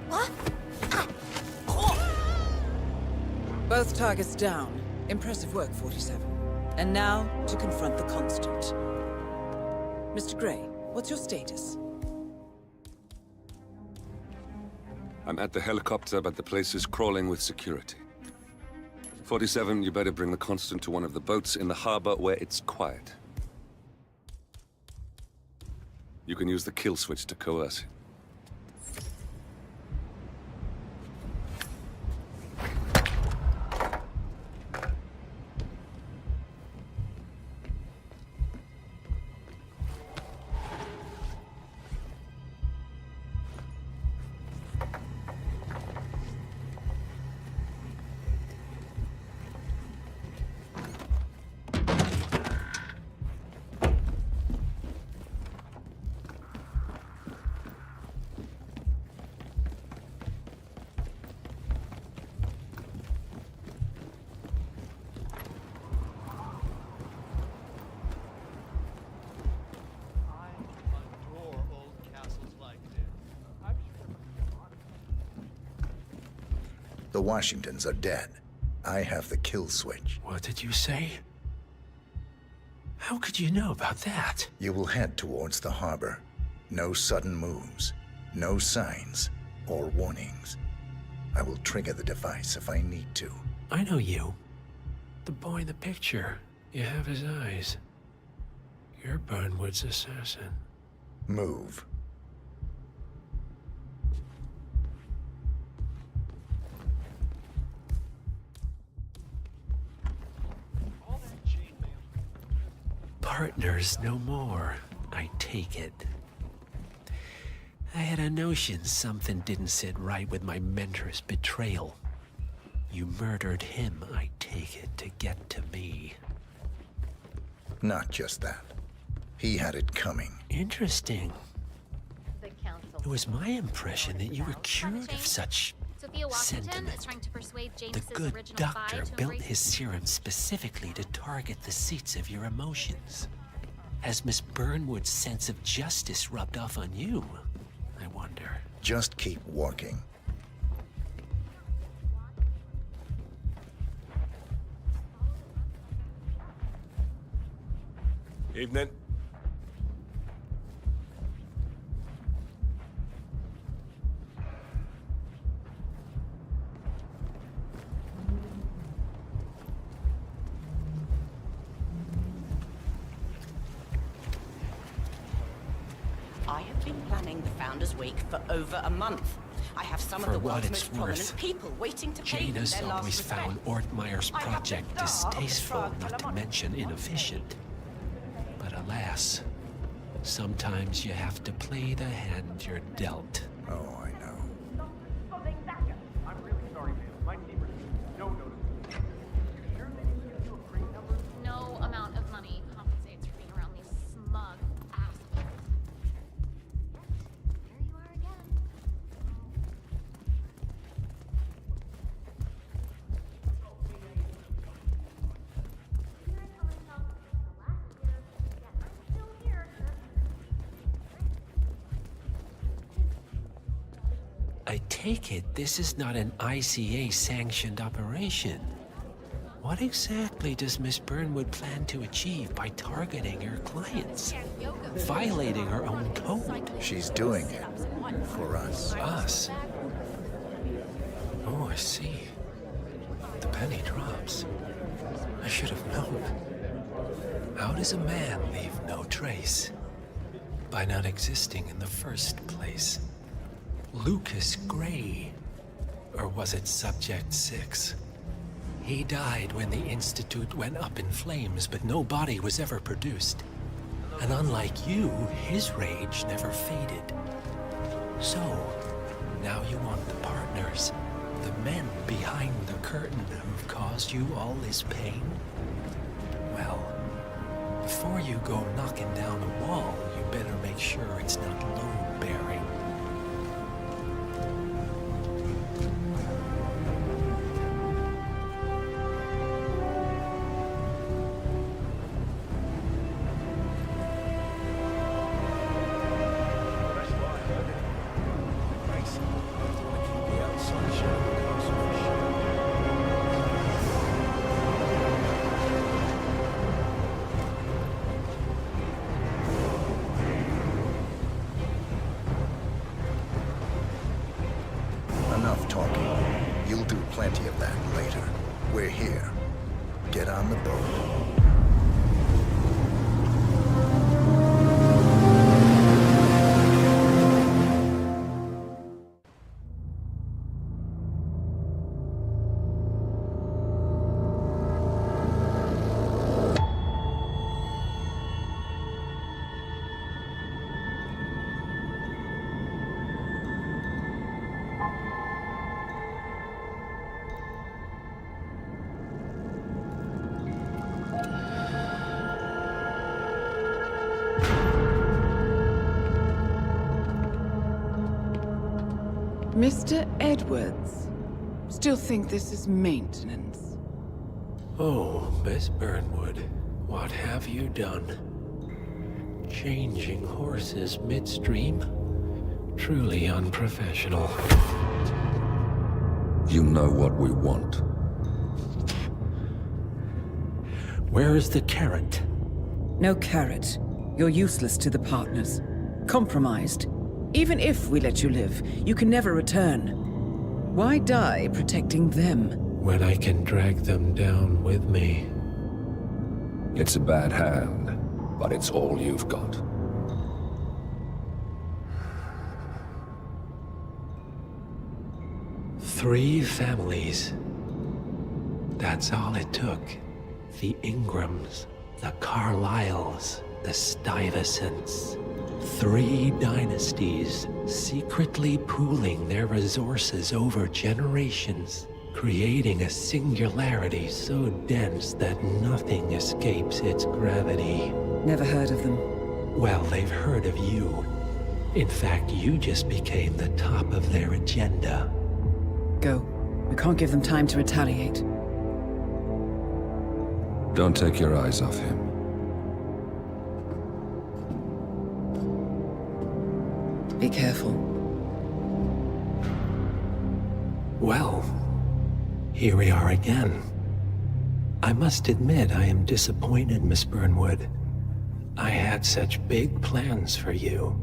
What? Both targets down. Impressive work, 47. And now, to confront the Constant. Mr. Gray, what's your status? I'm at the helicopter, but the place is crawling with security. 47, you better bring the Constant to one of the boats in the harbor where it's quiet. You can use the kill switch to coerce him. The Washingtons are dead. I have the kill switch. What did you say? How could you know about that? You will head towards the harbor. No sudden moves, no signs or warnings. I will trigger the device if I need to. I know you. The boy in the picture. You have his eyes. You're Burnwood's assassin. Move. Partners no more, I take it. I had a notion something didn't sit right with my mentor's betrayal. You murdered him, I take it, to get to me. Not just that. He had it coming. Interesting. It was my impression that you were cured of such sentiment. The good doctor built his serum specifically to target the seats of your emotions. Has Miss Burnwood's sense of justice rubbed off on you, I wonder? Just keep walking. Evening. I have been planning the Founders Week for over a month. I have some of the world's most prominent people waiting to pay Jana's their last always respect. found Ortmeyer's I have project the staff distasteful, to not to mention inefficient. But alas, sometimes you have to play the hand you're dealt. Oh, I know. I'm really sorry, man. My neighbors no notice. You sure they didn't give you a crate number? No amount of money compensates for being around these smug assholes. There you are again. I take it this is not an ICA-sanctioned operation. What exactly does Miss Burnwood plan to achieve by targeting her clients? Violating her own code? She's doing it for us. Us? Oh, I see. The penny drops. I should have known. How does a man leave no trace? By not existing in the first place. Lucas Gray. Or was it Subject 6? He died when the Institute went up in flames, but no body was ever produced. And unlike you, his rage never faded. So, now you want the partners, the men behind the curtain who've caused you all this pain? Well, before you go knocking down a wall, you better make sure it's not load-bearing. Enough talking. You'll do plenty of that later. We're here. Get on the boat. Mr. Edwards, still think this is maintenance? Oh, Miss Burnwood, what have you done? Changing horses midstream? Truly unprofessional. You know what we want. Where is the carrot? No carrot. You're useless to the partners. Compromised. Even if we let you live, you can never return. Why die protecting them? When I can drag them down with me. It's a bad hand, but it's all you've got. Three families. That's all it took. The Ingrams, the Carlyles, the Stuyvesants. 3 dynasties, secretly pooling their resources over generations, creating a singularity so dense that nothing escapes its gravity. Never heard of them. Well, they've heard of you. In fact, you just became the top of their agenda. Go. We can't give them time to retaliate. Don't take your eyes off him. Be careful. Well, here we are again. I must admit I am disappointed, Miss Burnwood. I had such big plans for you.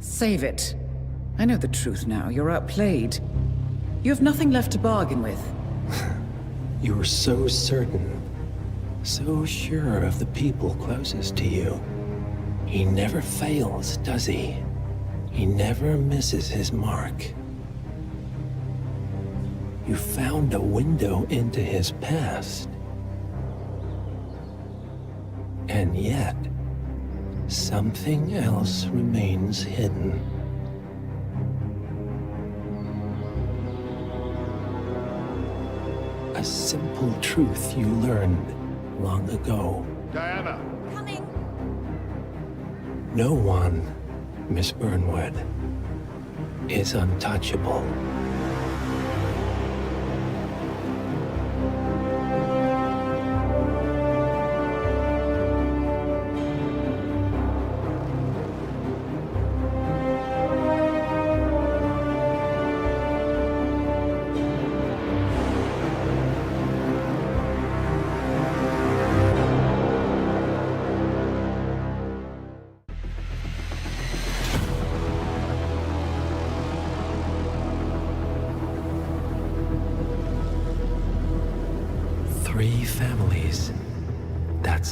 Save it. I know the truth now. You're outplayed. You have nothing left to bargain with. You were so certain, so sure of the people closest to you. He never fails, does he? He never misses his mark. You found a window into his past. And yet, something else remains hidden. A simple truth you learned long ago. Diana! Coming! No one, Miss Burnwood, is untouchable.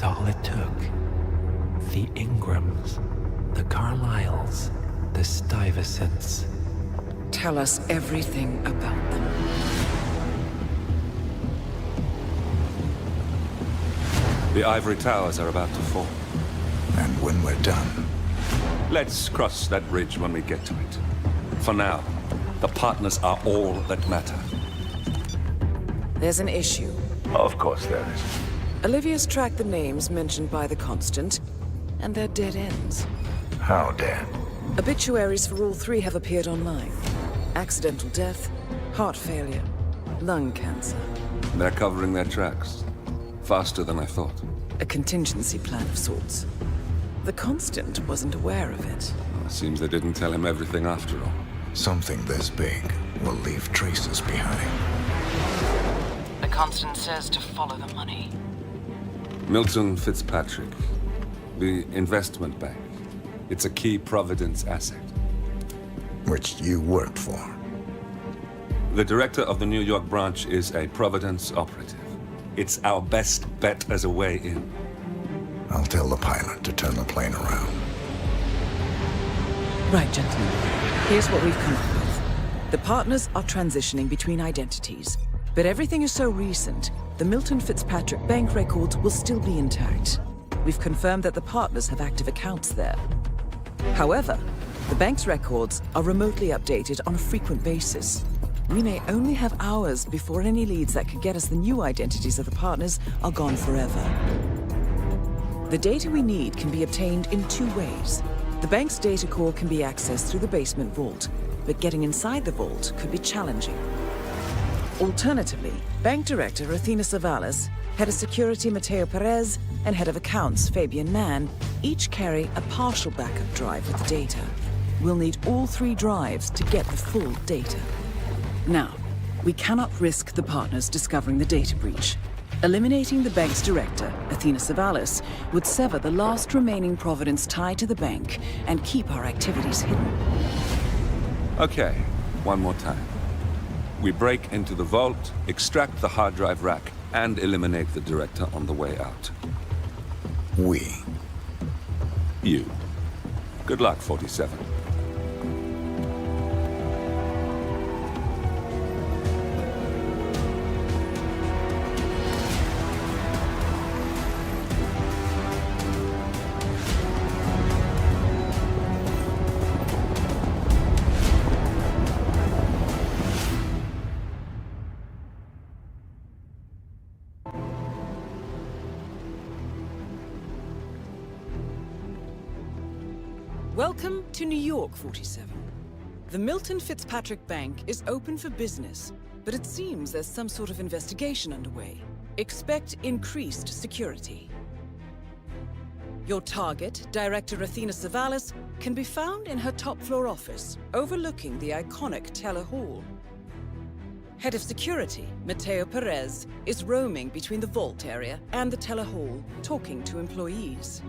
That's all it took. The Ingrams, the Carlyles, the Stuyvesants. Tell us everything about them. The ivory towers are about to fall. And when we're done... Let's cross that bridge when we get to it. For now, the partners are all that matter. There's an issue. Of course there is. Olivia's tracked the names mentioned by the Constant, and they're dead ends. How dead? Obituaries for all three have appeared online. Accidental death, heart failure, lung cancer. They're covering their tracks. Faster than I thought. A contingency plan of sorts. The Constant wasn't aware of it. Well, seems they didn't tell him everything after all. Something this big will leave traces behind. The Constant says to follow the money. Milton Fitzpatrick. The investment bank. It's a key Providence asset. Which you worked for. The director of the New York branch is a Providence operative. It's our best bet as a way in. I'll tell the pilot to turn the plane around. Right, gentlemen. Here's what we've come up with. The partners are transitioning between identities. But everything is so recent, the Milton Fitzpatrick bank records will still be intact. We've confirmed that the partners have active accounts there. However, the bank's records are remotely updated on a frequent basis. We may only have hours before any leads that could get us the new identities of the partners are gone forever. The data we need can be obtained in two ways. The bank's data core can be accessed through the basement vault, but getting inside the vault could be challenging. Alternatively, Bank Director Athena Savalas, Head of Security Mateo Perez, and Head of Accounts Fabian Mann each carry a partial backup drive with the data. We'll need all three drives to get the full data. Now, we cannot risk the partners discovering the data breach. Eliminating the bank's director, Athena Savalas, would sever the last remaining Providence tie to the bank and keep our activities hidden. Okay, one more time. We break into the vault, extract the hard drive rack, and eliminate the director on the way out. We. You. Good luck, 47. Welcome to New York, 47. The Milton Fitzpatrick Bank is open for business, but it seems there's some sort of investigation underway. Expect increased security. Your target, Director Athena Savalas, can be found in her top-floor office, overlooking the iconic Teller Hall. Head of Security, Mateo Perez, is roaming between the vault area and the Teller Hall, talking to employees.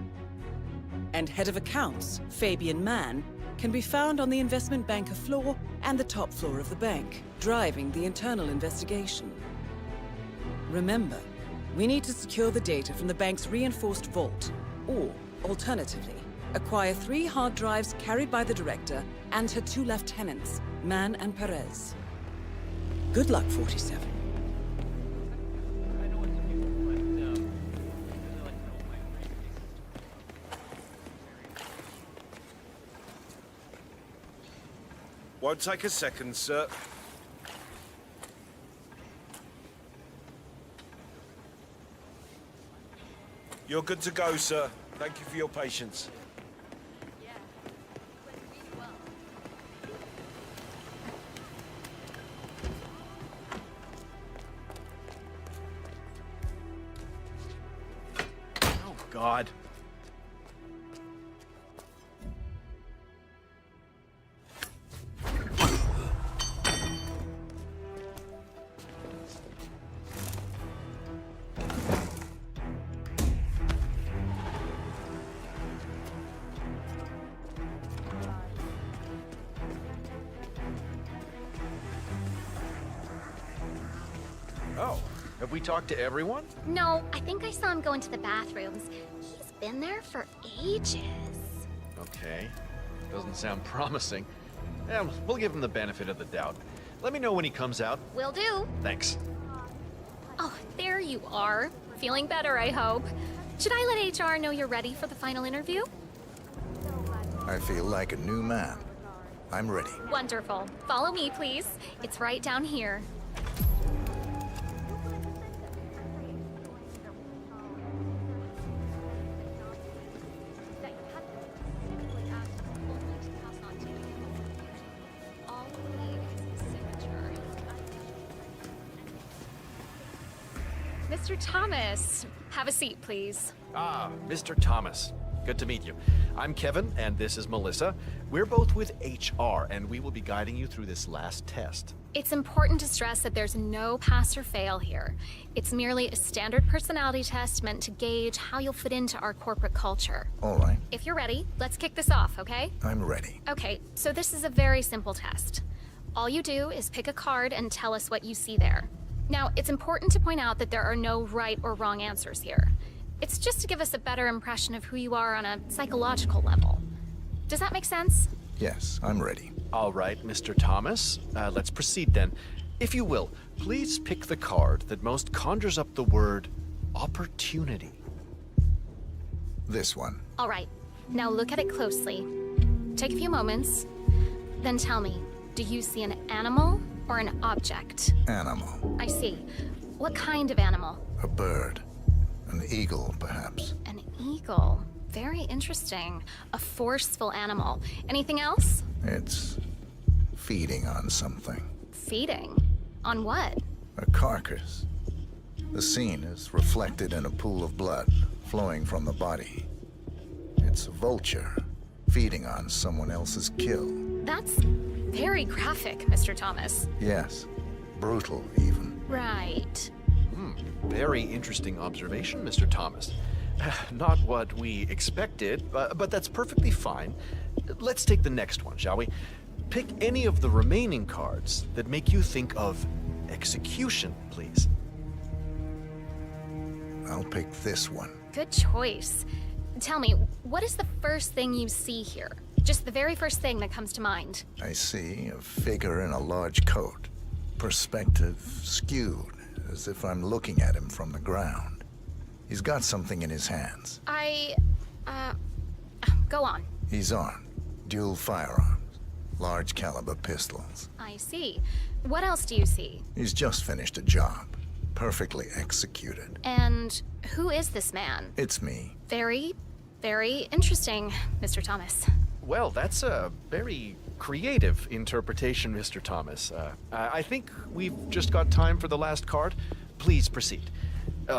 And Head of Accounts, Fabian Mann, can be found on the investment banker floor and the top floor of the bank, driving the internal investigation. Remember, we need to secure the data from the bank's reinforced vault, or, alternatively, acquire 3 hard drives carried by the director and her 2 lieutenants, Mann and Perez. Good luck, 47. Won't take a second, sir. You're good to go, sir. Thank you for your patience. Oh, God. Oh, Have we talked to everyone? No, I think I saw him go into the bathrooms. He's been there for ages. Okay. Doesn't sound promising. Yeah, we'll give him the benefit of the doubt. Let me know when he comes out. Will do. Thanks. Oh, there you are. Feeling better, I hope. Should I let HR know you're ready for the final interview? I feel like a new man. I'm ready. Wonderful. Follow me, please. It's right down here. Mr. Thomas, have a seat, please. Ah, Mr. Thomas. Good to meet you. I'm Kevin, and this is Melissa. We're both with HR, and we will be guiding you through this last test. It's important to stress that there's no pass or fail here. It's merely a standard personality test meant to gauge how you'll fit into our corporate culture. All right. If you're ready, let's kick this off, okay? I'm ready. Okay, so this is a very simple test. All you do is pick a card and tell us what you see there. Now, it's important to point out that there are no right or wrong answers here. It's just to give us a better impression of who you are on a psychological level. Does that make sense? Yes, I'm ready. All right, Mr. Thomas. Let's proceed then. If you will, please pick the card that most conjures up the word opportunity. This one. All right, now look at it closely. Take a few moments, then tell me, do you see an animal or an object? Animal. I see. What kind of animal? A bird. An eagle, perhaps. An eagle. Very interesting. A forceful animal. Anything else? It's feeding on something. Feeding? On what? A carcass. The scene is reflected in a pool of blood flowing from the body. It's a vulture feeding on someone else's kill. That's very graphic, Mr. Thomas. Yes. Brutal, even. Right. Very interesting observation, Mr. Thomas. Not what we expected, but that's perfectly fine. Let's take the next one, shall we? Pick any of the remaining cards that make you think of execution, please. I'll pick this one. Good choice. Tell me, what is the first thing you see here? Just the very first thing that comes to mind. I see a figure in a large coat. Perspective skewed, as if I'm looking at him from the ground. He's got something in his hands. Go on. He's armed. Dual firearms. Large caliber pistols. I see. What else do you see? He's just finished a job. Perfectly executed. And who is this man? It's me. Very, very interesting, Mr. Thomas. Well, that's a very creative interpretation, Mr. Thomas. I think we've just got time for the last card. Please proceed.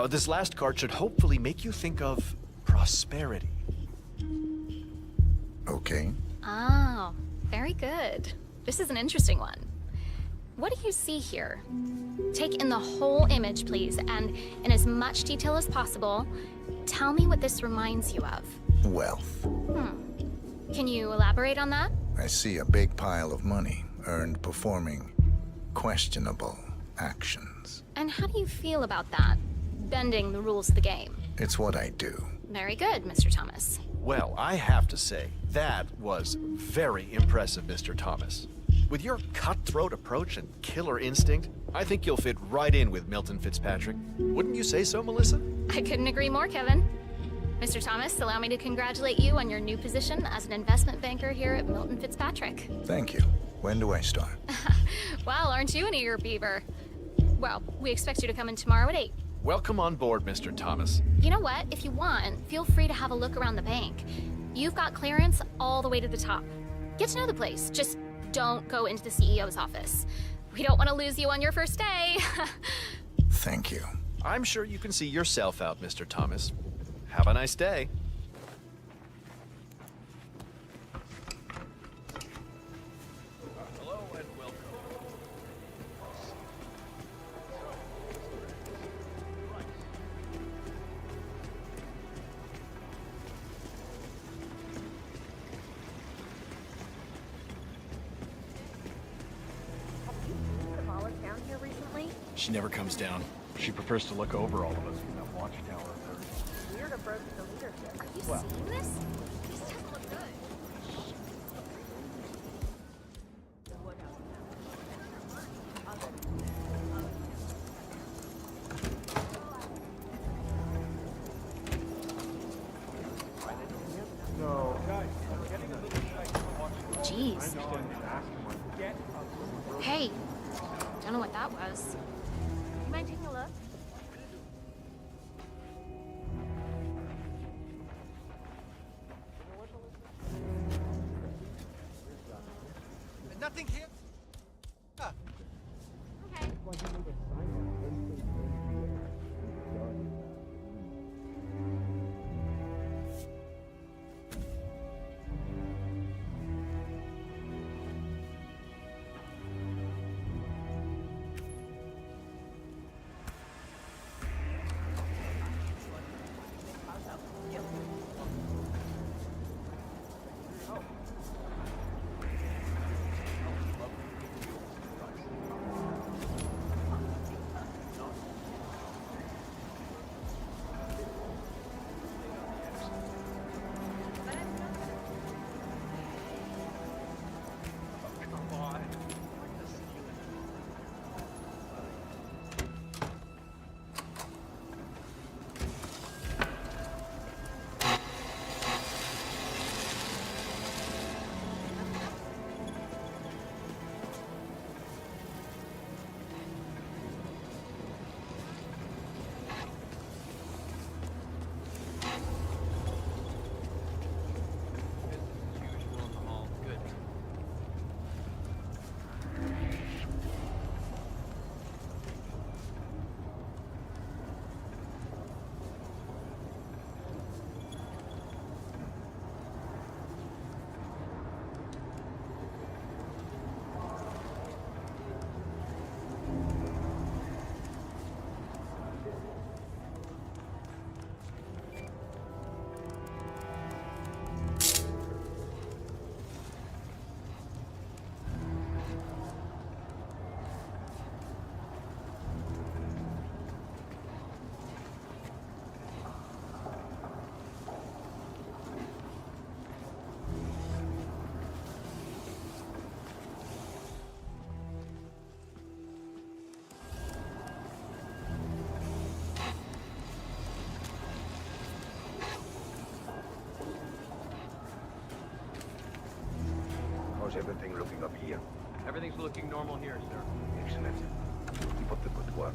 This last card should hopefully make you think of prosperity. Okay. Oh, very good. This is an interesting one. What do you see here? Take in the whole image, please, and in as much detail as possible, tell me what this reminds you of. Wealth. Can you elaborate on that? I see a big pile of money earned performing questionable actions. And how do you feel about that? Bending the rules of the game. It's what I do. Very good, Mr. Thomas. Well, I have to say, that was very impressive, Mr. Thomas. With your cutthroat approach and killer instinct, I think you'll fit right in with Milton Fitzpatrick. Wouldn't you say so, Melissa? I couldn't agree more, Kevin. Mr. Thomas, allow me to congratulate you on your new position as an investment banker here at Milton Fitzpatrick. Thank you. When do I start? Well, aren't you an eager beaver? Well, we expect you to come in tomorrow at 8. Welcome on board, Mr. Thomas. You know what? If you want, feel free to have a look around the bank. You've got clearance all the way to the top. Get to know the place. Just don't go into the CEO's office. We don't want to lose you on your first day. Thank you. I'm sure you can see yourself out, Mr. Thomas. Have a nice day. Hello and welcome. Kamala down here recently? She never comes down. She prefers to look over all of us from that watchtower of hers. Weird approach to leadership. Are you Well. seeing this? This doesn't look good. Jeez. Hey, don't know what that was. You mind taking a look? Nothing here. Ah. Okay. How's everything looking up here? Everything's looking normal here, sir. Excellent. Keep up the good work.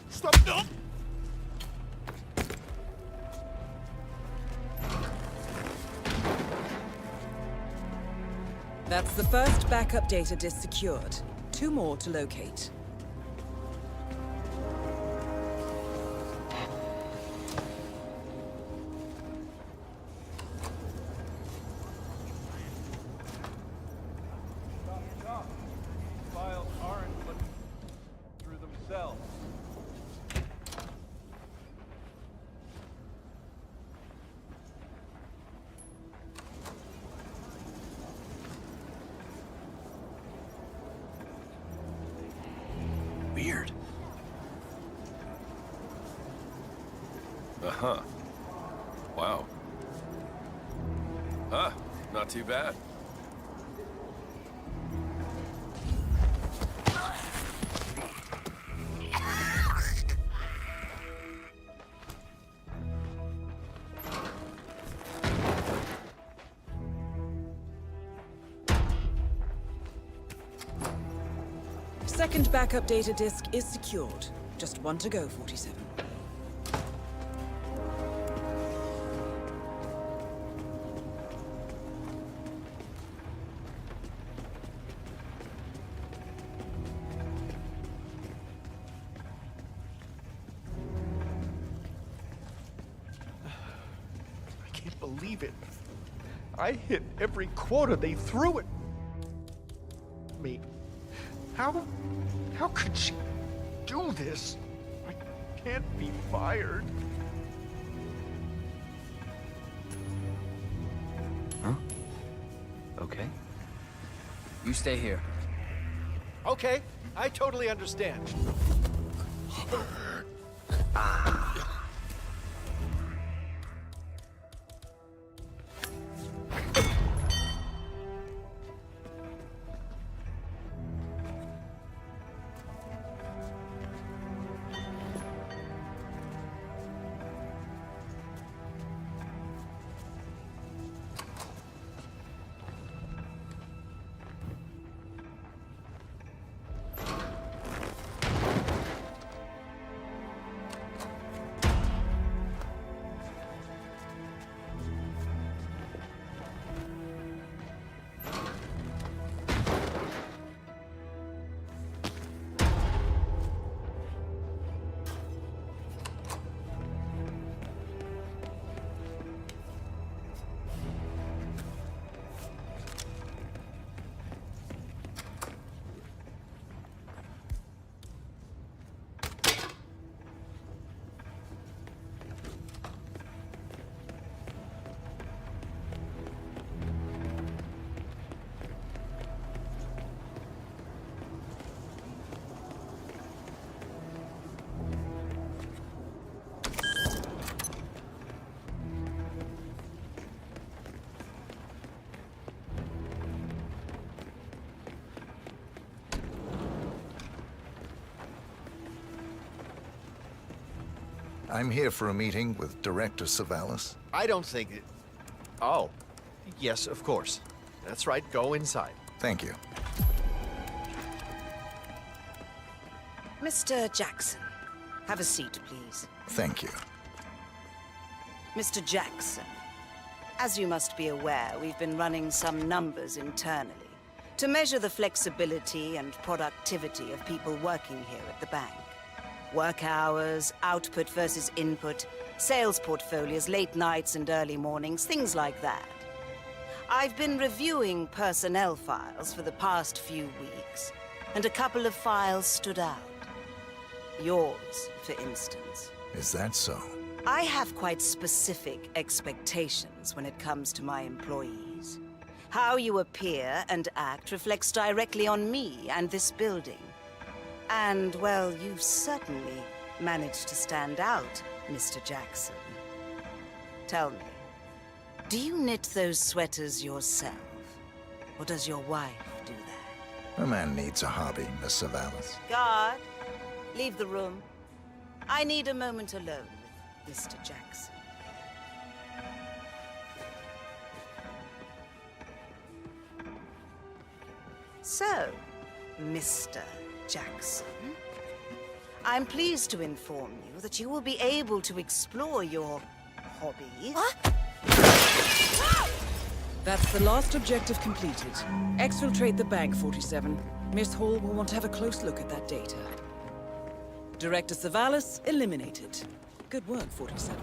Stop! No! That's the first backup data disk secured. 2 more to locate. Files aren't looking through themselves. Weird. Uh-huh. Wow. Huh, not too bad. second backup data disk is secured. Just one to go, 47. I can't believe it. I hit every quota they threw at me. How could she do this? I can't be fired. Huh? Okay. You stay here. Okay, I totally understand. I'm here for a meeting with Director Savalas. I don't think it... Oh. Yes, of course. That's right, go inside. Thank you. Mr. Jackson, have a seat, please. Thank you. Mr. Jackson, as you must be aware, we've been running some numbers internally to measure the flexibility and productivity of people working here at the bank. Work hours, output versus input, sales portfolios, late nights and early mornings, things like that. I've been reviewing personnel files for the past few weeks, and a couple of files stood out. Yours, for instance. Is that so? I have quite specific expectations when it comes to my employees. How you appear and act reflects directly on me and this building. And, well, you've certainly managed to stand out, Mr. Jackson. Tell me, do you knit those sweaters yourself? Or does your wife do that? A man needs a hobby, Miss Savalas. Guard, leave the room. I need a moment alone with Mr. Jackson. So, Mr. Jackson, I'm pleased to inform you that you will be able to explore your hobbies. What? That's the last objective completed. Exfiltrate the bank, 47. Miss Hall will want to have a close look at that data. Director Savalas eliminated. Good work, 47.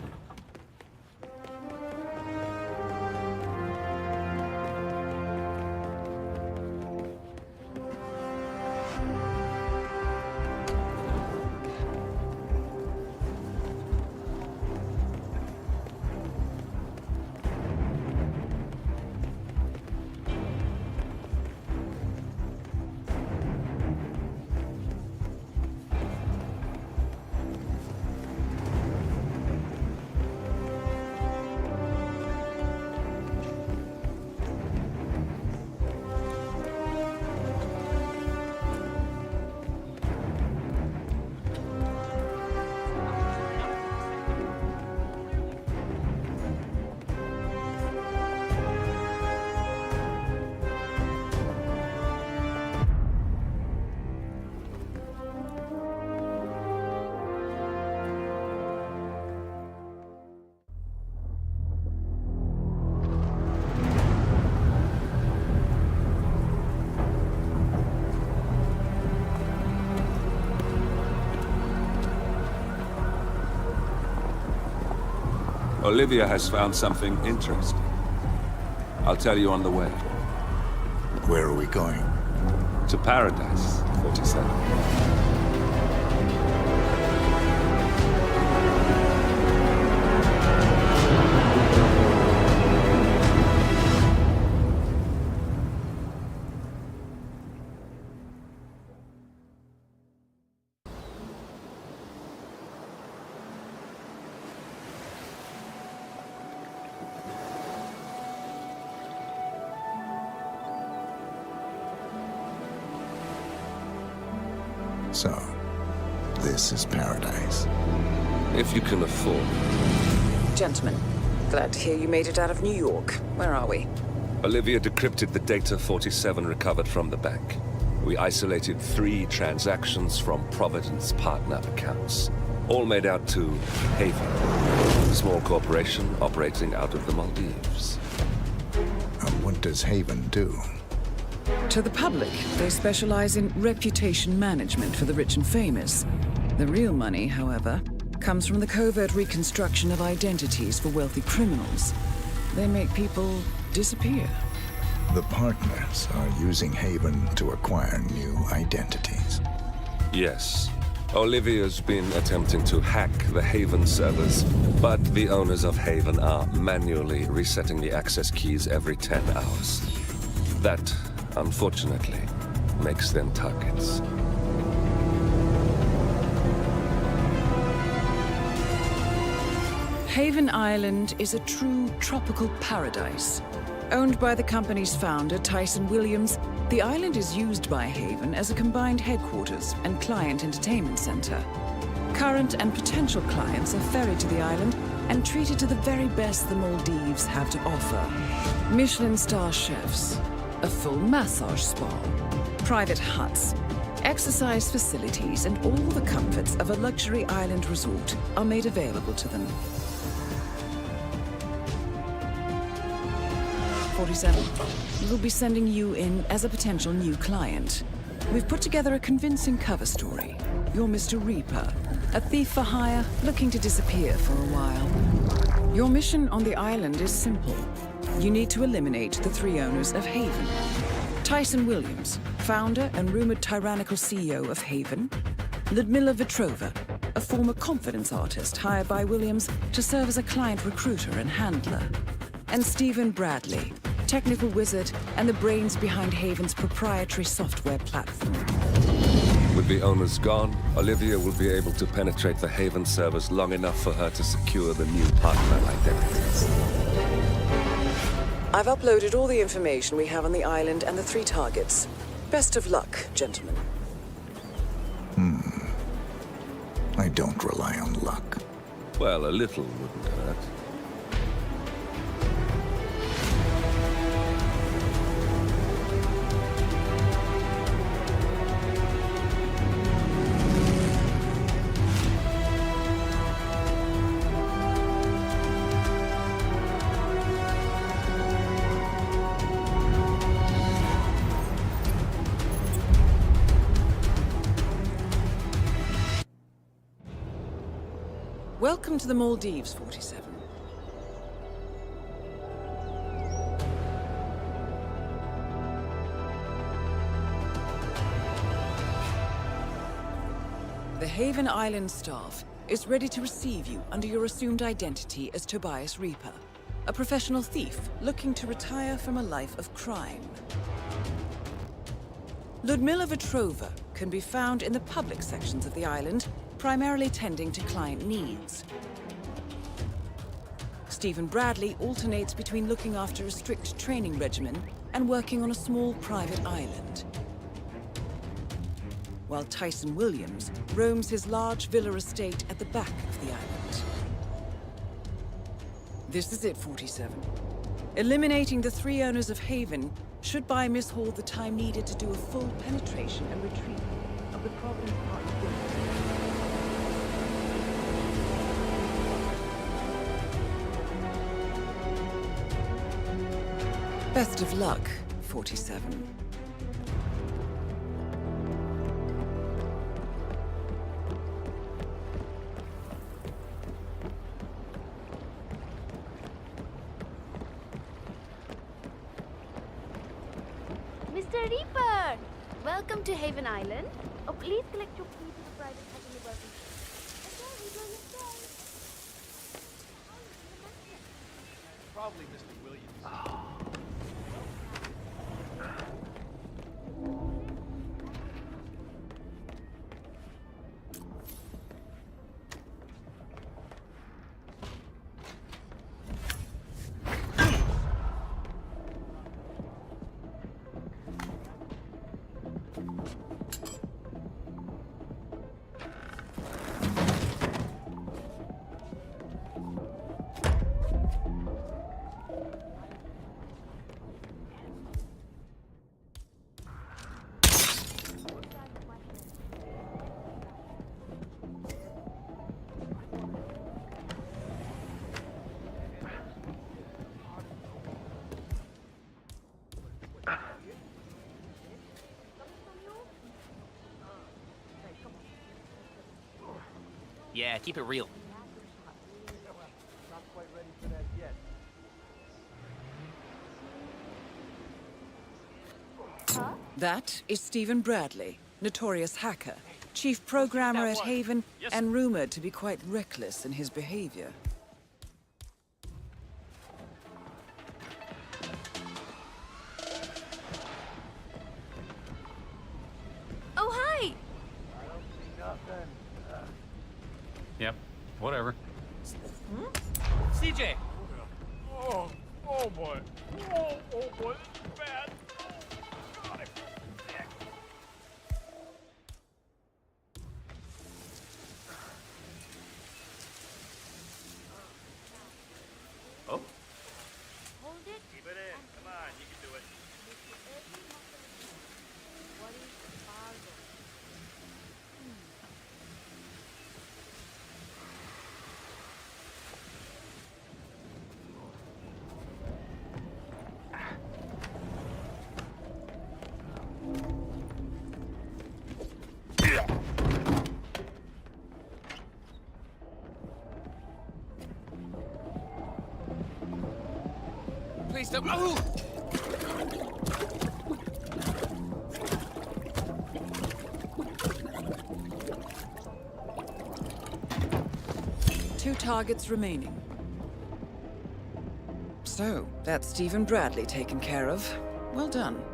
Olivia has found something interesting. I'll tell you on the way. Where are we going? To Paradise, 47. So, this is paradise. If you can afford. Gentlemen, glad to hear you made it out of New York. Where are we? Olivia decrypted the data 47 recovered from the bank. We isolated 3 transactions from Providence partner accounts, all made out to Haven, a small corporation operating out of the Maldives. And what does Haven do? To the public, they specialize in reputation management for the rich and famous. The real money, however, comes from the covert reconstruction of identities for wealthy criminals. They make people disappear. The partners are using Haven to acquire new identities. Yes. Olivia's been attempting to hack the Haven servers, but the owners of Haven are manually resetting the access keys every 10 hours. That, unfortunately, makes them targets. Haven Island is a true tropical paradise. Owned by the company's founder, Tyson Williams, the island is used by Haven as a combined headquarters and client entertainment center. Current and potential clients are ferried to the island and treated to the very best the Maldives have to offer. Michelin star chefs, a full massage spa, private huts, exercise facilities, and all the comforts of a luxury island resort are made available to them. 47. We'll be sending you in as a potential new client. We've put together a convincing cover story. You're Mr. Reaper, a thief for hire looking to disappear for a while. Your mission on the island is simple. You need to eliminate the 3 owners of Haven. Tyson Williams, founder and rumored tyrannical CEO of Haven. Ludmila Vetrova, a former confidence artist hired by Williams to serve as a client recruiter and handler. And Stephen Bradley, technical wizard and the brains behind Haven's proprietary software platform. With the owners gone, Olivia will be able to penetrate the Haven servers long enough for her to secure the new partner identities. I've uploaded all the information we have on the island and the 3 targets. Best of luck, gentlemen. I don't rely on luck. Well, a little wouldn't hurt. Welcome to the Maldives, 47. The Haven Island staff is ready to receive you under your assumed identity as Tobias Reaper, a professional thief looking to retire from a life of crime. Ludmila Vetrova can be found in the public sections of the island, primarily tending to client needs. Stephen Bradley alternates between looking after a strict training regimen and working on a small private island. While Tyson Williams roams his large villa estate at the back of the island. This is it, 47. Eliminating the 3 owners of Haven should buy Miss Hall the time needed to do a full penetration and retrieval of the Providence Park building. Best of luck, 47. Mr. Reaper! Welcome to Haven Island. Oh, please collect your key to the private Heavenly Welcome. Okay, enjoy your stay. Probably Mr. Williams. Yeah, keep it real. Not quite ready for that yet. That is Stephen Bradley, notorious hacker, chief programmer at Haven, and rumored to be quite reckless in his behavior. Oh, hi! I don't see nothing. Yep, whatever. CJ! Oh boy. Oh boy, this is bad. Oh, God, I feel sick. Oh? Hold it. Keep it in. Come on, you can do it. What is Fargo? Please don't. Oh! Two targets remaining. So, that's Stephen Bradley taken care of. Well done.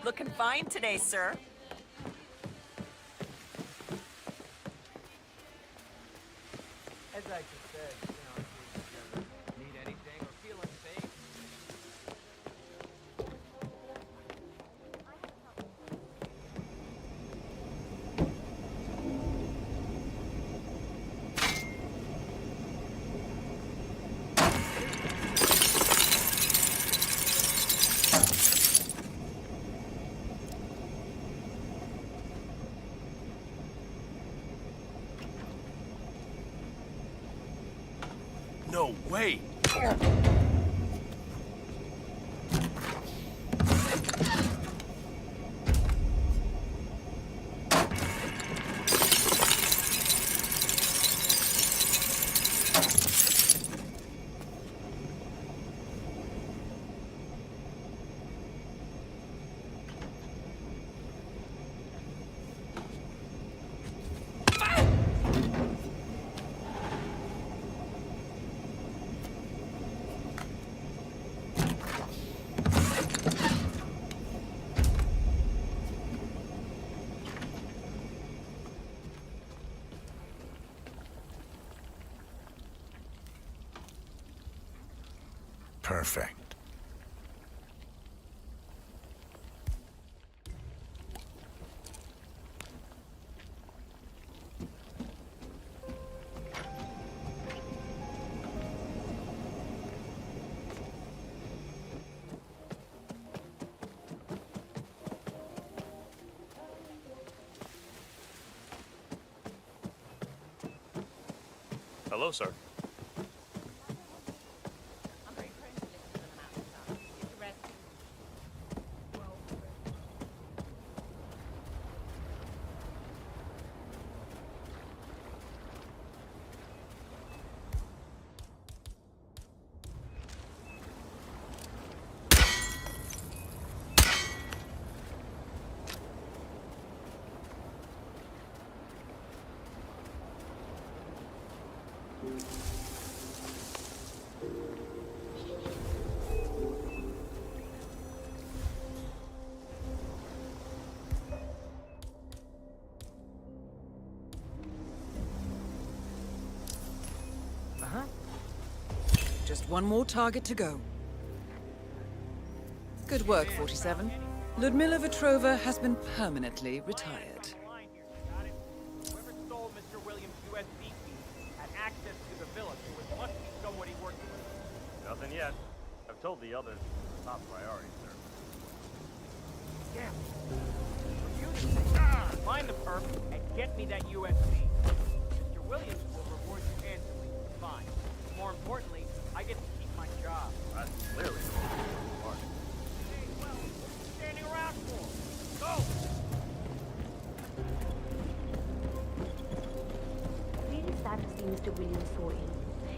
Looking fine today, sir. As I just said, you know, if you need anything or feel unsafe. No way! Perfect. Hello, sir. Just one more target to go. Good work, 47. Ludmila Vetrova has been permanently retired. Whoever stole Mr. Williams' USB key had access to the villa, so it must be somebody working with it. Nothing yet. I've told the others it's top priority, sir. Yeah. Find the perp and get me that USB. Mr. Williams will reward you handsomely. Fine. More importantly, I get to keep my job. That's clearly smart. Hey, well, what are you standing around for? Go! Really sad to see Mr. Williams so ill.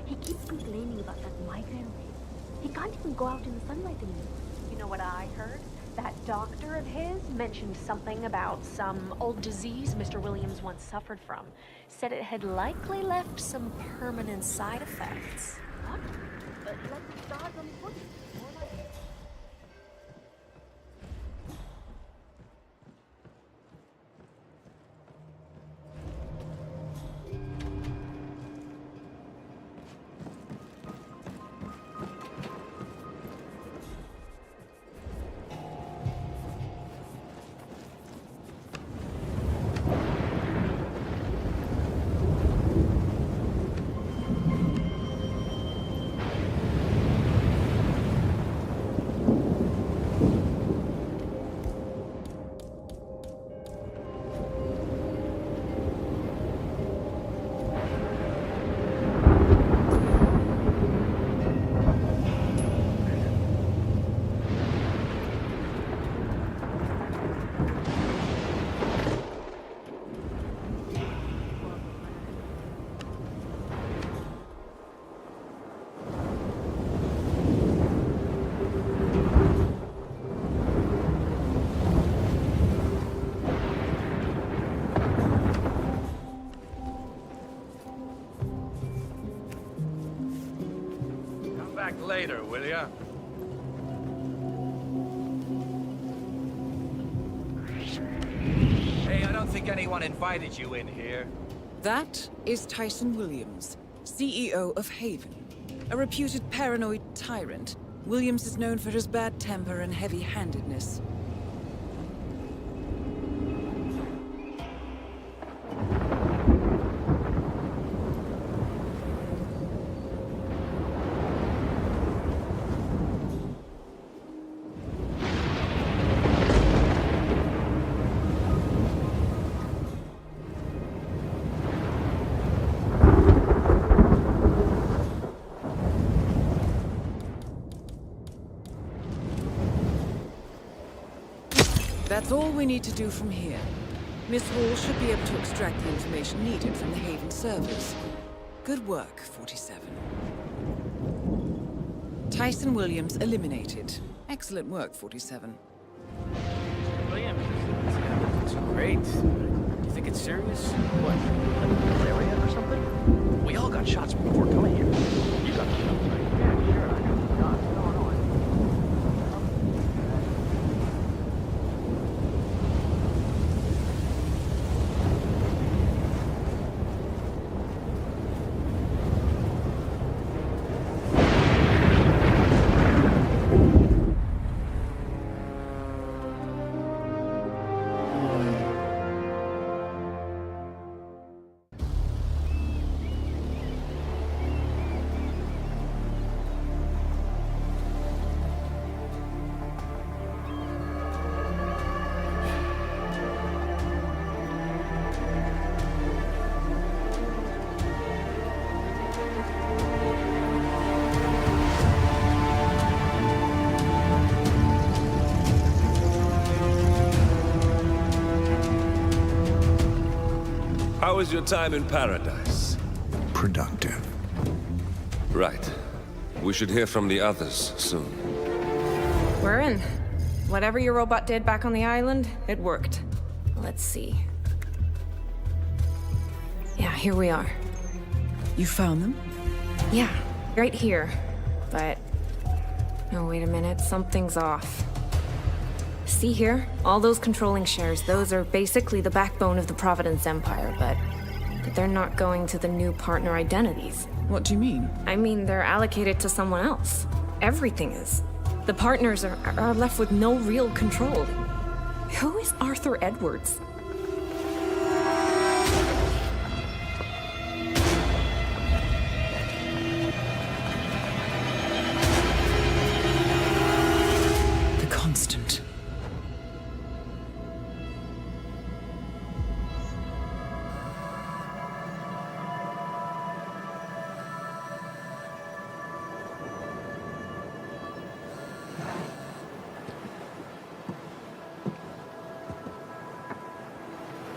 He keeps complaining about that migraine wave. He can't even go out in the sunlight anymore. You know what I heard? That doctor of his mentioned something about some old disease Mr. Williams once suffered from. Said it had likely left some permanent side effects. What? Like the stars on his body. More like it. Back later, will ya? Hey, I don't think anyone invited you in here. That is Tyson Williams, CEO of Haven. A reputed paranoid tyrant, Williams is known for his bad temper and heavy-handedness. That's all we need to do from here. Miss Hall should be able to extract the information needed from the Haven servers. Good work, 47. Tyson Williams eliminated. Excellent work, 47. Williams, it's great. Do you think it's serious? What, like malaria or something? We all got shots before coming here. You got shots, right? Yeah, sure. I got shots. No. How was your time in paradise? Productive. Right. We should hear from the others soon. We're in. Whatever your robot did back on the island, it worked. Let's see. Yeah, here we are. You found them? Yeah, right here. But... oh, wait a minute, something's off. See here? All those controlling shares, those are basically the backbone of the Providence Empire, but they're not going to the new partner identities. What do you mean? I mean, they're allocated to someone else. Everything is. The partners are left with no real control. Who is Arthur Edwards? The Constant.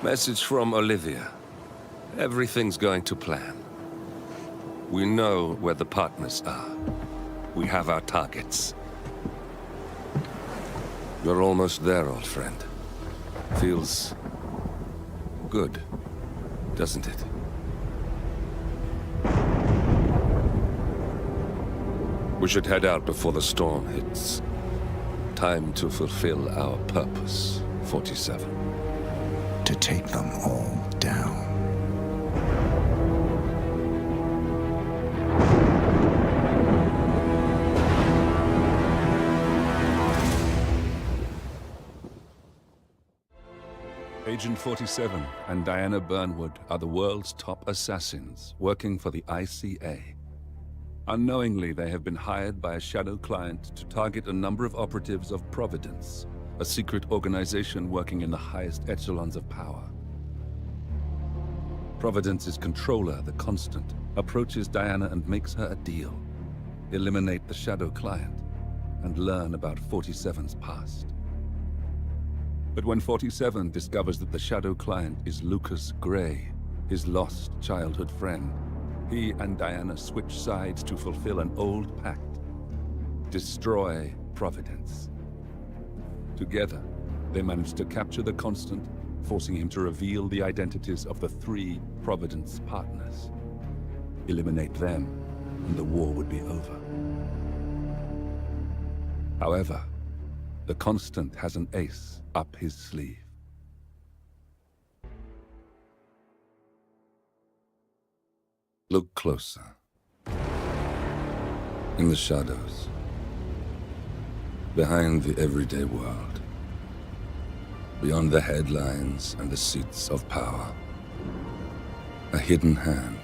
Message from Olivia. Everything's going to plan. We know where the partners are. We have our targets. You're almost there, old friend. Feels good, doesn't it? We should head out before the storm hits. Time to fulfill our purpose, 47. To take them all down. Agent 47 and Diana Burnwood are the world's top assassins working for the ICA. Unknowingly, they have been hired by a shadow client to target a number of operatives of Providence, a secret organization working in the highest echelons of power. Providence's controller, the Constant, approaches Diana and makes her a deal. Eliminate the shadow client and learn about 47's past. But when 47 discovers that the shadow client is Lucas Gray, his lost childhood friend, he and Diana switch sides to fulfill an old pact. Destroy Providence. Together, they managed to capture the Constant, forcing him to reveal the identities of the 3 Providence partners. Eliminate them, and the war would be over. However, the Constant has an ace up his sleeve. Look closer. In the shadows. Behind the everyday world. Beyond the headlines and the seats of power. A hidden hand.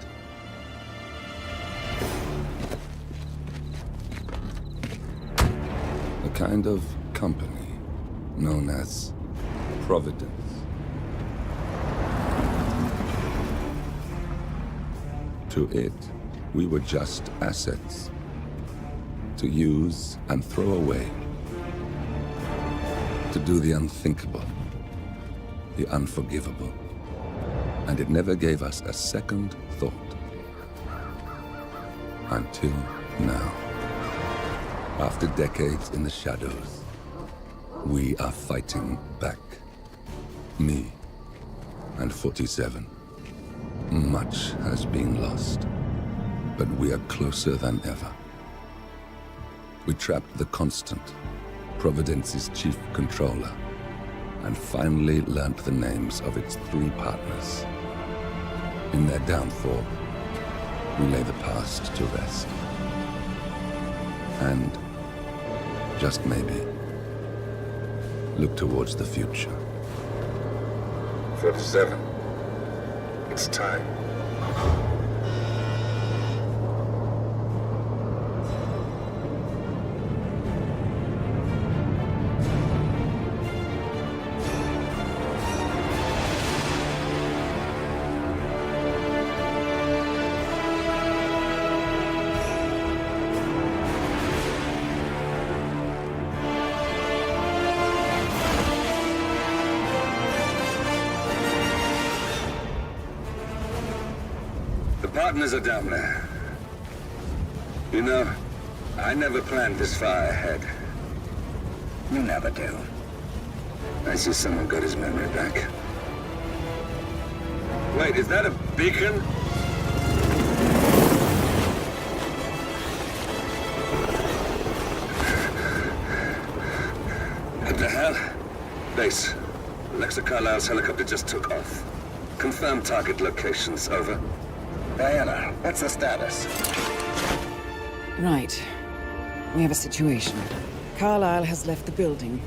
A kind of company known as Providence. To it, we were just assets. To use and throw away. To do the unthinkable. The unforgivable. And it never gave us a second thought. Until now. After decades in the shadows, we are fighting back. Me and 47. Much has been lost, but we are closer than ever. We trapped the Constant, Providence's chief controller, and finally learnt the names of its 3 partners. In their downfall, we lay the past to rest. And, just maybe, look towards the future. 47. It's time. Partners are down there. You know, I never planned this far ahead. You never do. I see someone got his memory back. Wait, is that a beacon? base. Alexa Carlisle's helicopter just took off. Confirm target locations, over. Diana, what's the status? Right. We have a situation. Carlisle has left the building.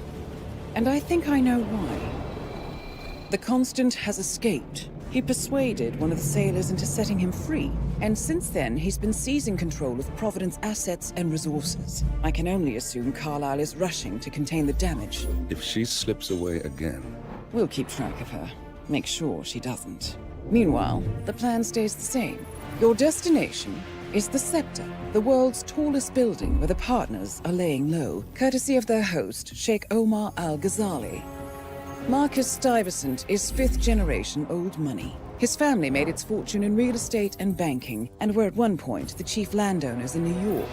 And I think I know why. The Constant has escaped. He persuaded one of the sailors into setting him free, and since then he's been seizing control of Providence assets and resources. I can only assume Carlisle is rushing to contain the damage. If she slips away again... We'll keep track of her. Make sure she doesn't. Meanwhile, the plan stays the same. Your destination is the Scepter, the world's tallest building where the partners are laying low, courtesy of their host, Sheikh Omar Al-Ghazali. Marcus Stuyvesant is fifth-generation old money. His family made its fortune in real estate and banking, and were at one point the chief landowners in New York.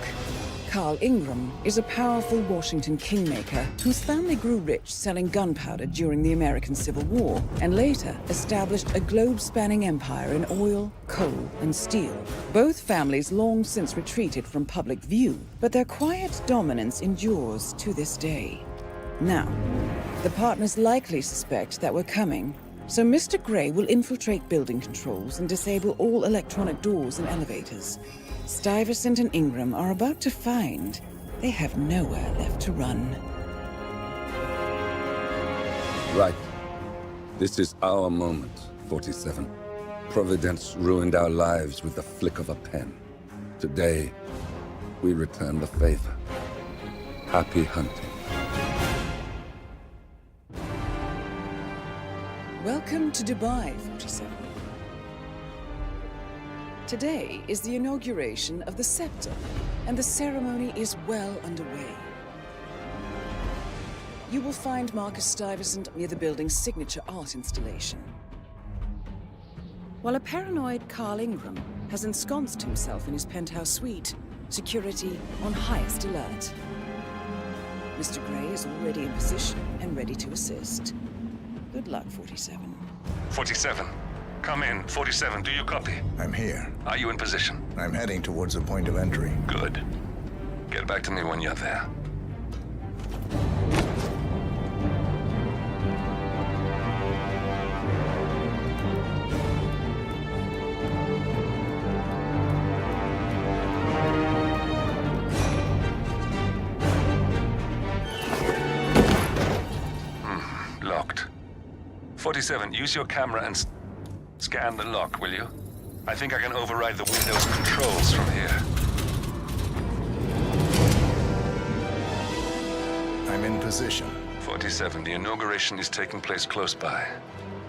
Carl Ingram is a powerful Washington kingmaker whose family grew rich selling gunpowder during the American Civil War, and later established a globe-spanning empire in oil, coal, and steel. Both families long since retreated from public view, but their quiet dominance endures to this day. Now, the partners likely suspect that we're coming, so Mr. Grey will infiltrate building controls and disable all electronic doors and elevators. Stuyvesant and Ingram are about to find they have nowhere left to run. Right. This is our moment, 47. Providence ruined our lives with the flick of a pen. Today, we return the favor. Happy hunting. Welcome to Dubai, 47. Today is the inauguration of the Scepter, and the ceremony is well underway. You will find Marcus Stuyvesant near the building's signature art installation, while a paranoid Carl Ingram has ensconced himself in his penthouse suite, security on highest alert. Mr. Grey is already in position and ready to assist. Good luck, 47. 47. Come in. 47, do you copy? I'm here. Are you in position? I'm heading towards the point of entry. Good. Get back to me when you're there. Locked. 47, use your camera and scan the lock, will you? I think I can override the Windows controls from here. I'm in position. 47, the inauguration is taking place close by.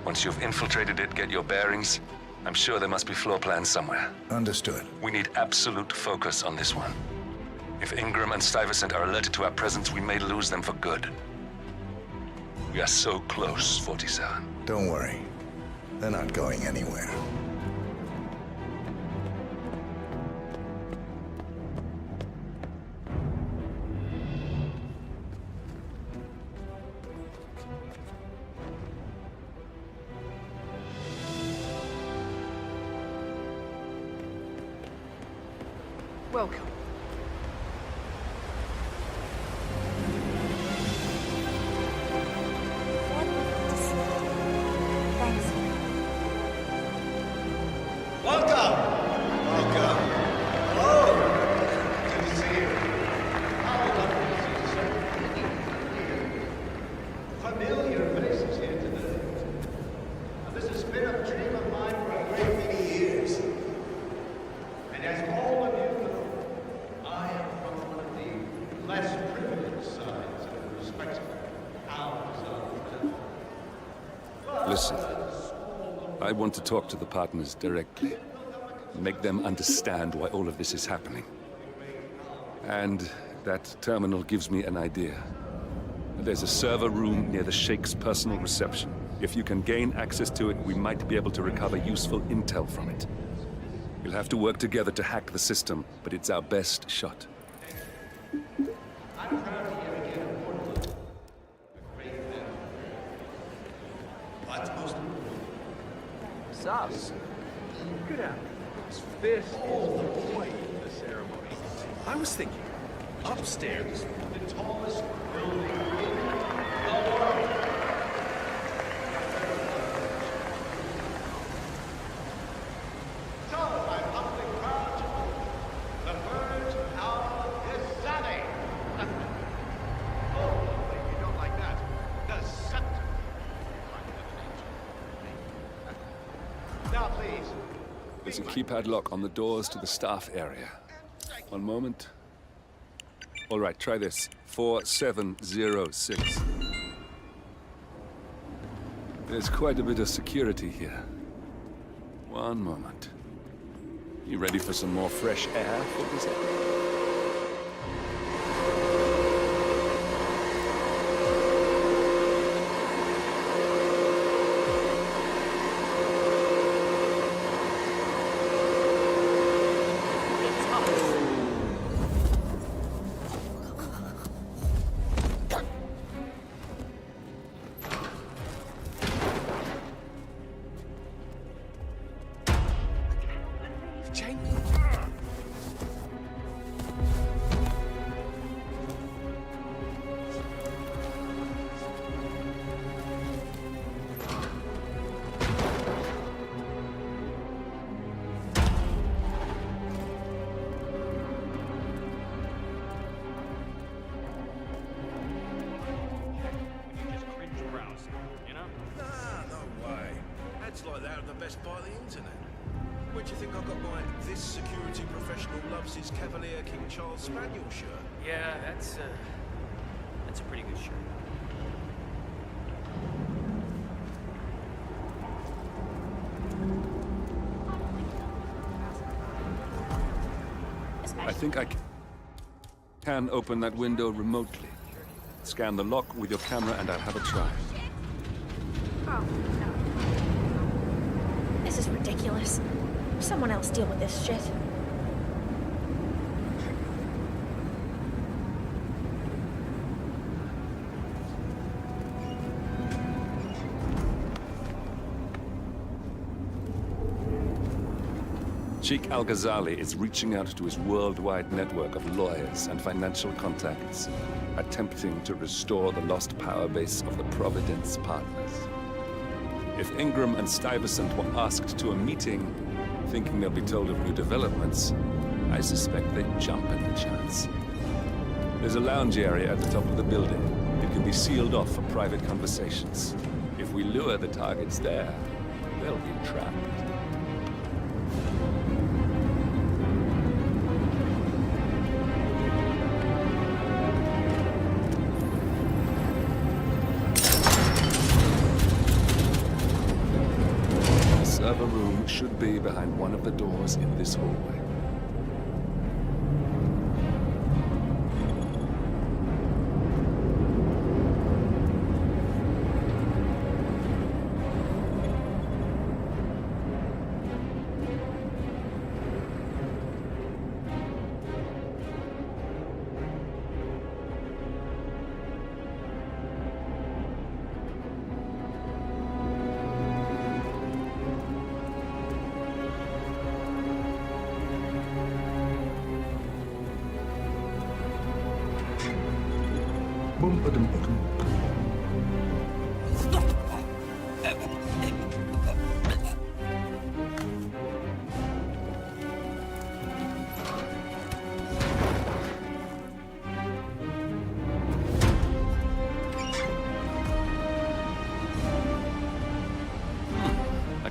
Once you've infiltrated it, get your bearings. I'm sure there must be floor plans somewhere. Understood. We need absolute focus on this one. If Ingram and Stuyvesant are alerted to our presence, we may lose them for good. We are so close, 47. Don't worry. They're not going anywhere. Welcome. Listen, I want to talk to the partners directly. Make them understand why all of this is happening. And that terminal gives me an idea. There's a server room near the Sheikh's personal reception. If you can gain access to it, we might be able to recover useful intel from it. We'll have to work together to hack the system, but it's our best shot. Sus. Good afternoon. This is quite the ceremony. I was thinking, upstairs, the tallest building in the world. There's a keypad lock on the doors to the staff area. One moment. All right, try this. 4706. There's quite a bit of security here. One moment. You ready for some more fresh air, 47? Like that are the best part of the internet. Where do you think I got my "This security professional loves his Cavalier King Charles Spaniel" shirt? Yeah, that's a pretty good shirt. I think I can open that window remotely. Scan the lock with your camera and I'll have a try. Oh, no. This is ridiculous. Someone else deal with this shit. Sheikh Al-Ghazali is reaching out to his worldwide network of lawyers and financial contacts, attempting to restore the lost power base of the Providence Partners. If Ingram and Stuyvesant were asked to a meeting, thinking they'll be told of new developments, I suspect they'd jump at the chance. There's a lounge area at the top of the building. It can be sealed off for private conversations. If we lure the targets there, they'll be trapped. Server room should be behind one of the doors in this hallway.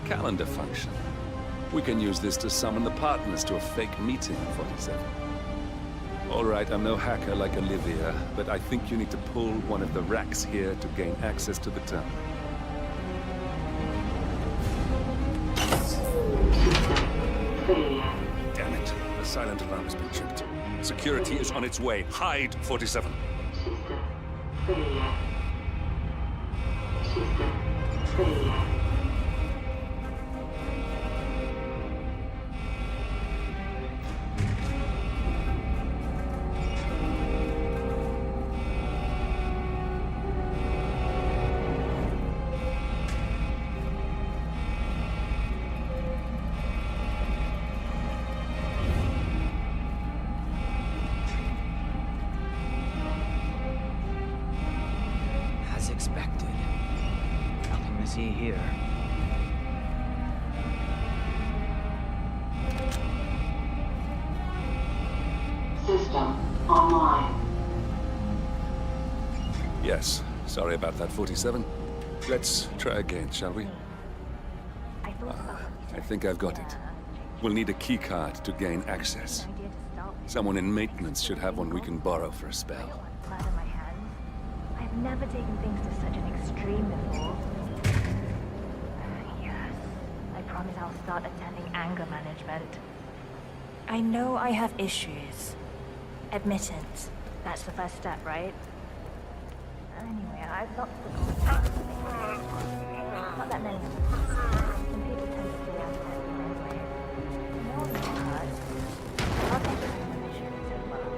Calendar function. We can use this to summon the partners to a fake meeting, 47. All right, I'm no hacker like Olivia, but I think you need to pull one of the racks here to gain access to the terminal. Damn it. The silent alarm has been tripped. Security is on its way. Hide, 47. As expected. Nothing to see here. System online. Yes, sorry about that, 47. Let's try again, shall we? I think I've got it. We'll need a keycard to gain access. Someone in maintenance should have one we can borrow for a spell. Blood on my hands. I've never taken things to such an extreme before. Yes. I promise I'll start attending anger management. I know I have issues. Admittance. That's the first step, right? Anyway, I've got not that many of them. And people tend to stay out of that anyway. No one hurt. I'll take it as my mission so well.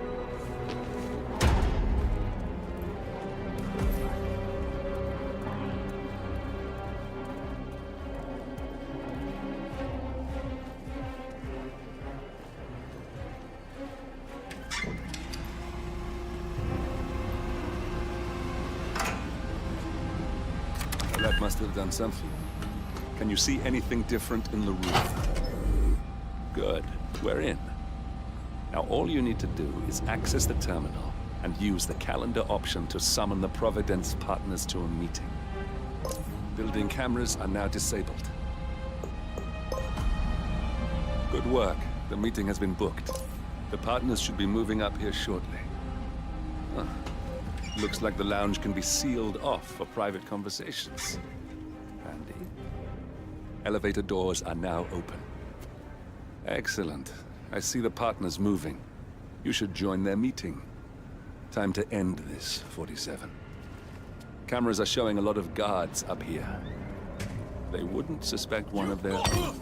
Well, that must have done something. Can you see anything different in the room? Good. We're in. Now all you need to do is access the terminal and use the calendar option to summon the Providence partners to a meeting. Building cameras are now disabled. Good work. The meeting has been booked. The partners should be moving up here shortly. Huh. Looks like the lounge can be sealed off for private conversations. Handy. Elevator doors are now open. Excellent. I see the partners moving. You should join their meeting. Time to end this, 47. Cameras are showing a lot of guards up here. They wouldn't suspect one of their own.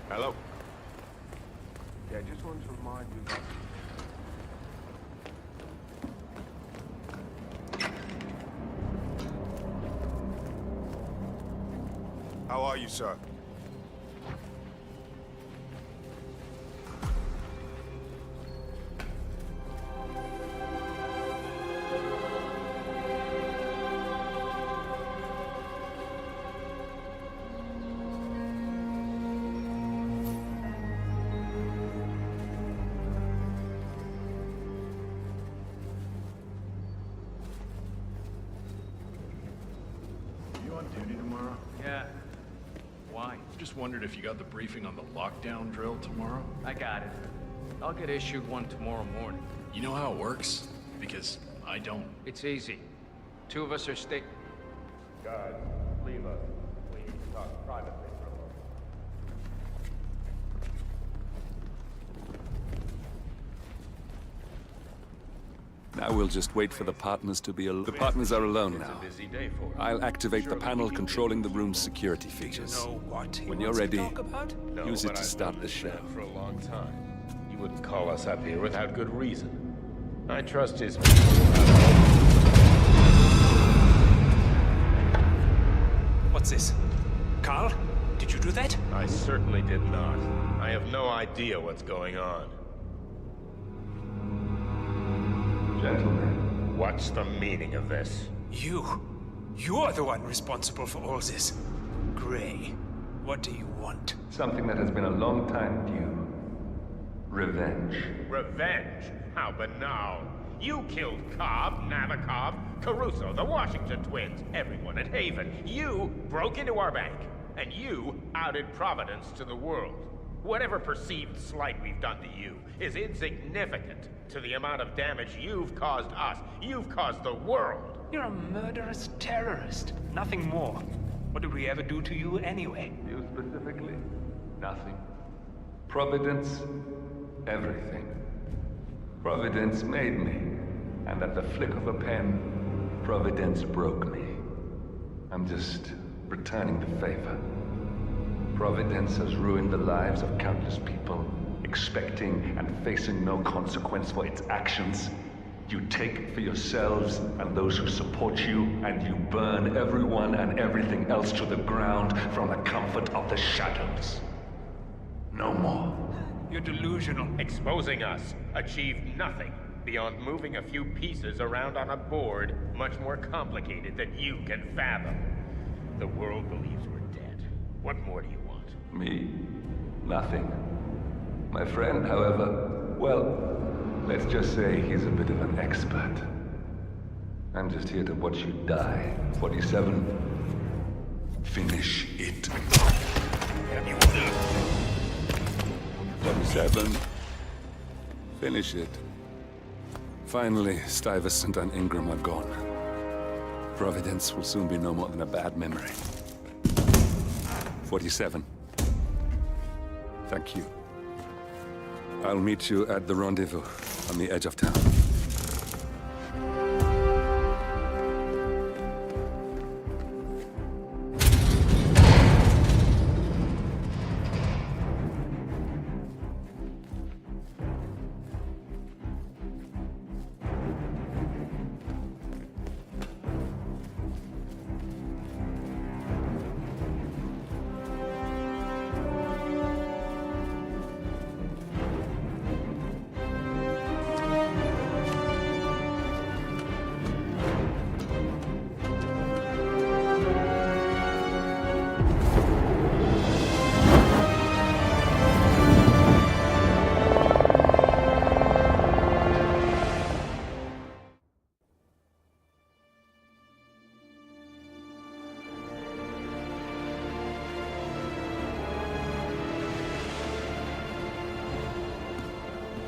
Hello? Yeah, I just wanted to remind you that... How are you, sir? Duty tomorrow? Yeah. Why? Just wondered if you got the briefing on the lockdown drill tomorrow? I got it. I'll get issued one tomorrow morning. You know how it works? Because I don't. It's easy. Two of us are Guys, leave us. We need to talk privately for a moment. Now we'll just wait for the partners to be alone. The partners are alone now. I'll activate the panel controlling the room's security features. When you're ready, use it to start the show. For a long time. You wouldn't call us up here without good reason. I trust his... What's this? Carl? Did you do that? I certainly did not. I have no idea what's going on. Gentlemen. What's the meaning of this? You're the one responsible for all this. Gray, what do you want? Something that has been a long time due. Revenge. Revenge? How banal. You killed Cobb, Navikov, Caruso, the Washington twins, everyone at Haven. You broke into our bank, and you outed Providence to the world. Whatever perceived slight we've done to you is insignificant to the amount of damage you've caused us. You've caused the world. You're a murderous terrorist. Nothing more. What did we ever do to you anyway? You specifically? Nothing. Providence, everything. Providence made me, and at the flick of a pen, Providence broke me. I'm just returning the favor. Providence has ruined the lives of countless people, expecting and facing no consequence for its actions. You take for yourselves and those who support you, and you burn everyone and everything else to the ground from the comfort of the shadows. No more. You're delusional. Exposing us achieved nothing beyond moving a few pieces around on a board much more complicated than you can fathom. The world believes we're dead. What more do you want? Me? Nothing. My friend, however, well, let's just say he's a bit of an expert. I'm just here to watch you die. 47. Finish it. 47. Finish it. Finally, Stuyvesant and Ingram are gone. Providence will soon be no more than a bad memory. 47. Thank you. I'll meet you at the rendezvous on the edge of town.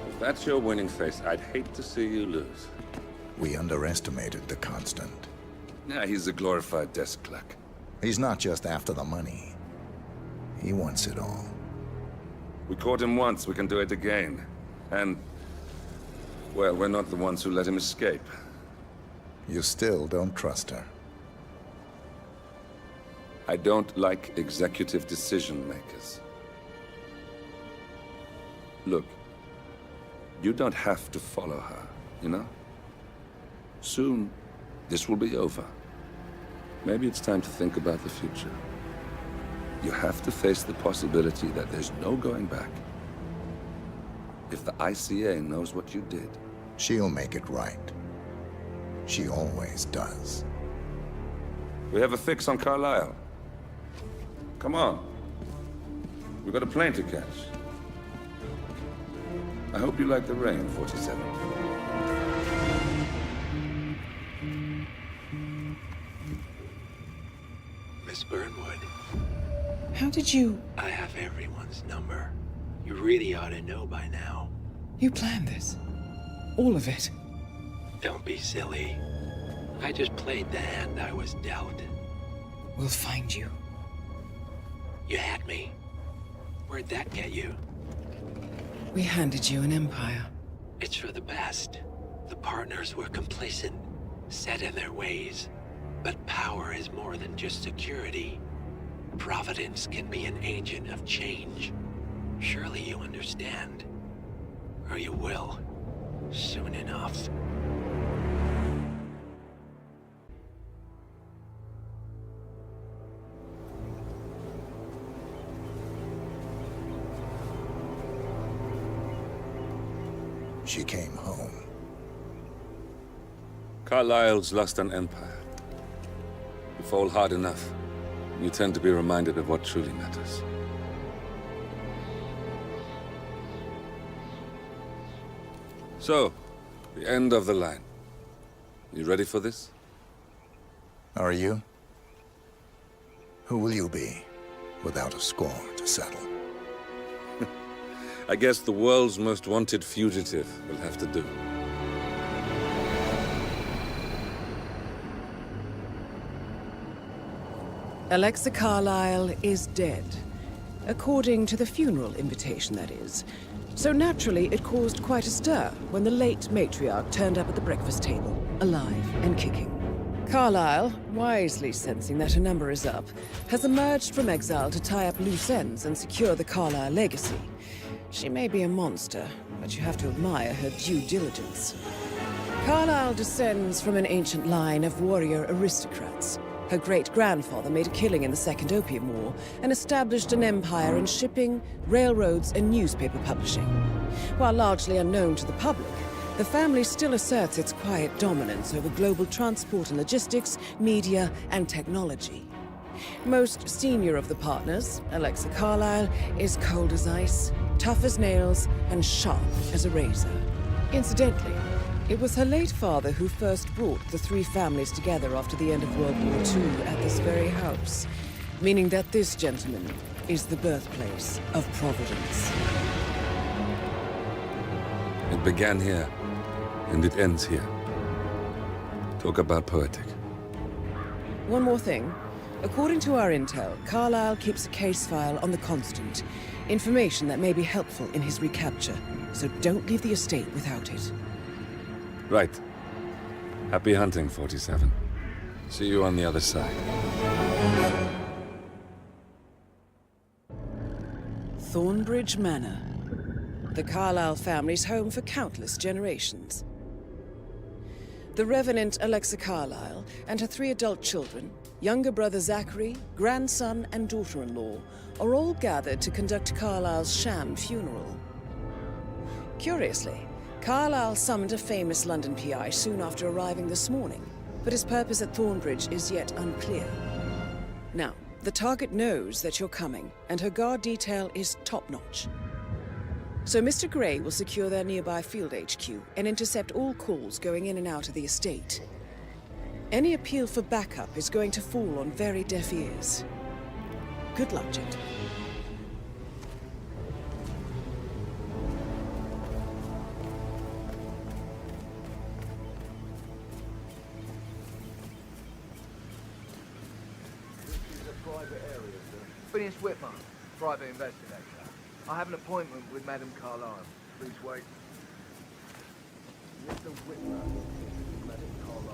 If that's your winning face, I'd hate to see you lose. We underestimated the Constant. Yeah, he's a glorified desk clerk. He's not just after the money. He wants it all. We caught him once, we can do it again. And, well, we're not the ones who let him escape. You still don't trust her. I don't like executive decision makers. Look, you don't have to follow her, you know? Soon, this will be over. Maybe it's time to think about the future. You have to face the possibility that there's no going back. If the ICA knows what you did... She'll make it right. She always does. We have a fix on Carlisle. Come on. We've got a plane to catch. I hope you like the rain, 47. Miss Burnwood. How did you... I have everyone's number. You really ought to know by now. You planned this? All of it? Don't be silly. I just played the hand I was dealt. We'll find you. You had me. Where'd that get you? We handed you an empire. It's for the best. The partners were complacent, set in their ways. But power is more than just security. Providence can be an agent of change. Surely you understand. Or you will. Soon enough. She came home. Carlisle's lost an empire. You fall hard enough, you tend to be reminded of what truly matters. So, the end of the line. You ready for this? Are you? Who will you be, without a score to settle? I guess the world's most wanted fugitive will have to do. Alexa Carlisle is dead. According to the funeral invitation, that is. So naturally, it caused quite a stir when the late matriarch turned up at the breakfast table, alive and kicking. Carlisle, wisely sensing that her number is up, has emerged from exile to tie up loose ends and secure the Carlisle legacy. She may be a monster, but you have to admire her due diligence. Carlyle descends from an ancient line of warrior aristocrats. Her great-grandfather made a killing in the Second Opium War and established an empire in shipping, railroads, and newspaper publishing. While largely unknown to the public, the family still asserts its quiet dominance over global transport and logistics, media, and technology. Most senior of the partners, Alexa Carlyle, is cold as ice, tough as nails, and sharp as a razor. Incidentally, it was her late father who first brought the three families together after the end of World War II at this very house, meaning that this gentleman is the birthplace of Providence. It began here, and it ends here. Talk about poetic. One more thing. According to our intel, Carlyle keeps a case file on the Constant. Information that may be helpful in his recapture, so don't leave the estate without it. Right. Happy hunting, 47. See you on the other side. Thornbridge Manor. The Carlyle family's home for countless generations. The Revenant Alexa Carlyle and her 3 adult children, younger brother Zachary, grandson, and daughter-in-law, are all gathered to conduct Carlyle's sham funeral. Curiously, Carlyle summoned a famous London PI soon after arriving this morning, but his purpose at Thornbridge is yet unclear. Now, the target knows that you're coming, and her guard detail is top-notch. So Mr. Gray will secure their nearby field HQ and intercept all calls going in and out of the estate. Any appeal for backup is going to fall on very deaf ears. Good luck, gentlemen. Phineas Whitman, private investigator. I have an appointment with Madame Carlyle. Please wait. Mr. Whitman, Madame Carlyle.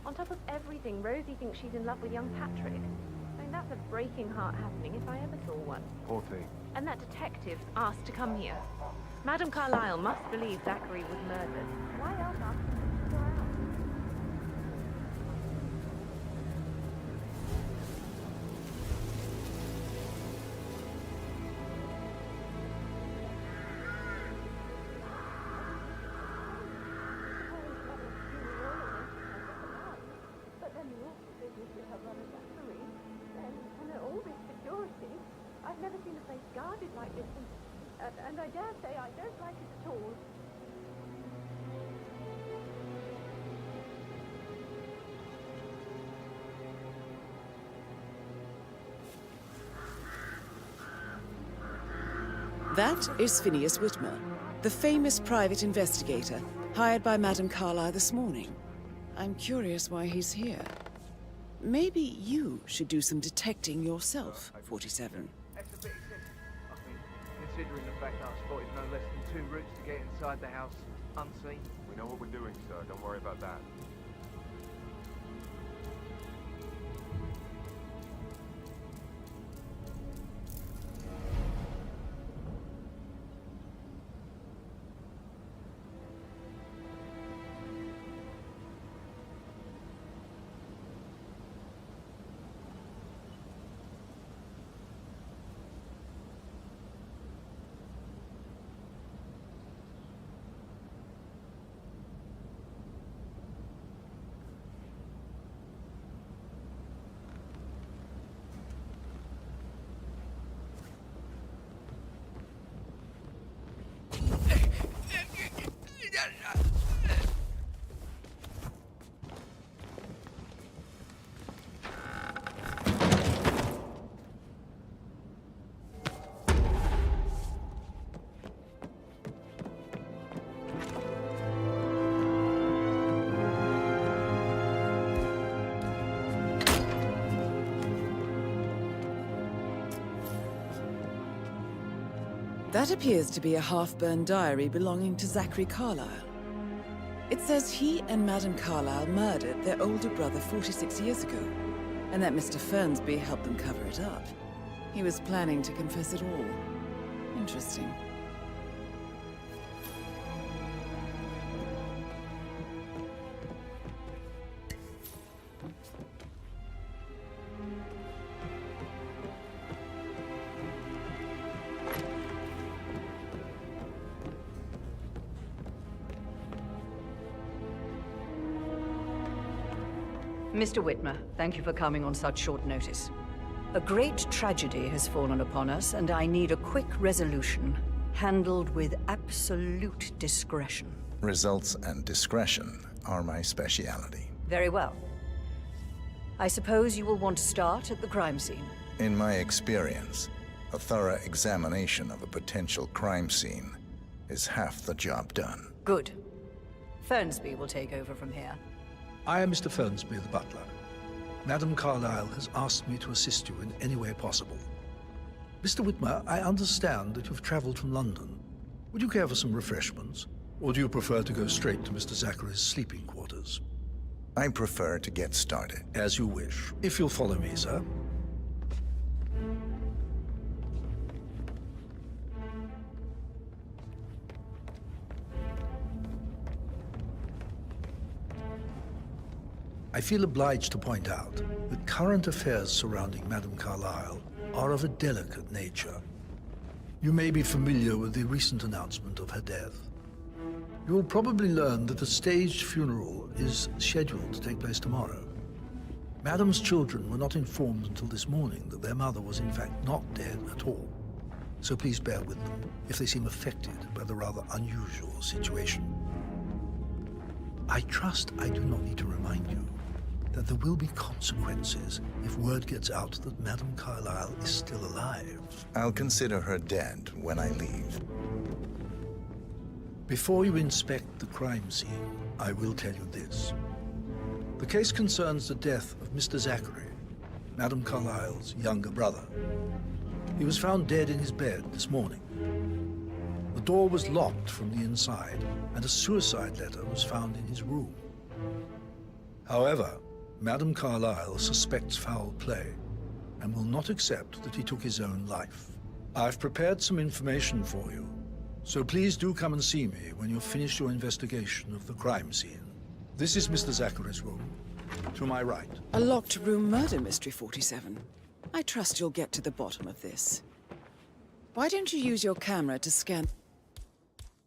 On top of everything, Rosie thinks she's in love with young Patrick. I mean, that's a breaking heart happening if I ever saw one. Poor thing. And that detective asked to come here. Madame Carlyle must believe Zachary was murdered. Why else ask him to go out? But then the awful business with her brother Zachary, and all this security. I've never seen a place guarded like this, and I dare say I don't like it at all. That is Phineas Whitmer, the famous private investigator hired by Madame Carlyle this morning. I'm curious why he's here. Maybe you should do some detecting yourself, 47. Considering the fact that I've spotted no less than 2 routes to get inside the house unseen. We know what we're doing, sir. Don't worry about that. That appears to be a half-burned diary belonging to Zachary Carlyle. It says he and Madame Carlyle murdered their older brother 46 years ago, and that Mr. Fernsby helped them cover it up. He was planning to confess it all. Interesting. Mr. Whitmer, thank you for coming on such short notice. A great tragedy has fallen upon us, and I need a quick resolution, handled with absolute discretion. Results and discretion are my speciality. Very well. I suppose you will want to start at the crime scene. In my experience, a thorough examination of a potential crime scene is half the job done. Good. Fernsby will take over from here. I am Mr. Fernsby, the butler. Madame Carlyle has asked me to assist you in any way possible. Mr. Whitmer, I understand that you've traveled from London. Would you care for some refreshments? Or do you prefer to go straight to Mr. Zachary's sleeping quarters? I prefer to get started. As you wish. If you'll follow me, sir. I feel obliged to point out that current affairs surrounding Madame Carlyle are of a delicate nature. You may be familiar with the recent announcement of her death. You will probably learn that a staged funeral is scheduled to take place tomorrow. Madame's children were not informed until this morning that their mother was in fact not dead at all. So please bear with them if they seem affected by the rather unusual situation. I trust I do not need to remind you that there will be consequences if word gets out that Madame Carlyle is still alive. I'll consider her dead when I leave. Before you inspect the crime scene, I will tell you this. The case concerns the death of Mr. Zachary, Madame Carlyle's younger brother. He was found dead in his bed this morning. The door was locked from the inside, and a suicide letter was found in his room. However, Madame Carlyle suspects foul play and will not accept that he took his own life. I've prepared some information for you, so please do come and see me when you've finished your investigation of the crime scene. This is Mr. Zachary's room, to my right. A locked room murder mystery, 47. I trust you'll get to the bottom of this. Why don't you use your camera to scan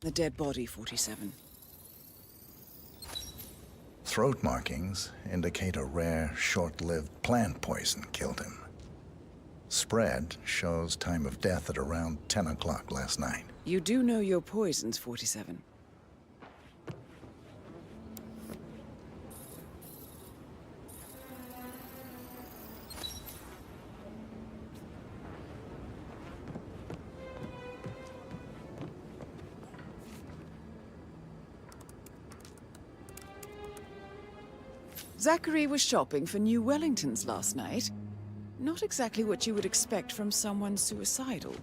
the dead body, 47? Throat markings indicate a rare, short-lived plant poison killed him. Spread shows time of death at around 10 o'clock last night. You do know your poisons, 47. Zachary was shopping for new Wellingtons last night. Not exactly what you would expect from someone suicidal.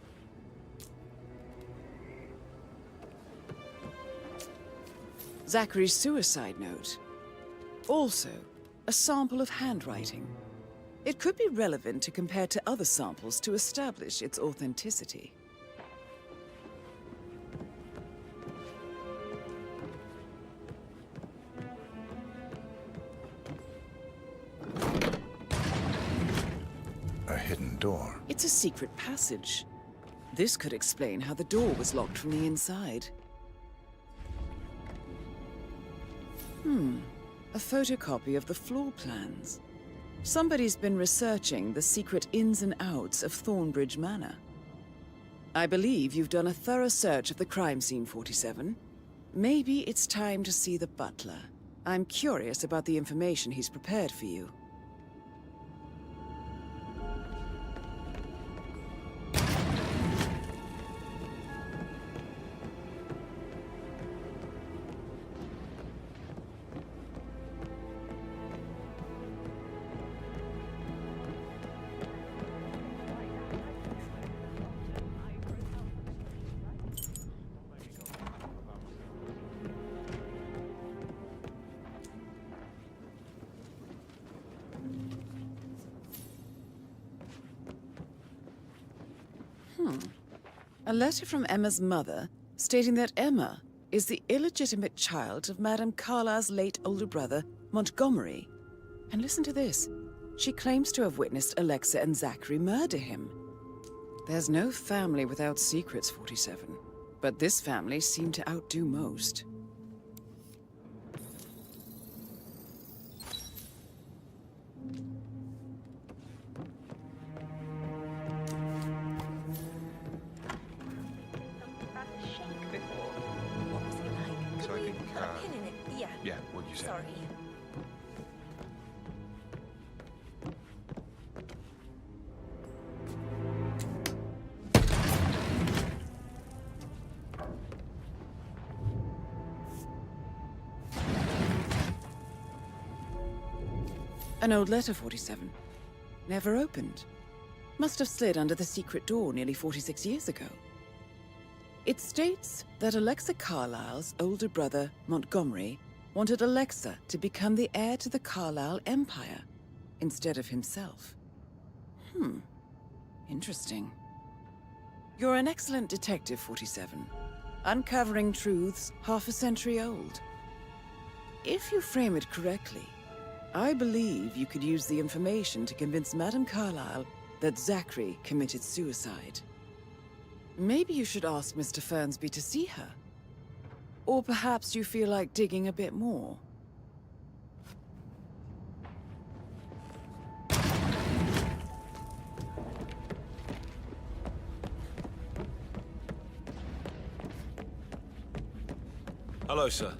Zachary's suicide note. Also, a sample of handwriting. It could be relevant to compare to other samples to establish its authenticity. A hidden door. It's a secret passage. This could explain how the door was locked from the inside. A photocopy of the floor plans. Somebody's been researching the secret ins and outs of Thornbridge Manor. I believe you've done a thorough search of the crime scene, 47. Maybe it's time to see the butler. I'm curious about the information he's prepared for you. A letter from Emma's mother stating that Emma is the illegitimate child of Madame Carlyle's late older brother, Montgomery. And listen to this. She claims to have witnessed Alexa and Zachary murder him. There's no family without secrets, 47. But this family seemed to outdo most. So I think, pin in it. Yeah. yeah, what you said. Sorry. An old letter, 47. Never opened. Must have slid under the secret door nearly 46 years ago. It states that Alexa Carlyle's older brother, Montgomery, wanted Alexa to become the heir to the Carlyle Empire instead of himself. Interesting. You're an excellent detective, 47. Uncovering truths half a century old. If you frame it correctly, I believe you could use the information to convince Madame Carlyle that Zachary committed suicide. Maybe you should ask Mr. Fernsby to see her. Or perhaps you feel like digging a bit more. Hello, sir.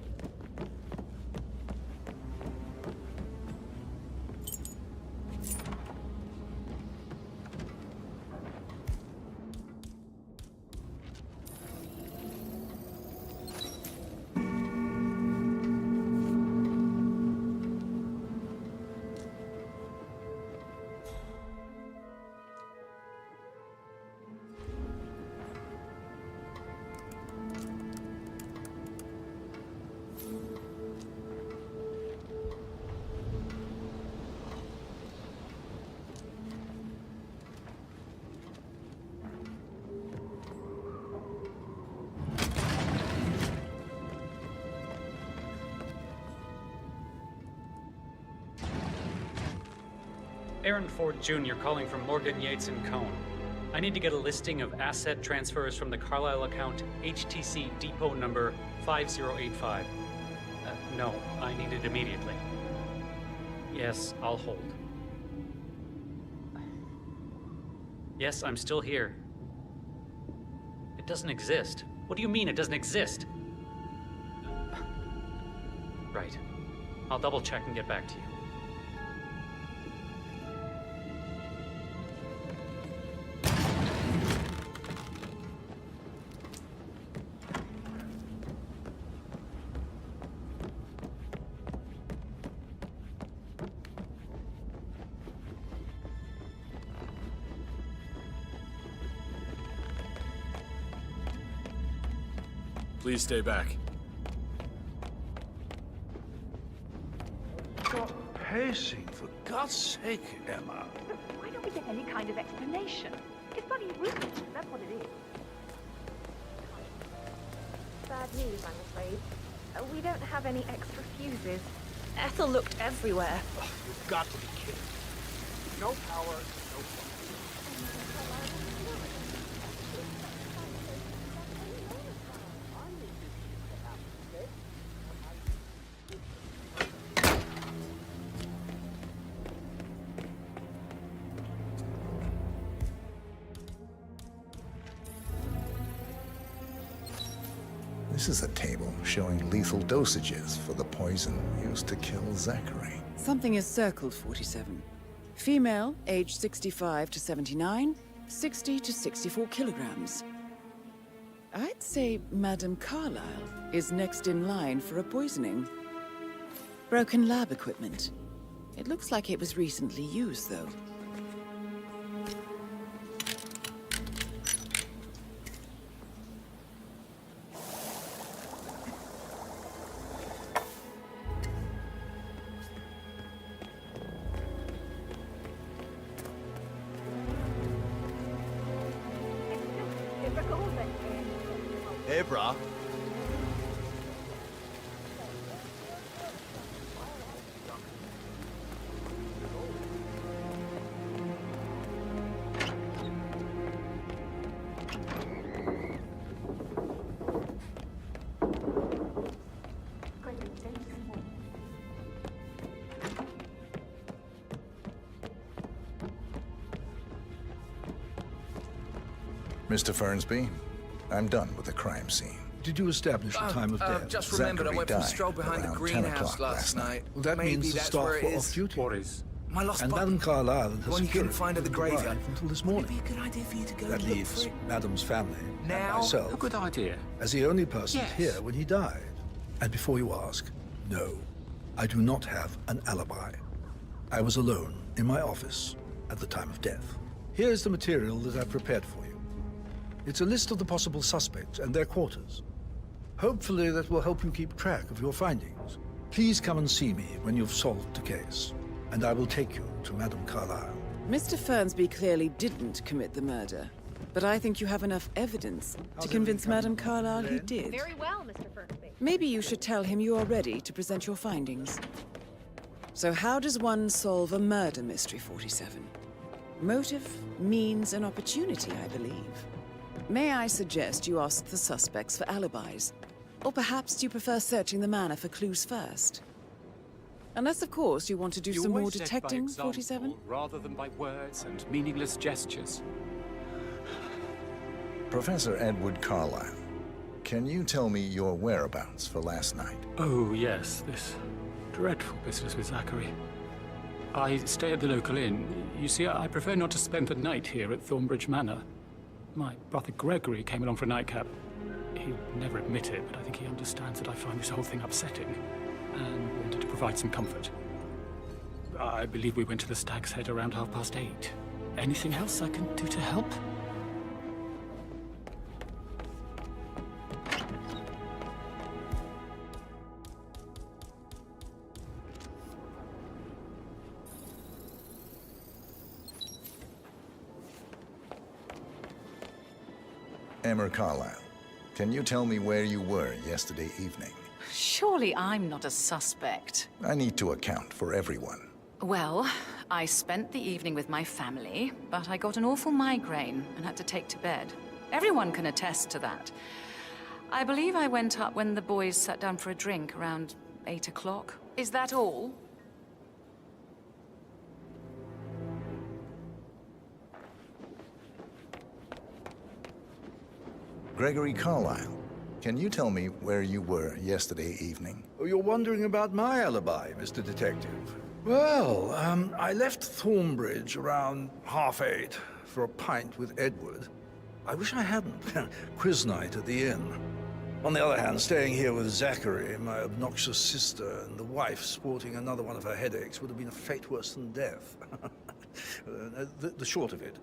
Aaron Ford Jr. calling from Morgan, Yates & Cohn. I need to get a listing of asset transfers from the Carlyle account HTC depot number 5085. No, I need it immediately. Yes, I'll hold. Yes, I'm still here. It doesn't exist. What do you mean it doesn't exist? Right. I'll double check and get back to you. Please stay back. Stop pacing, for God's sake, Emma. Why don't we get any kind of explanation? It's bloody rude, that's what it is. Bad news, I'm afraid. We don't have any extra fuses. Ethel looked everywhere. You've got to be kidding. No power, no fun. This is a table showing lethal dosages for the poison used to kill Zachary. Something is circled, 47. Female, age 65 to 79, 60 to 64 kilograms. I'd say Madame Carlyle is next in line for a poisoning. Broken lab equipment. It looks like it was recently used, though. Difficult, but here, brah. Mr. Fernsby, I'm done with the crime scene. Did you establish the time of death? Just remembered I Zachary went for a died stroll behind the around 10 greenhouse o'clock last night. Well, that Maybe means the that's staff where it were is. off duty. What is? My lost And puppy. Madame Carlyle and her The one you couldn't security find at the didn't arrive graveyard. until this Would it morning. be a good idea for you to go That and look leaves for it? Madame's family and Now? myself A good idea. as the only person Yes. here when he died. And before you ask, no, I do not have an alibi. I was alone in my office at the time of death. Here is the material that I've prepared for you. It's a list of the possible suspects and their quarters. Hopefully that will help you keep track of your findings. Please come and see me when you've solved the case, and I will take you to Madame Carlyle. Mr. Fernsby clearly didn't commit the murder, but I think you have enough evidence to convince Madame Carlyle he did. Very well, Mr. Fernsby. Maybe you should tell him you are ready to present your findings. So how does one solve a murder mystery, 47? Motive, means, and opportunity, I believe. May I suggest you ask the suspects for alibis? Or perhaps do you prefer searching the manor for clues first? Unless, of course, you want to do some more detecting, 47? Rather than by words and meaningless gestures. Professor Edward Carlyle, can you tell me your whereabouts for last night? Oh, yes, this dreadful business with Zachary. I stay at the local inn. You see, I prefer not to spend the night here at Thornbridge Manor. My brother Gregory came along for a nightcap. He'd never admit it, but I think he understands that I find this whole thing upsetting and wanted to provide some comfort. I believe we went to the Stag's Head around 8:30. Anything else I can do to help? Emmer Carlyle, can you tell me where you were yesterday evening? Surely I'm not a suspect. I need to account for everyone. Well, I spent the evening with my family, but I got an awful migraine and had to take to bed. Everyone can attest to that. I believe I went up when the boys sat down for a drink around 8 o'clock. Is that all? Gregory Carlyle, can you tell me where you were yesterday evening? Oh, you're wondering about my alibi, Mr. Detective. Well, I left Thornbridge around 8:30 for a pint with Edward. I wish I hadn't. Quiz night at the inn. On the other hand, staying here with Zachary, my obnoxious sister, and the wife sporting another one of her headaches would have been a fate worse than death. The short of it,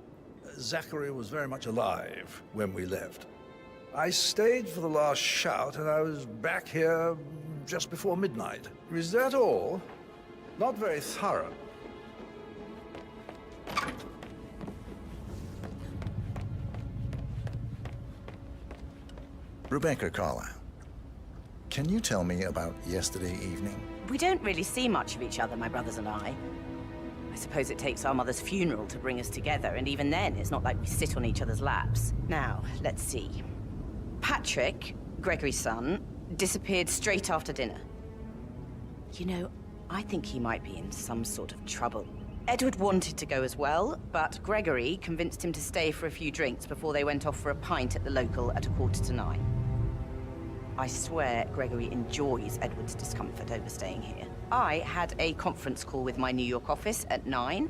Zachary was very much alive when we left. I stayed for the last shout, and I was back here just before midnight. Is that all? Not very thorough. Rebecca Carlyle, can you tell me about yesterday evening? We don't really see much of each other, my brothers and I. I suppose it takes our mother's funeral to bring us together, and even then, it's not like we sit on each other's laps. Now, let's see. Patrick, Gregory's son, disappeared straight after dinner. You know, I think he might be in some sort of trouble. Edward wanted to go as well, but Gregory convinced him to stay for a few drinks before they went off for a pint at the local at 9:15. I swear Gregory enjoys Edward's discomfort over staying here. I had a conference call with my New York office at 9,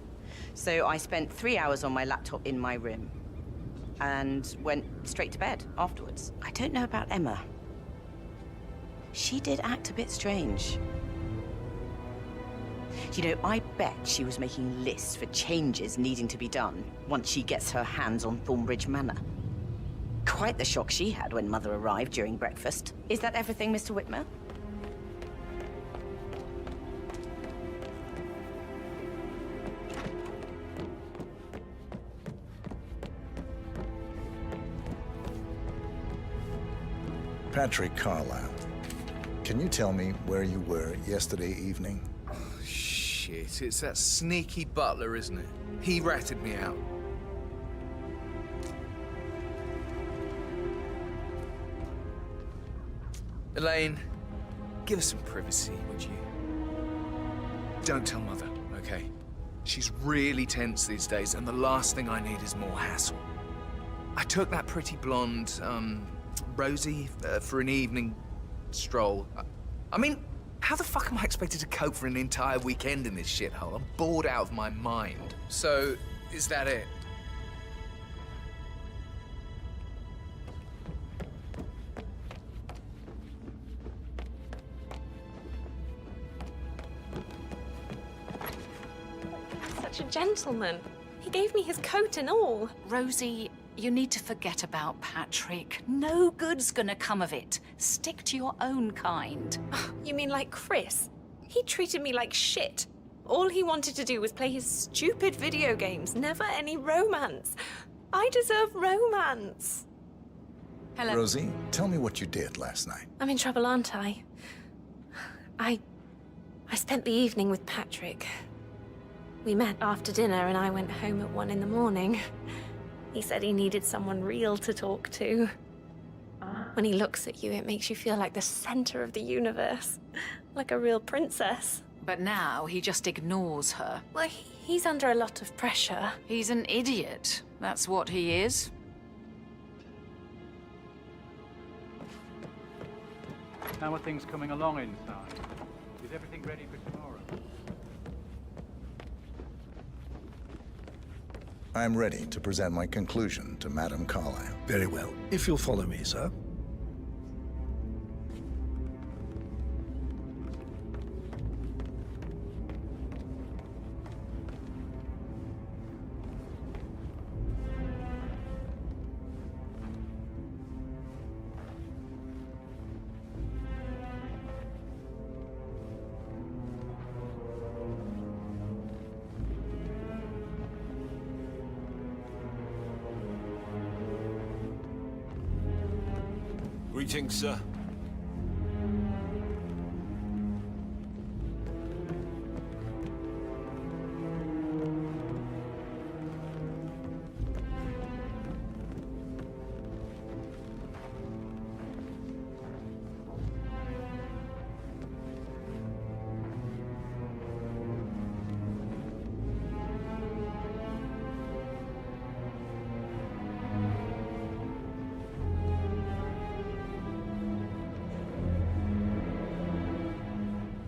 so I spent 3 hours on my laptop in my room and went straight to bed afterwards. I don't know about Emma. She did act a bit strange. You know, I bet she was making lists for changes needing to be done once she gets her hands on Thornbridge Manor. Quite the shock she had when Mother arrived during breakfast. Is that everything, Mr. Whitmer? Patrick Carlisle, can you tell me where you were yesterday evening? Shit, it's that sneaky butler, isn't it? He ratted me out. Elaine, give us some privacy, would you? Don't tell Mother, okay? She's really tense these days, and the last thing I need is more hassle. I took that pretty blonde, Rosie, for an evening stroll. I mean, how the fuck am I expected to cope for an entire weekend in this shithole? I'm bored out of my mind. So, is that it? Such a gentleman. He gave me his coat and all. Rosie, you need to forget about Patrick. No good's gonna come of it. Stick to your own kind. You mean like Chris? He treated me like shit. All he wanted to do was play his stupid video games, never any romance. I deserve romance. Hello. Rosie, tell me what you did last night. I'm in trouble, aren't I? I spent the evening with Patrick. We met after dinner and I went home at 1 in the morning. He said he needed someone real to talk to. When he looks at you, it makes you feel like the center of the universe. Like a real princess. But now he just ignores her. Well, he's under a lot of pressure. He's an idiot. That's what he is. How are things coming along inside? Is everything ready for tomorrow? I'm ready to present my conclusion to Madame Carlisle. Very well. If you'll follow me, sir. Greetings, sir.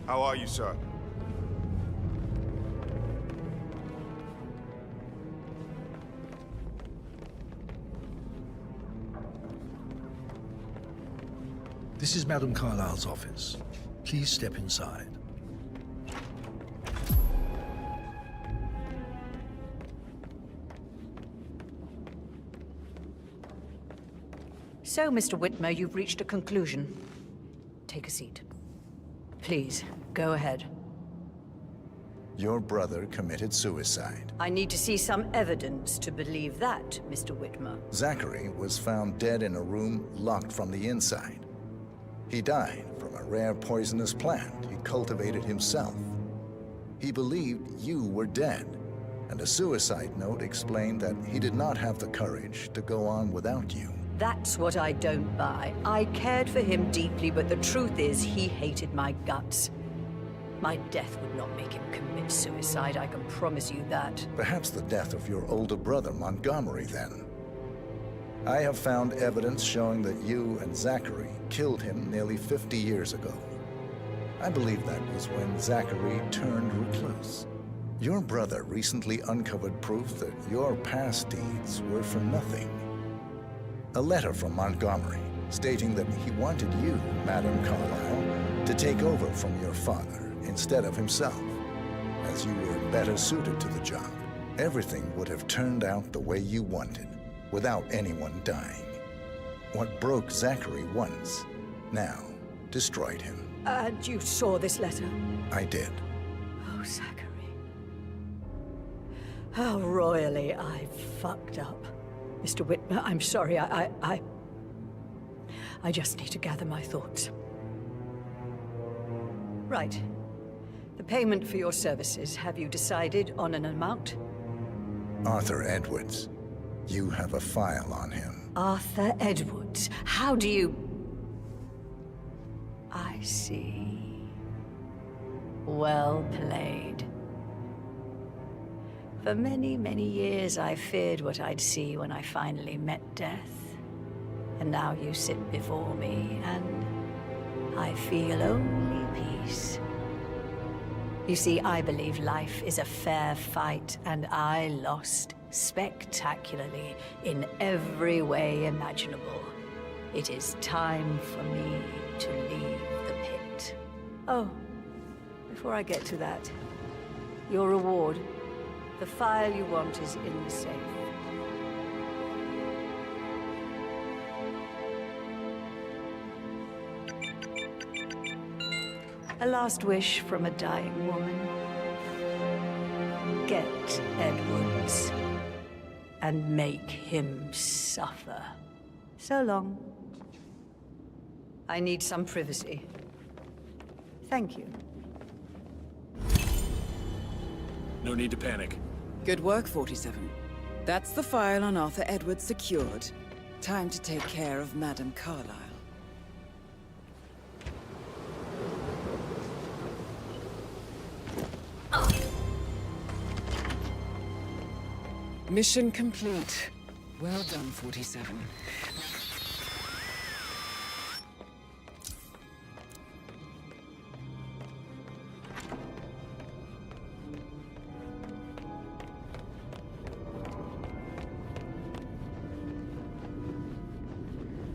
How are you, sir? This is Madame Carlisle's office. Please step inside. So, Mr. Whitmer, you've reached a conclusion. Take a seat. Please, go ahead. Your brother committed suicide. I need to see some evidence to believe that, Mr. Whitmer. Zachary was found dead in a room locked from the inside. He died from a rare poisonous plant he cultivated himself. He believed you were dead, and a suicide note explained that he did not have the courage to go on without you. That's what I don't buy. I cared for him deeply, but the truth is he hated my guts. My death would not make him commit suicide, I can promise you that. Perhaps the death of your older brother, Montgomery, then. I have found evidence showing that you and Zachary killed him nearly 50 years ago. I believe that was when Zachary turned recluse. Your brother recently uncovered proof that your past deeds were for nothing. A letter from Montgomery stating that he wanted you, Madame Carlisle, to take over from your father instead of himself, as you were better suited to the job. Everything would have turned out the way you wanted, without anyone dying. What broke Zachary once, now destroyed him. And you saw this letter? I did. Oh, Zachary. How royally I fucked up. Mr. Whitmer, I'm sorry, I just need to gather my thoughts. Right. The payment for your services, have you decided on an amount? Arthur Edwards. You have a file on him. Arthur Edwards. How do you... I see. Well played. For many, many years, I feared what I'd see when I finally met death. And now you sit before me, and I feel only peace. You see, I believe life is a fair fight, and I lost spectacularly in every way imaginable. It is time for me to leave the pit. Oh, before I get to that, your reward. The file you want is in the safe. A last wish from a dying woman. Get Edwards and make him suffer. So long. I need some privacy. Thank you. No need to panic. Good work, 47. That's the file on Arthur Edwards secured. Time to take care of Madame Carlyle. Mission complete. Well done, 47.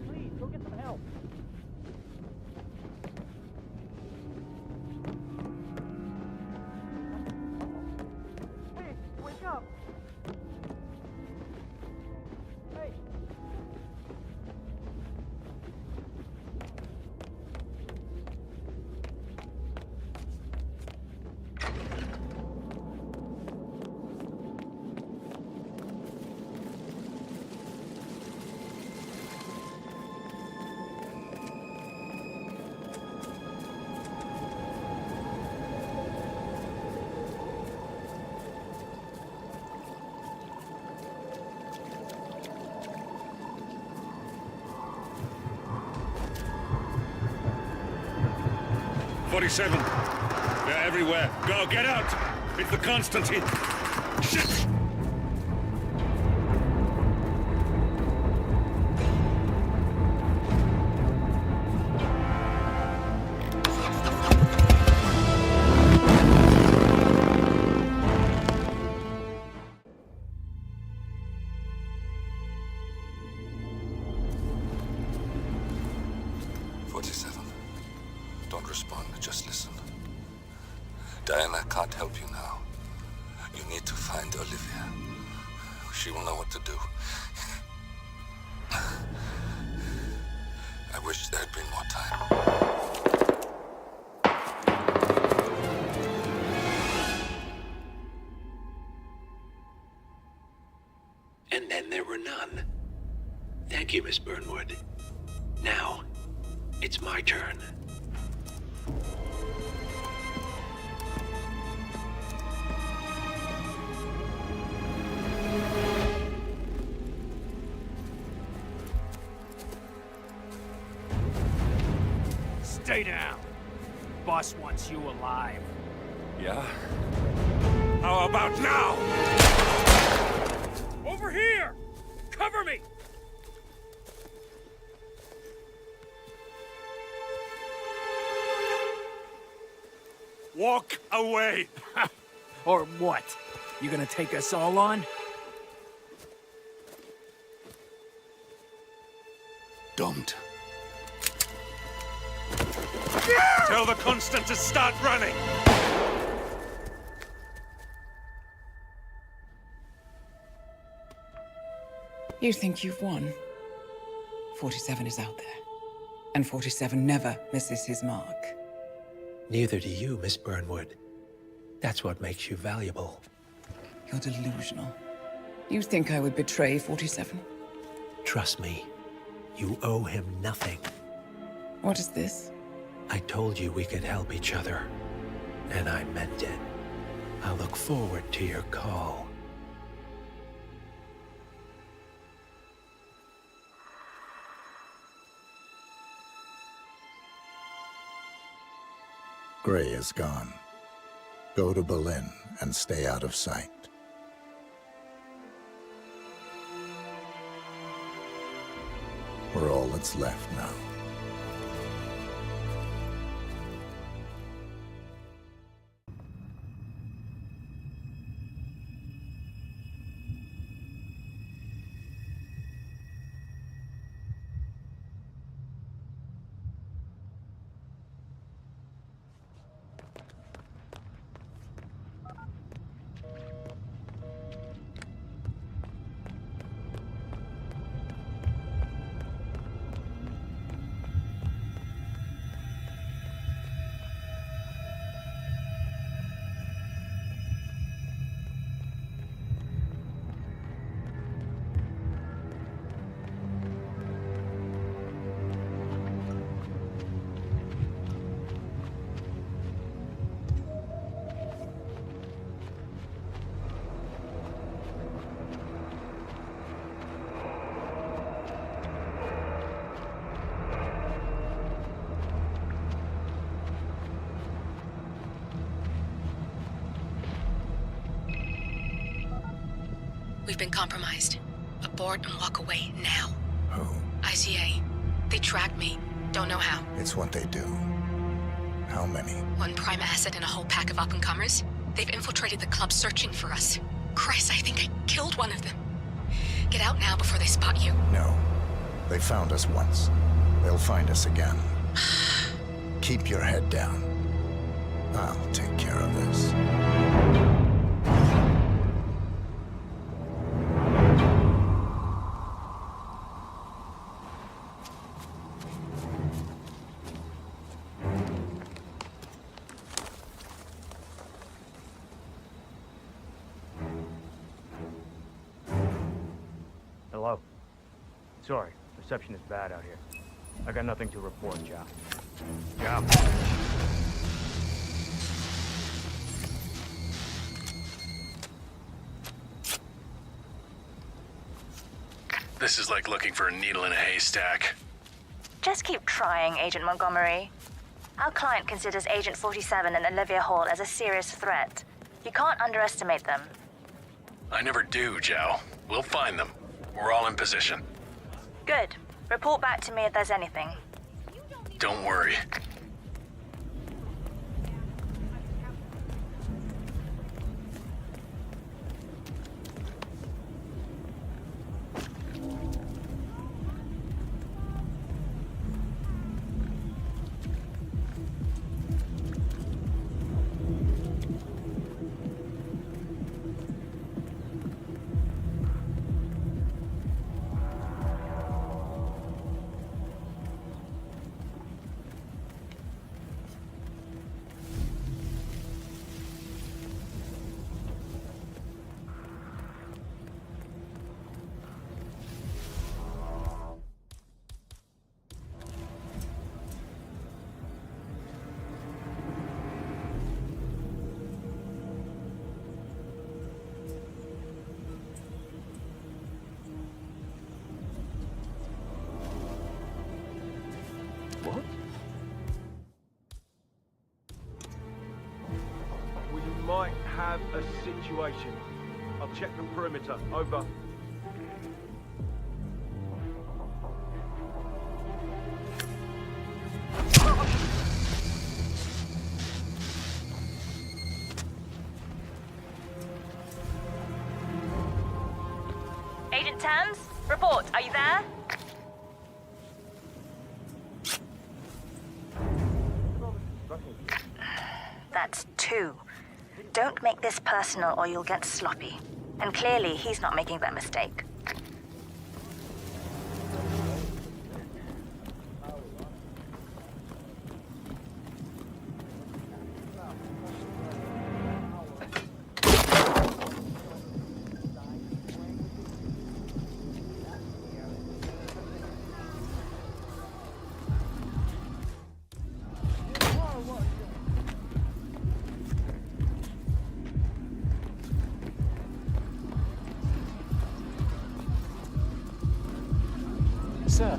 Please, go get some help. Hey, wake up! Hey! "47. They're everywhere. Go, get out! It's the Constantine. Shit! Don't respond, just listen. Diana can't help you now. You need to find Olivia. She will know what to do. I wish there had been more time. And then there were none. Thank you, Miss Burnwood. Now, it's my turn. Stay down. Boss wants you alive. Yeah? How about now? Over here! Cover me! Walk away! Or what? You gonna take us all on? Don't. Tell the Constant to start running! You think you've won? 47 is out there. And 47 never misses his mark. Neither do you, Miss Burnwood. That's what makes you valuable. You're delusional. You think I would betray 47? Trust me, You owe him nothing. What is this? I told you we could help each other, and I meant it. I look forward to your call. Gray is gone. Go to Berlin and stay out of sight. We're all that's left now. We've been compromised. Abort and walk away now. Who? ICA. They tracked me. Don't know how. It's what they do. How many? One prime asset and a whole pack of up-and-comers. They've infiltrated the club searching for us. Christ, I think I killed one of them. Get out now before they spot you. No. They found us once. They'll find us again. Keep your head down. I'll take care of this. Hello? Sorry, reception is bad out here. I got nothing to report, Chow. Chow. This is like looking for a needle in a haystack. Just keep trying, Agent Montgomery. Our client considers Agent 47 and Olivia Hall as a serious threat. You can't underestimate them. I never do, Joe. We'll find them. We're all in position. Good. Report back to me if there's anything. Don't worry. Might have a situation. I'll check the perimeter. Over. Agent Thames, report. Are you there? That's two. Don't make this personal or you'll get sloppy. And clearly, he's not making that mistake. Sir.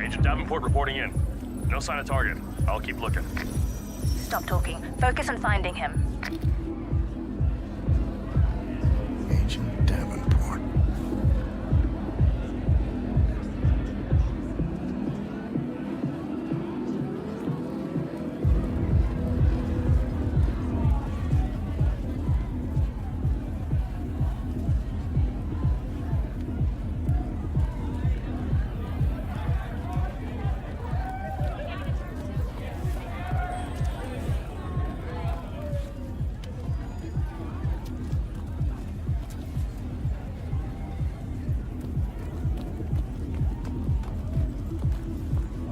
Agent Davenport reporting in. No sign of target. I'll keep looking. Stop talking. Focus on finding him. Agent Davenport.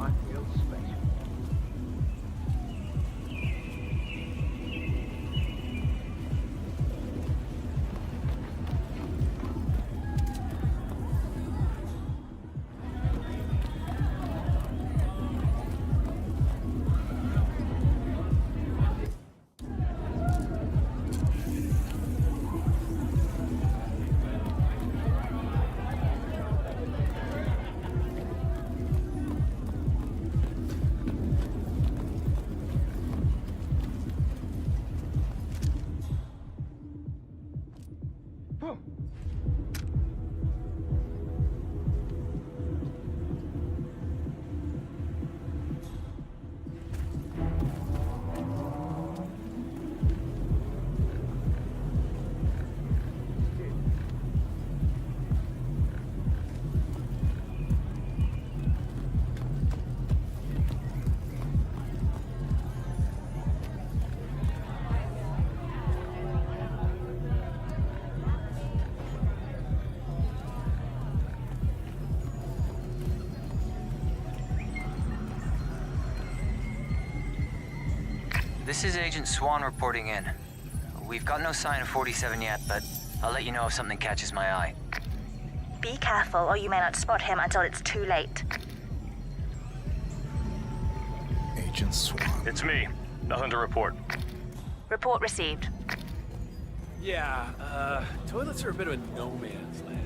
I feel special. This is Agent Swan reporting in. We've got no sign of 47 yet, but I'll let you know if something catches my eye. Be careful, or you may not spot him until it's too late. Agent Swan. It's me. Nothing to report. Report received. Yeah, toilets are a bit of a no man's land.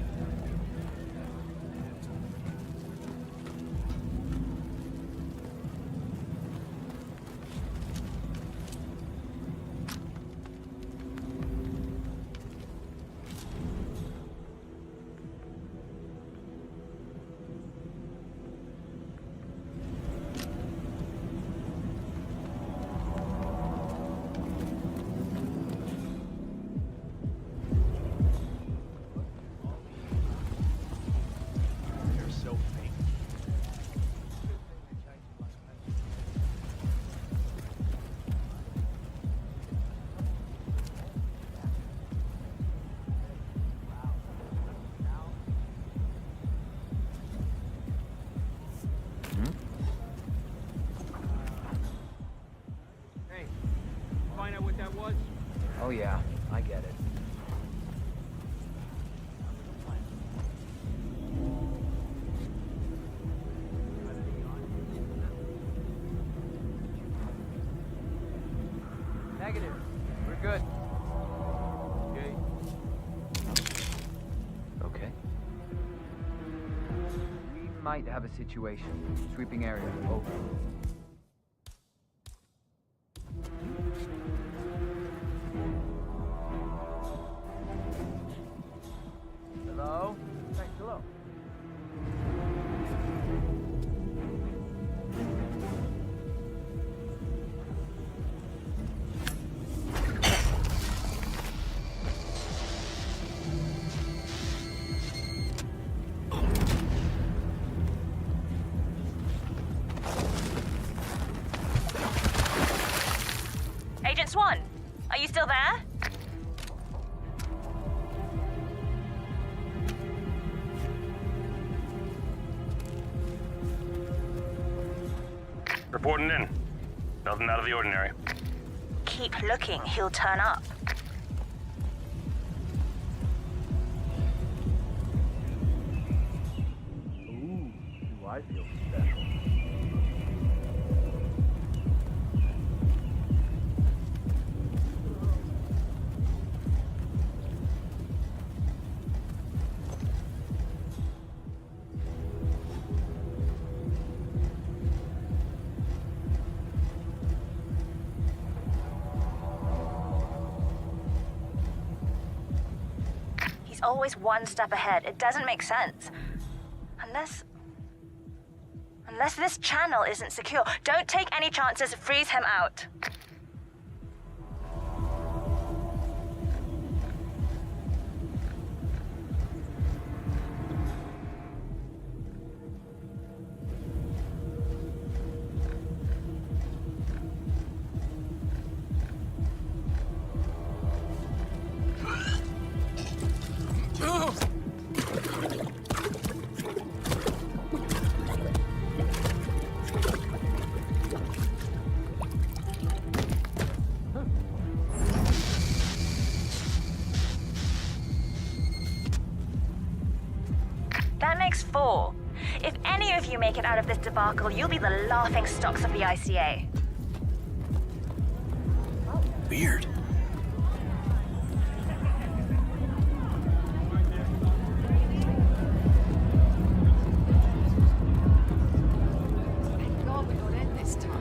Find out what that was? Oh yeah, I get it. Negative. We're good. Okay. Okay. We might have a situation. Sweeping area. Over. Hello? Thanks, hello. Agent Swan, are you still there? Reporting in. Nothing out of the ordinary. Keep looking, he'll turn up. Ooh, do I feel special? always one step ahead. It doesn't make sense. Unless this channel isn't secure. Don't take any chances. Freeze him out. That makes 4. If any of you make it out of this debacle, you'll be the laughing stocks of the ICA. Weird. Thank God we got in this time.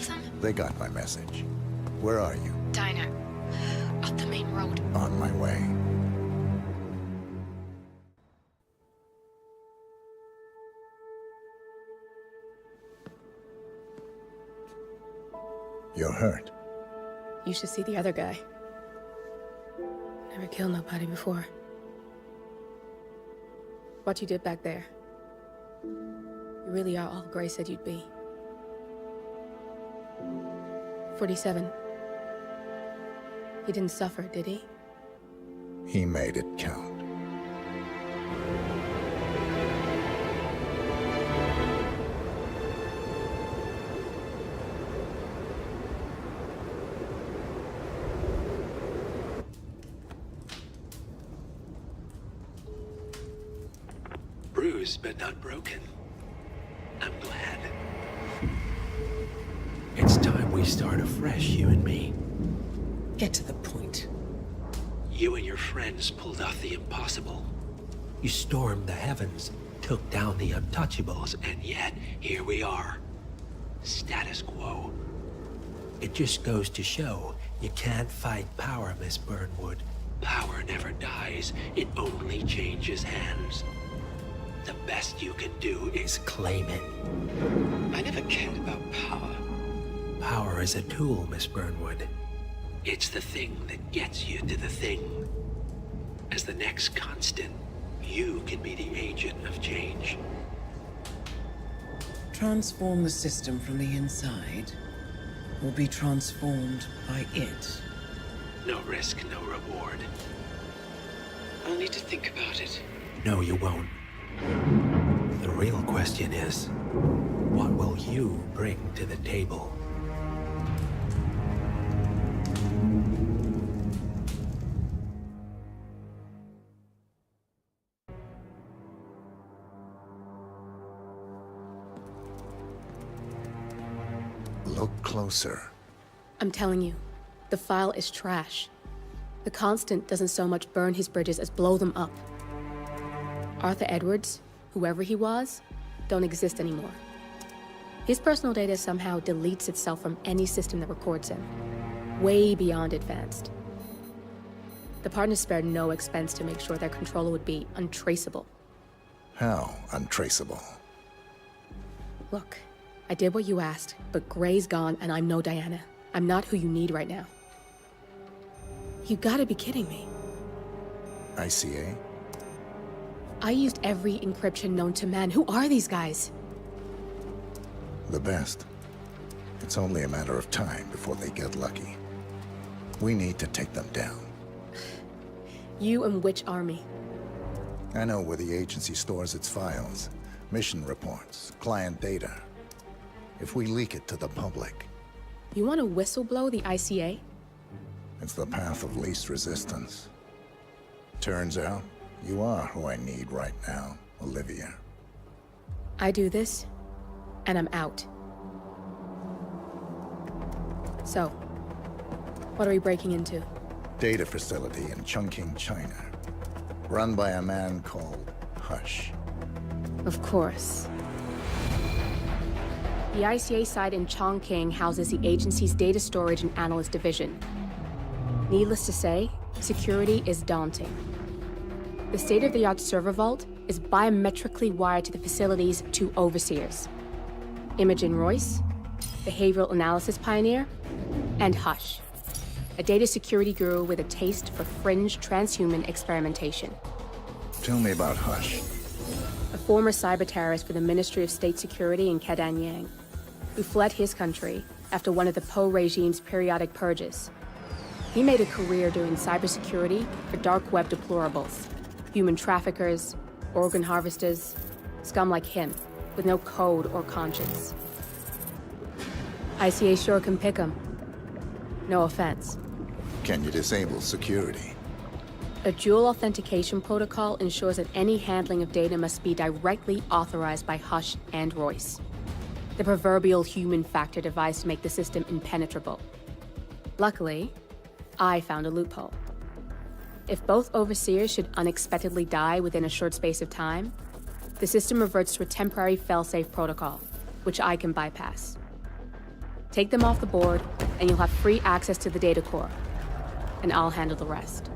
of them? They got my message. Where are you? Diner. Up the main road. On my way. You're hurt. You should see the other guy. Never killed nobody before. What you did back there. You really are all Gray said you'd be. 47. He didn't suffer, did he? He made it count. Bruised but not broken. I'm glad. It's time we start afresh, you and me. Get to the point. You and your friends pulled off the impossible. You stormed the heavens, took down the untouchables, And yet, here we are. Status quo. it just goes to show you can't fight power, Miss Burnwood. Power never dies. It only changes hands. The best you can do is claim it. I never cared about power. Power is a tool, Miss Burnwood. It's the thing that gets you to the thing. As the next constant, you can be the agent of change. Transform the system from the inside, or be transformed by it. No risk, no reward. I'll need to think about it. No, you won't. The real question is, what will you bring to the table? Look closer. I'm telling you, the file is trash. The Constant doesn't so much burn his bridges as blow them up. Arthur Edwards, whoever he was, don't exist anymore. His personal data somehow deletes itself from any system that records him. Way beyond advanced. The partners spared no expense to make sure their controller would be untraceable. How untraceable? Look, I did what you asked, but Gray's gone and I'm no Diana. I'm not who you need right now. You gotta be kidding me. ICA? I used every encryption known to man. Who are these guys? The best. It's only a matter of time before they get lucky. We need to take them down. You and which army? I know where the agency stores its files, mission reports, client data. If we leak it to the public... You want to whistleblow the ICA? It's the path of least resistance. Turns out, you are who I need right now, Olivia. I do this, and I'm out. So, what are we breaking into? Data facility in Chongqing, China. Run by a man called Hush. Of course. The ICA site in Chongqing houses the agency's data storage and analyst division. Needless to say, security is daunting. The state-of-the-art server vault is biometrically wired to the facility's two overseers. Imogen Royce, behavioral analysis pioneer, and Hush, a data security guru with a taste for fringe transhuman experimentation. Tell me about Hush. A former cyber terrorist for the Ministry of State Security in Kadanyang, who fled his country after one of the Po regime's periodic purges. He made a career doing cybersecurity for dark web deplorables, human traffickers, organ harvesters, scum like him, with no code or conscience. ICA sure can pick 'em. No offense. Can you disable security? A dual authentication protocol ensures that any handling of data must be directly authorized by Hush and Royce. The proverbial human factor device to make the system impenetrable. Luckily, I found a loophole. If both overseers should unexpectedly die within a short space of time, the system reverts to a temporary failsafe protocol, which I can bypass. Take them off the board, and you'll have free access to the data core. And I'll handle the rest.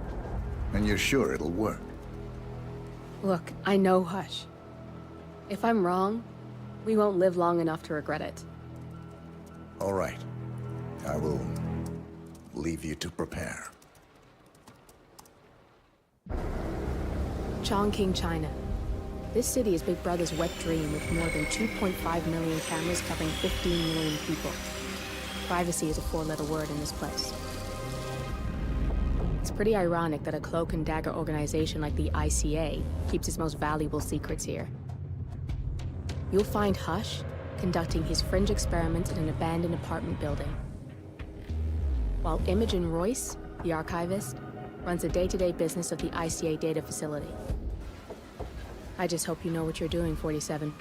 And you're sure it'll work? Look, I know Hush. If I'm wrong, we won't live long enough to regret it. All right. I will leave you to prepare. Chongqing, China. This city is Big Brother's wet dream with more than 2.5 million cameras covering 15 million people. Privacy is a four-letter word in this place. It's pretty ironic that a cloak and dagger organization like the ICA keeps its most valuable secrets here. You'll find Hush conducting his fringe experiments in an abandoned apartment building, while Imogen Royce, the archivist, runs the day-to-day business of the ICA data facility. I just hope you know what you're doing, 47.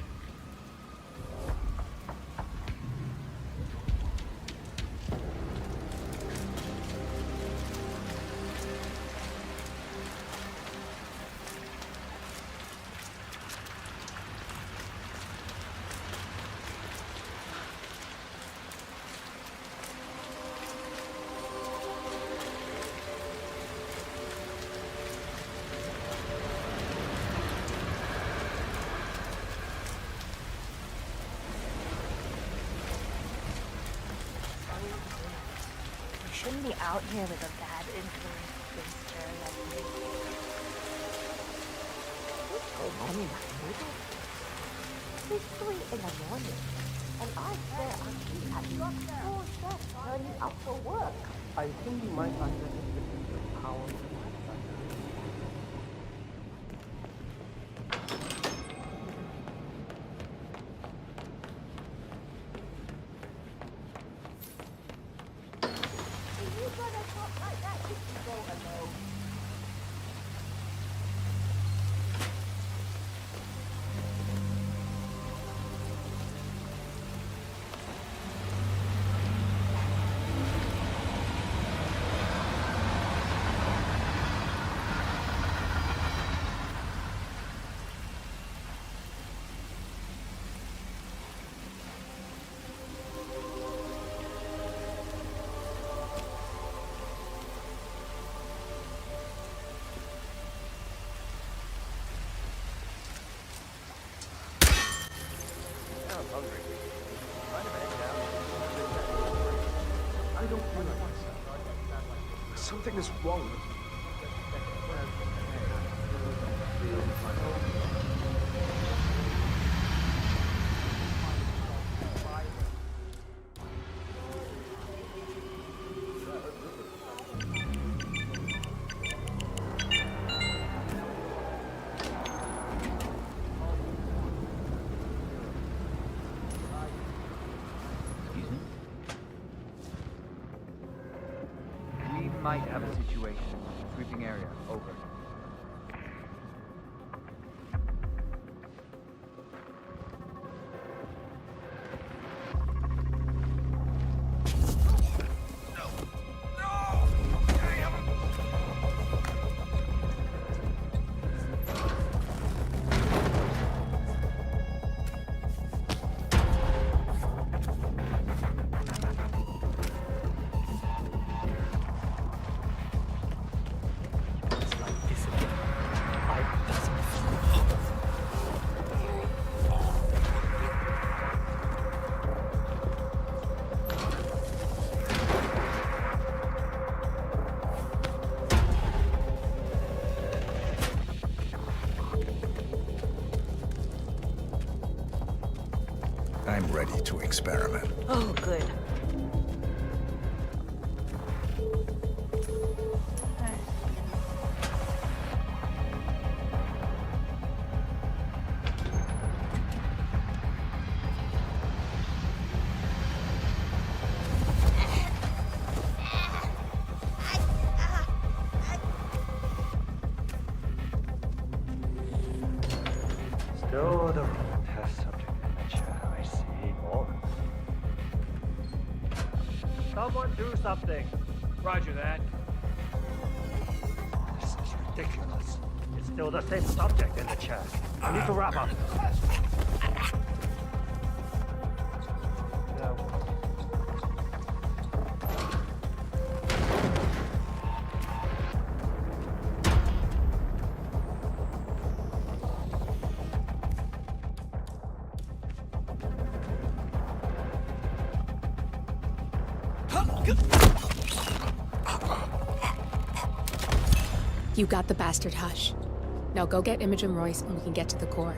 Shouldn't be out here with a bad influence spinster like me. What's going on in that middle? It's 3 in the morning, and I swear I'm at your doorstep turning up for work. I think you might underestimate the power of my son. You gotta talk like that if you go alone. I'm hungry. Kind of head down. I don't feel like myself. Something is wrong with me. We might have a situation. Sweeping area. Over. I'm ready to experiment. Oh, good. Still the test subject in the chair, I see. More. Someone do something. Roger that. This is ridiculous. It's still the same subject in the chair. I need to wrap up. Now, You got the bastard, Hush. Now go get Imogen Royce and we can get to the core.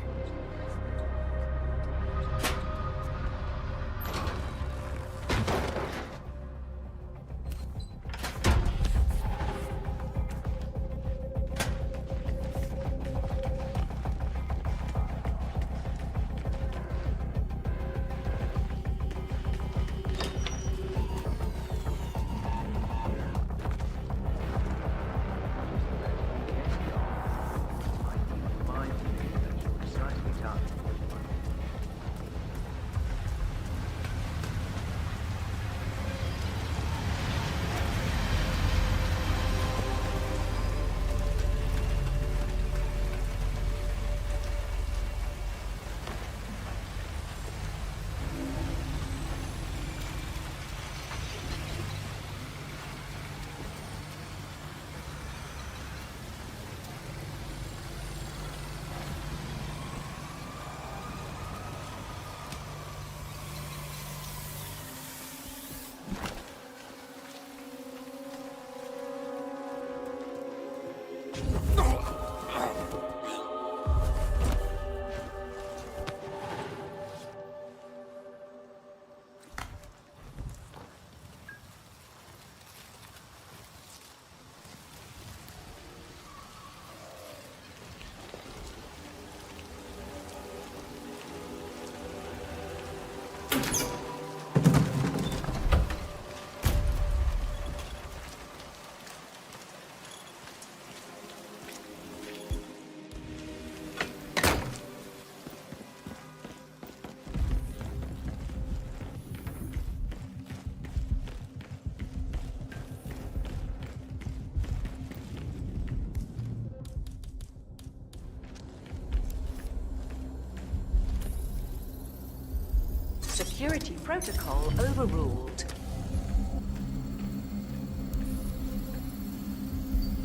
Security protocol overruled.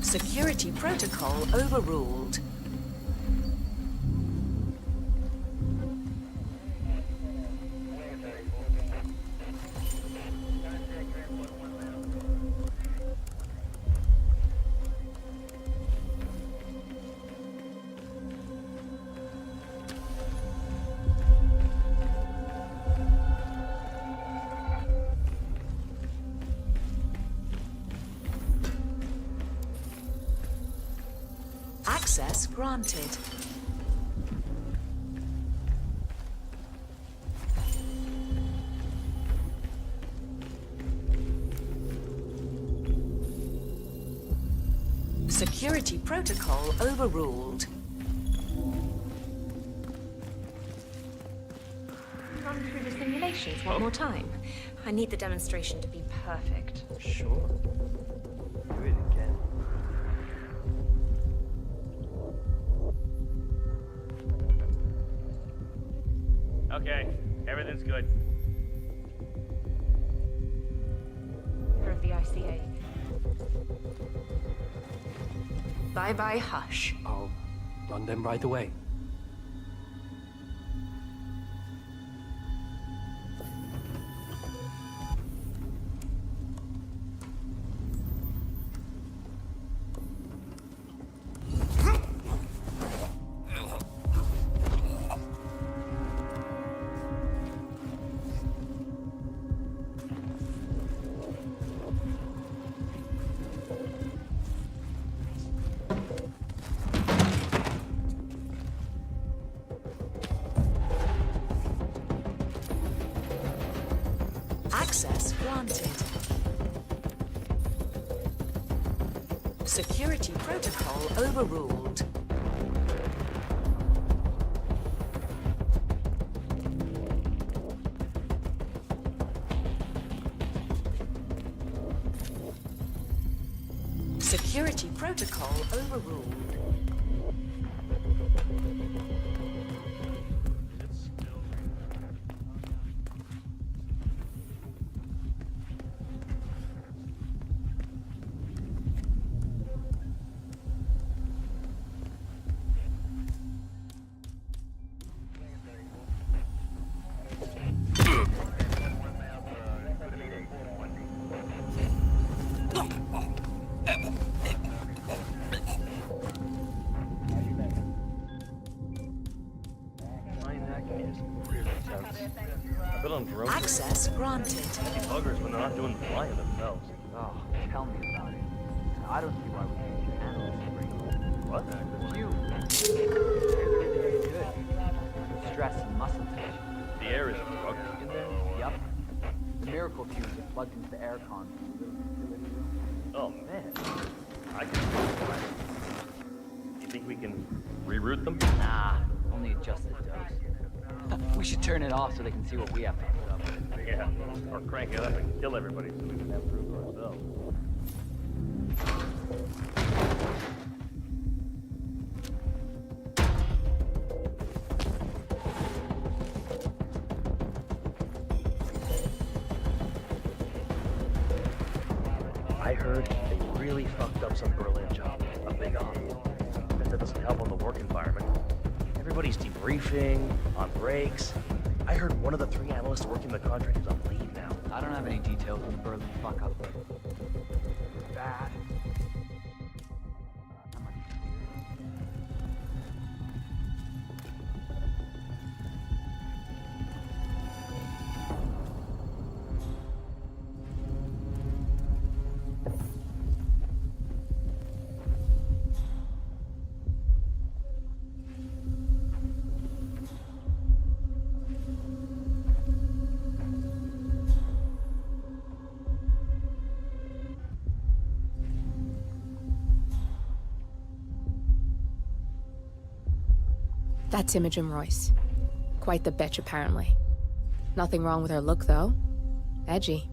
Security protocol overruled. Access granted. Security protocol overruled. Run through the simulations one more time. I need the demonstration to be perfect. Sure. Do it again. Okay, everything's good. Of the ICA. Bye-bye, Hush. I'll run them right away. Access granted. Security protocol overruled. Security protocol overruled. controlling drones. Access granted. Lucky buggers when they're not doing the flying themselves. Oh, tell me about it. I don't see why we can't use analysts to bring them. What? You. Good. Stress and muscle tension. The air is drugged in there? Yup. The miracle fuse is plugged into the aircon from the little facility room. Oh, man. I can do it. You think we can reroute them? Nah, only adjust the dose. We should turn it off so they can see what we have to put up with. Yeah, or crank it up and kill everybody so we can have proof for ourselves. I heard they really fucked up some Berlin job. A big op. Bet that doesn't help on the work environment. Everybody's debriefing, on breaks. I heard one of the 3 analysts working the contract is on leave now. I don't have any details on the Berlin fuck-up, but... bad. That's Imogen Royce. Quite the bitch, apparently. Nothing wrong with her look, though. Edgy.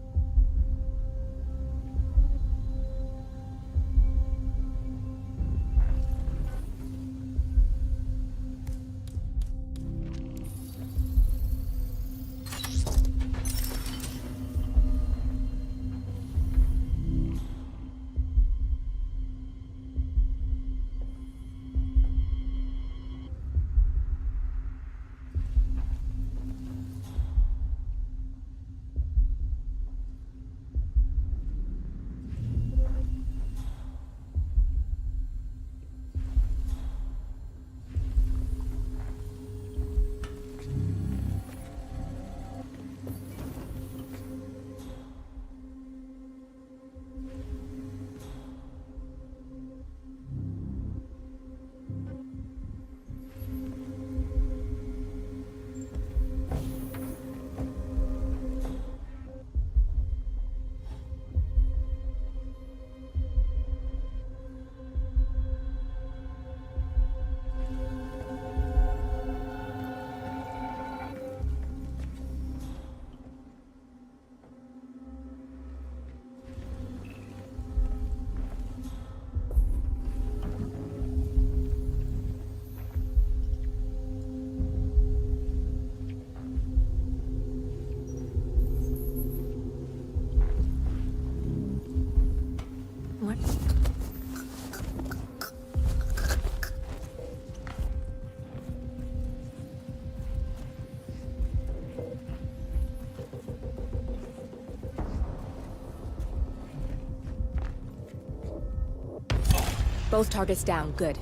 Both targets down, good.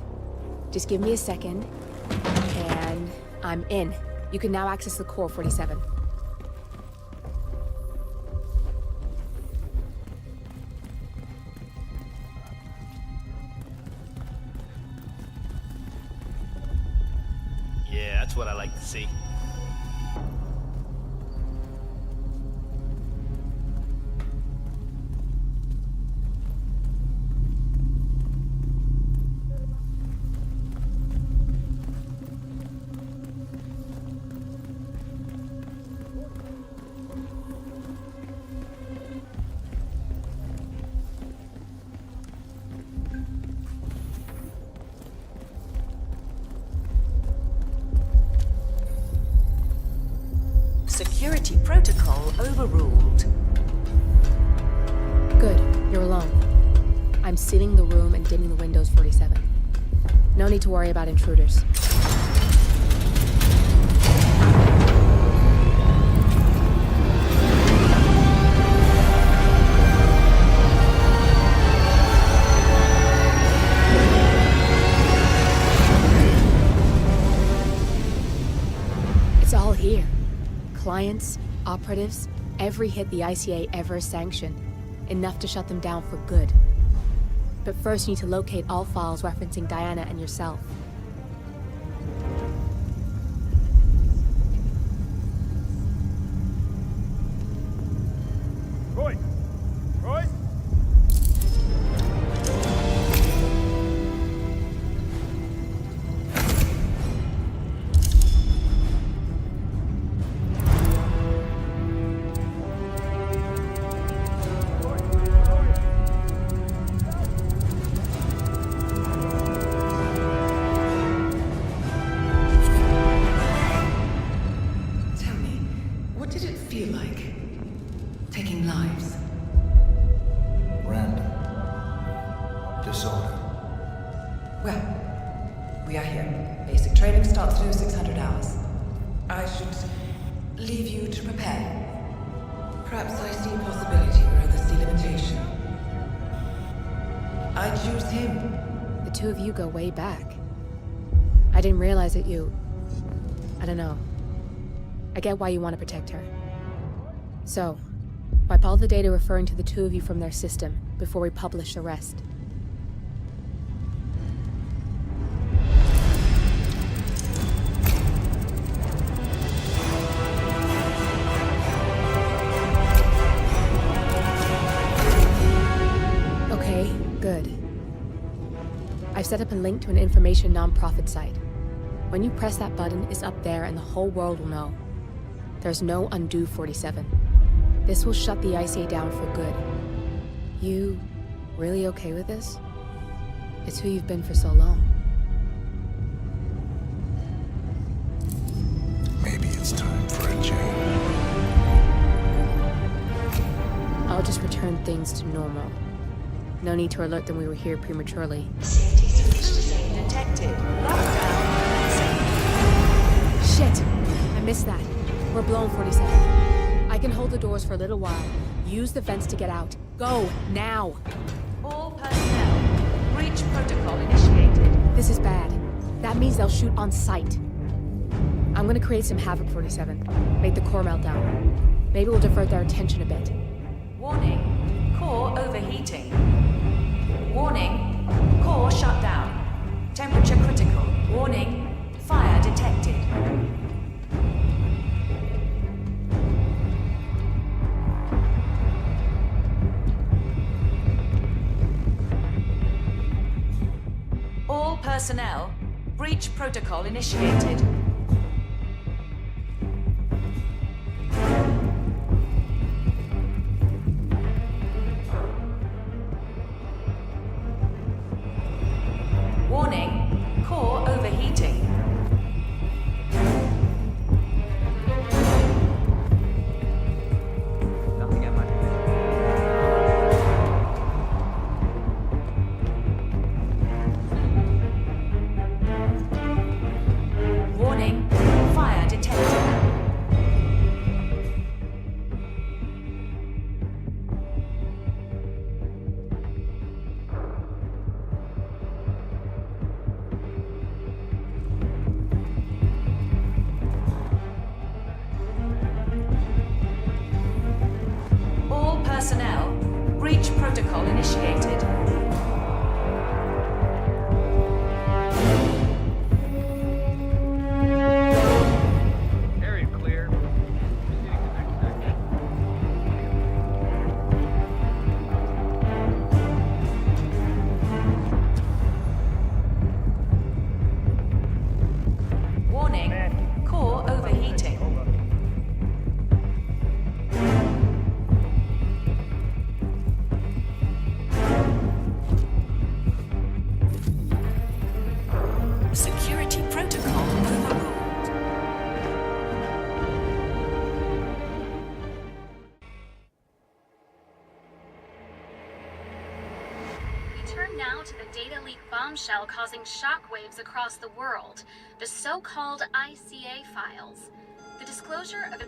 Just give me a second, and I'm in. You can now access the core 47. Yeah, that's what I like to see. Security protocol overruled. Good, you're alone. I'm sealing the room and dimming the windows 47. No need to worry about intruders. It's all here. Clients, Operatives, every hit the ICA ever sanctioned. Enough to shut them down for good. But first you need to locate all files referencing Diana and yourself. Roy! Roy! Tell me, what did it feel like? Taking lives? Random. Disorder. Well, we are here. Basic training starts through 600 hours. I should leave you to prepare. Perhaps I see possibility where others see limitation. I choose him. The two of you go way back. I didn't realize that you... I don't know. I get why you want to protect her. So, wipe all the data referring to the two of you from their system before we publish the rest. Okay, good. I've set up a link to an information non-profit site. When you press that button, it's up there and the whole world will know. There's no undo 47. This will shut the ICA down for good. You really okay with this? It's who you've been for so long. Maybe it's time for a change. I'll just return things to normal. No need to alert them we were here prematurely. Detected. Lockdown. Shit! I missed that. We're blown, 47. I can hold the doors for a little while. Use the vents to get out. Go, now! All personnel. Breach protocol initiated. This is bad. That means they'll shoot on sight. I'm gonna create some havoc, 47. Make the core melt down. Maybe we'll divert their attention a bit. Warning. Core overheating. Warning. Core shut down. Temperature critical. Warning. Fire detected. All personnel. Breach protocol initiated. Warning. Core overheating. Nothing at my Warning. Fire detected. All personnel. Breach protocol initiated. Area clear. Proceeding to next section. Warning. Core overheating. Security protocol overruled. We turn now to the data leak bombshell causing shockwaves across the world, the so-called ICA files. The disclosure of...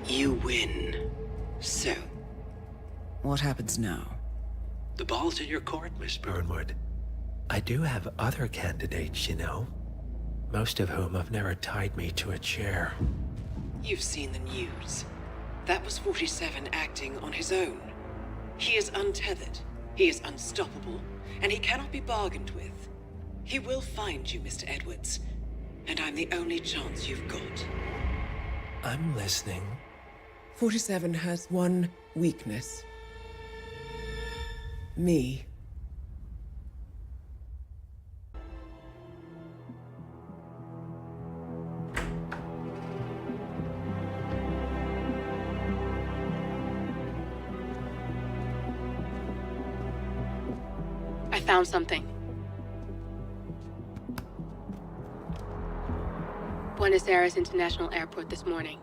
You win. So, what happens now? the ball's in your court, Miss Burnwood, I do have other candidates, you know. most of whom have never tied me to a chair. You've seen the news. That was 47 acting on his own. He is untethered, he is unstoppable, and he cannot be bargained with. He will find you, Mr. Edwards, and I'm the only chance you've got. I'm listening. 47 has one weakness. Me. I found something. Buenos Aires International Airport this morning.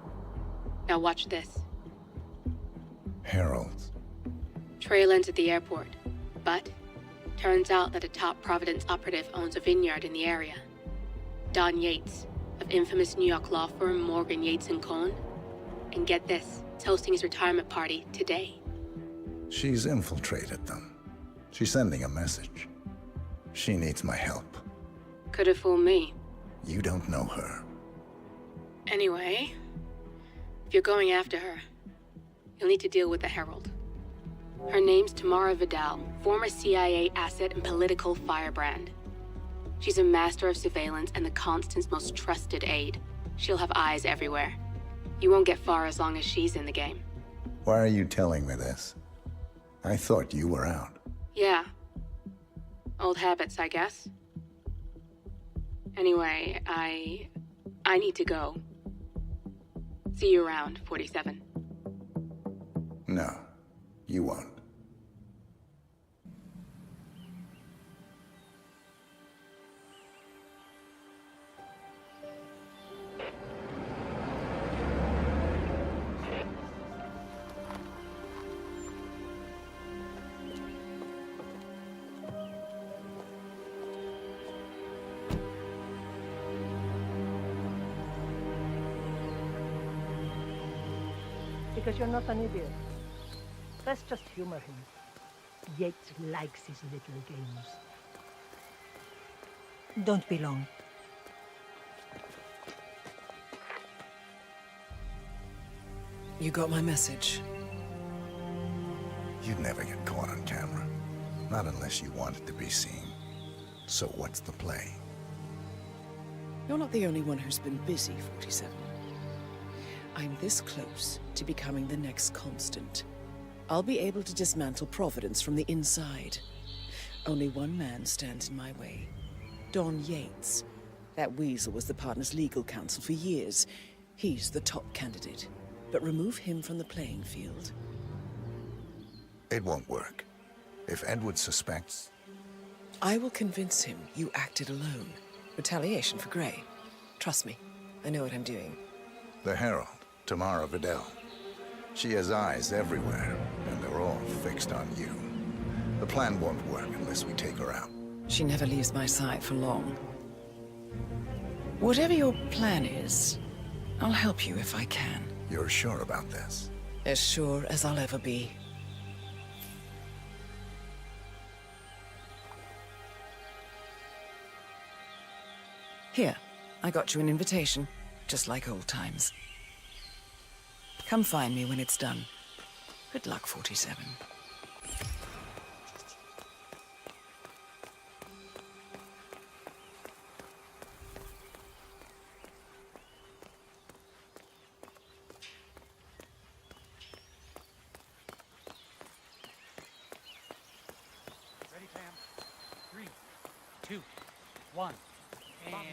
Now watch this. Heralds. Trail ends at the airport, but turns out that a top Providence operative owns a vineyard in the area. Don Yates, of infamous New York law firm Morgan, Yates & Cohn. And get this, is hosting his retirement party today. She's infiltrated them. She's sending a message. She needs my help. Could have fooled me. You don't know her. Anyway, if you're going after her, you'll need to deal with the Herald. Her name's Tamara Vidal, former CIA asset and political firebrand. She's a master of surveillance and the Constant's most trusted aide. She'll have eyes everywhere. You won't get far as long as she's in the game. Why are you telling me this? I thought you were out. Yeah. Old habits, I guess. Anyway, I need to go. See you around, 47. No, you won't. Because you're not an idiot. Let's just humor him. Yates likes his little games. Don't be long. You got my message. You'd never get caught on camera. Not unless you wanted to be seen. So what's the play? You're not the only one who's been busy, 47. I'm this close to becoming the next Constant. I'll be able to dismantle Providence from the inside. Only one man stands in my way. Don Yates. That weasel was the partner's legal counsel for years. He's the top candidate. But remove him from the playing field. It won't work. If Edward suspects... I will convince him you acted alone. Retaliation for Grey. Trust me, I know what I'm doing. The Herald, Tamara Vidal. She has eyes everywhere, and they're all fixed on you. The plan won't work unless we take her out. She never leaves my side for long. Whatever your plan is, I'll help you if I can. You're sure about this? As sure as I'll ever be. Here, I got you an invitation, just like old times. Come find me when it's done. Good luck, 47. Ready, Pam? 3, 2, 1.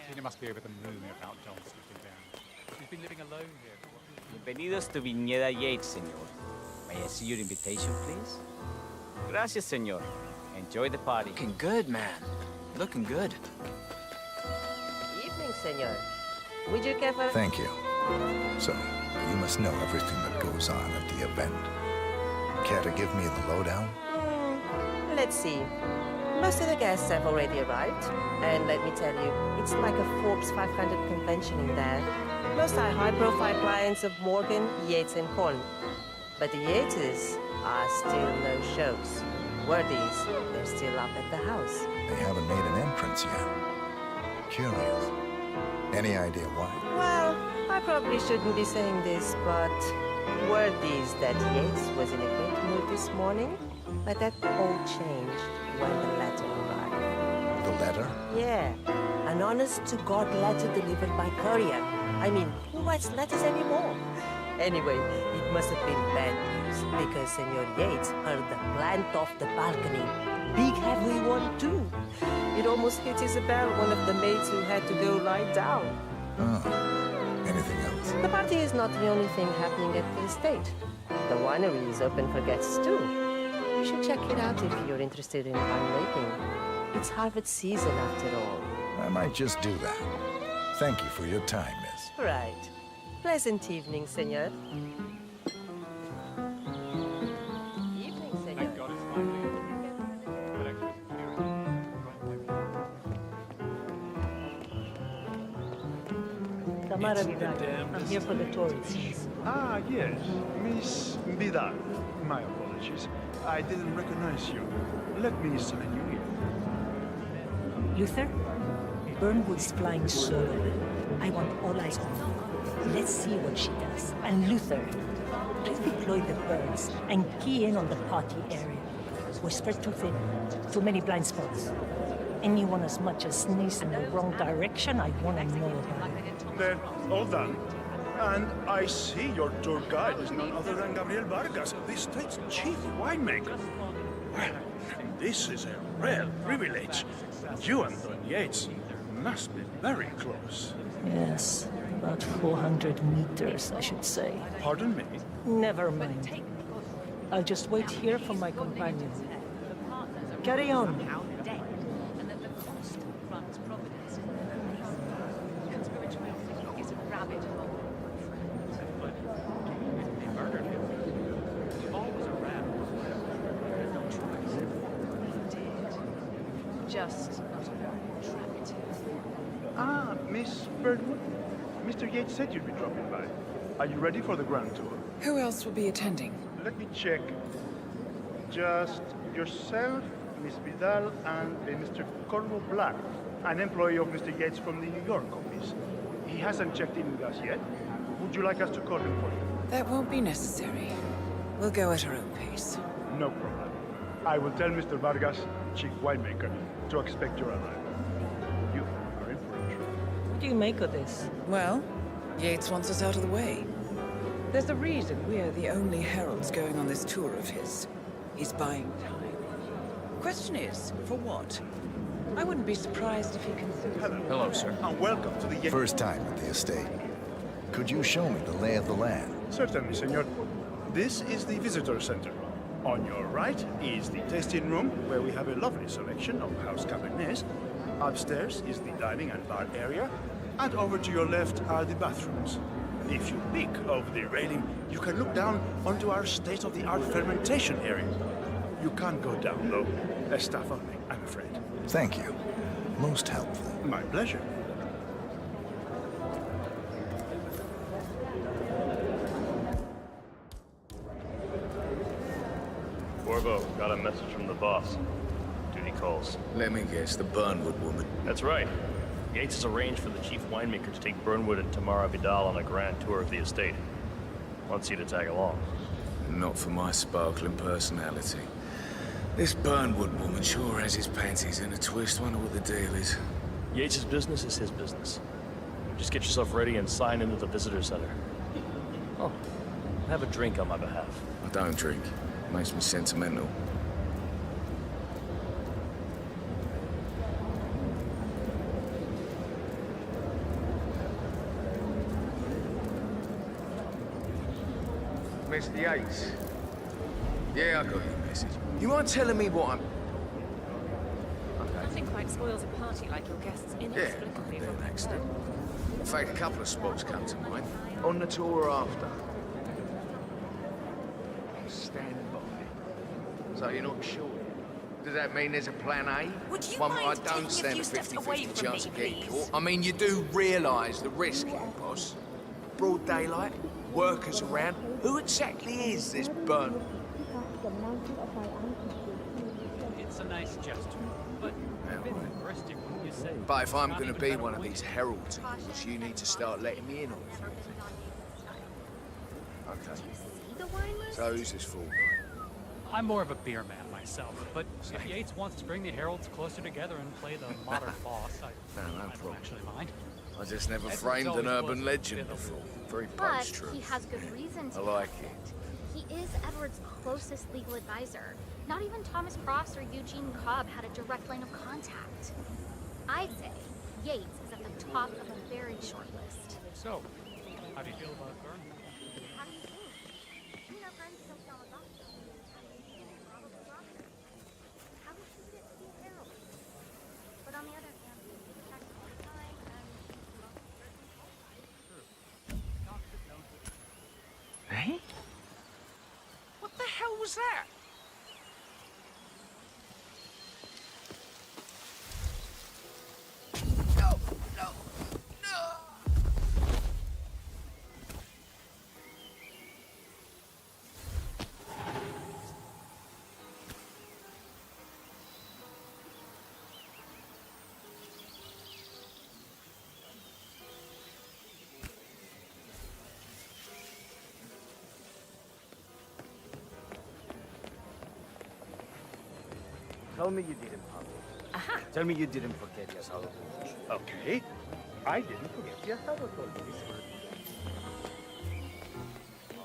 Tina must be over the moon about John slipping down. She's been living alone here. Bienvenidos to Viñeda Yates, señor. May I see your invitation, please? Gracias, señor. Enjoy the party. Looking good, man. Looking good. Evening, senor. Would you care for... Thank you. So, you must know everything that goes on at the event. Care to give me the lowdown? Let's see. Most of the guests have already arrived. And let me tell you, it's like a Forbes 500 convention in there. Most are high-profile clients of Morgan, Yates & Cohn. But the Yateses are still no shows. Word is, they're still up at the house. They haven't made an entrance yet. Curious. Any idea why? Well, I probably shouldn't be saying this, but word is that Yates was in a great mood this morning, but that all changed when the letter arrived. The letter? Yeah, an honest-to-God letter delivered by courier. I mean, who writes letters anymore? Anyway, it must have been bad news, because Senor Yates heard the plant off the balcony. Big heavy one, too. It almost hit Isabel, one of the maids who had to go lie down. Oh. Anything else? The party is not the only thing happening at the estate. The winery is open for guests, too. You should check it out if you're interested in winemaking. It's harvest season, after all. I might just do that. Thank you for your time, miss. Right. Pleasant evening, senor. Evening, senor. Tamara Vidal. I'm here for the tourists. Ah, yes. Miss Vidal. My apologies. I didn't recognize you. Let me sign you here. Luther, Burnwood's flying solo. I want all eyes on her. Let's see what she does. And Luther, please deploy the birds and key in on the party area. We're spread too thin. Too many blind spots. Anyone as much as sneezes in the wrong direction, I want to know about it. Then, all done. And I see your tour guide is none other than Gabriel Vargas, the state's chief winemaker. Well, this is a rare privilege. You and Don Yates must be very close. Yes, about 400 meters, I should say. Pardon me? Never mind. I'll just wait here for my companion. Carry on. Just not very attractive. Ah, Miss Birdwood. Mr. Yates said you'd be dropping by. Are you ready for the grand tour? Who else will be attending? Let me check. Just yourself, Miss Vidal, and Mr. Corvo Black, an employee of Mr. Yates from the New York office. He hasn't checked in with us yet. Would you like us to call him for you? That won't be necessary. We'll go at our own pace. No problem. I will tell Mr. Vargas, chief winemaker, to expect your arrival. You are in for a treat. What do you make of this? Well, Yates wants us out of the way. There's a reason we're the only heralds going on this tour of his. He's buying time. Question is, for what? I wouldn't be surprised if he considers... Hello, sir. And welcome to the Yates... First time at the estate. Could you show me the lay of the land? Certainly, senor. This is the visitor center. On your right is the tasting room, where we have a lovely selection of house cabernets. Upstairs is the dining and bar area, and over to your left are the bathrooms. If you peek over the railing, you can look down onto our state-of-the-art fermentation area. You can't go down, though. As staff only, I'm afraid. Thank you. Most helpful. My pleasure. Corvo, got a message from the boss. Duty calls. Let me guess, the Burnwood woman. That's right. Yates has arranged for the chief winemaker to take Burnwood and Tamara Vidal on a grand tour of the estate. Wants you to tag along. Not for my sparkling personality. This Burnwood woman sure has his panties in a twist. Wonder what the deal is. Yates' business is his business. Just get yourself ready and sign into the visitor center. Oh, have a drink on my behalf. I don't drink. Makes me sentimental. Mr. Yates. Yeah, I got your message. You aren't telling me what I'm... Nothing quite spoils a party like your guests inexplicably an accident. In fact, a couple of spots come to mind. On the tour after. Stand by. So you're not sure? Does that mean there's a plan A? Would you One mind I don't taking a stand few a steps away 50-50 from chance me, of getting please? caught. I mean, you do realise the risk here, boss. Broad daylight, workers around. Who exactly is this Burn? It's a nice gesture, but a bit aggressive, wouldn't you say? But if I'm going to be one of these heralds, you need to start letting me in on it. Okay. So who's this fool guy? I'm more of a beer man myself, but if Yates wants to bring the heralds closer together and play the modern boss, I don't actually mind. I just never Edward's framed an always urban was legend a bit of before. Very But post-truth. he has good reason to. I like it. He is Edward's closest legal advisor. Not even Thomas Cross or Eugene Cobb had a direct line of contact. I'd say Yates is at the top of a very short list. So, how do you feel about Byrne? How do you think? You know, friends still tell about them. How would you get to be a herald? But on the other hand, he checks all the time and Hey? What the hell was that? No, no, no! Tell me you didn't, Pablo. Tell me you didn't forget your salad. Okay. I didn't forget your salad.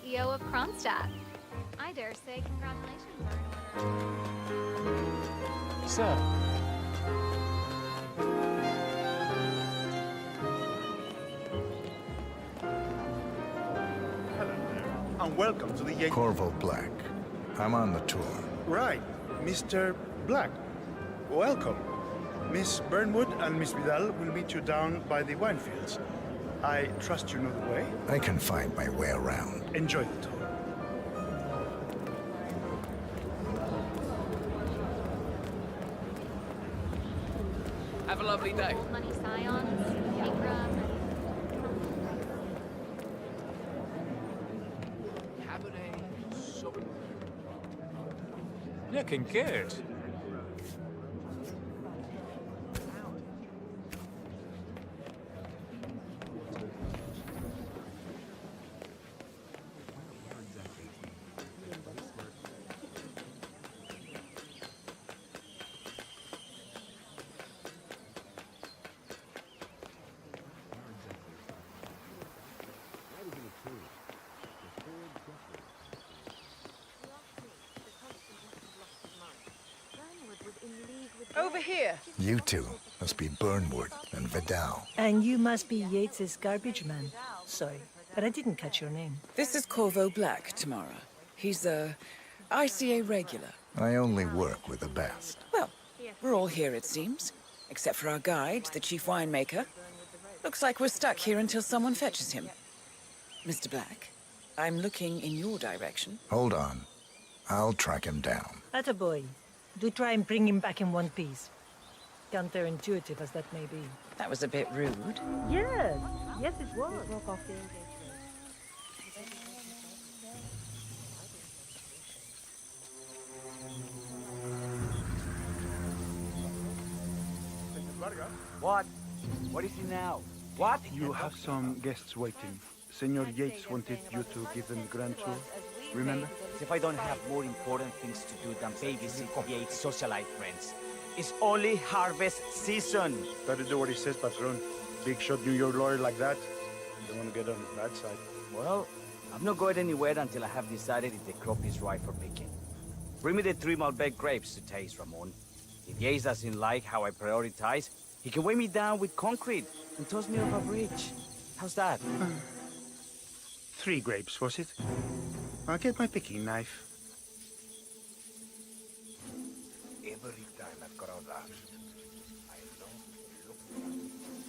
CEO of Kronstadt. I dare say congratulations are in order. Sir. Hello there, and welcome to the Yates... Corvo Black. I'm on the tour. Right, Mr. Black. Welcome. Miss Burnwood and Miss Vidal will meet you down by the wine fields. I trust you know the way. I can find my way around. Enjoy the tour. Have a lovely day. Old money scions, Ingram. Cabernet Sauvignon. Looking good. Over here. You two must be Burnwood and Vidal. And you must be Yates's garbage man. Sorry, but I didn't catch your name. This is Corvo Black, Tamara. He's a ICA regular. I only work with the best. Well, we're all here, it seems. Except for our guide, the chief winemaker. Looks like we're stuck here until someone fetches him. Mr. Black, I'm looking in your direction. Hold on. I'll track him down. Attaboy. Do try and bring him back in one piece. Counterintuitive as that may be. That was a bit rude. Yes. Yes, it was. What? What is it now? What? You have some guests waiting. Senor Yates wanted you to give them the grand tour. Remember? As if I don't have more important things to do than babysit Yates' socialite friends. It's only harvest season. Better do what he says, Patron. Big shot New York lawyer like that. You don't want to get on his bad side. Well, I'm not going anywhere until I have decided if the crop is right for picking. Bring me the 3 Malbec grapes to taste, Ramon. If Yates doesn't like how I prioritize, he can weigh me down with concrete and toss me off a bridge. How's that? 3 grapes, was it? I'll get my picking knife. Every time I've got out that, I know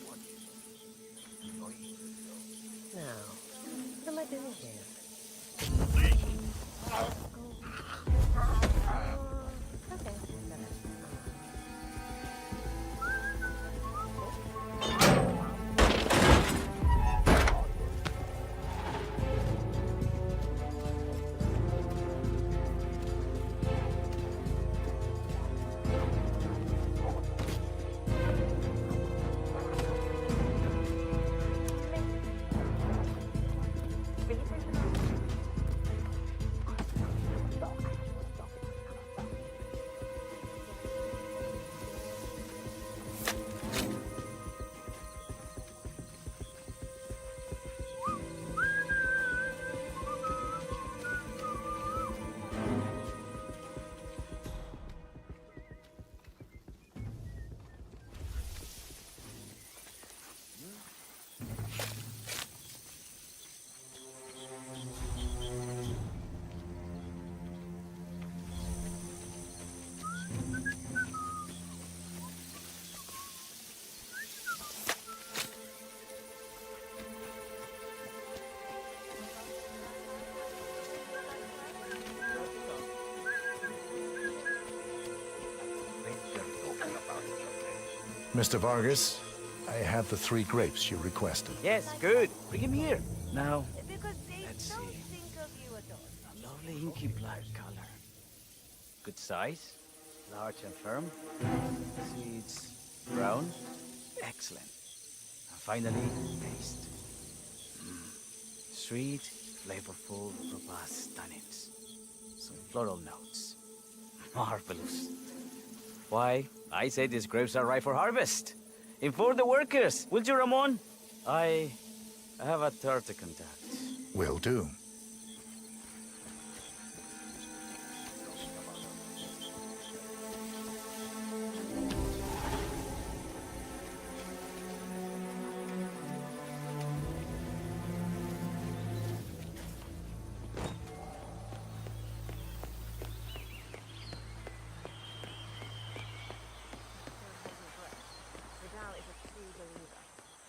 what is Now, what am I doing here? Mr. Vargas, I have the 3 grapes you requested. Yes, good. Bring him here. Now, let's see. A lovely inky black color. Good size. Large and firm. Seeds brown. Excellent. And finally, taste. Sweet, flavorful, robust tannins. Some floral notes. Marvelous. Why, I say these grapes are ripe for harvest. Inform the workers, will you, Ramon? I have a third to contact. Will do.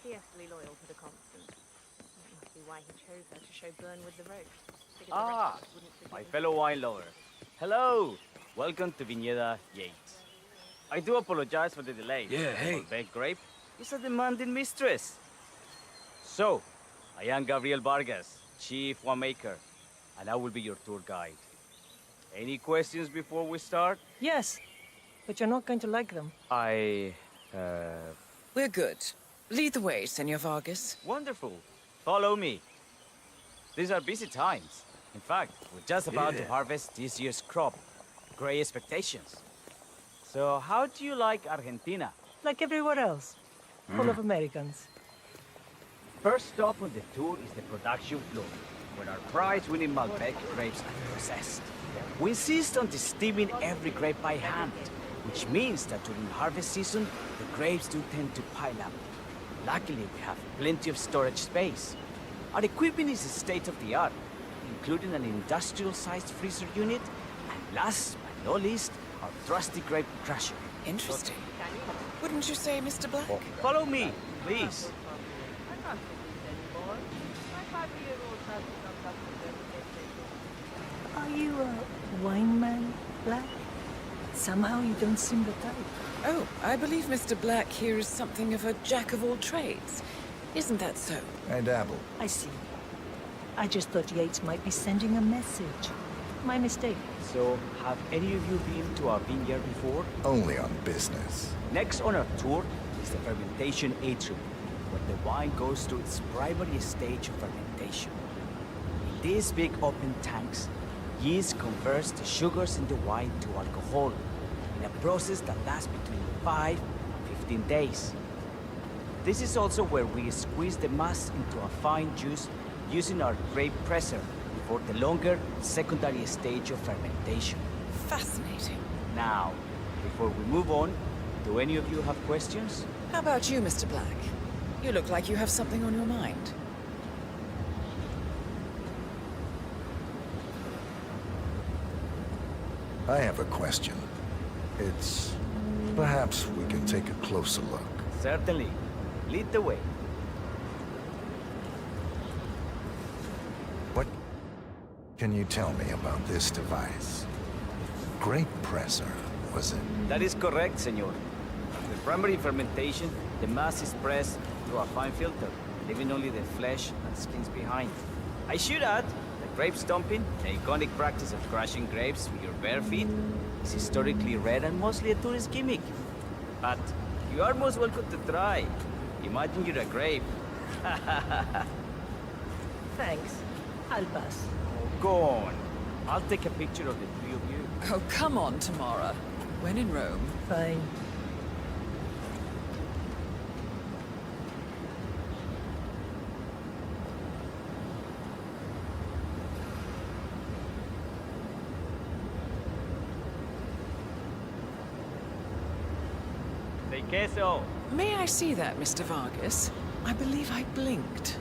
Fiercely loyal to the constant. That must be why he chose her to show Burnwood the ropes. Ah, my fellow wine lover. Hello! Welcome to Viñeda Yates. I do apologize for the delay. Yeah, hey. Big Grape is a demanding mistress. So, I am Gabriel Vargas, Chief Winemaker, and I will be your tour guide. Any questions before we start? Yes, but you're not going to like them. We're good. Lead the way, Senor Vargas. Wonderful. Follow me. These are busy times. In fact, we're just about to harvest this year's crop. Great expectations. So, how do you like Argentina? Like everywhere else. Full of Americans. First stop on the tour is the production floor, where our prize-winning Malbec grapes are processed. We insist on steaming every grape by hand, which means that during harvest season, the grapes do tend to pile up. Luckily, we have plenty of storage space. Our equipment is state-of-the-art, including an industrial-sized freezer unit, and last but not least, our trusty grape crusher. Interesting. Wouldn't you say, Mr. Black? Follow me, please. Are you a wine man, Black? Somehow you don't seem the type. Oh, I believe Mr. Black here is something of a jack-of-all-trades. Isn't that so? I dabble. I see. I just thought Yates might be sending a message. My mistake. So, have any of you been to our vineyard before? Only on business. Next on our tour is the fermentation atrium, where the wine goes through its primary stage of fermentation. In these big open tanks, yeast converts the sugars in the wine to alcohol, in a process that lasts between 5 and 15 days. This is also where we squeeze the mass into a fine juice using our grape presser for the longer secondary stage of fermentation. Fascinating. Now, before we move on, do any of you have questions? How about you, Mr. Black? You look like you have something on your mind. I have a question. It's... perhaps we can take a closer look. Certainly. Lead the way. What can you tell me about this device? Grape presser, was it? That is correct, senor. After primary fermentation, the mass is pressed through a fine filter, leaving only the flesh and skins behind. I should add that grape stomping, the iconic practice of crushing grapes with your bare feet, is historically rare and mostly a tourist gimmick. But you are most welcome to try. Imagine you're a grape. Thanks. I'll pass. Go on. I'll take a picture of the three of you. Oh, come on, Tamara. When in Rome. Fine. Say queso. May I see that, Mr. Vargas? I believe I blinked.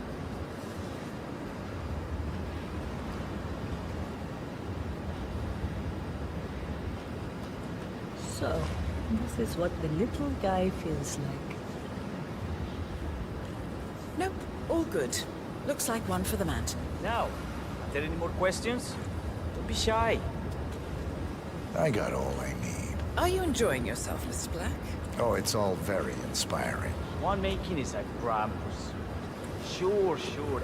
So, this is what the little guy feels like. Nope, all good. Looks like one for the mantel. Now, are there any more questions? Don't be shy. I got all I need. Are you enjoying yourself, Mr. Black? Oh, it's all very inspiring. Winemaking is a grampus. Sure.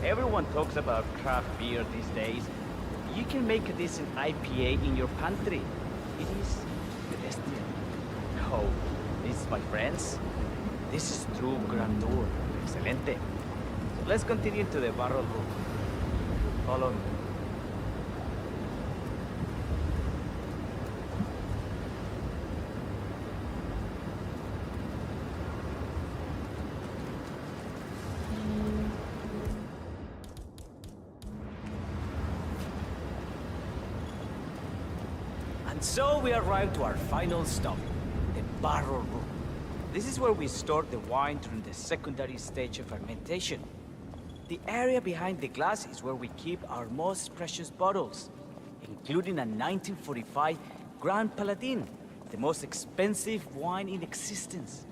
Everyone talks about craft beer these days. You can make a decent IPA in your pantry. It is pedestrian. Oh, this, my friends, this is true grandeur. Excelente. So let's continue to the barrel room. Follow me. And so we arrived to our final stop, the barrel room. This is where we store the wine during the secondary stage of fermentation. The area behind the glass is where we keep our most precious bottles, including a 1945 Grand Paladin, the most expensive wine in existence.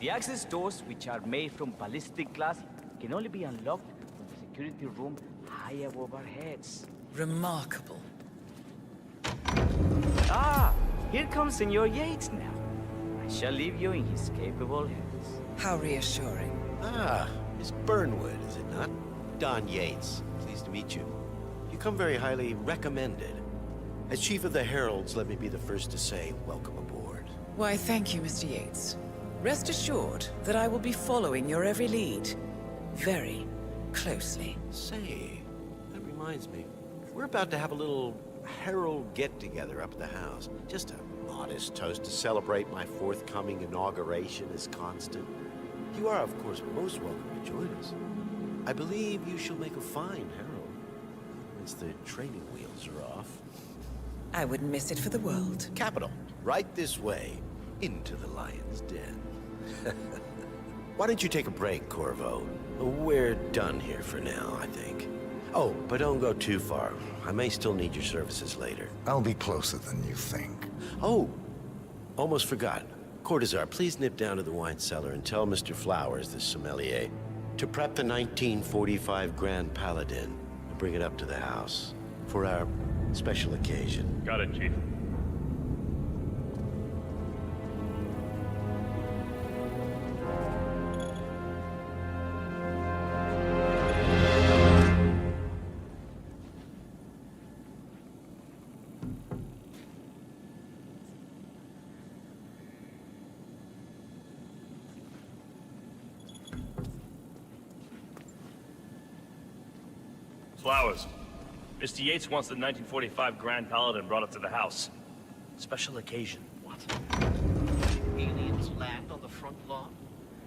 The access doors, which are made from ballistic glass, can only be unlocked from the security room high above our heads. Remarkable. Ah, here comes Senor Yates now. I shall leave you in his capable hands. How reassuring. Ah, Miss Burnwood, is it not? Don Yates, pleased to meet you. You come very highly recommended. As Chief of the Heralds, let me be the first to say, welcome aboard. Why, thank you, Mr. Yates. Rest assured that I will be following your every lead. Very closely. Say, that reminds me. We're about to have a little Herald get-together up at the house. Just a modest toast to celebrate my forthcoming inauguration as Constant. You are, of course, most welcome to join us. I believe you shall make a fine Herald, once the training wheels are off. I wouldn't miss it for the world. Capital. Right this way, into the lion's den. Why don't you take a break, Corvo? We're done here for now, I think. Oh, but don't go too far. I may still need your services later. I'll be closer than you think. Oh, almost forgot. Cortazar, please nip down to the wine cellar and tell Mr. Flowers, the sommelier, to prep the 1945 Grand Paladin and bring it up to the house for our special occasion. Got it, Chief. Flowers. Mr. Yates wants the 1945 Grand Paladin brought up to the house. Special occasion. What? Aliens land on the front lawn?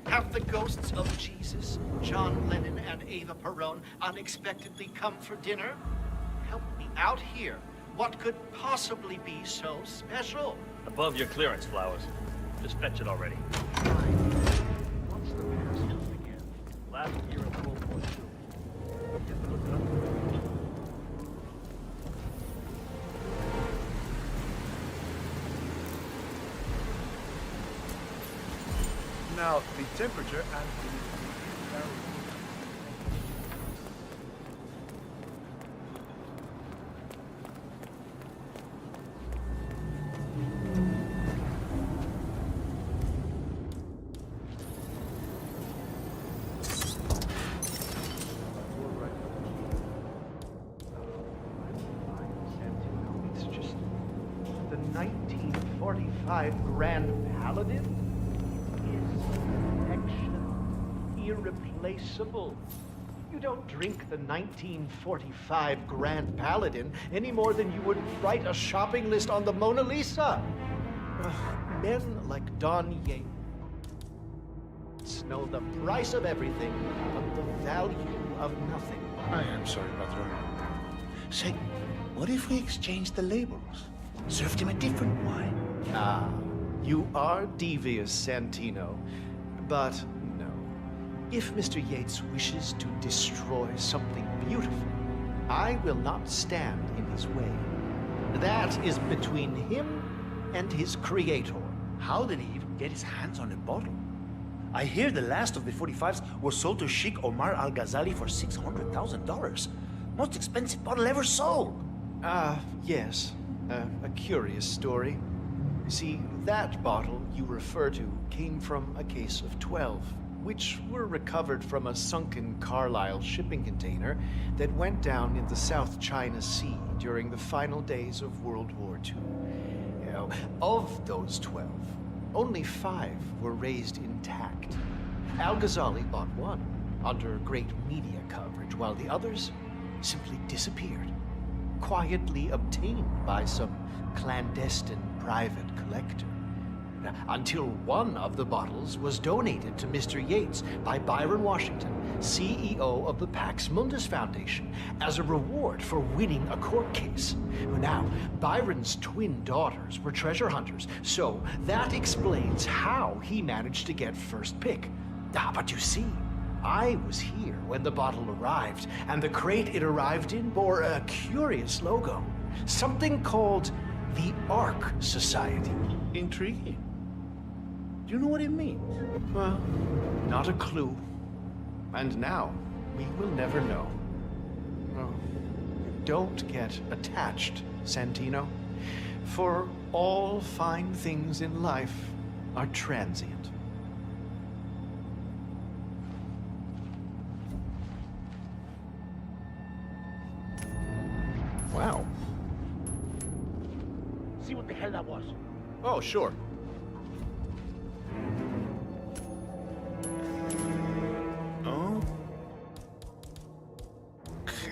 Have the ghosts of Jesus, John Lennon, and Eva Peron unexpectedly come for dinner? Help me out here. What could possibly be so special? Above your clearance, Flowers. Just fetch it already. What's the passcode again? Last year of World War II. Now, the temperature and the... It's just the 1945 Grand Paladin? Irreplaceable. You don't drink the 1945 Grand Paladin any more than you would write a shopping list on the Mona Lisa. Men like Don Yates know the price of everything, but the value of nothing. I am sorry, Patron. Say, what if we exchange the labels? Served him a different wine. Ah, you are devious, Santino. But no. If Mr. Yates wishes to destroy something beautiful, I will not stand in his way. That is between him and his creator. How did he even get his hands on a bottle? I hear the last of the 45s was sold to Sheikh Omar Al-Ghazali for $600,000. Most expensive bottle ever sold. Yes. A curious story. See, that bottle you refer to came from a case of 12, which were recovered from a sunken Carlisle shipping container that went down in the South China Sea during the final days of World War II. You know, of those 12, only 5 were raised intact. Al-Ghazali bought one under great media coverage, while the others simply disappeared, quietly obtained by some clandestine private collector. Until one of the bottles was donated to Mr. Yates by Byron Washington, CEO of the Pax Mundus Foundation, as a reward for winning a court case. Now, Byron's twin daughters were treasure hunters, so that explains how he managed to get first pick. But you see, I was here when the bottle arrived, and the crate it arrived in bore a curious logo. Something called the Ark Society. Intriguing. Do you know what it means? Well, not a clue. And now, we will never know. Oh, don't get attached, Santino. For all fine things in life are transient. Wow. See what the hell that was. Oh, sure.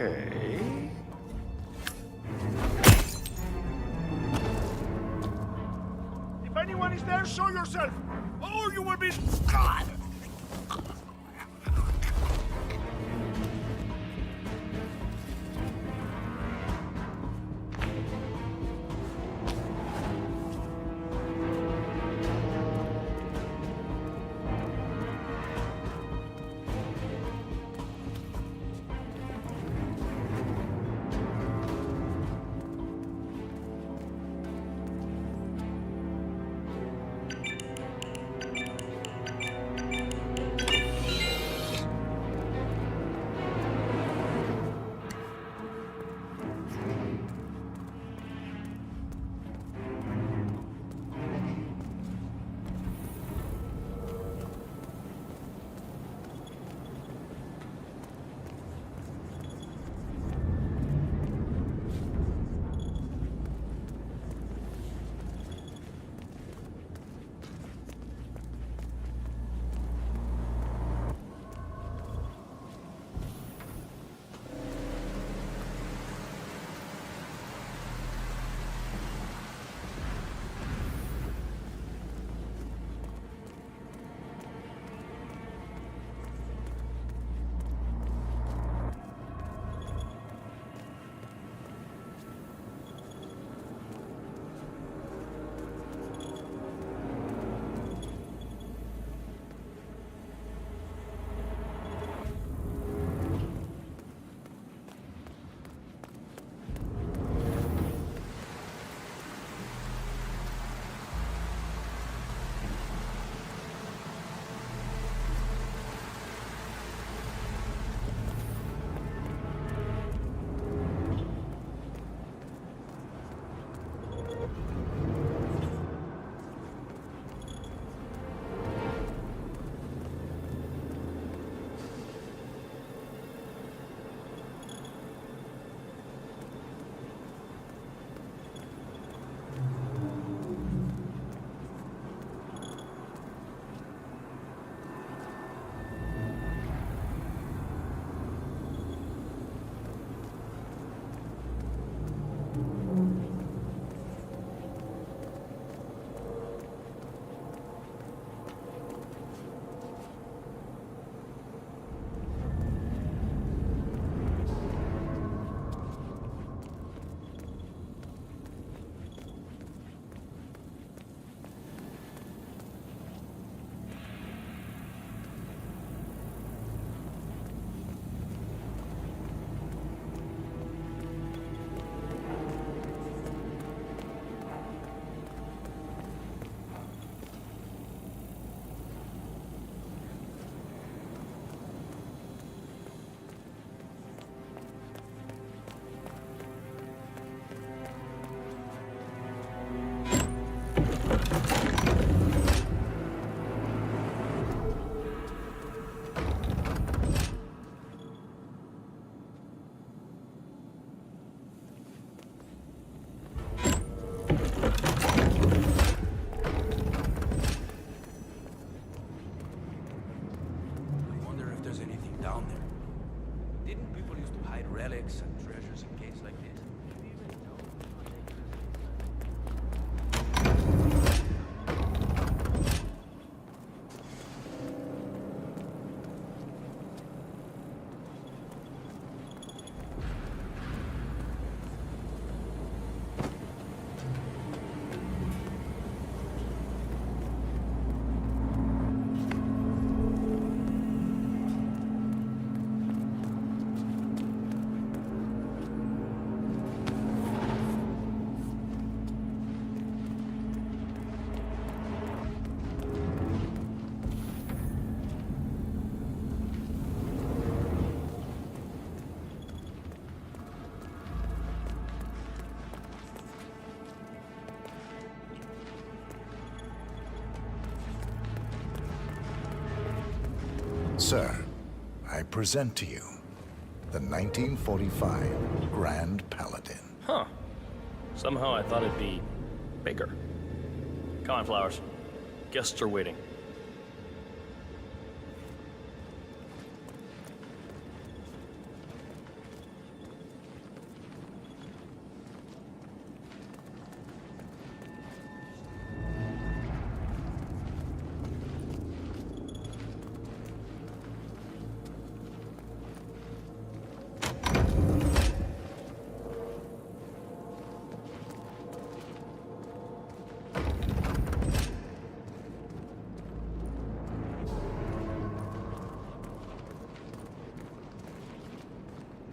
Okay. If anyone is there, show yourself, or you will be... God! Sir, I present to you the 1945 Grand Paladin. Huh. Somehow I thought it'd be bigger. Come on, Flowers. Guests are waiting.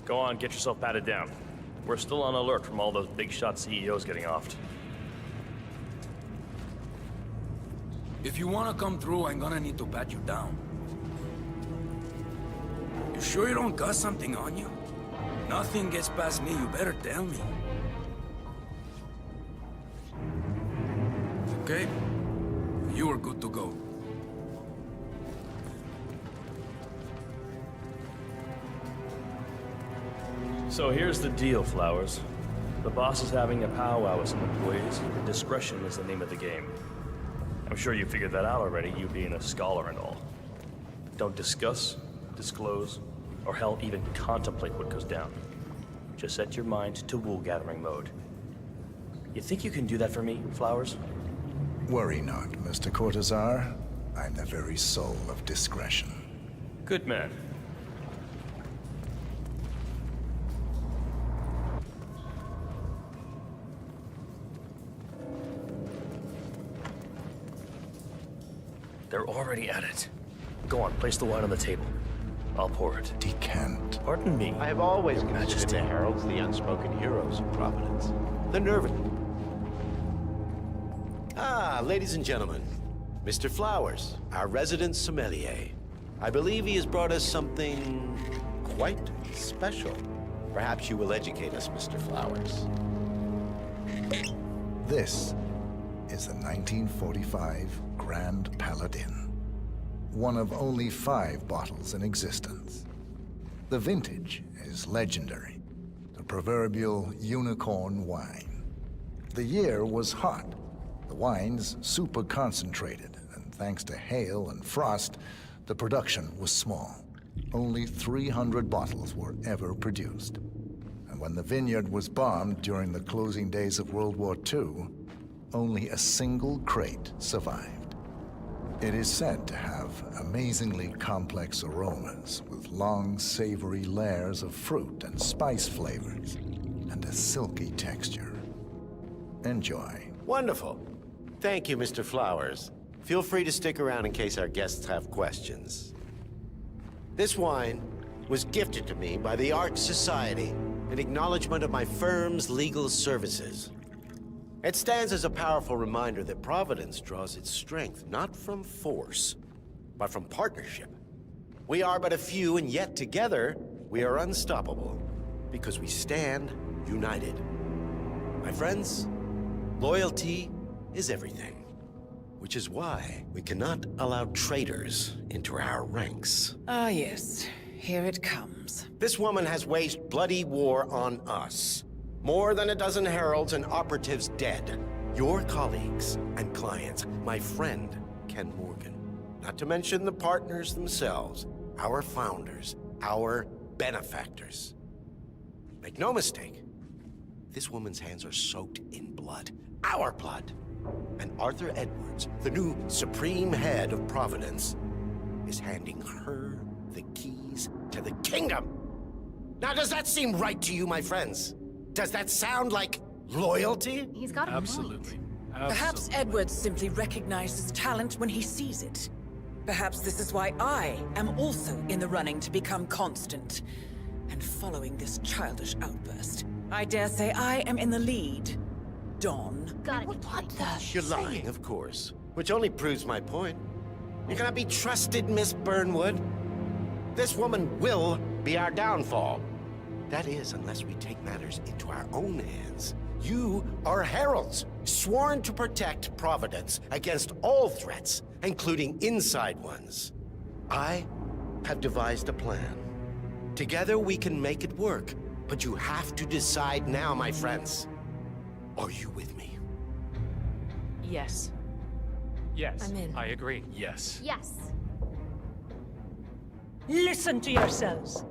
Go on, get yourself patted down. We're still on alert from all those big shot CEOs getting offed. If you wanna come through, I'm gonna need to pat you down. You sure you don't got something on you? Nothing gets past me, you better tell me. Okay? You are good to go. So here's the deal, Flowers. The boss is having a powwow with some employees. Discretion is the name of the game. I'm sure you figured that out already, you being a scholar and all. Don't discuss, disclose, or hell, even contemplate what goes down. Just set your mind to wool-gathering mode. You think you can do that for me, Flowers? Worry not, Mr. Cortazar. I'm the very soul of discretion. Good man. They're already at it. Go on, place the wine on the table. I'll pour it. Decant. Pardon me. I have always Your considered Majesty. the heralds the unspoken heroes of Providence. The nerve. Ah, ladies and gentlemen, Mr. Flowers, our resident sommelier. I believe he has brought us something quite special. Perhaps you will educate us, Mr. Flowers. This is the 1945 Grand Paladin. One of only 5 bottles in existence. The vintage is legendary. The proverbial unicorn wine. The year was hot. The wine's super concentrated, and thanks to hail and frost, the production was small. Only 300 bottles were ever produced. And when the vineyard was bombed during the closing days of World War II, only a single crate survived. It is said to have amazingly complex aromas with long, savory layers of fruit and spice flavors, and a silky texture. Enjoy. Wonderful. Thank you, Mr. Flowers. Feel free to stick around in case our guests have questions. This wine was gifted to me by the Art Society in acknowledgement of my firm's legal services. It stands as a powerful reminder that Providence draws its strength not from force, but from partnership. We are but a few, and yet together we are unstoppable because we stand united. My friends, loyalty is everything, which is why we cannot allow traitors into our ranks. Ah, yes. Here it comes. This woman has waged bloody war on us. More than a dozen heralds and operatives dead. Your colleagues and clients, my friend, Ken Morgan. Not to mention the partners themselves, our founders, our benefactors. Make no mistake, this woman's hands are soaked in blood. Our blood. And Arthur Edwards, the new supreme head of Providence, is handing her the keys to the kingdom. Now, does that seem right to you, my friends? Does that sound like loyalty? He's got a Absolutely. Perhaps Edwards simply recognizes talent when he sees it. Perhaps this is why I am also in the running to become constant. And following this childish outburst, I dare say I am in the lead. Dawn. What the? You're lying, of course. Which only proves my point. You cannot be trusted, Miss Burnwood. This woman will be our downfall. That is, unless we take matters into our own hands. You are heralds, sworn to protect Providence against all threats, including inside ones. I have devised a plan. Together we can make it work. But you have to decide now, my friends. Are you with me? Yes. Yes, I'm in. I agree. Yes. Yes. Listen to yourselves.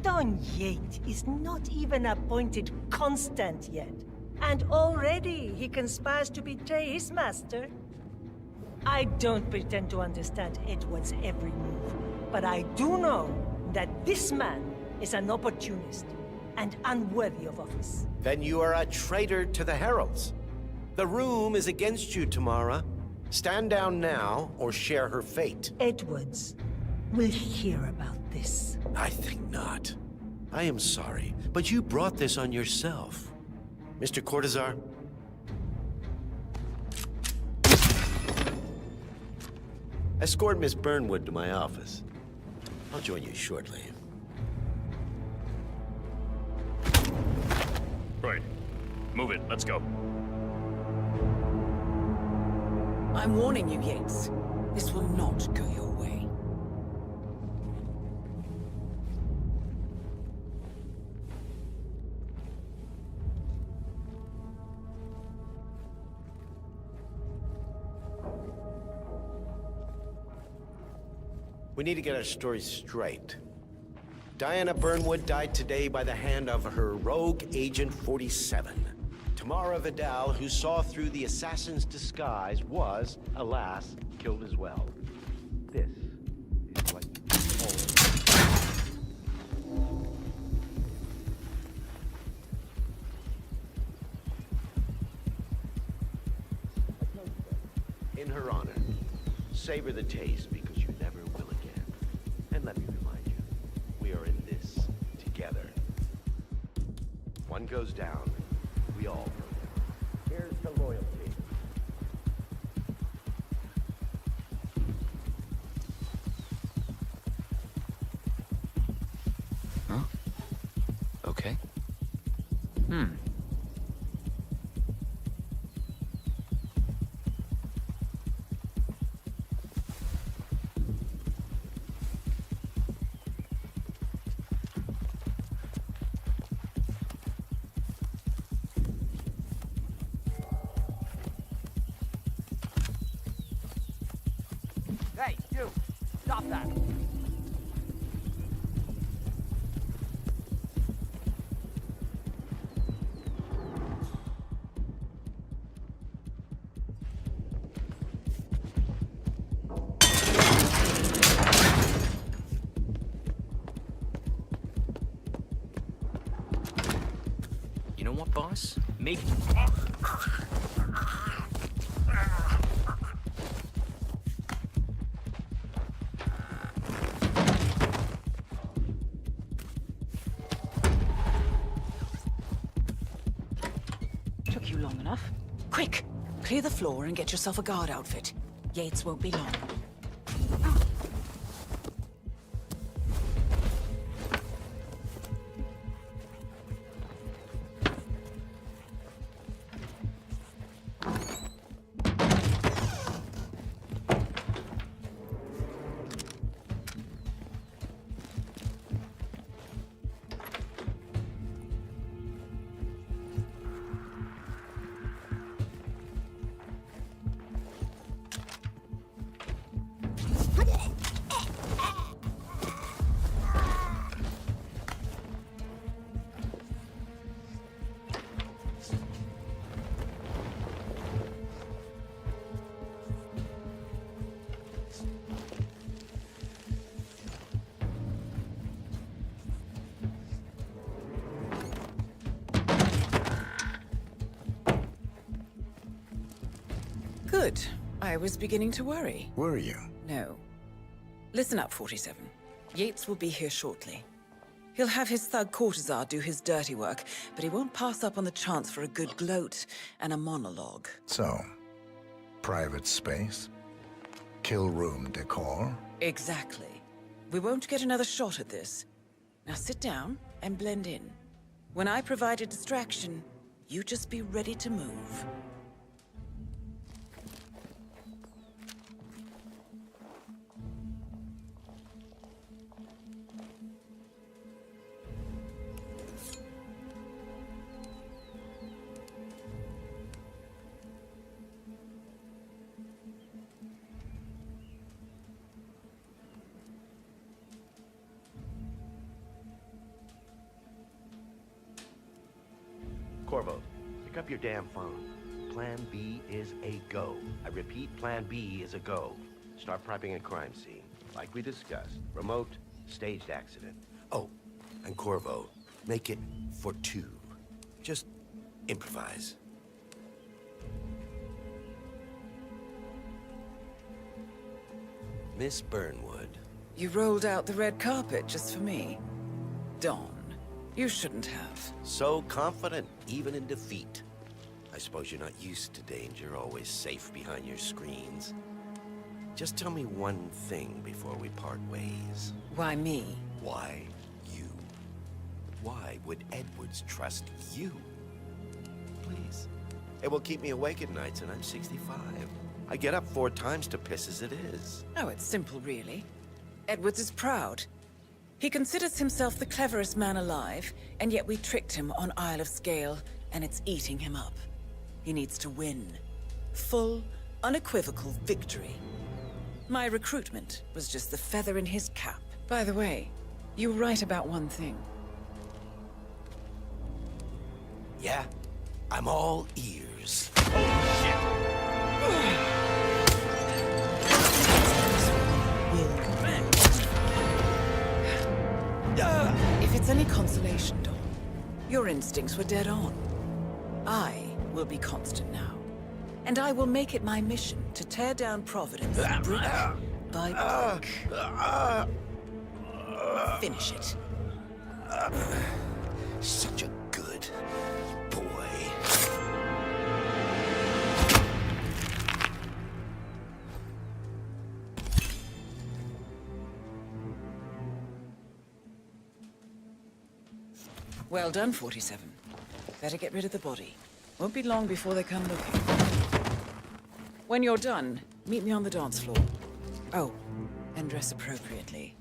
Don Yates is not even appointed constant yet. And already he conspires to betray his master. I don't pretend to understand Edward's every move, but I do know that this man is an opportunist and unworthy of office. Then you are a traitor to the Heralds. The room is against you, Tamara. Stand down now or share her fate. Edwards will hear about this. I think not. I am sorry, but you brought this on yourself. Mr. Cortazar? Escort Miss Burnwood to my office. I'll join you shortly. Right. Move it. Let's go. I'm warning you, Yates. This will not go your way. We need to get our story straight. Diana Burnwood died today by the hand of her rogue Agent 47. Tamara Vidal, who saw through the assassin's disguise, was, alas, killed as well. This is what in her honor, savor the taste because you never will again. And let me remind you, we are in this together. One goes down, we all go down. Here's the loyalty. Huh? Okay. Hey, you! Stop that! You know what, boss? Maybe... Took you long enough. Quick! Clear the floor and get yourself a guard outfit. Yates won't be long. Good. I was beginning to worry. Were you? No. Listen up, 47. Yates will be here shortly. He'll have his thug Cortazar do his dirty work, but he won't pass up on the chance for a good gloat and a monologue. So, private space? Kill room decor? Exactly. We won't get another shot at this. Now sit down and blend in. When I provide a distraction, you just be ready to move. Corvo, pick up your damn phone. Plan B is a go. I repeat, Plan B is a go. Start prepping a crime scene, like we discussed. Remote, staged accident. Oh, and Corvo, make it for two. Just improvise. Miss Burnwood. You rolled out the red carpet just for me. Don, you shouldn't have. So confident, even in defeat. I suppose you're not used to danger, always safe behind your screens. Just tell me one thing before we part ways. Why me? Why you? Why would Edwards trust you? Please. It will keep me awake at nights, and I'm 65. I get up 4 times to piss as it is. Oh, it's simple, really. Edwards is proud. He considers himself the cleverest man alive, and yet we tricked him on Isle of Scale, and it's eating him up. He needs to win. Full, unequivocal victory. My recruitment was just the feather in his cap. By the way, you were right about one thing. Yeah? I'm all ears. If it's any consolation, Dawn, your instincts were dead on. I will be constant now. And I will make it my mission to tear down Providence brick by brick. Finish it. Such a good boy. Well done, 47. Better get rid of the body. Won't be long before they come looking. When you're done, meet me on the dance floor. Oh, and dress appropriately.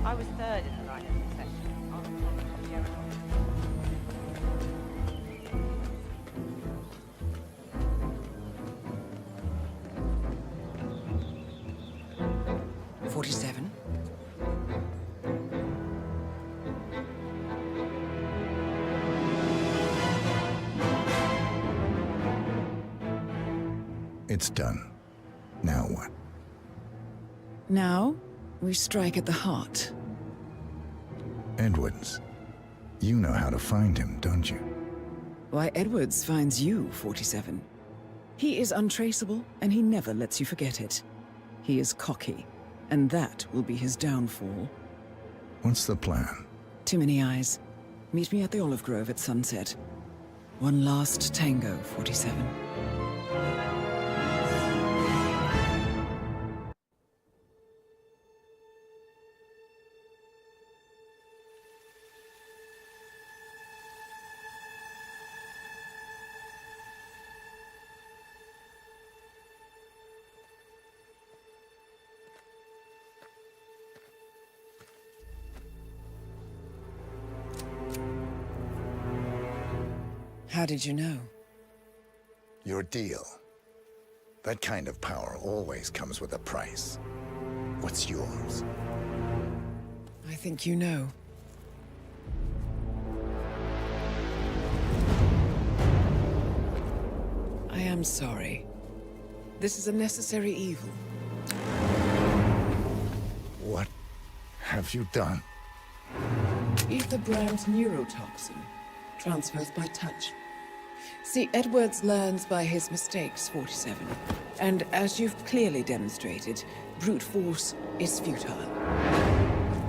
I was third in the lineup section. I was on the aerodrome. 47. It's done. Now what? Now, we strike at the heart. Edwards. You know how to find him, don't you? Why, Edwards finds you, 47. He is untraceable, and he never lets you forget it. He is cocky, and that will be his downfall. What's the plan? Too many eyes. Meet me at the olive grove at sunset. One last tango, 47. How did you know? Your deal. That kind of power always comes with a price. What's yours? I think you know. I am sorry. This is a necessary evil. What have you done? Ether brand neurotoxin. Transfers by touch. See, Edwards learns by his mistakes, 47. And as you've clearly demonstrated, brute force is futile.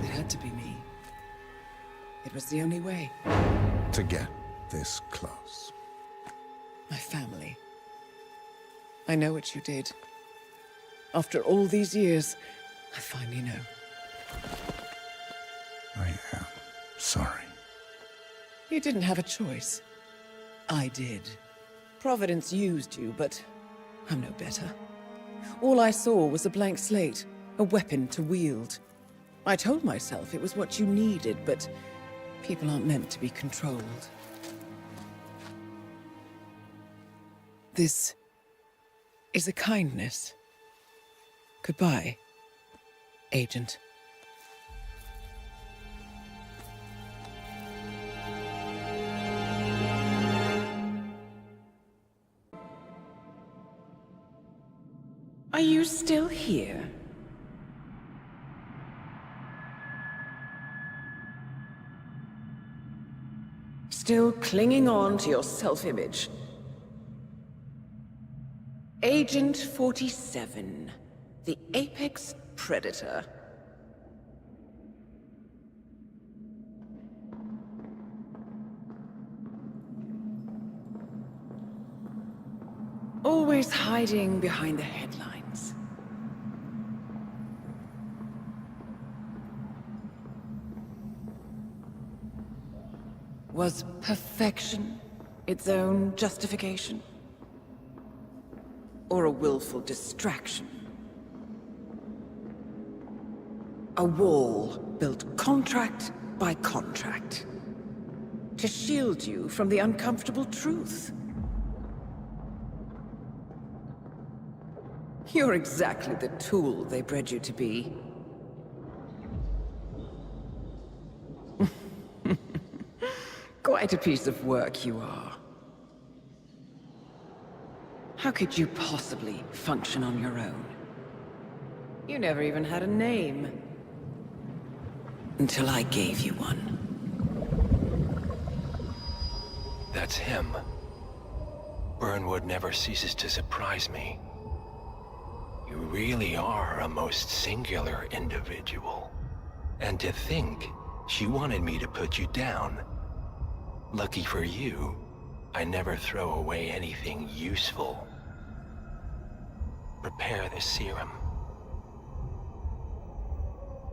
It had to be me. It was the only way. To get this close. My family. I know what you did. After all these years, I finally know. I am sorry. You didn't have a choice. I did. Providence used you, but I'm no better. All I saw was a blank slate, a weapon to wield. I told myself it was what you needed, but people aren't meant to be controlled. This is a kindness. Goodbye, Agent. Are you still here? Still clinging on to your self-image? Agent 47, the apex predator. Always hiding behind the headlines. Was perfection its own justification? Or a willful distraction? A wall built contract by contract to shield you from the uncomfortable truth. You're exactly the tool they bred you to be. Quite a piece of work you are. How could you possibly function on your own? You never even had a name. Until I gave you one. That's him. Burnwood never ceases to surprise me. You really are a most singular individual. And to think she wanted me to put you down. Lucky for you, I never throw away anything useful. Prepare the serum.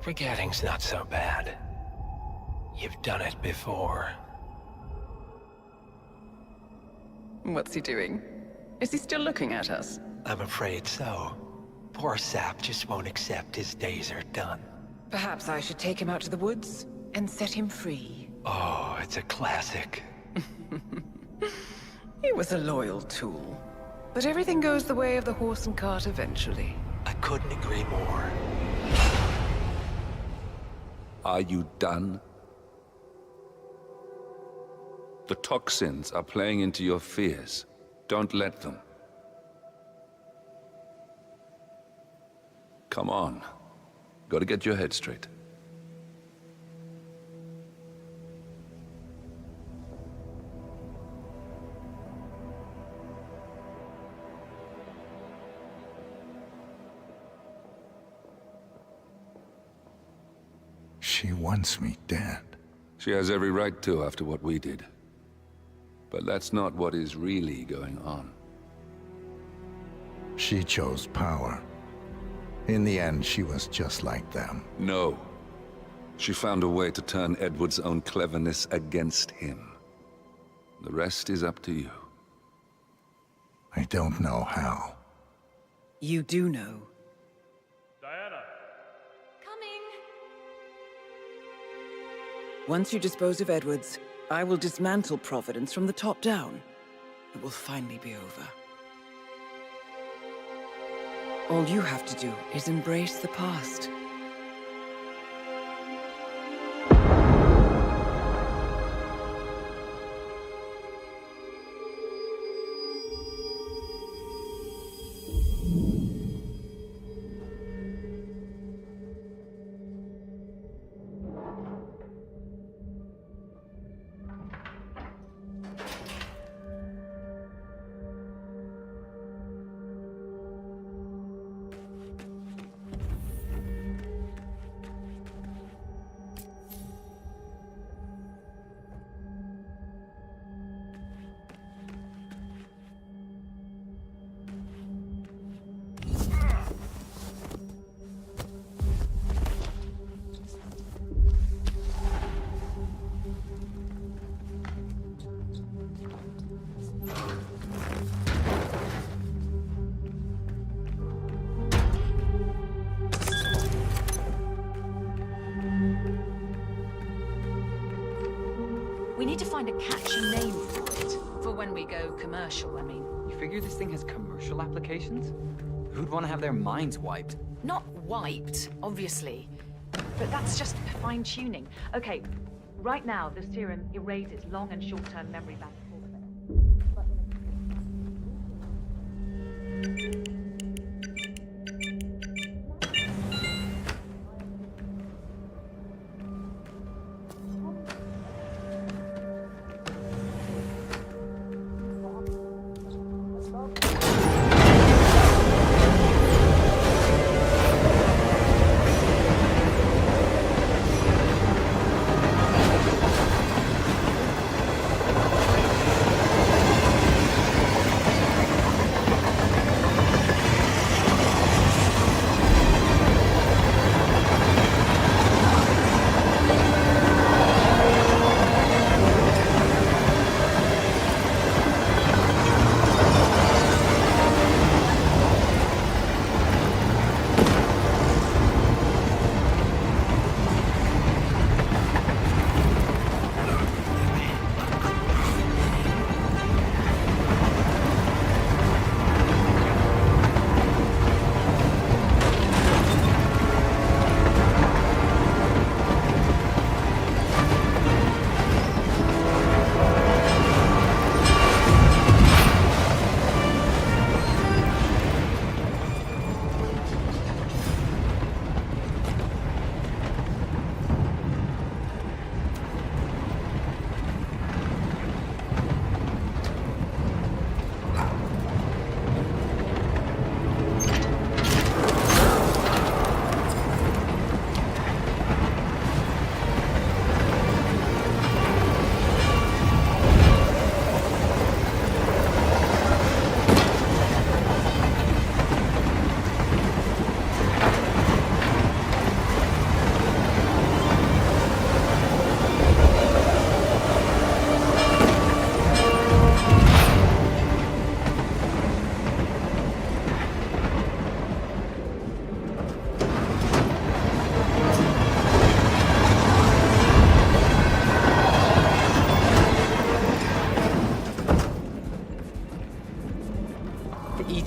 Forgetting's not so bad. You've done it before. What's he doing? Is he still looking at us? I'm afraid so. Poor sap just won't accept his days are done. Perhaps I should take him out to the woods and set him free. Oh, it's a classic. He was a loyal tool. But everything goes the way of the horse and cart eventually. I couldn't agree more. Are you done? The toxins are playing into your fears. Don't let them. Come on. Gotta get your head straight. She wants me dead. She has every right to after what we did. But that's not what is really going on. She chose power. In the end, she was just like them. No. She found a way to turn Edward's own cleverness against him. The rest is up to you. I don't know how. You do know. Diana! Coming! Once you dispose of Edwards, I will dismantle Providence from the top down. It will finally be over. All you have to do is embrace the past. We need to find a catchy name for it. For when we go commercial, I mean. You figure this thing has commercial applications? Who'd want to have their minds wiped? Not wiped, obviously. But that's just fine-tuning. Okay, right now, the serum erases long and short-term memory banks.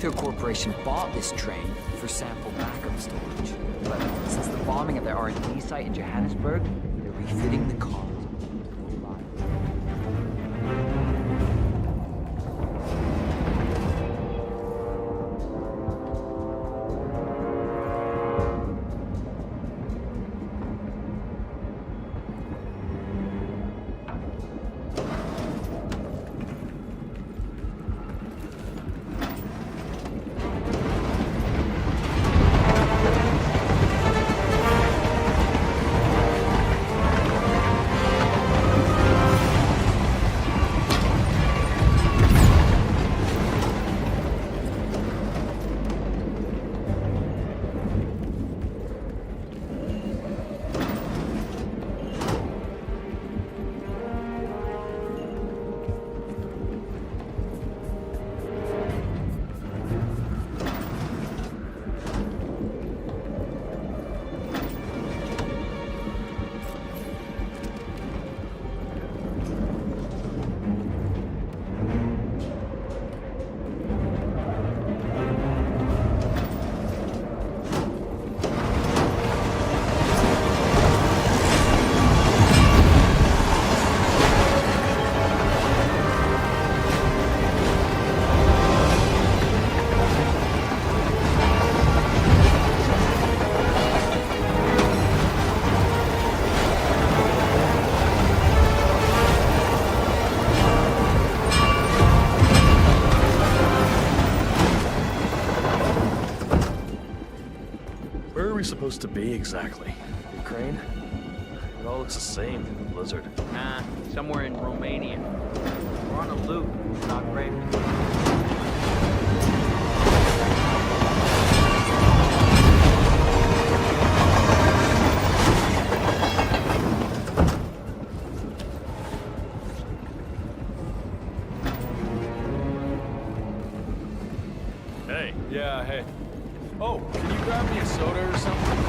Ether Corporation bought this train for sample backup storage. But since the bombing of their R&D site in Johannesburg, they're refitting the car. supposed to be exactly? Ukraine? It all looks the same through the blizzard. Nah, somewhere in Romania. We're on a loop, not brave. Hey. Yeah, hey. Oh, can you grab me a soda or something?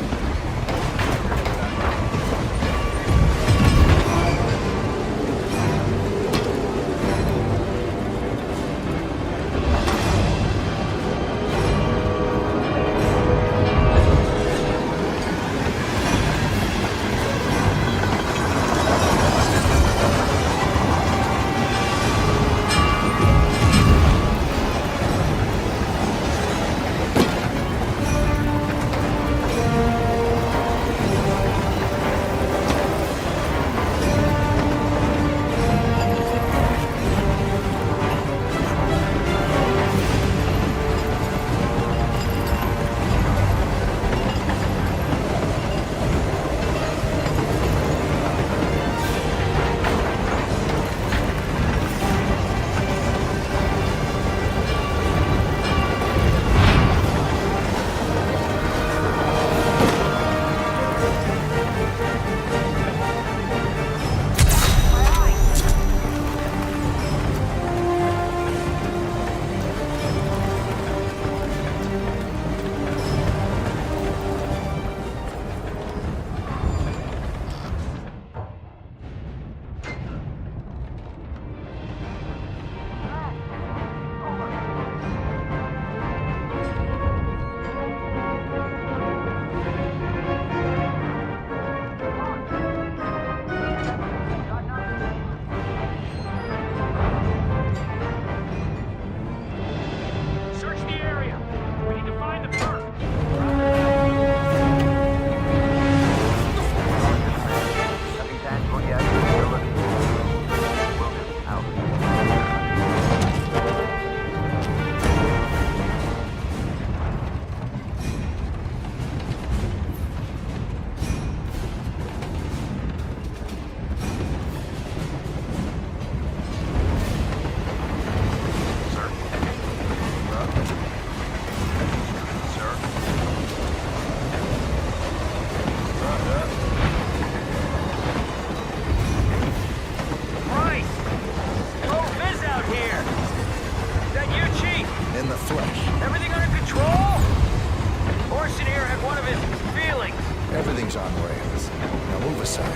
Everything's on rails. Now move aside. I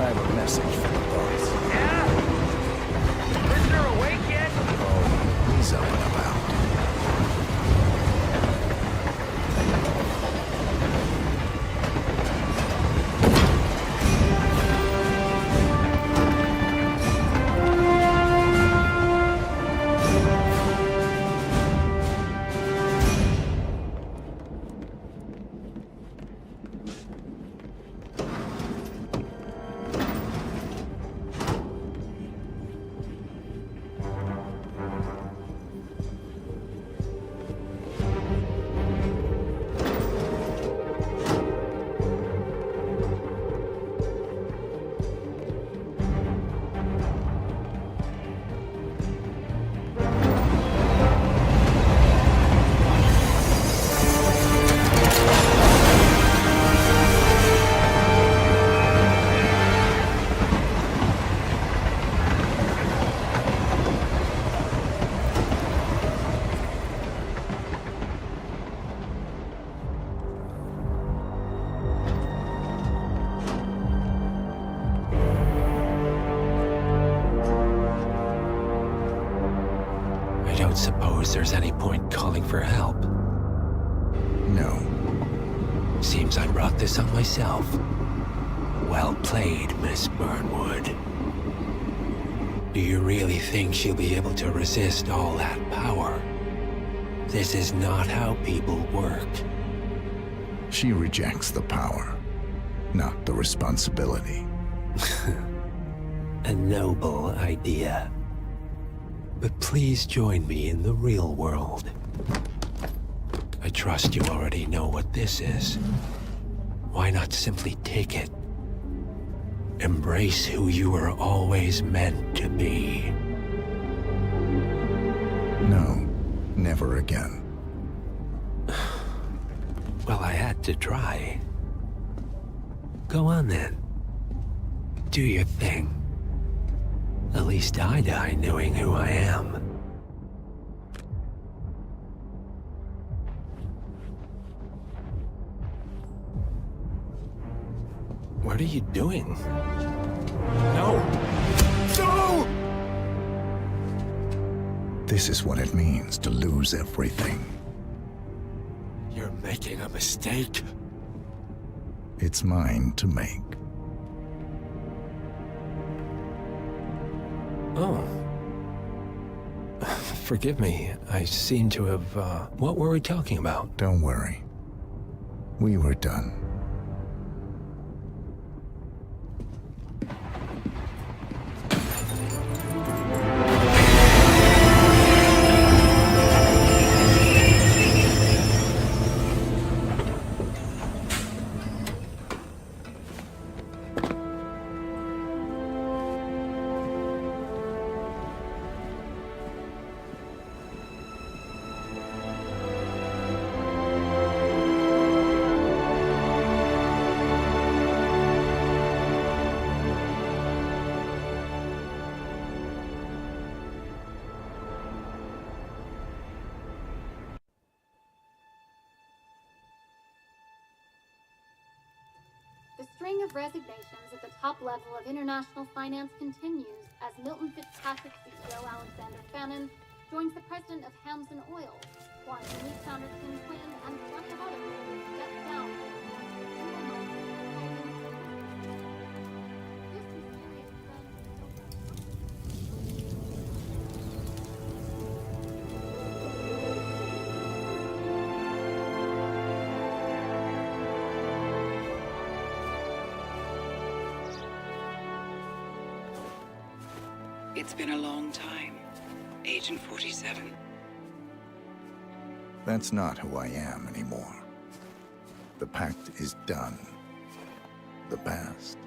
have a message from the boss. Yeah? Prisoner awake yet? Oh, he's up and about. Suppose there's any point calling for help? No. Seems I brought this on myself. Well played, Miss Burnwood. Do you really think she'll be able to resist all that power? This is not how people work. She rejects the power, not the responsibility. A noble idea. But please join me in the real world. I trust you already know what this is. Why not simply take it? Embrace who you were always meant to be. No, never again. Well, I had to try. Go on then. Do your thing. At least I die knowing who I am. What are you doing? No! No! This is what it means to lose everything. You're making a mistake. It's mine to make. Oh. Forgive me. I seem to have, what were we talking about? Don't worry. We were done. The string of resignations at the top level of international finance continues as Milton Fitzpatrick CEO Alexander Fannin joins the president of Hamson Oil, while new founder Tim Quinn and plenty of others step down. It's been a long time, Agent 47. That's not who I am anymore. The pact is done. The past,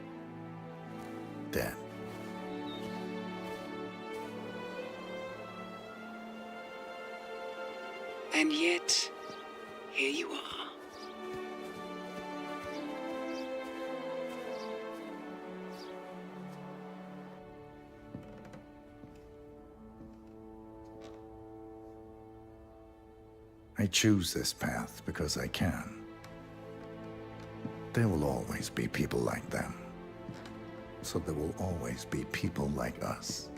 dead. And yet, here you are. I choose this path because I can. There will always be people like them. So there will always be people like us.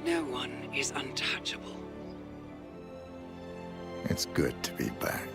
No one is untouchable. It's good to be back.